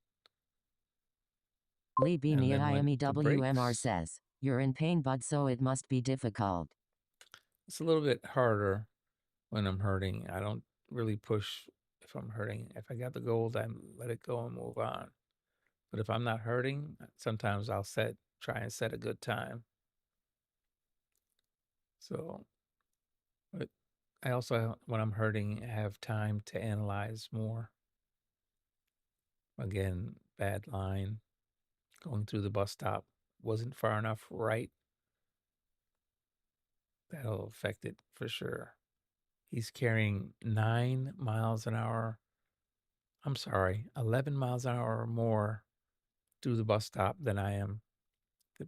Lee B. And then went to WMR brakes. says, you're in pain, bud, so it must be difficult. It's a little bit harder when I'm hurting. I don't really push if I'm hurting. If I got the gold, I let it go and move on. But if I'm not hurting, sometimes I'll try and set a good time. So, but I also, when I'm hurting, have time to analyze more. Again, bad line. Going through the bus stop wasn't far enough right. That'll affect it for sure. He's carrying 9 miles an hour. I'm sorry, 11 miles an hour or more through the bus stop than I am.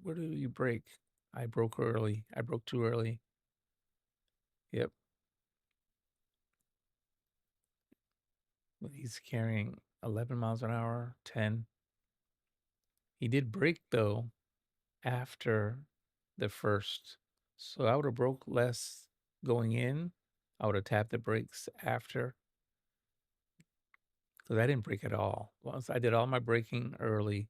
Where do you brake? I broke early. I broke too early. Yep. But he's carrying 11 miles an hour, 10. He did brake though after the first So I would have broke less going in. I would have tapped the brakes after, because I didn't brake at all. Once I did all my braking early,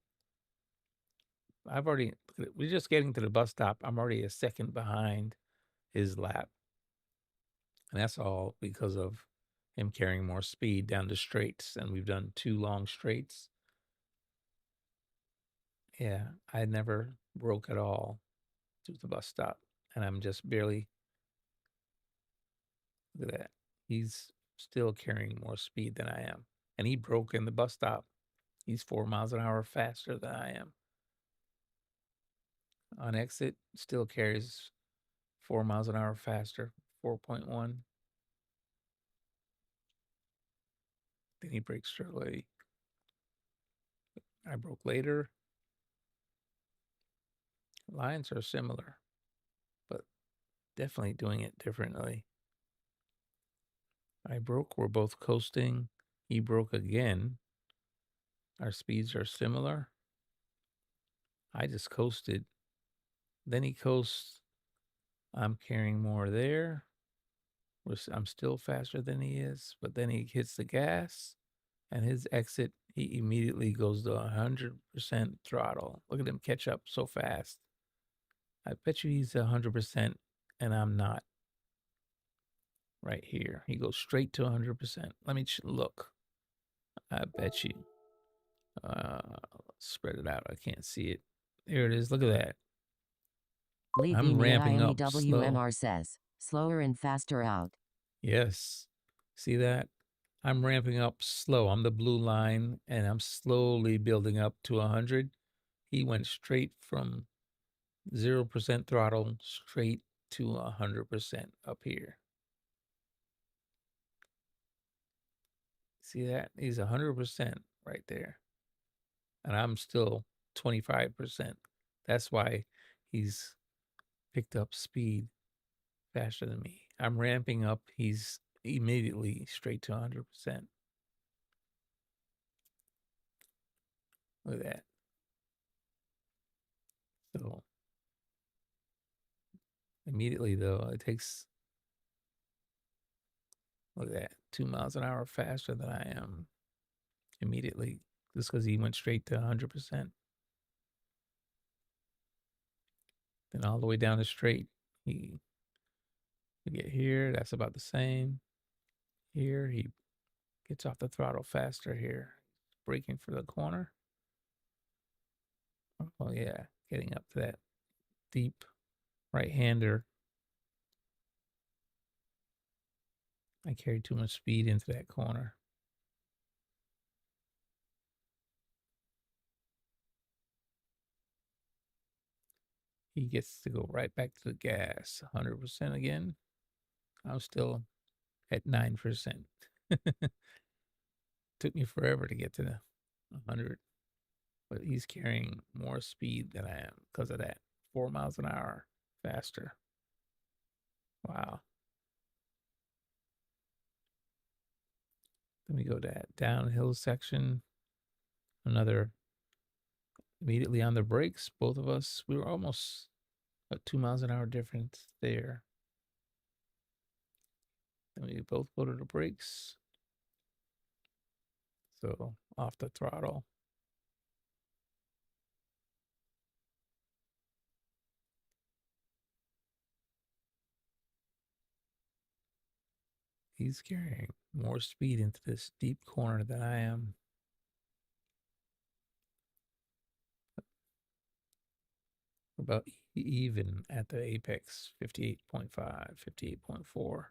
we're just getting to the bus stop. I'm already a second behind his lap. And that's all because of him carrying more speed down the straights. And we've done 2 long straights. Yeah, I never broke at all to the bus stop. And I'm just barely, look at that. He's still carrying more speed than I am. And he broke in the bus stop. He's 4 miles an hour faster than I am. On exit, still carries 4 miles an hour faster, 4.1. Then he brakes early. I broke later. Lines are similar, but definitely doing it differently. I broke, we're both coasting. He broke again. Our speeds are similar. I just coasted. Then he coasts. I'm carrying more there. I'm still faster than he is, but then he hits the gas and his exit, he immediately goes to 100% throttle. Look at him catch up so fast. I bet you he's 100% and I'm not. Right here. He goes straight to 100%. Let me look. I bet you. Spread it out. I can't see it. There it is. Look at that. Lee I'm ramping up slow. WMR says, slower and faster out. Yes. See that? I'm ramping up slow. I'm the blue line, and I'm slowly building up to 100. He went straight from 0% throttle straight to 100% up here. See that? He's 100% right there. And I'm still 25%. That's why he's picked up speed faster than me. I'm ramping up. He's immediately straight to 100%. Look at that. So immediately, though, it takes, look at that, 2 miles an hour faster than I am immediately, just because he went straight to 100%. Then all the way down the straight, you get here, that's about the same. Here, he gets off the throttle faster here. Braking for the corner. Oh, yeah, getting up to that deep right-hander. I carried too much speed into that corner. He gets to go right back to the gas, 100% again. I'm still at 9%. Took me forever to get to the 100, but he's carrying more speed than I am because of that. 4 miles an hour faster. Wow. Then we go to that downhill section. Another, immediately on the brakes, both of us, we were almost a 2 miles an hour difference there. Then we both go to the brakes. So off the throttle. He's carrying more speed into this deep corner than I am. About even at the apex, 58.5, 58.4.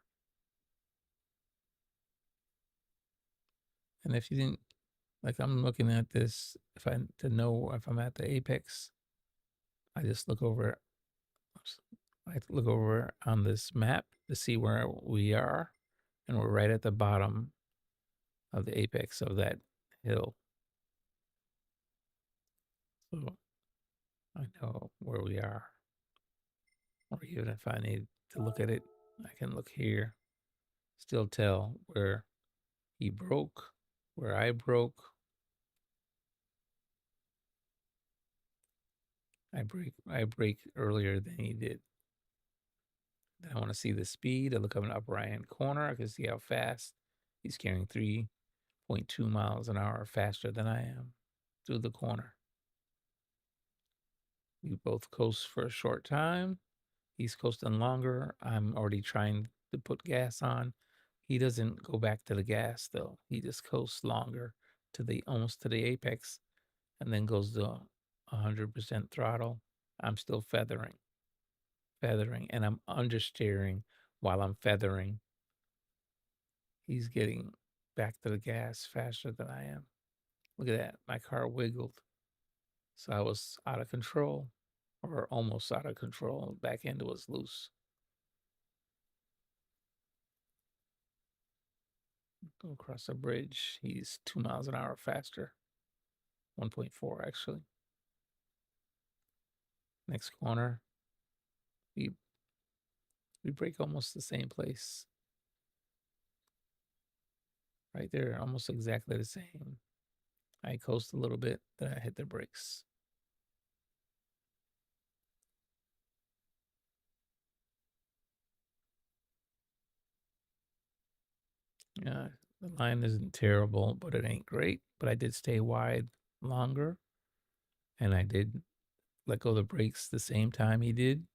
And if you didn't, like I'm looking at this, to know if I'm at the apex, I just look over, I look over on this map to see where we are, and we're right at the bottom of the apex of that hill. So I know where we are. Or even if I need to look at it, I can look here, still tell where he broke, where I broke. I break earlier than he did. Then I want to see the speed. I look up in the upper right-hand corner. I can see how fast he's carrying 3.2 miles an hour faster than I am through the corner. We both coast for a short time. He's coasting longer. I'm already trying to put gas on. He doesn't go back to the gas though. He just coasts longer to the almost to the apex and then goes to 100% throttle. I'm still feathering, and I'm understeering while I'm feathering. He's getting back to the gas faster than I am. Look at that. My car wiggled. So I was out of control, or almost out of control. Back end was loose. Go across the bridge. He's 2 miles an hour faster. 1.4 actually. Next corner. We brake almost the same place. Right there, almost exactly the same. I coast a little bit, then I hit the brakes. Yeah, the line isn't terrible, but it ain't great. But I did stay wide longer, and I did let go of the brakes the same time he did.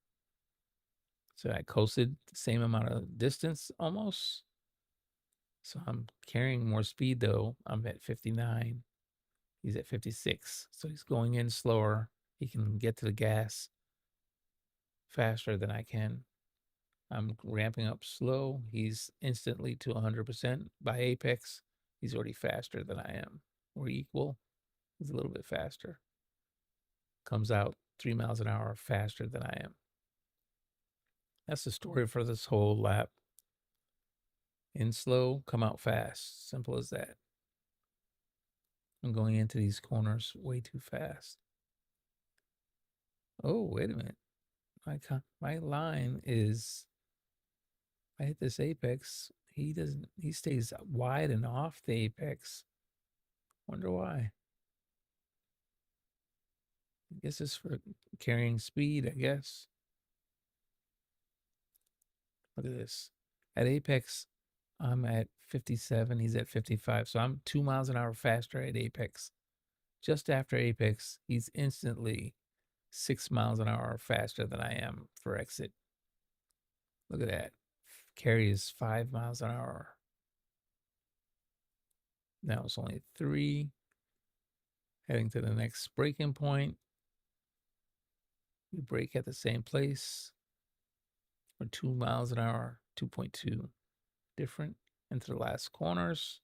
So I coasted the same amount of distance almost. So I'm carrying more speed though. I'm at 59. He's at 56. So he's going in slower. He can get to the gas faster than I can. I'm ramping up slow. He's instantly to 100%. By apex, he's already faster than I am. We're equal. He's a little bit faster. Comes out 3 miles an hour faster than I am. That's the story for this whole lap. In slow, come out fast. Simple as that. I'm going into these corners way too fast. Oh, wait a minute. My line is, I hit this apex. He stays wide and off the apex. Wonder why. I guess it's for carrying speed, I guess. Look at this. At apex, I'm at 57. He's at 55. So I'm 2 miles an hour faster at apex. Just after apex, he's instantly 6 miles an hour faster than I am for exit. Look at that. Carry is 5 miles an hour. Now it's only 3. Heading to the next braking point. We brake at the same place. We're 2 miles an hour, 2.2 different. Into the last corners.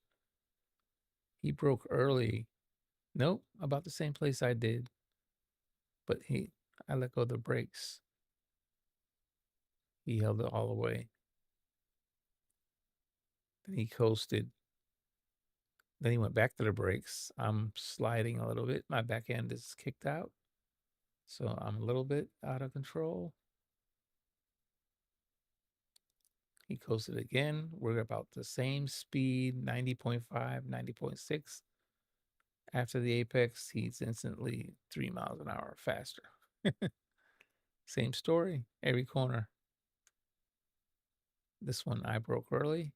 He broke early. Nope, about the same place I did. But I let go of the brakes. He held it all the way. Then he coasted. Then he went back to the brakes. I'm sliding a little bit. My back end is kicked out. So I'm a little bit out of control. He coasted again. We're about the same speed, 90.5, 90.6. After the apex, he's instantly 3 miles an hour faster. Same story, every corner. This one I broke early.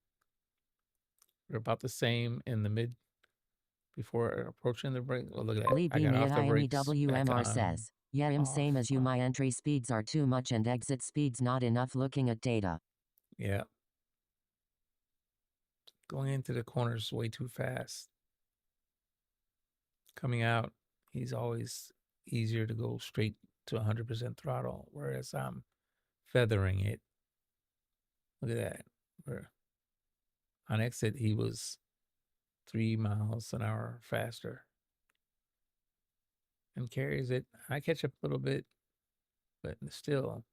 We're about the same in the mid before approaching the brake. Oh, look at that. I got off the brakes. WMR says, yeah, I'm off, same as you. My entry speeds are too much and exit speeds not enough looking at data. Yeah. Going into the corners way too fast. Coming out, he's always easier to go straight to 100% throttle, whereas I'm feathering it. Look at that. On exit, he was 3 miles an hour faster. And carries it. I catch up a little bit, but still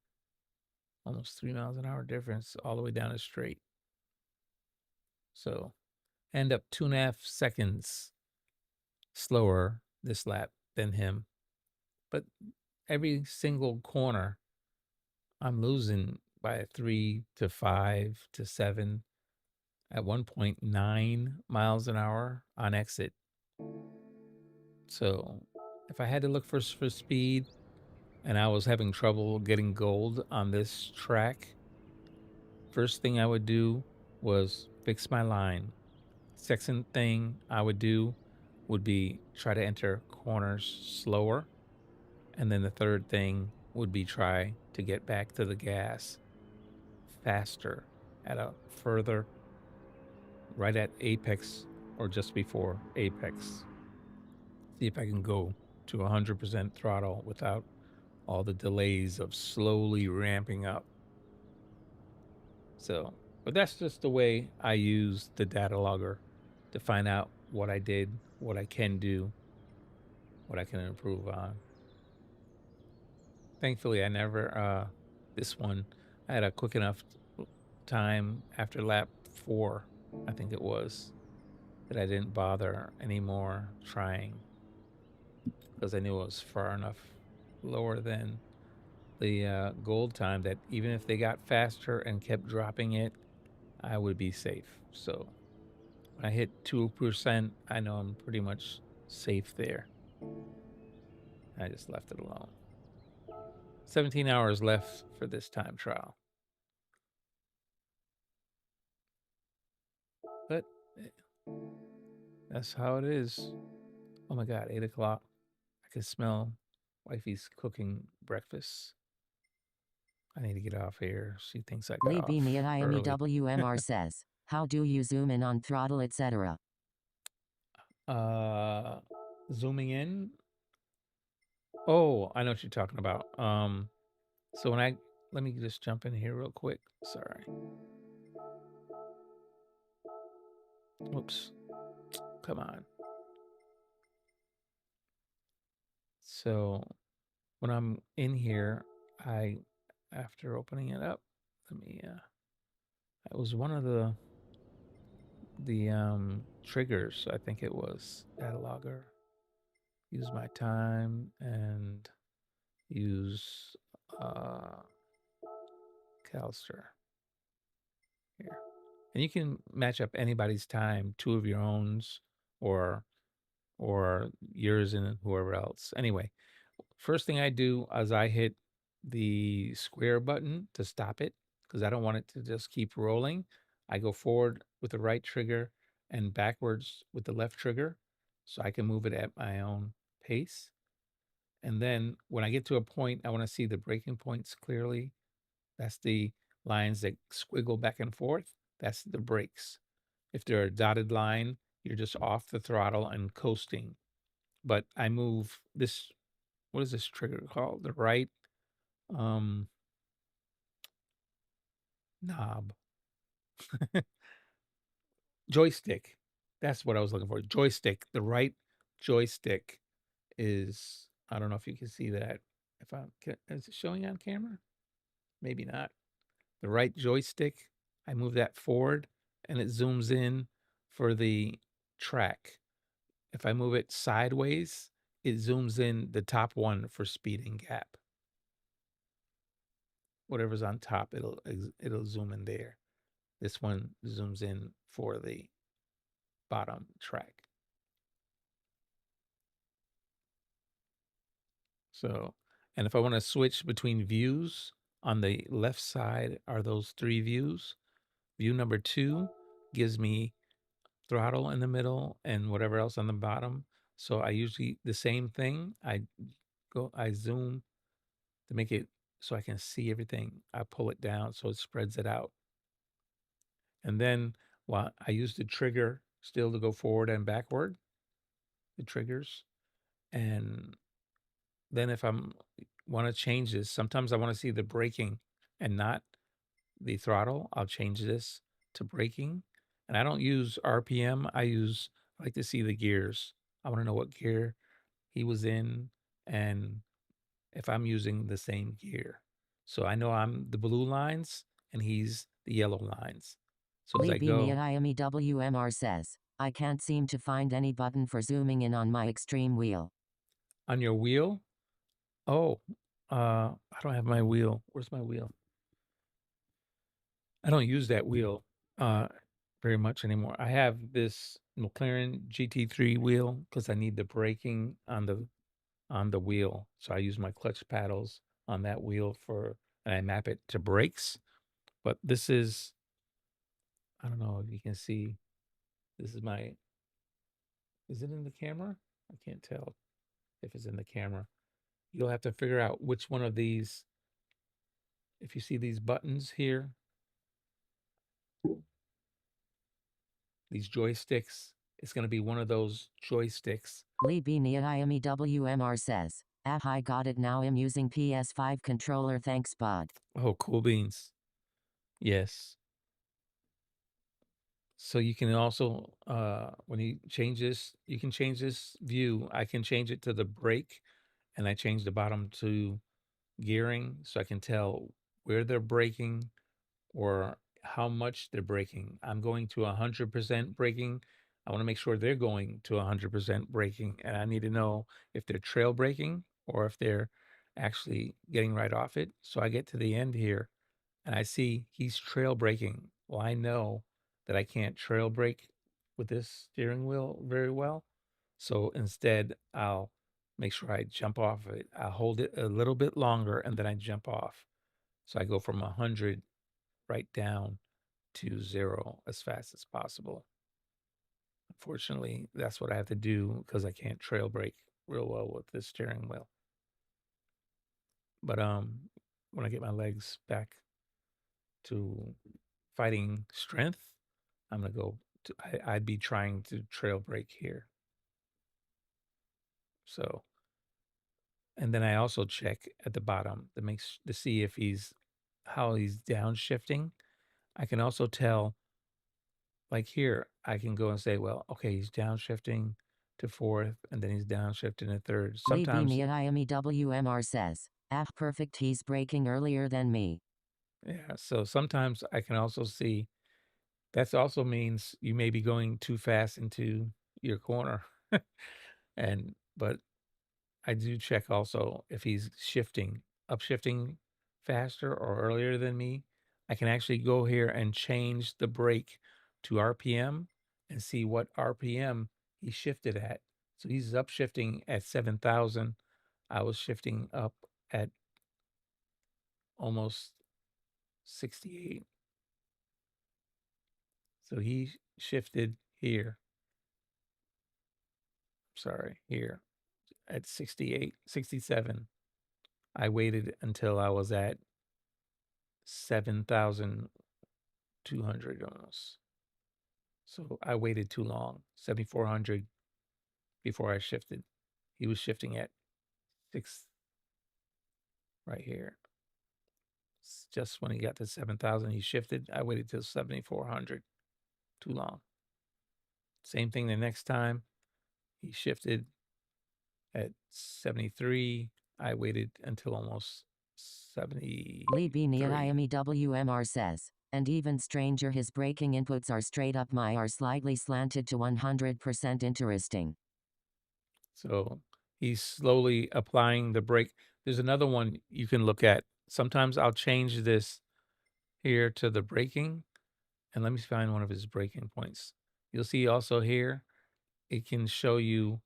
almost 3 miles an hour difference all the way down the straight. So end up 2.5 seconds slower this lap than him. But every single corner, I'm losing by 3 to 5 to 7 at 1.9 miles an hour on exit. So if I had to look for speed and I was having trouble getting gold on this track, first thing I would do was fix my line. Second thing I would do would be try to enter corners slower. And then the third thing would be try to get back to the gas faster at a further, right at apex or just before apex. See if I can go to 100% throttle without all the delays of slowly ramping up. So, but that's just the way I use the data logger to find out what I did, what I can do, what I can improve on. Thankfully, I never, this one, I had a quick enough time after lap 4, I think it was, that I didn't bother anymore trying because I knew it was far enough lower than the gold time that even if they got faster and kept dropping it, I would be safe. So when I hit 2%, I know I'm pretty much safe there. I just left it alone. 17 hours left for this time trial. But that's how it is. Oh my God, 8 o'clock. I can smell wifey's cooking breakfast. I need to get off here. She thinks I got Lee off B. Me at early. IMEWMR says, how do you zoom in on throttle, etc.? Zooming in. Oh, I know what you're talking about. So when let me just jump in here real quick. Sorry. Whoops. Come on. So when I'm in here, after opening it up, it was one of the triggers, I think it was data logger. Use my time and use Calster here. And you can match up anybody's time, 2 of your owns or yours and whoever else. Anyway, first thing I do is I hit the square button to stop it because I don't want it to just keep rolling. I go forward with the right trigger and backwards with the left trigger so I can move it at my own pace. And then when I get to a point, I want to see the braking points clearly. That's the lines that squiggle back and forth. That's the brakes. If they're a dotted line, you're just off the throttle and coasting. But I move this, what is this trigger called? The right knob. Joystick. That's what I was looking for. Joystick. The right joystick is, I don't know if you can see that. Is it showing on camera? Maybe not. The right joystick, I move that forward and it zooms in for the track. If I move it sideways, it zooms in the top one for speed and gap. Whatever's on top, it'll zoom in there. This one zooms in for the bottom track. So, and if I want to switch between views, on the left side are those 3 views. View number 2 gives me throttle in the middle and whatever else on the bottom. So I usually, the same thing, I zoom to make it so I can see everything. I pull it down so it spreads it out. And then I use the trigger still to go forward and backward, the triggers. And then if I'm want to change this, sometimes I want to see the braking and not the throttle. I'll change this to braking. And I don't use RPM. I like to see the gears. I want to know what gear he was in and if I'm using the same gear. So I know I'm the blue lines and he's the yellow lines. So as I go. Lee IMEWMR says, I can't seem to find any button for zooming in on my extreme wheel. On your wheel? Oh, I don't have my wheel. Where's my wheel? I don't use that wheel very much anymore. I have this McLaren GT3 wheel because I need the braking on the wheel. So I use my clutch paddles on that wheel and I map it to brakes. But this is, I don't know if you can see, this is my, is it in the camera? I can't tell if it's in the camera. You'll have to figure out which one of these, if you see these buttons here, these joysticks, it's going to be one of those joysticks. Lee Beania IMEWMR says, "Ah, I got it now. I'm using PS5 controller. Thanks, bud." Oh, cool beans. Yes. So you can also, when you change this, you can change this view. I can change it to the brake, and I change the bottom to gearing so I can tell where they're braking or how much they're braking. I'm going to 100% braking. I want to make sure they're going to 100% braking, and I need to know if they're trail braking or if they're actually getting right off it. So I get to the end here and I see he's trail braking. Well, I know that I can't trail brake with this steering wheel very well. So instead, I'll make sure I jump off it. I'll hold it a little bit longer and then I jump off. So I go from 100 right down to 0 as fast as possible. Unfortunately, that's what I have to do because I can't trail brake real well with this steering wheel. But when I get my legs back to fighting strength, I'm gonna go to, I'd be trying to trail brake here. So, and then I also check at the bottom to see if how he's downshifting. I can also tell, like here, I can go and say, well, okay, he's downshifting to 4th, and then he's downshifting to 3rd. Lee Sometimes, Beania IMEWMR says, "Ah, perfect. He's braking earlier than me." yeah. So sometimes I can also see that also means you may be going too fast into your corner, but I do check also if he's upshifting faster or earlier than me. I can actually go here and change the brake to RPM and see what RPM he shifted at. So he's upshifting at 7,000. I was shifting up at almost 68. So he shifted here. Sorry, here at 68, 67. I waited until I was at 7,200 almost. So I waited too long, 7,400 before I shifted. He was shifting at 6 right here. Just when he got to 7,000, he shifted. I waited till 7,400. Too long. Same thing the next time. He shifted at 73. I waited until almost 73. Lee Beania IMEWMR says, "And even stranger, his braking inputs are straight up my are slightly slanted to 100%. Interesting." So he's slowly applying the brake. There's another one you can look at. Sometimes I'll change this here to the braking, and let me find one of his braking points. You'll see also here, it can show you,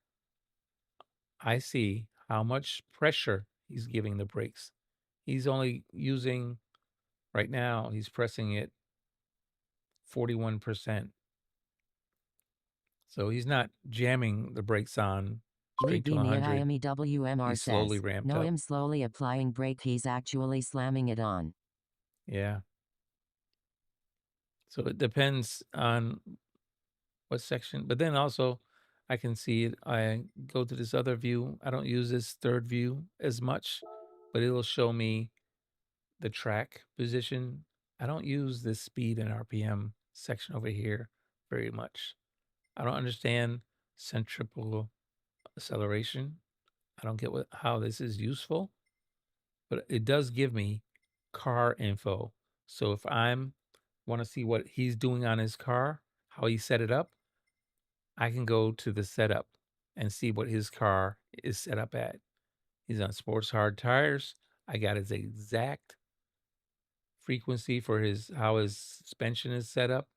I see how much pressure he's giving the brakes. He's only using, right now, he's pressing it 41%. So he's not jamming the brakes on Lee straight to Beania 100. IMEWMR He's slowly says, ramped "No, up. I'm slowly applying brake. He's actually slamming it on." Yeah. So it depends on what section, but then also I can see it. I go to this other view. I don't use this third view as much, but it'll show me the track position. I don't use this speed and RPM section over here very much. I don't understand centripetal acceleration. I don't get how this is useful, but it does give me car info. So if I'm want to see what he's doing on his car, how he set it up, I can go to the setup and see what his car is set up at. He's on sports hard tires. I got his exact frequency for how his suspension is set up,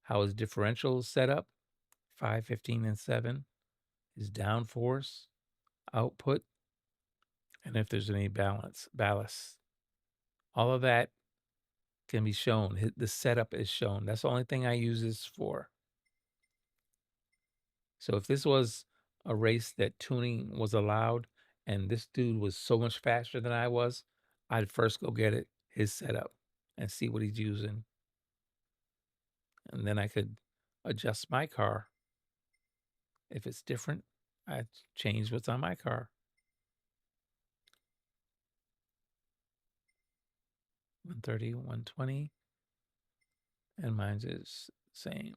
how his differential is set up, 5, 15, and 7, his downforce, output, and if there's any ballast. All of that can be shown. The setup is shown. That's the only thing I use this for. So if this was a race that tuning was allowed and this dude was so much faster than I was, I'd first go get his setup and see what he's using. And then I could adjust my car. If it's different, I change what's on my car. 130, 120, and mine's is same.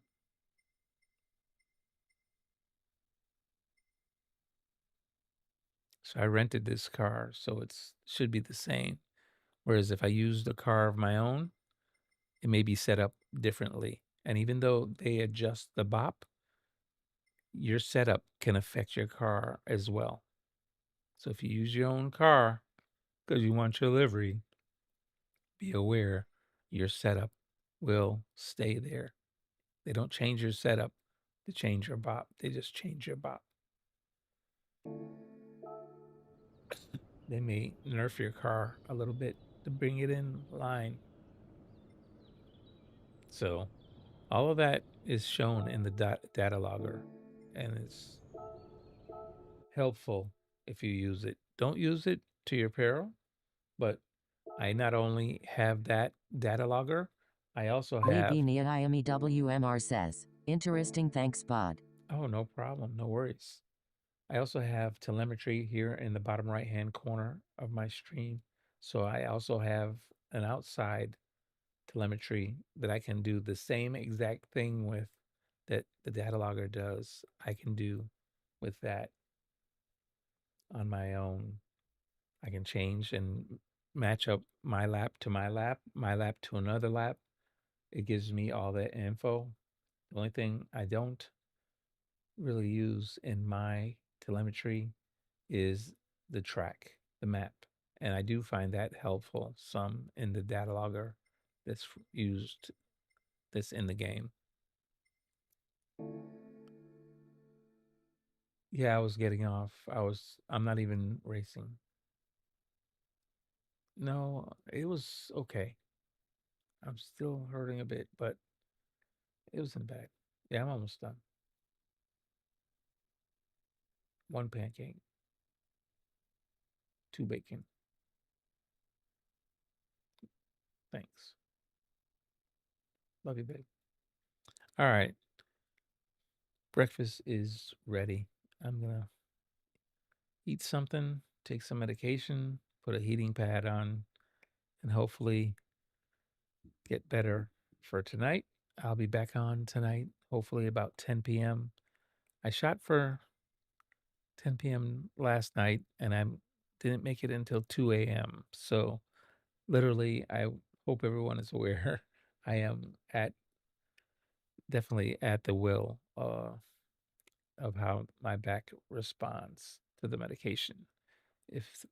So I rented this car, so it's should be the same. Whereas if I used a car of my own, it may be set up differently. And even though they adjust the bop, your setup can affect your car as well. So if you use your own car because you want your livery, be aware your setup will stay there. They don't change your setup to change your bop. They just change your bop. They may nerf your car a little bit to bring it in line. So all of that is shown in the data logger, and it's helpful if you use it. Don't use it to your peril, but I not only have that data logger, I also have... WMR says, interesting, thanks, bud. Oh, no problem. No worries. I also have telemetry here in the bottom right-hand corner of my stream. So I also have an outside telemetry that I can do the same exact thing with that the data logger does. I can do with that on my own. I can change and match up my lap to my lap to another lap. It gives me all that info. The only thing I don't really use in my telemetry is the track, the map. And I do find that helpful some in the data logger that's used, that's in the game. Yeah, I was getting off. I'm not even racing. No, it was okay. I'm still hurting a bit, but it wasn't bad. Yeah, I'm almost done. One pancake, 2 bacon. Thanks. Love you, babe. All right. Breakfast is ready. I'm going to eat something, take some medication, put a heating pad on, and hopefully get better for tonight. I'll be back on tonight, hopefully about 10 p.m. I shot for 10 p.m. last night, and I didn't make it until 2 a.m. So literally, I hope everyone is aware, I am definitely at the will of how my back responds to the medication. If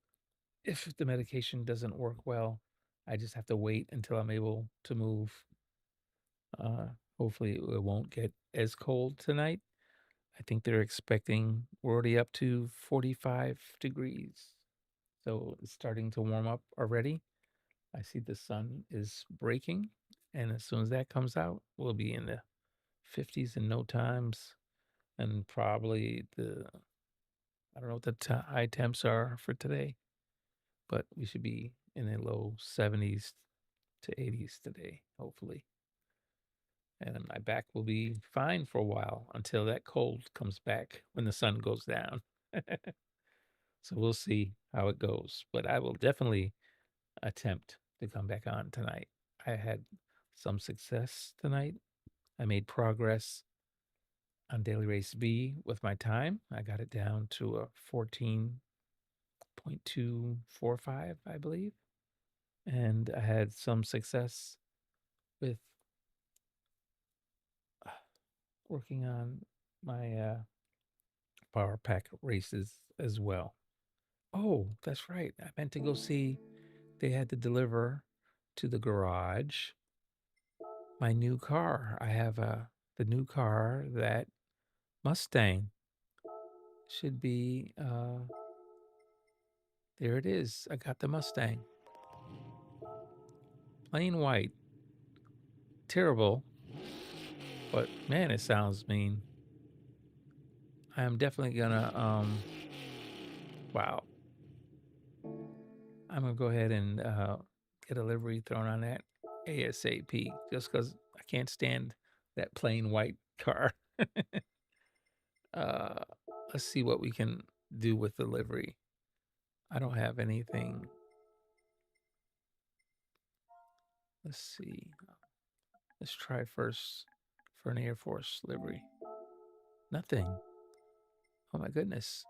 the medication doesn't work well, I just have to wait until I'm able to move. Hopefully it won't get as cold tonight. I think they're expecting we're already up to 45 degrees. So it's starting to warm up already. I see the sun is breaking, and as soon as that comes out, we'll be in the 50s in no times, and probably I don't know what the high temps are for today, but we should be in the low 70s to 80s today, hopefully. And my back will be fine for a while until that cold comes back when the sun goes down. So we'll see how it goes, but I will definitely attempt to come back on tonight. I had some success tonight. I made progress on Daily Race B with my time. I got it down to a 14.245, I believe. And I had some success with working on my power pack races as well. Oh, that's right. I meant to go see, they had to deliver to the garage my new car. I have the new car, that Mustang. Should be, there it is. I got the Mustang. Plain white. terrible, but man, it sounds mean. I am definitely gonna wow. I'm gonna go ahead and get a livery thrown on that ASAP, just because I can't stand that plain white car. uh, let's see what we can do with the livery. I don't have anything. Let's see. Let's try first for an Air Force livery. Nothing. Oh my goodness.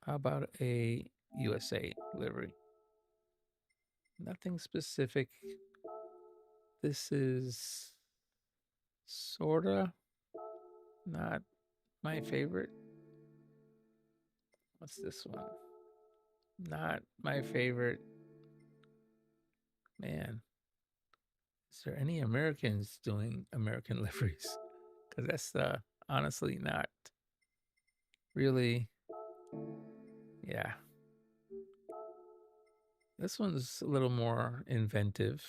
How about a USA livery? Nothing specific. This is sorta not my favorite. What's this one? Not my favorite. Man, is there any Americans doing American liveries? Because that's honestly not really. Yeah. This one's a little more inventive,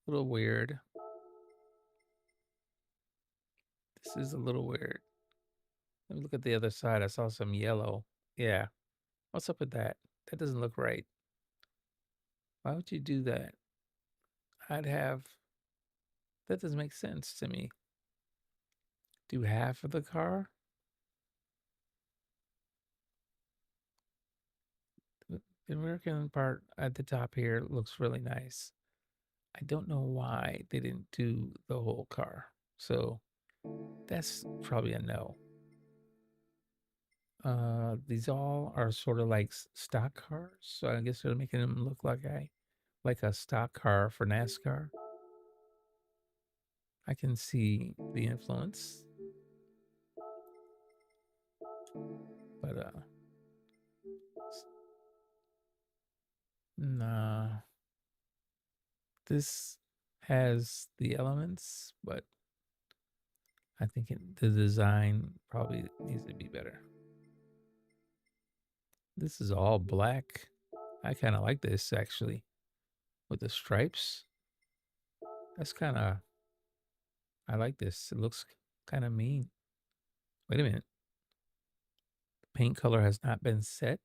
a little weird. This is a little weird. Let me look at the other side. I saw some yellow. Yeah. What's up with that? That doesn't look right. Why would you do that? I'd have. That doesn't make sense to me. Do half of the car? The American part at the top here looks really nice. I don't know why they didn't do the whole car. So that's probably a no. These all are sort of like stock cars. So I guess they're making them look like a stock car for NASCAR. I can see the influence. But nah. This has the elements, but I think the design probably needs to be better. This is all black. I kind of like this actually, with the stripes. That's kind of, I like this. It looks kind of mean. Wait a minute. The paint color has not been set.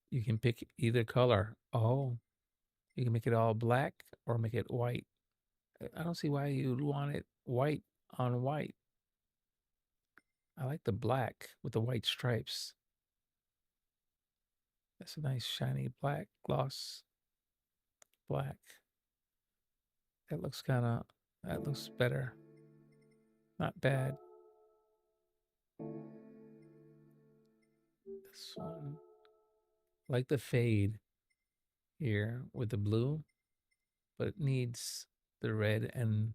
You can pick either color. Oh, you can make it all black or make it white. I don't see why you'd want it white on white. I like the black with the white stripes. That's a nice shiny black gloss black. That looks better. Not bad. This one, like the fade here with the blue, but it needs the red and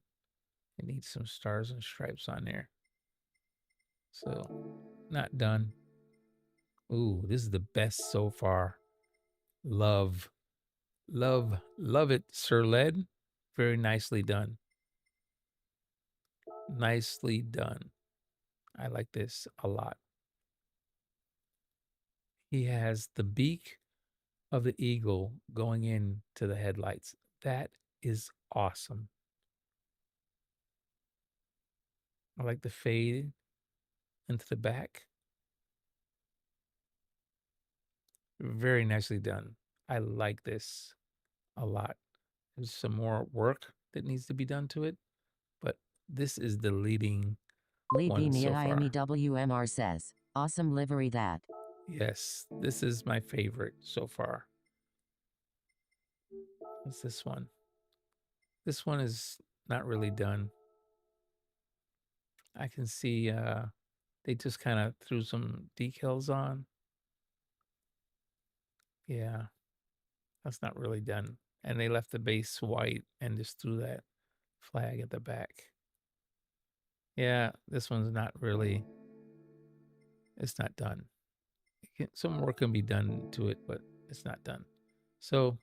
it needs some stars and stripes on there. So, not done. Ooh, this is the best so far. Love it, Sir Led. Very nicely done. Nicely done. I like this a lot. He has the beak of the eagle going into the headlights. That is awesome. I like the fade into the back. Very nicely done. I like this a lot. There's some more work that needs to be done to it, but this is the leading one so far. WMR says, awesome livery that. Yes, this is my favorite so far. What's this one? This one is not really done. I can see they just kind of threw some decals on. Yeah, that's not really done. And they left the base white and just threw that flag at the back. Yeah, this one's not really, it's not done. Some work can be done to it, but it's not done. So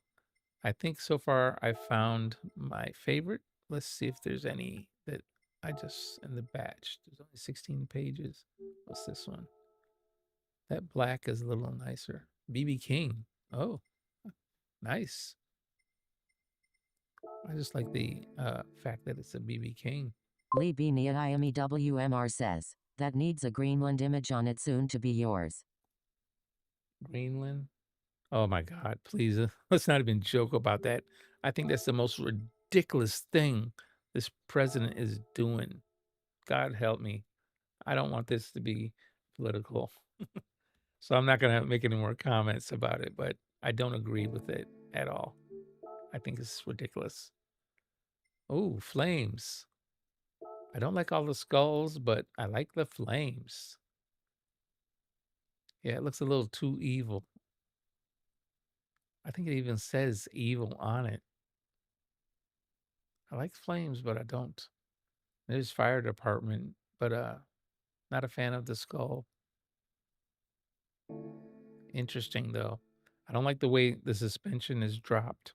I think so far I found my favorite. Let's see if there's any that I just, in the batch, there's only 16 pages. What's this one? That black is a little nicer. BB King. Oh, nice. I just like the fact that it's a BB King. Lee B. Niayami WMR says, that needs a Greenland image on it soon to be yours. Greenland? Oh my God, please. Let's not even joke about that. I think that's the most ridiculous thing this president is doing. God help me. I don't want this to be political. So I'm not going to make any more comments about it, but I don't agree with it at all. I think it's ridiculous. Oh, flames. I don't like all the skulls, but I like the flames. Yeah, it looks a little too evil. I think it even says evil on it. I like flames, but I don't. There's fire department, but not a fan of the skull. Interesting though. I don't like the way the suspension is dropped.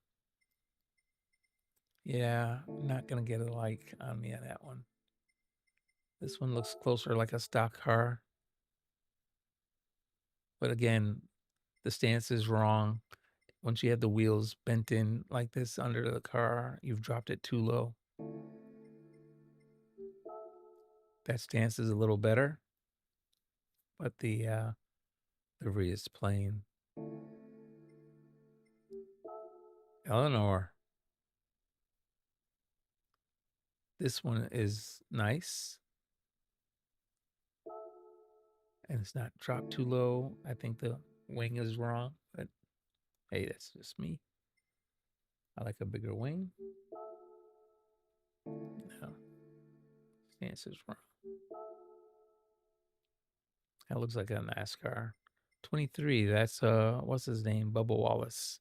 Yeah, I'm not gonna get a like on me on that one. This one looks closer like a stock car. But again, the stance is wrong. Once you have the wheels bent in like this under the car, you've dropped it too low. That stance is a little better, but the rear is plain. Eleanor. This one is nice. And it's not dropped too low. I think the wing is wrong, but hey, that's just me. I like a bigger wing. No, stance is wrong. That looks like a NASCAR. 23, that's what's his name? Bubba Wallace.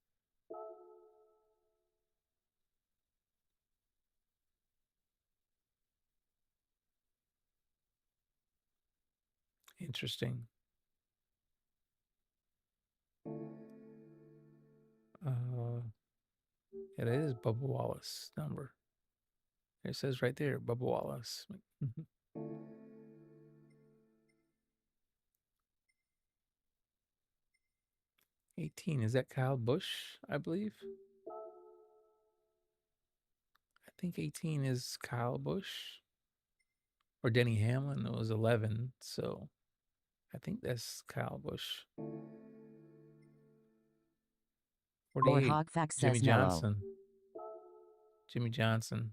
Interesting. It is Bubba Wallace number. It says right there, Bubba Wallace. 18, is that Kyle Busch, I believe? I think 18 is Kyle Busch. Or Denny Hamlin, it was 11, so I think that's Kyle Busch. 48, Warhawk Jimmy says Mellow. Johnson. Jimmy Johnson.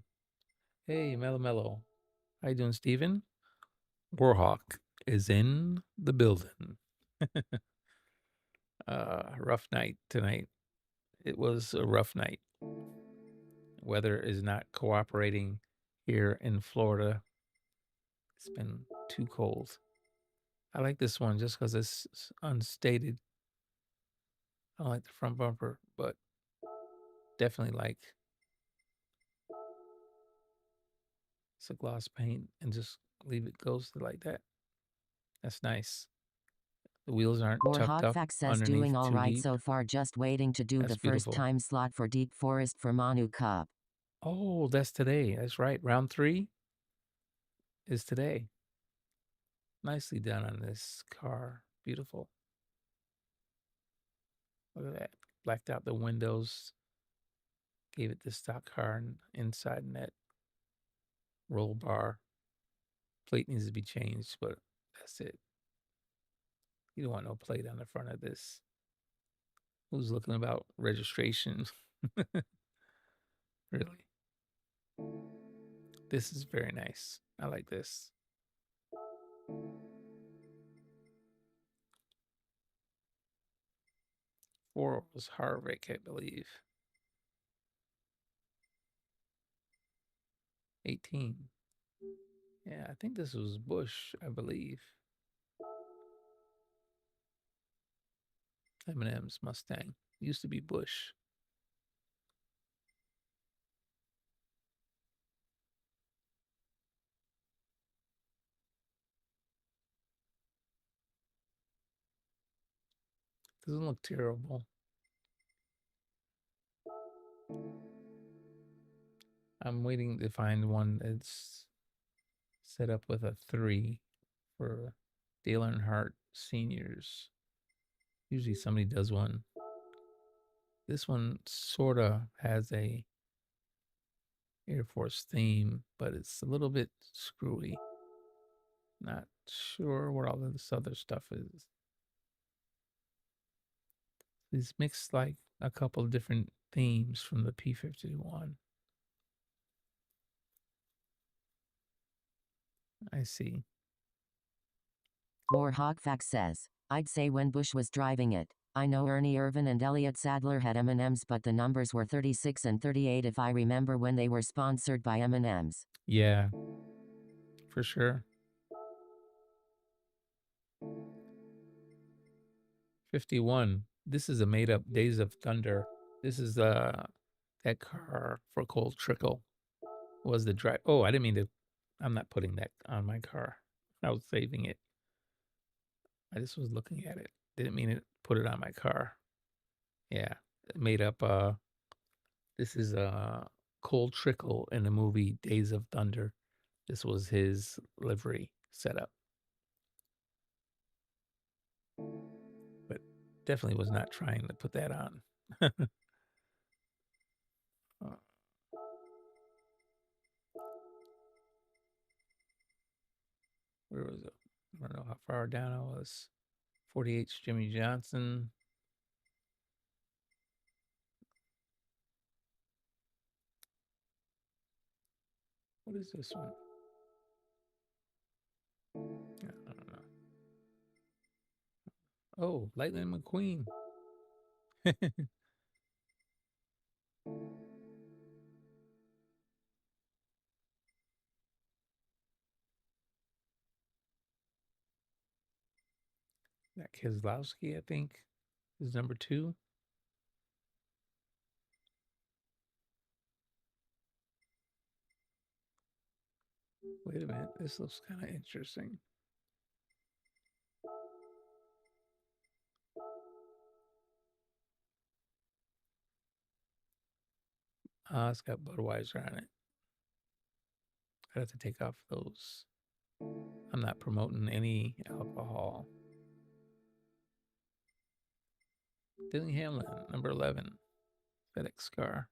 Hey, Mellow. How you doing, Steven? Warhawk is in the building. Rough night tonight. It was a rough night. Weather is not cooperating here in Florida. It's been too cold. I like this one just because it's unstated. I don't like the front bumper, but definitely like it's a gloss paint and just leave it ghosted like that. That's nice. The wheels aren't tucked up Warhawk says underneath doing all too right deep. so far, just waiting to do That's the beautiful. first time slot for Deep Forest for Manu Cup. Oh, that's today. That's right. Round 3 is today. Nicely done on this car. Beautiful. Look at that. Blacked out the windows. Gave it the stock car inside net. Roll bar. Plate needs to be changed, but that's it. You don't want no plate on the front of this. Who's looking about registration? Really? This is very nice. I like this. Four was Harvick, I believe. 18. Yeah, I think this was Bush, I believe. Eminem's Mustang. Used to be Bush. Doesn't look terrible. I'm waiting to find one that's set up with a 3 for Dale Earnhardt seniors. Usually somebody does one. This one sort of has a Air Force theme, but it's a little bit screwy. Not sure what all of this other stuff is. These mixed like a couple of different themes from the P-51. I see. Warhog Fax says, I'd say when Bush was driving it. I know Ernie Irvan and Elliot Sadler had M&Ms, but the numbers were 36 and 38 if I remember when they were sponsored by M&Ms. Yeah, for sure. 51. This is a made-up Days of Thunder. This is that car for Cold Trickle. Was the drive? Oh, I didn't mean to. I'm not putting that on my car. I was saving it. I just was looking at it. Didn't mean to put it on my car. Yeah, made up. This is Cold Trickle in the movie Days of Thunder. This was his livery setup. But definitely was not trying to put that on. Where was it? I don't know how far down I was. 48's Jimmy Johnson. What is this one? I don't know. Oh, Lightning McQueen. That Keselowski, I think, is number 2. Wait a minute. This looks kind of interesting. It's got Budweiser on it. I'd have to take off those. I'm not promoting any alcohol. Denny Hamlin, number 11. FedEx car.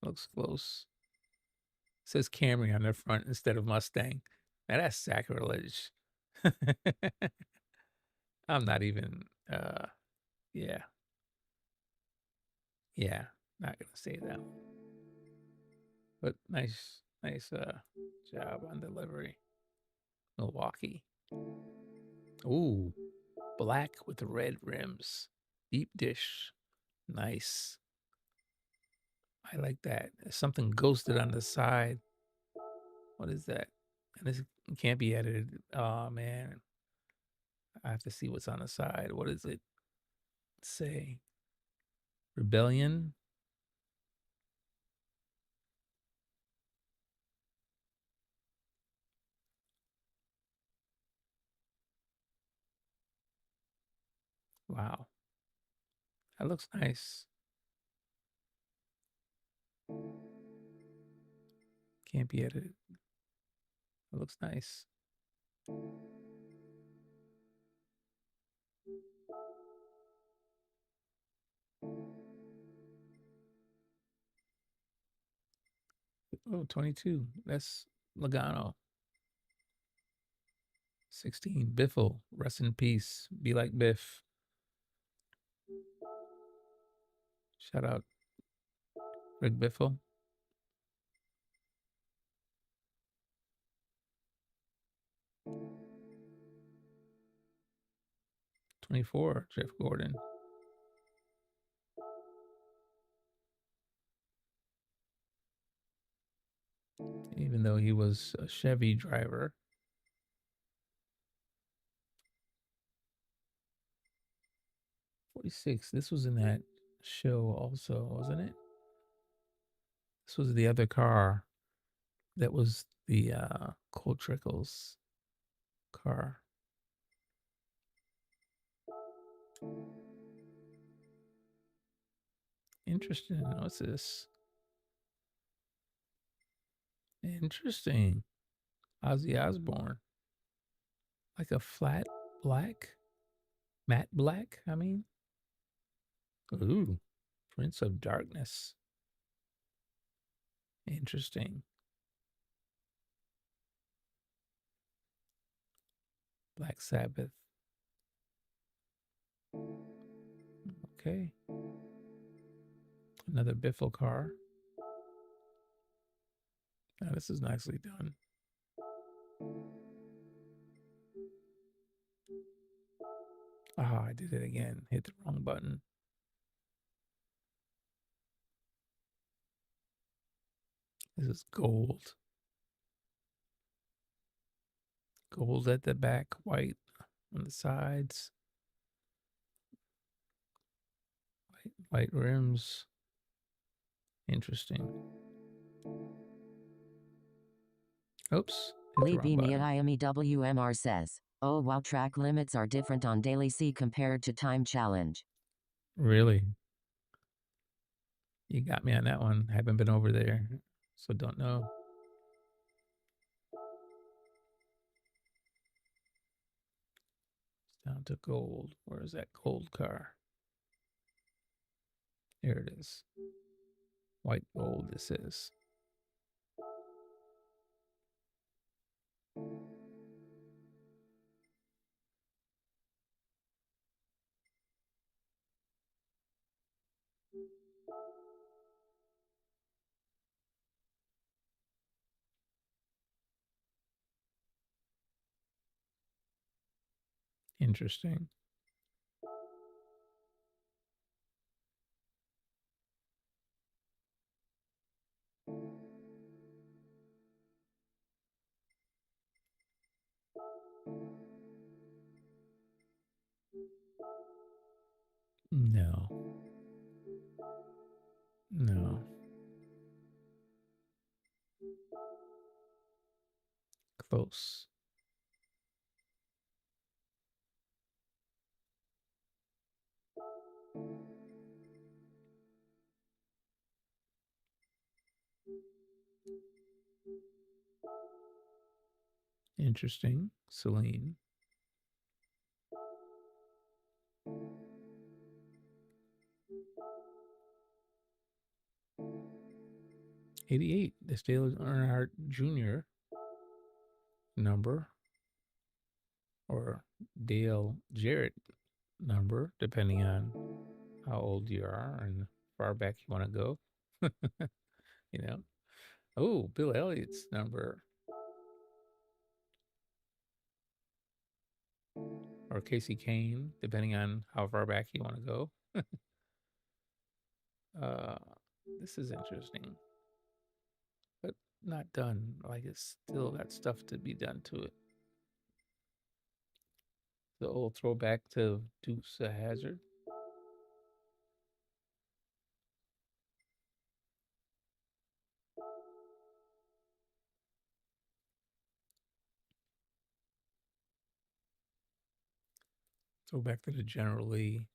Looks close. It says Camry on the front instead of Mustang. Now that's sacrilege. I'm not even, yeah. Yeah, not gonna say that one. But nice job on delivery. Milwaukee. Ooh, black with red rims. Deep dish. Nice. I like that. There's something ghosted on the side. What is that? And this can't be edited. Oh, man. I have to see what's on the side. What does it say? Rebellion? Wow. That looks nice. Can't be edited. It looks nice. Oh, 22. That's Logano. 16. Biffle. Rest in peace. Be like Biff. Shout out Rick Biffle. '24. Jeff Gordon. Even though he was a Chevy driver. 46. This was in that show also, wasn't it? This was the other car that was the Cold Trickles car. Interesting. What's this? Interesting. Ozzy Osbourne. Like a flat black? Matte black, I mean. Ooh. Prince of Darkness. Interesting. Black Sabbath. Okay. Another Biffle car. Now this is nicely done. Ah, I did it again. Hit the wrong button. This is gold. Gold at the back, white on the sides. White rims. Interesting. Oops. IMEWMR says, oh wow, track limits are different on Daily C compared to Time Challenge. Really? You got me on that one. Haven't been over there, so don't know. It's down to gold. Where is that gold car? Here it is. White gold, this is. Interesting. No. No. Close. Interesting. Celine. '88. This Dale Earnhardt Jr. number, or Dale Jarrett number, depending on how old you are and far back you want to go. You know. Oh, Bill Elliott's number. Or Casey Kane, depending on how far back you want to go. This is interesting, but not done. Like, it's still got stuff to be done to it. The old throwback to Dukes of Hazzard. Go back to the General Lee.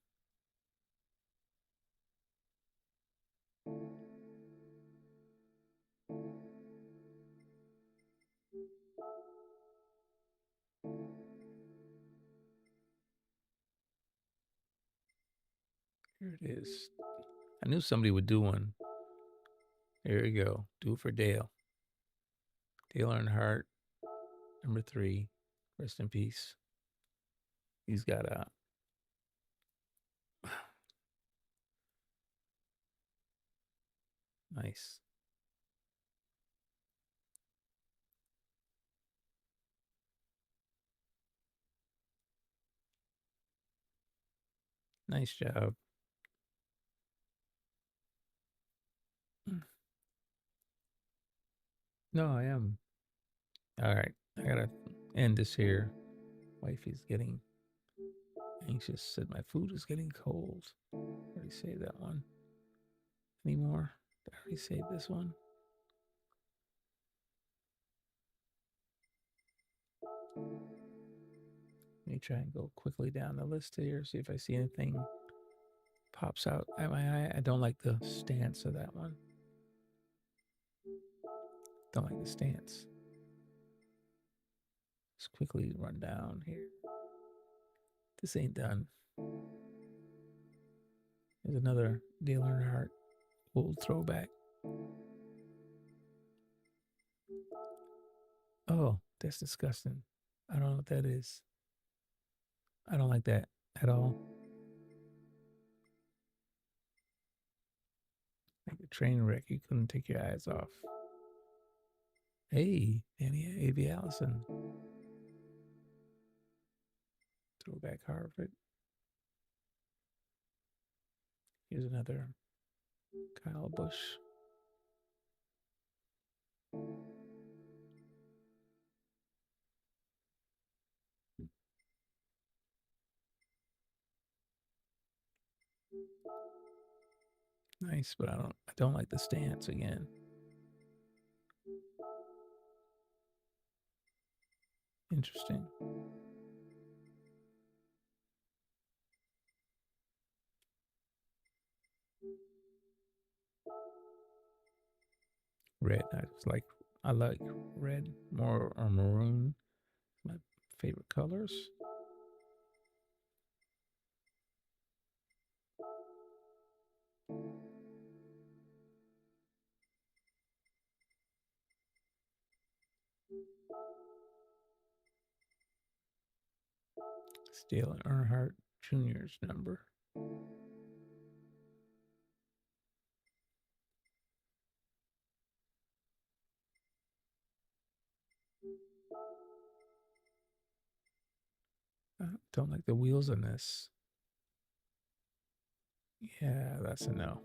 Here it is. I knew somebody would do one. There you go. Do it for Dale. Dale Earnhardt, number 3. Rest in peace. He's got a nice. Nice job. No, I am. All right. I got to end this here. Wifey's getting anxious. Said my food is getting cold. I already saved that one. Any more? Did I already save this one? Let me try and go quickly down the list here, see if I see anything pops out at my eye. I don't like the stance of that one. Don't like the stance. Let's quickly run down here. This ain't done. There's another Dale Earnhardt old throwback. Oh, that's disgusting. I don't know what that is. I don't like that at all. Like a train wreck, you couldn't take your eyes off. Hey, Danny A.V. Allison. Throwback Harvard. Here's another Kyle Busch. Nice, but I don't like the stance again. Interesting. Red, I like red more, or maroon. My favorite colors. Dale Earnhardt Jr.'s number. I don't like the wheels on this. Yeah, that's a no.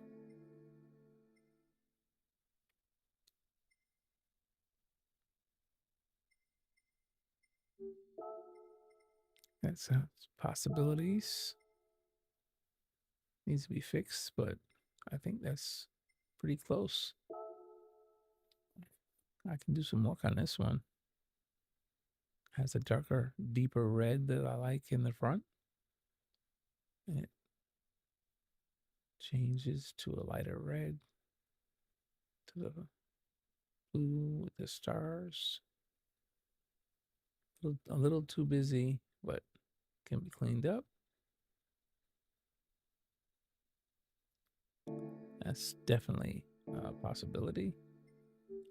That sounds possibilities. Needs to be fixed, but I think that's pretty close. I can do some work on this one. Has a darker, deeper red that I like in the front. And it changes to a lighter red, to the blue with the stars. A little too busy, but can be cleaned up. That's definitely a possibility.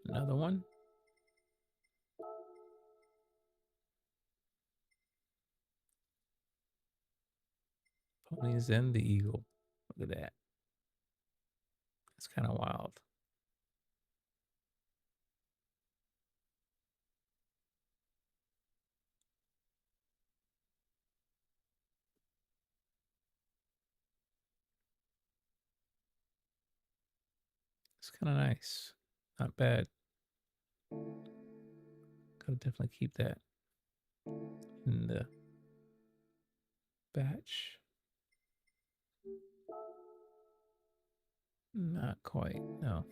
Another one. Ponies and the eagle. Look at that. It's kind of wild. It's kind of nice. Not bad. Gotta definitely keep that in the batch. Not quite, no.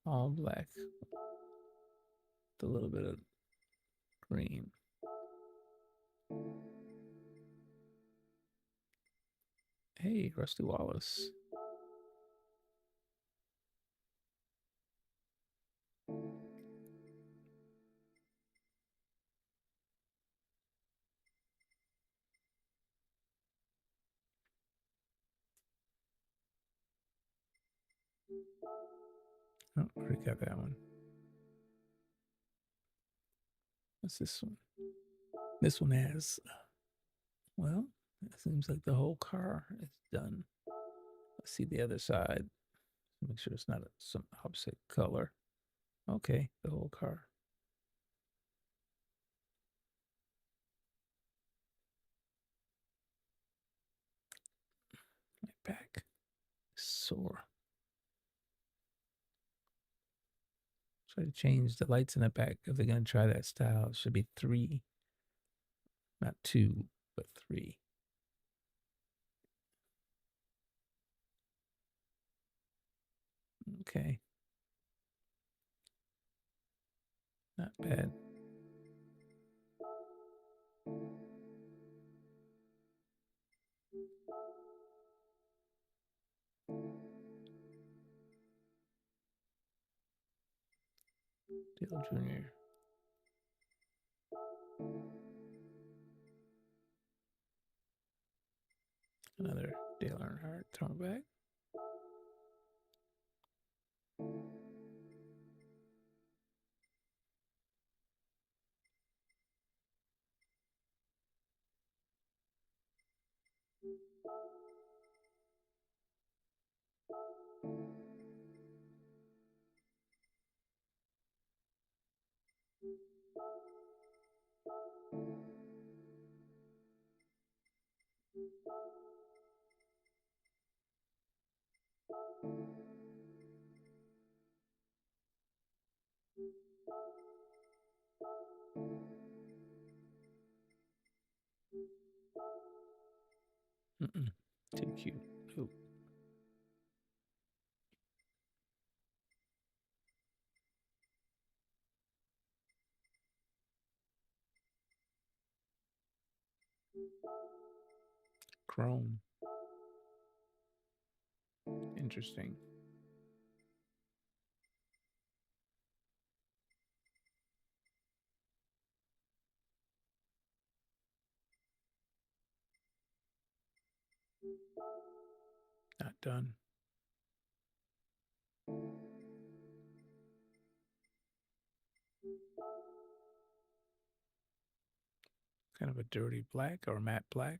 All black. With a little bit of green. Hey, Rusty Wallace. Oh, already got that one. What's this one? This one has, well, it seems like the whole car is done. Let's see the other side. Make sure it's not some opposite color. Okay, the whole car. My back is sore. Try to change the lights in the back. If they're going to try that style, it should be 3. Not 2, but 3. Okay. Not bad. Dale Jr. Another Dale Earnhardt throwback. Too cute. Ooh. Chrome. Interesting. Not done. Kind of a dirty black or matte black.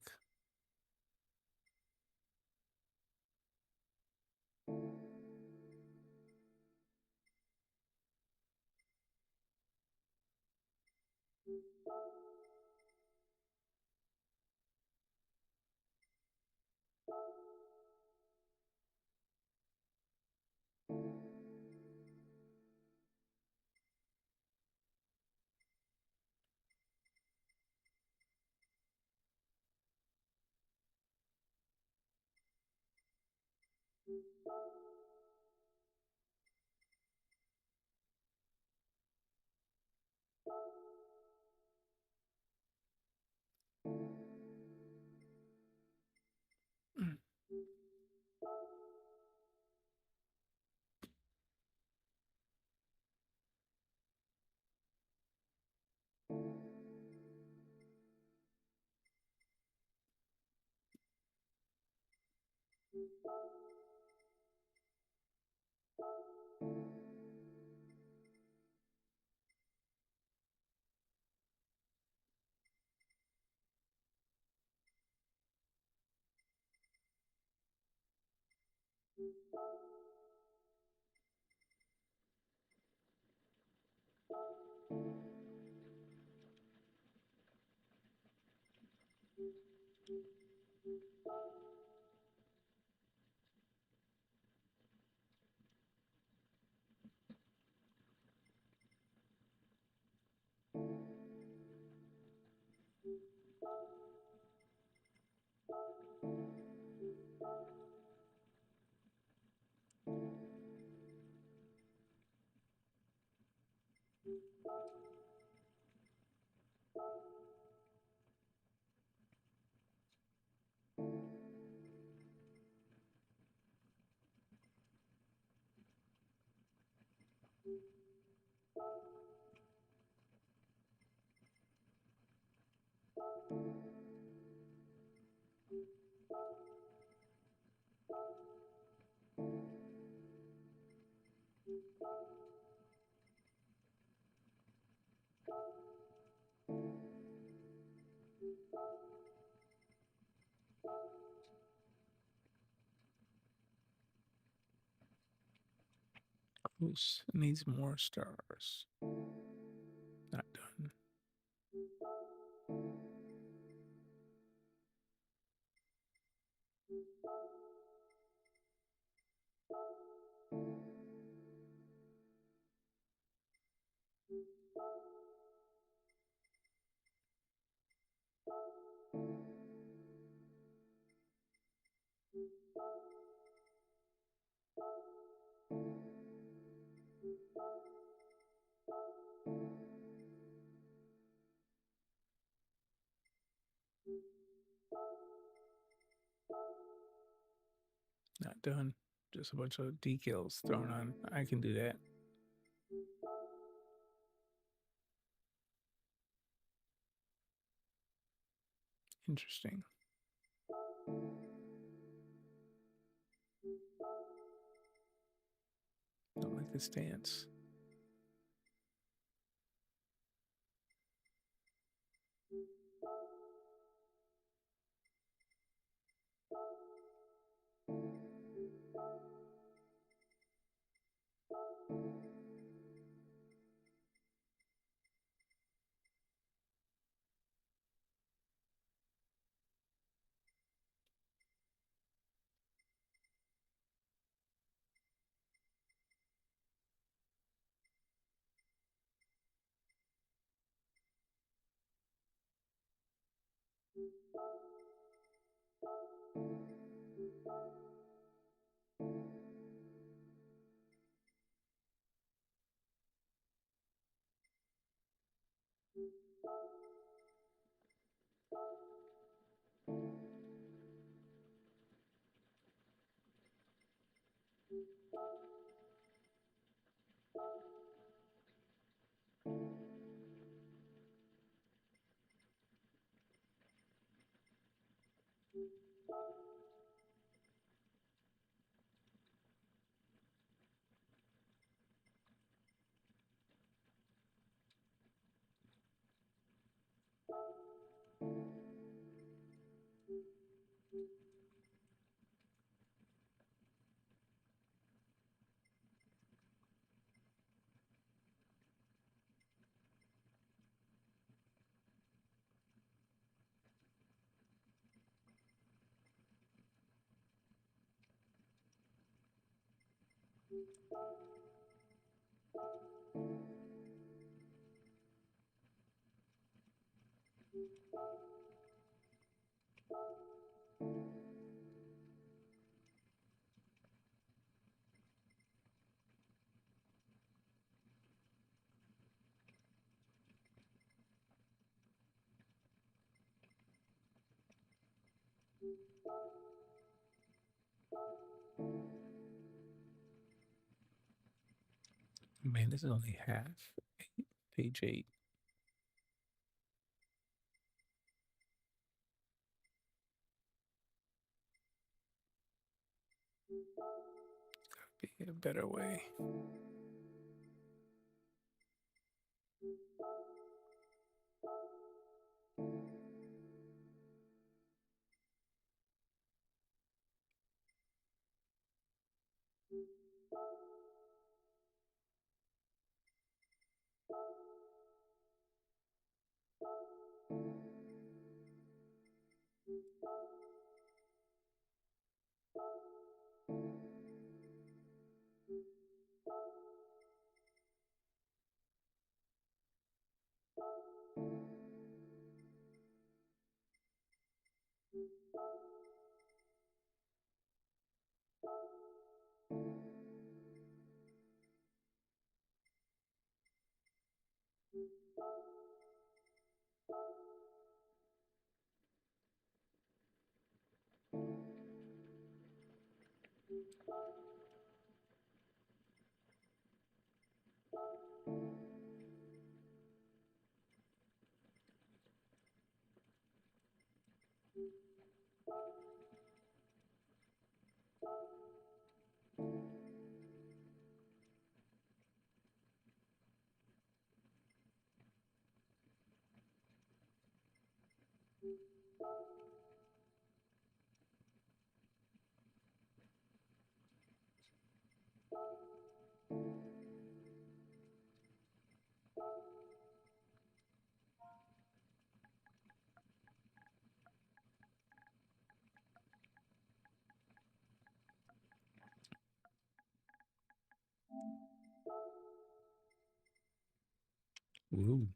Close. Needs more stars. Not done. Not done. Just a bunch of decals thrown on. I can do that. Interesting. Don't like the stance. Man, this is only half. Page 8. Gotta be a better way. Ooh.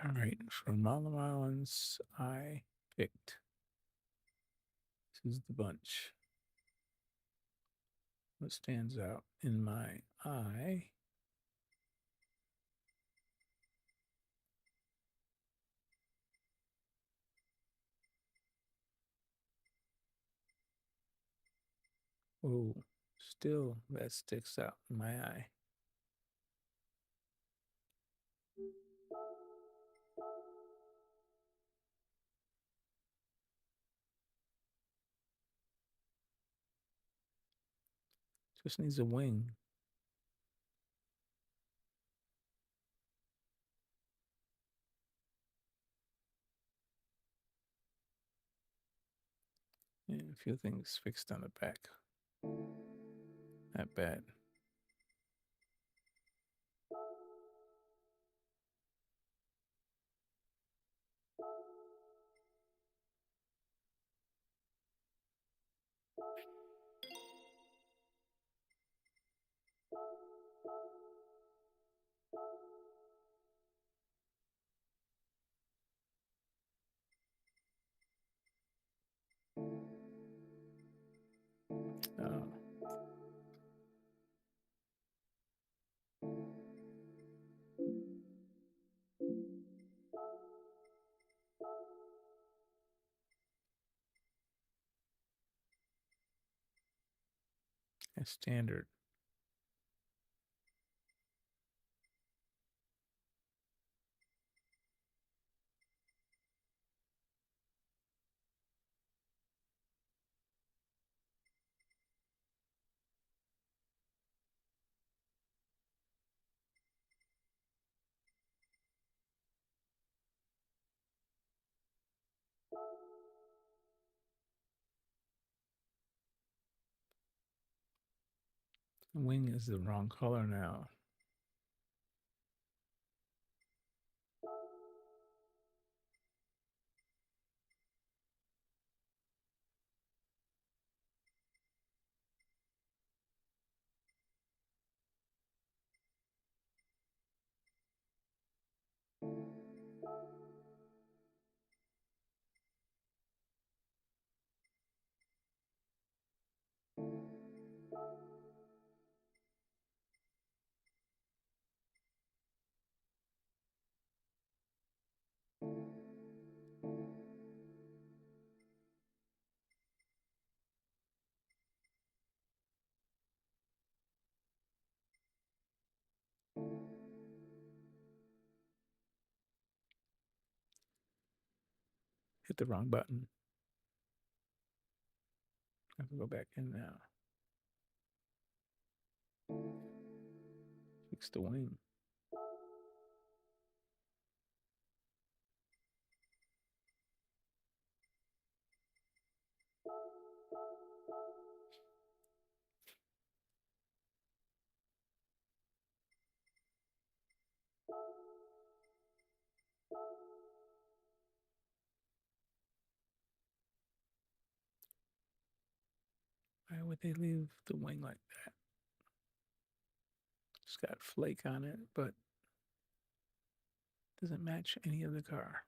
All right, from all the ones I picked, this is the bunch. What stands out in my eye? Oh, still that sticks out in my eye. Just needs a wing. And a few things fixed on the back. Not bad. Oh. That's standard. The wing is the wrong color now. Hit the wrong button. I have to go back in now. Fix the wing. Why would they leave the wing like that? It's got flake on it, but doesn't match any of the car.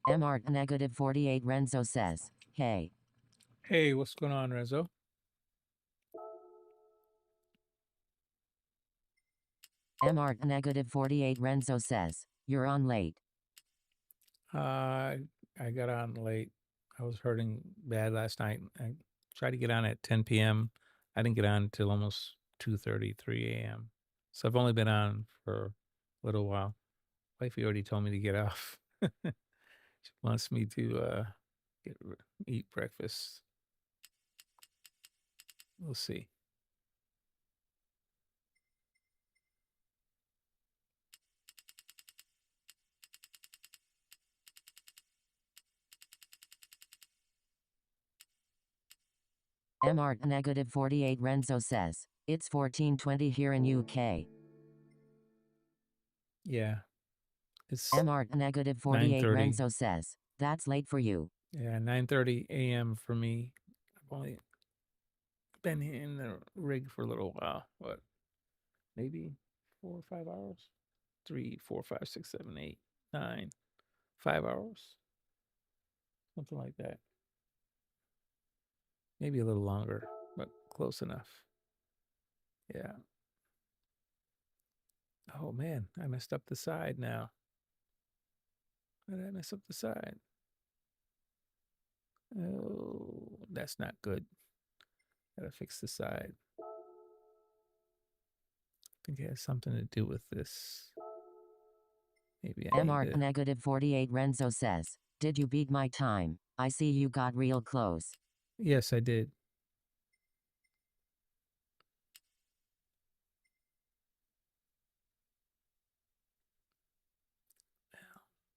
MR negative 48 Renzo says, hey. Hey, what's going on, Rezo? MR negative 48 Renzo says, you're on late. I got on late. I was hurting bad last night. I tried to get on at 10 p.m. I didn't get on until almost 2:30, 3 a.m. So I've only been on for a little while. Wifey already told me to get off. She wants me to eat breakfast. We'll see. MR negative 48 Renzo says, it's 14:20 here in UK. Yeah. It's MR negative 48 9:30. Renzo says, that's late for you. Yeah, 9:30 a.m. for me. I've only been in the rig for a little while. What? Maybe 4 or 5 hours? 3, 4, 5, 6, 7, 8, 9, 5 hours. Something like that. Maybe a little longer, but close enough. Yeah. Oh man, I messed up the side now. How did I mess up the side? Oh, that's not good. Gotta fix the side. I think it has something to do with this. Maybe I MR need to... negative 48 Renzo says, did you beat my time? I see you got real close. Yes, I did.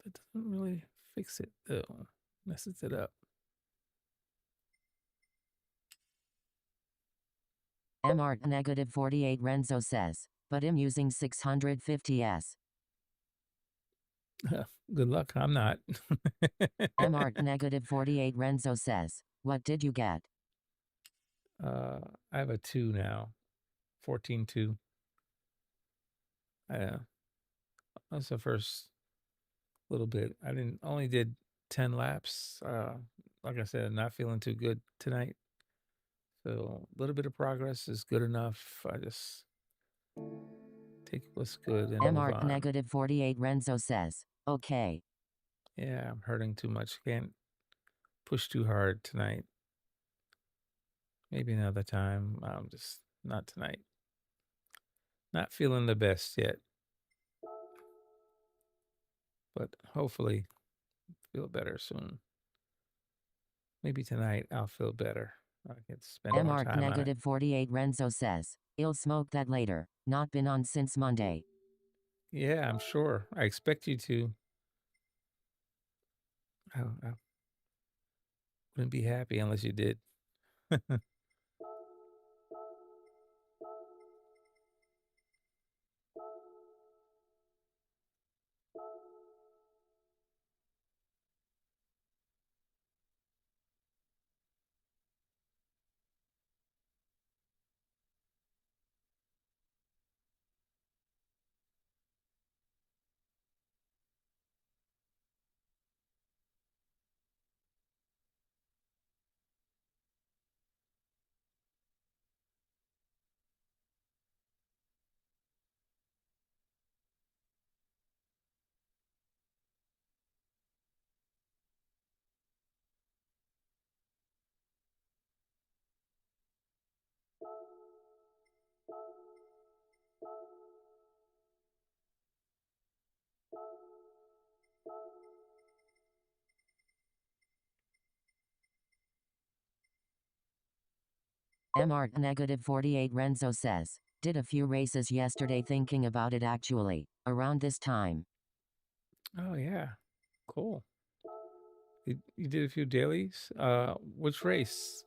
That doesn't really fix it though. Messes it up. MR negative 48 Renzo says, but I'm using 650S. Good luck. I'm not. MR negative 48 Renzo says, what did you get? I have a 2 now. 14.2. That's the first little bit. I only did 10 laps. Like I said, I'm not feeling too good tonight. So a little bit of progress is good enough. I just take what's good and move MR on. negative 48 Renzo says, okay. Yeah, I'm hurting too much. Can't push too hard tonight. Maybe another time. I'm just not tonight. Not feeling the best yet. But hopefully feel better soon. Maybe tonight I'll feel better. I can spend more MR time on it. negative 48 Renzo says, I'll smoke that later. Not been on since Monday. Yeah, I'm sure. I expect you to. I wouldn't be happy unless you did. MR negative 48 Renzo says, did a few races yesterday thinking about it actually, around this time. Oh yeah, cool. You did a few dailies. Which race?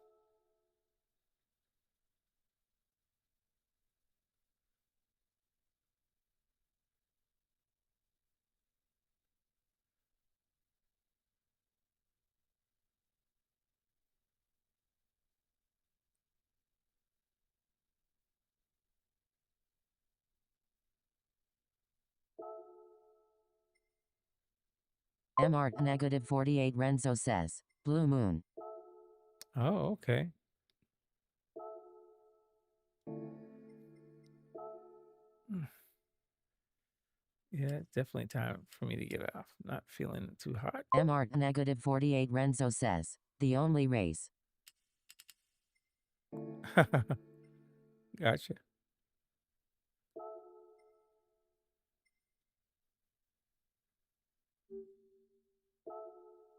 MR negative 48 Renzo says, Blue Moon. Oh, okay. Yeah, it's definitely time for me to get off. Not feeling too hot. MR negative 48 Renzo says, the only race. Gotcha.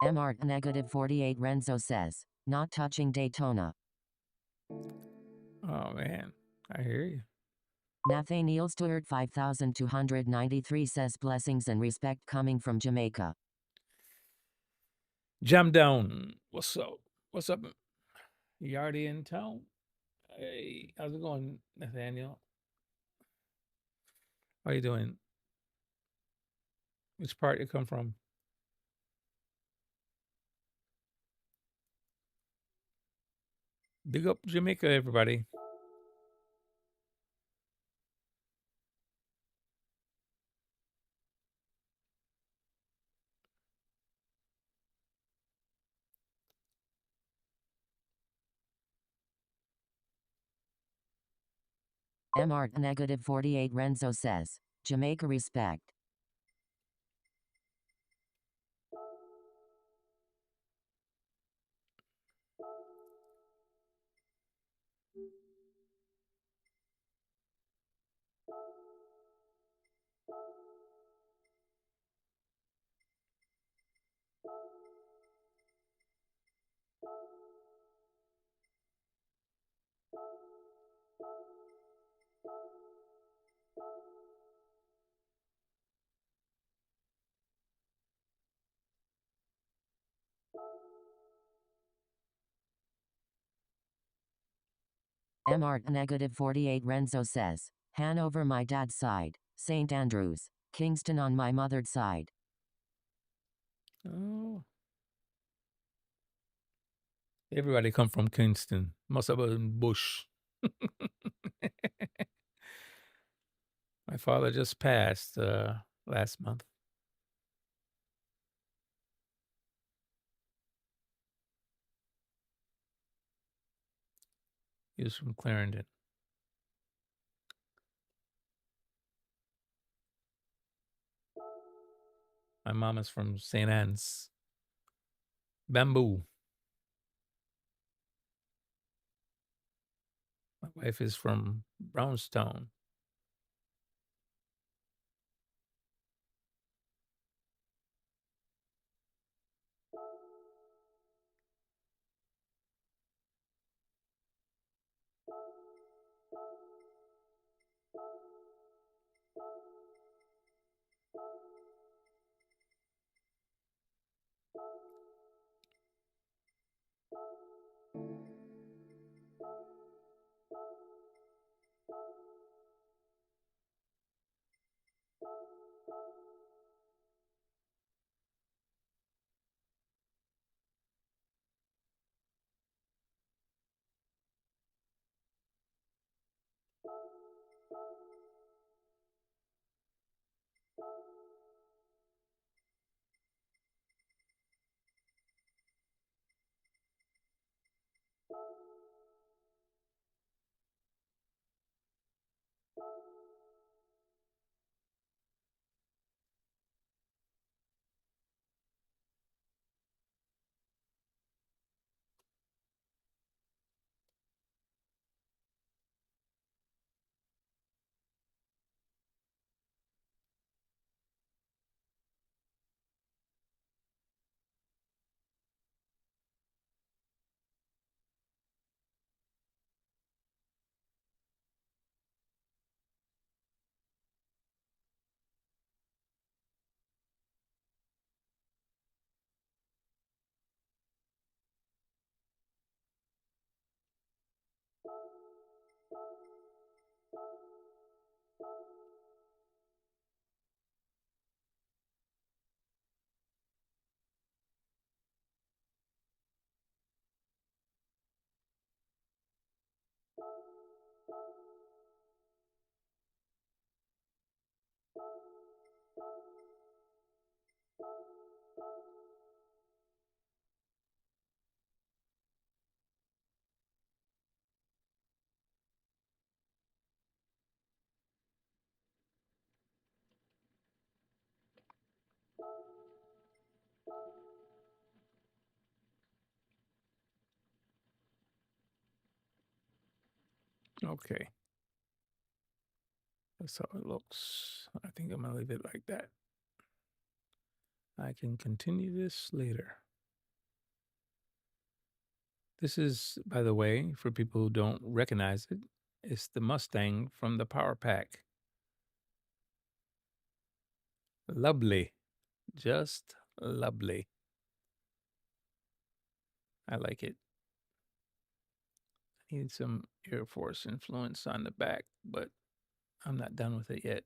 MR negative 48 Renzo says, not touching Daytona. Oh man, I hear you. Nathaniel Stewart 5293 says blessings and respect coming from Jamaica. Jam down. What's up? What's up? You already in town? Hey, how's it going, Nathaniel? How you doing? Which part you come from? Big up Jamaica, everybody. MR negative 48 Renzo says, Jamaica respect. Mart negative 48 Renzo says, Hanover my dad's side, St. Andrews, Kingston on my mother's side. Oh. Everybody come from Kingston. Must have been Bush. My father just passed last month. He was from Clarendon. My mom is from St. Anne's. Bamboo. My wife is from Brownstone. Okay. That's how it looks. I think I'm going to leave it like that. I can continue this later. This is, by the way, for people who don't recognize it, it's the Mustang from the Power Pack. Lovely. Just lovely. I like it. I need some Air Force influence on the back, but I'm not done with it yet.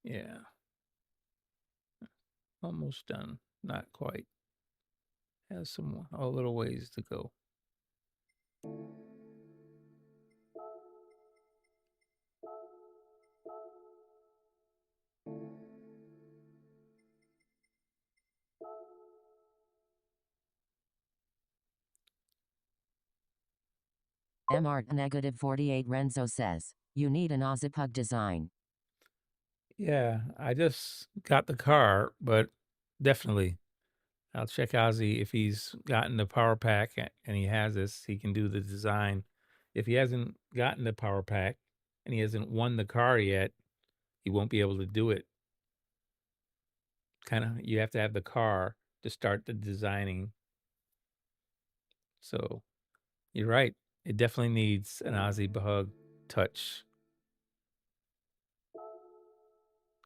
Yeah. Almost done. Not quite. Has some a little ways to go. Mart negative 48 Renzo says, you need an Ozipug design. Yeah, I just got the car, but definitely I'll check Ozzy if he's gotten the Power Pack and he has this, he can do the design. If he hasn't gotten the Power Pack and he hasn't won the car yet, he won't be able to do it. Kind of, you have to have the car to start the designing. So you're right. It definitely needs an Ozzy Bug touch.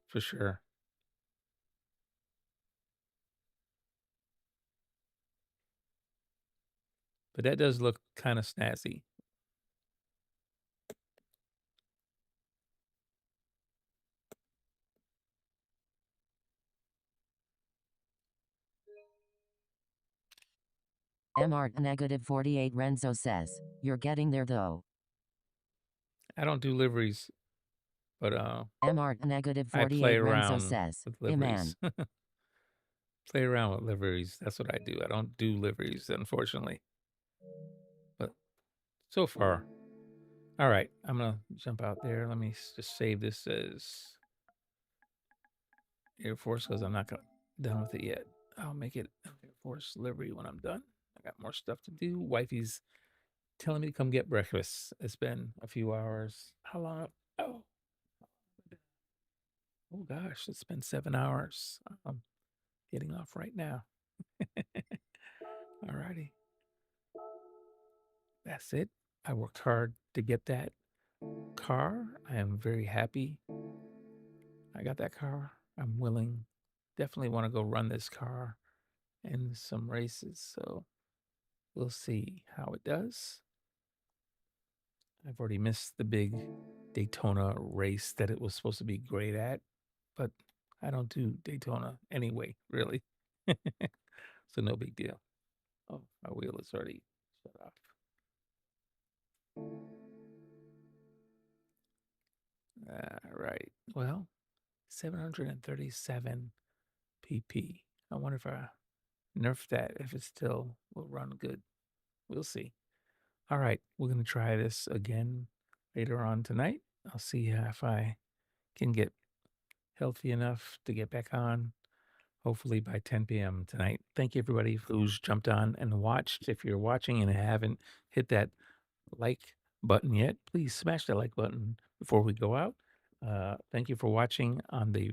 for sure. But that does look kind of snazzy. MR negative 48 Renzo says, you're getting there though. I don't do liveries, but MR negative I play 48 Renzo around says, with hey man. liveries. Play around with liveries. That's what I do. I don't do liveries, unfortunately. But so far. All right, I'm going to jump out there. Let me just save this as Air Force because I'm not done with it yet. I'll make it Air Force livery when I'm done. I got more stuff to do. Wifey's telling me to come get breakfast. It's been a few hours. How long? Oh gosh, it's been 7 hours. I'm getting off right now. All righty. That's it. I worked hard to get that car. I am very happy I got that car. I'm willing. Definitely want to go run this car in some races. So we'll see how it does. I've already missed the big Daytona race that it was supposed to be great at, but I don't do Daytona anyway, really. So no big deal. Oh, my wheel is already shut off. All right. Well, 737 pp. I wonder if I nerf that, if it still will run good. We'll see. All right, we're going to try this again later on tonight. I'll see if I can get healthy enough to get back on, hopefully by 10 p.m. tonight. Thank you, everybody who's jumped on and watched. If you're watching and haven't hit that like button yet, please smash that like button before we go out. Thank you for watching on the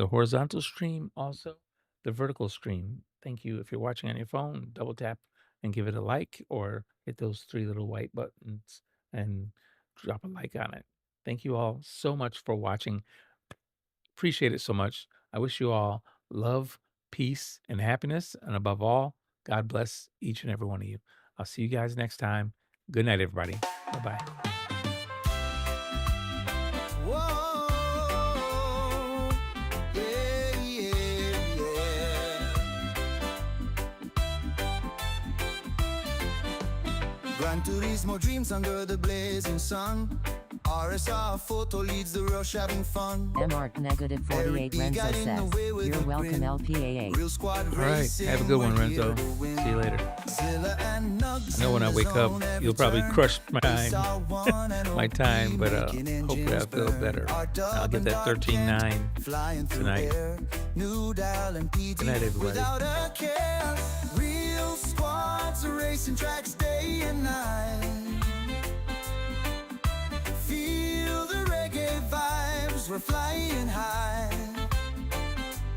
horizontal stream, also the vertical stream. Thank you. If you're watching on your phone, double tap and give it a like, or hit those 3 little white buttons and drop a like on it. Thank you all so much for watching. Appreciate it so much. I wish you all love, peace, and happiness. And above all, God bless each and every one of you. I'll see you guys next time. Good night, everybody. Bye-bye. Whoa, yeah, yeah, yeah. Gran Turismo dreams under the blazing sun. RSR photo leads the rush, having fun. MR negative 48 Renzo says, you're welcome LPAA. Real squad All right. Have a good one, Renzo. See you later. I know when I wake up, you'll probably crush my time, but hopefully I'll feel better. I'll get that 13.9 tonight. Good night, everybody. Real squads racing tracks day and night. Feel the reggae vibes, we're flying high.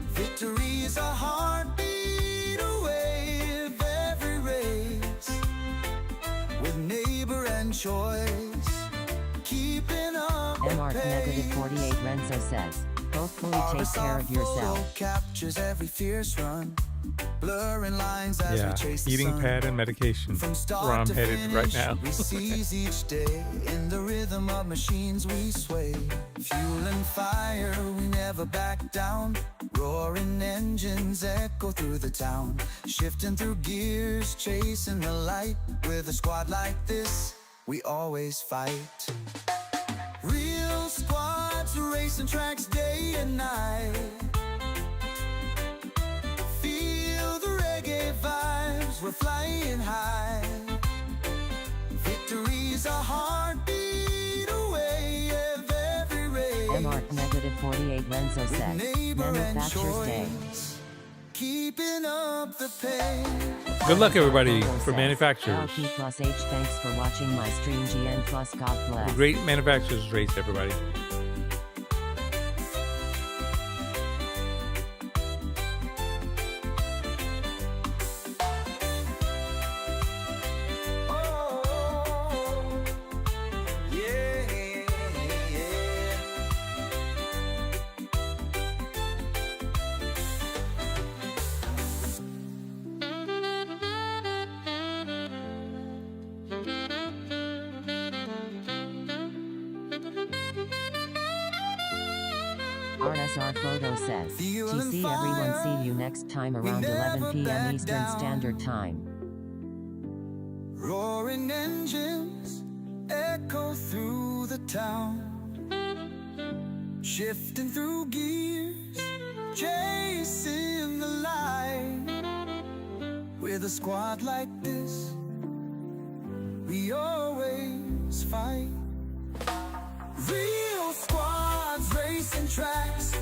Victory is a heartbeat away of every race. With neighbor and choice, keeping up MR the negative pace. 48 Renzo says, hopefully take care of yourself. Captures every fierce run, blurring lines as we chase the Eating sun. pad and medication. From Where start I'm to headed finish, right now. we seize each day. In the rhythm of machines we sway. Fuel and fire, we never back down. Roaring engines echo through the town. Shifting through gears, chasing the light. With a squad like this, we always fight. Real squads racing tracks day and night. Feel the reggae vibes, we're flying high. Victory's a heartbeat away of every race. MR negative 48 Renzo says, Manufacturer's Day. Keeping up the pace. Good luck, everybody, Pablo for says, manufacturers. LP plus H, thanks for watching my stream. GN plus God bless. Great manufacturers race, everybody. Yeah, yeah, yeah. RSR Photo says, Feeling TC everyone, fire. see you next time We around 11 never p.m. back Eastern down. Standard Time. Roaring engines echo through the town, shifting through gears, chasing the light. With a squad like this, we always fight. Real squads racing tracks,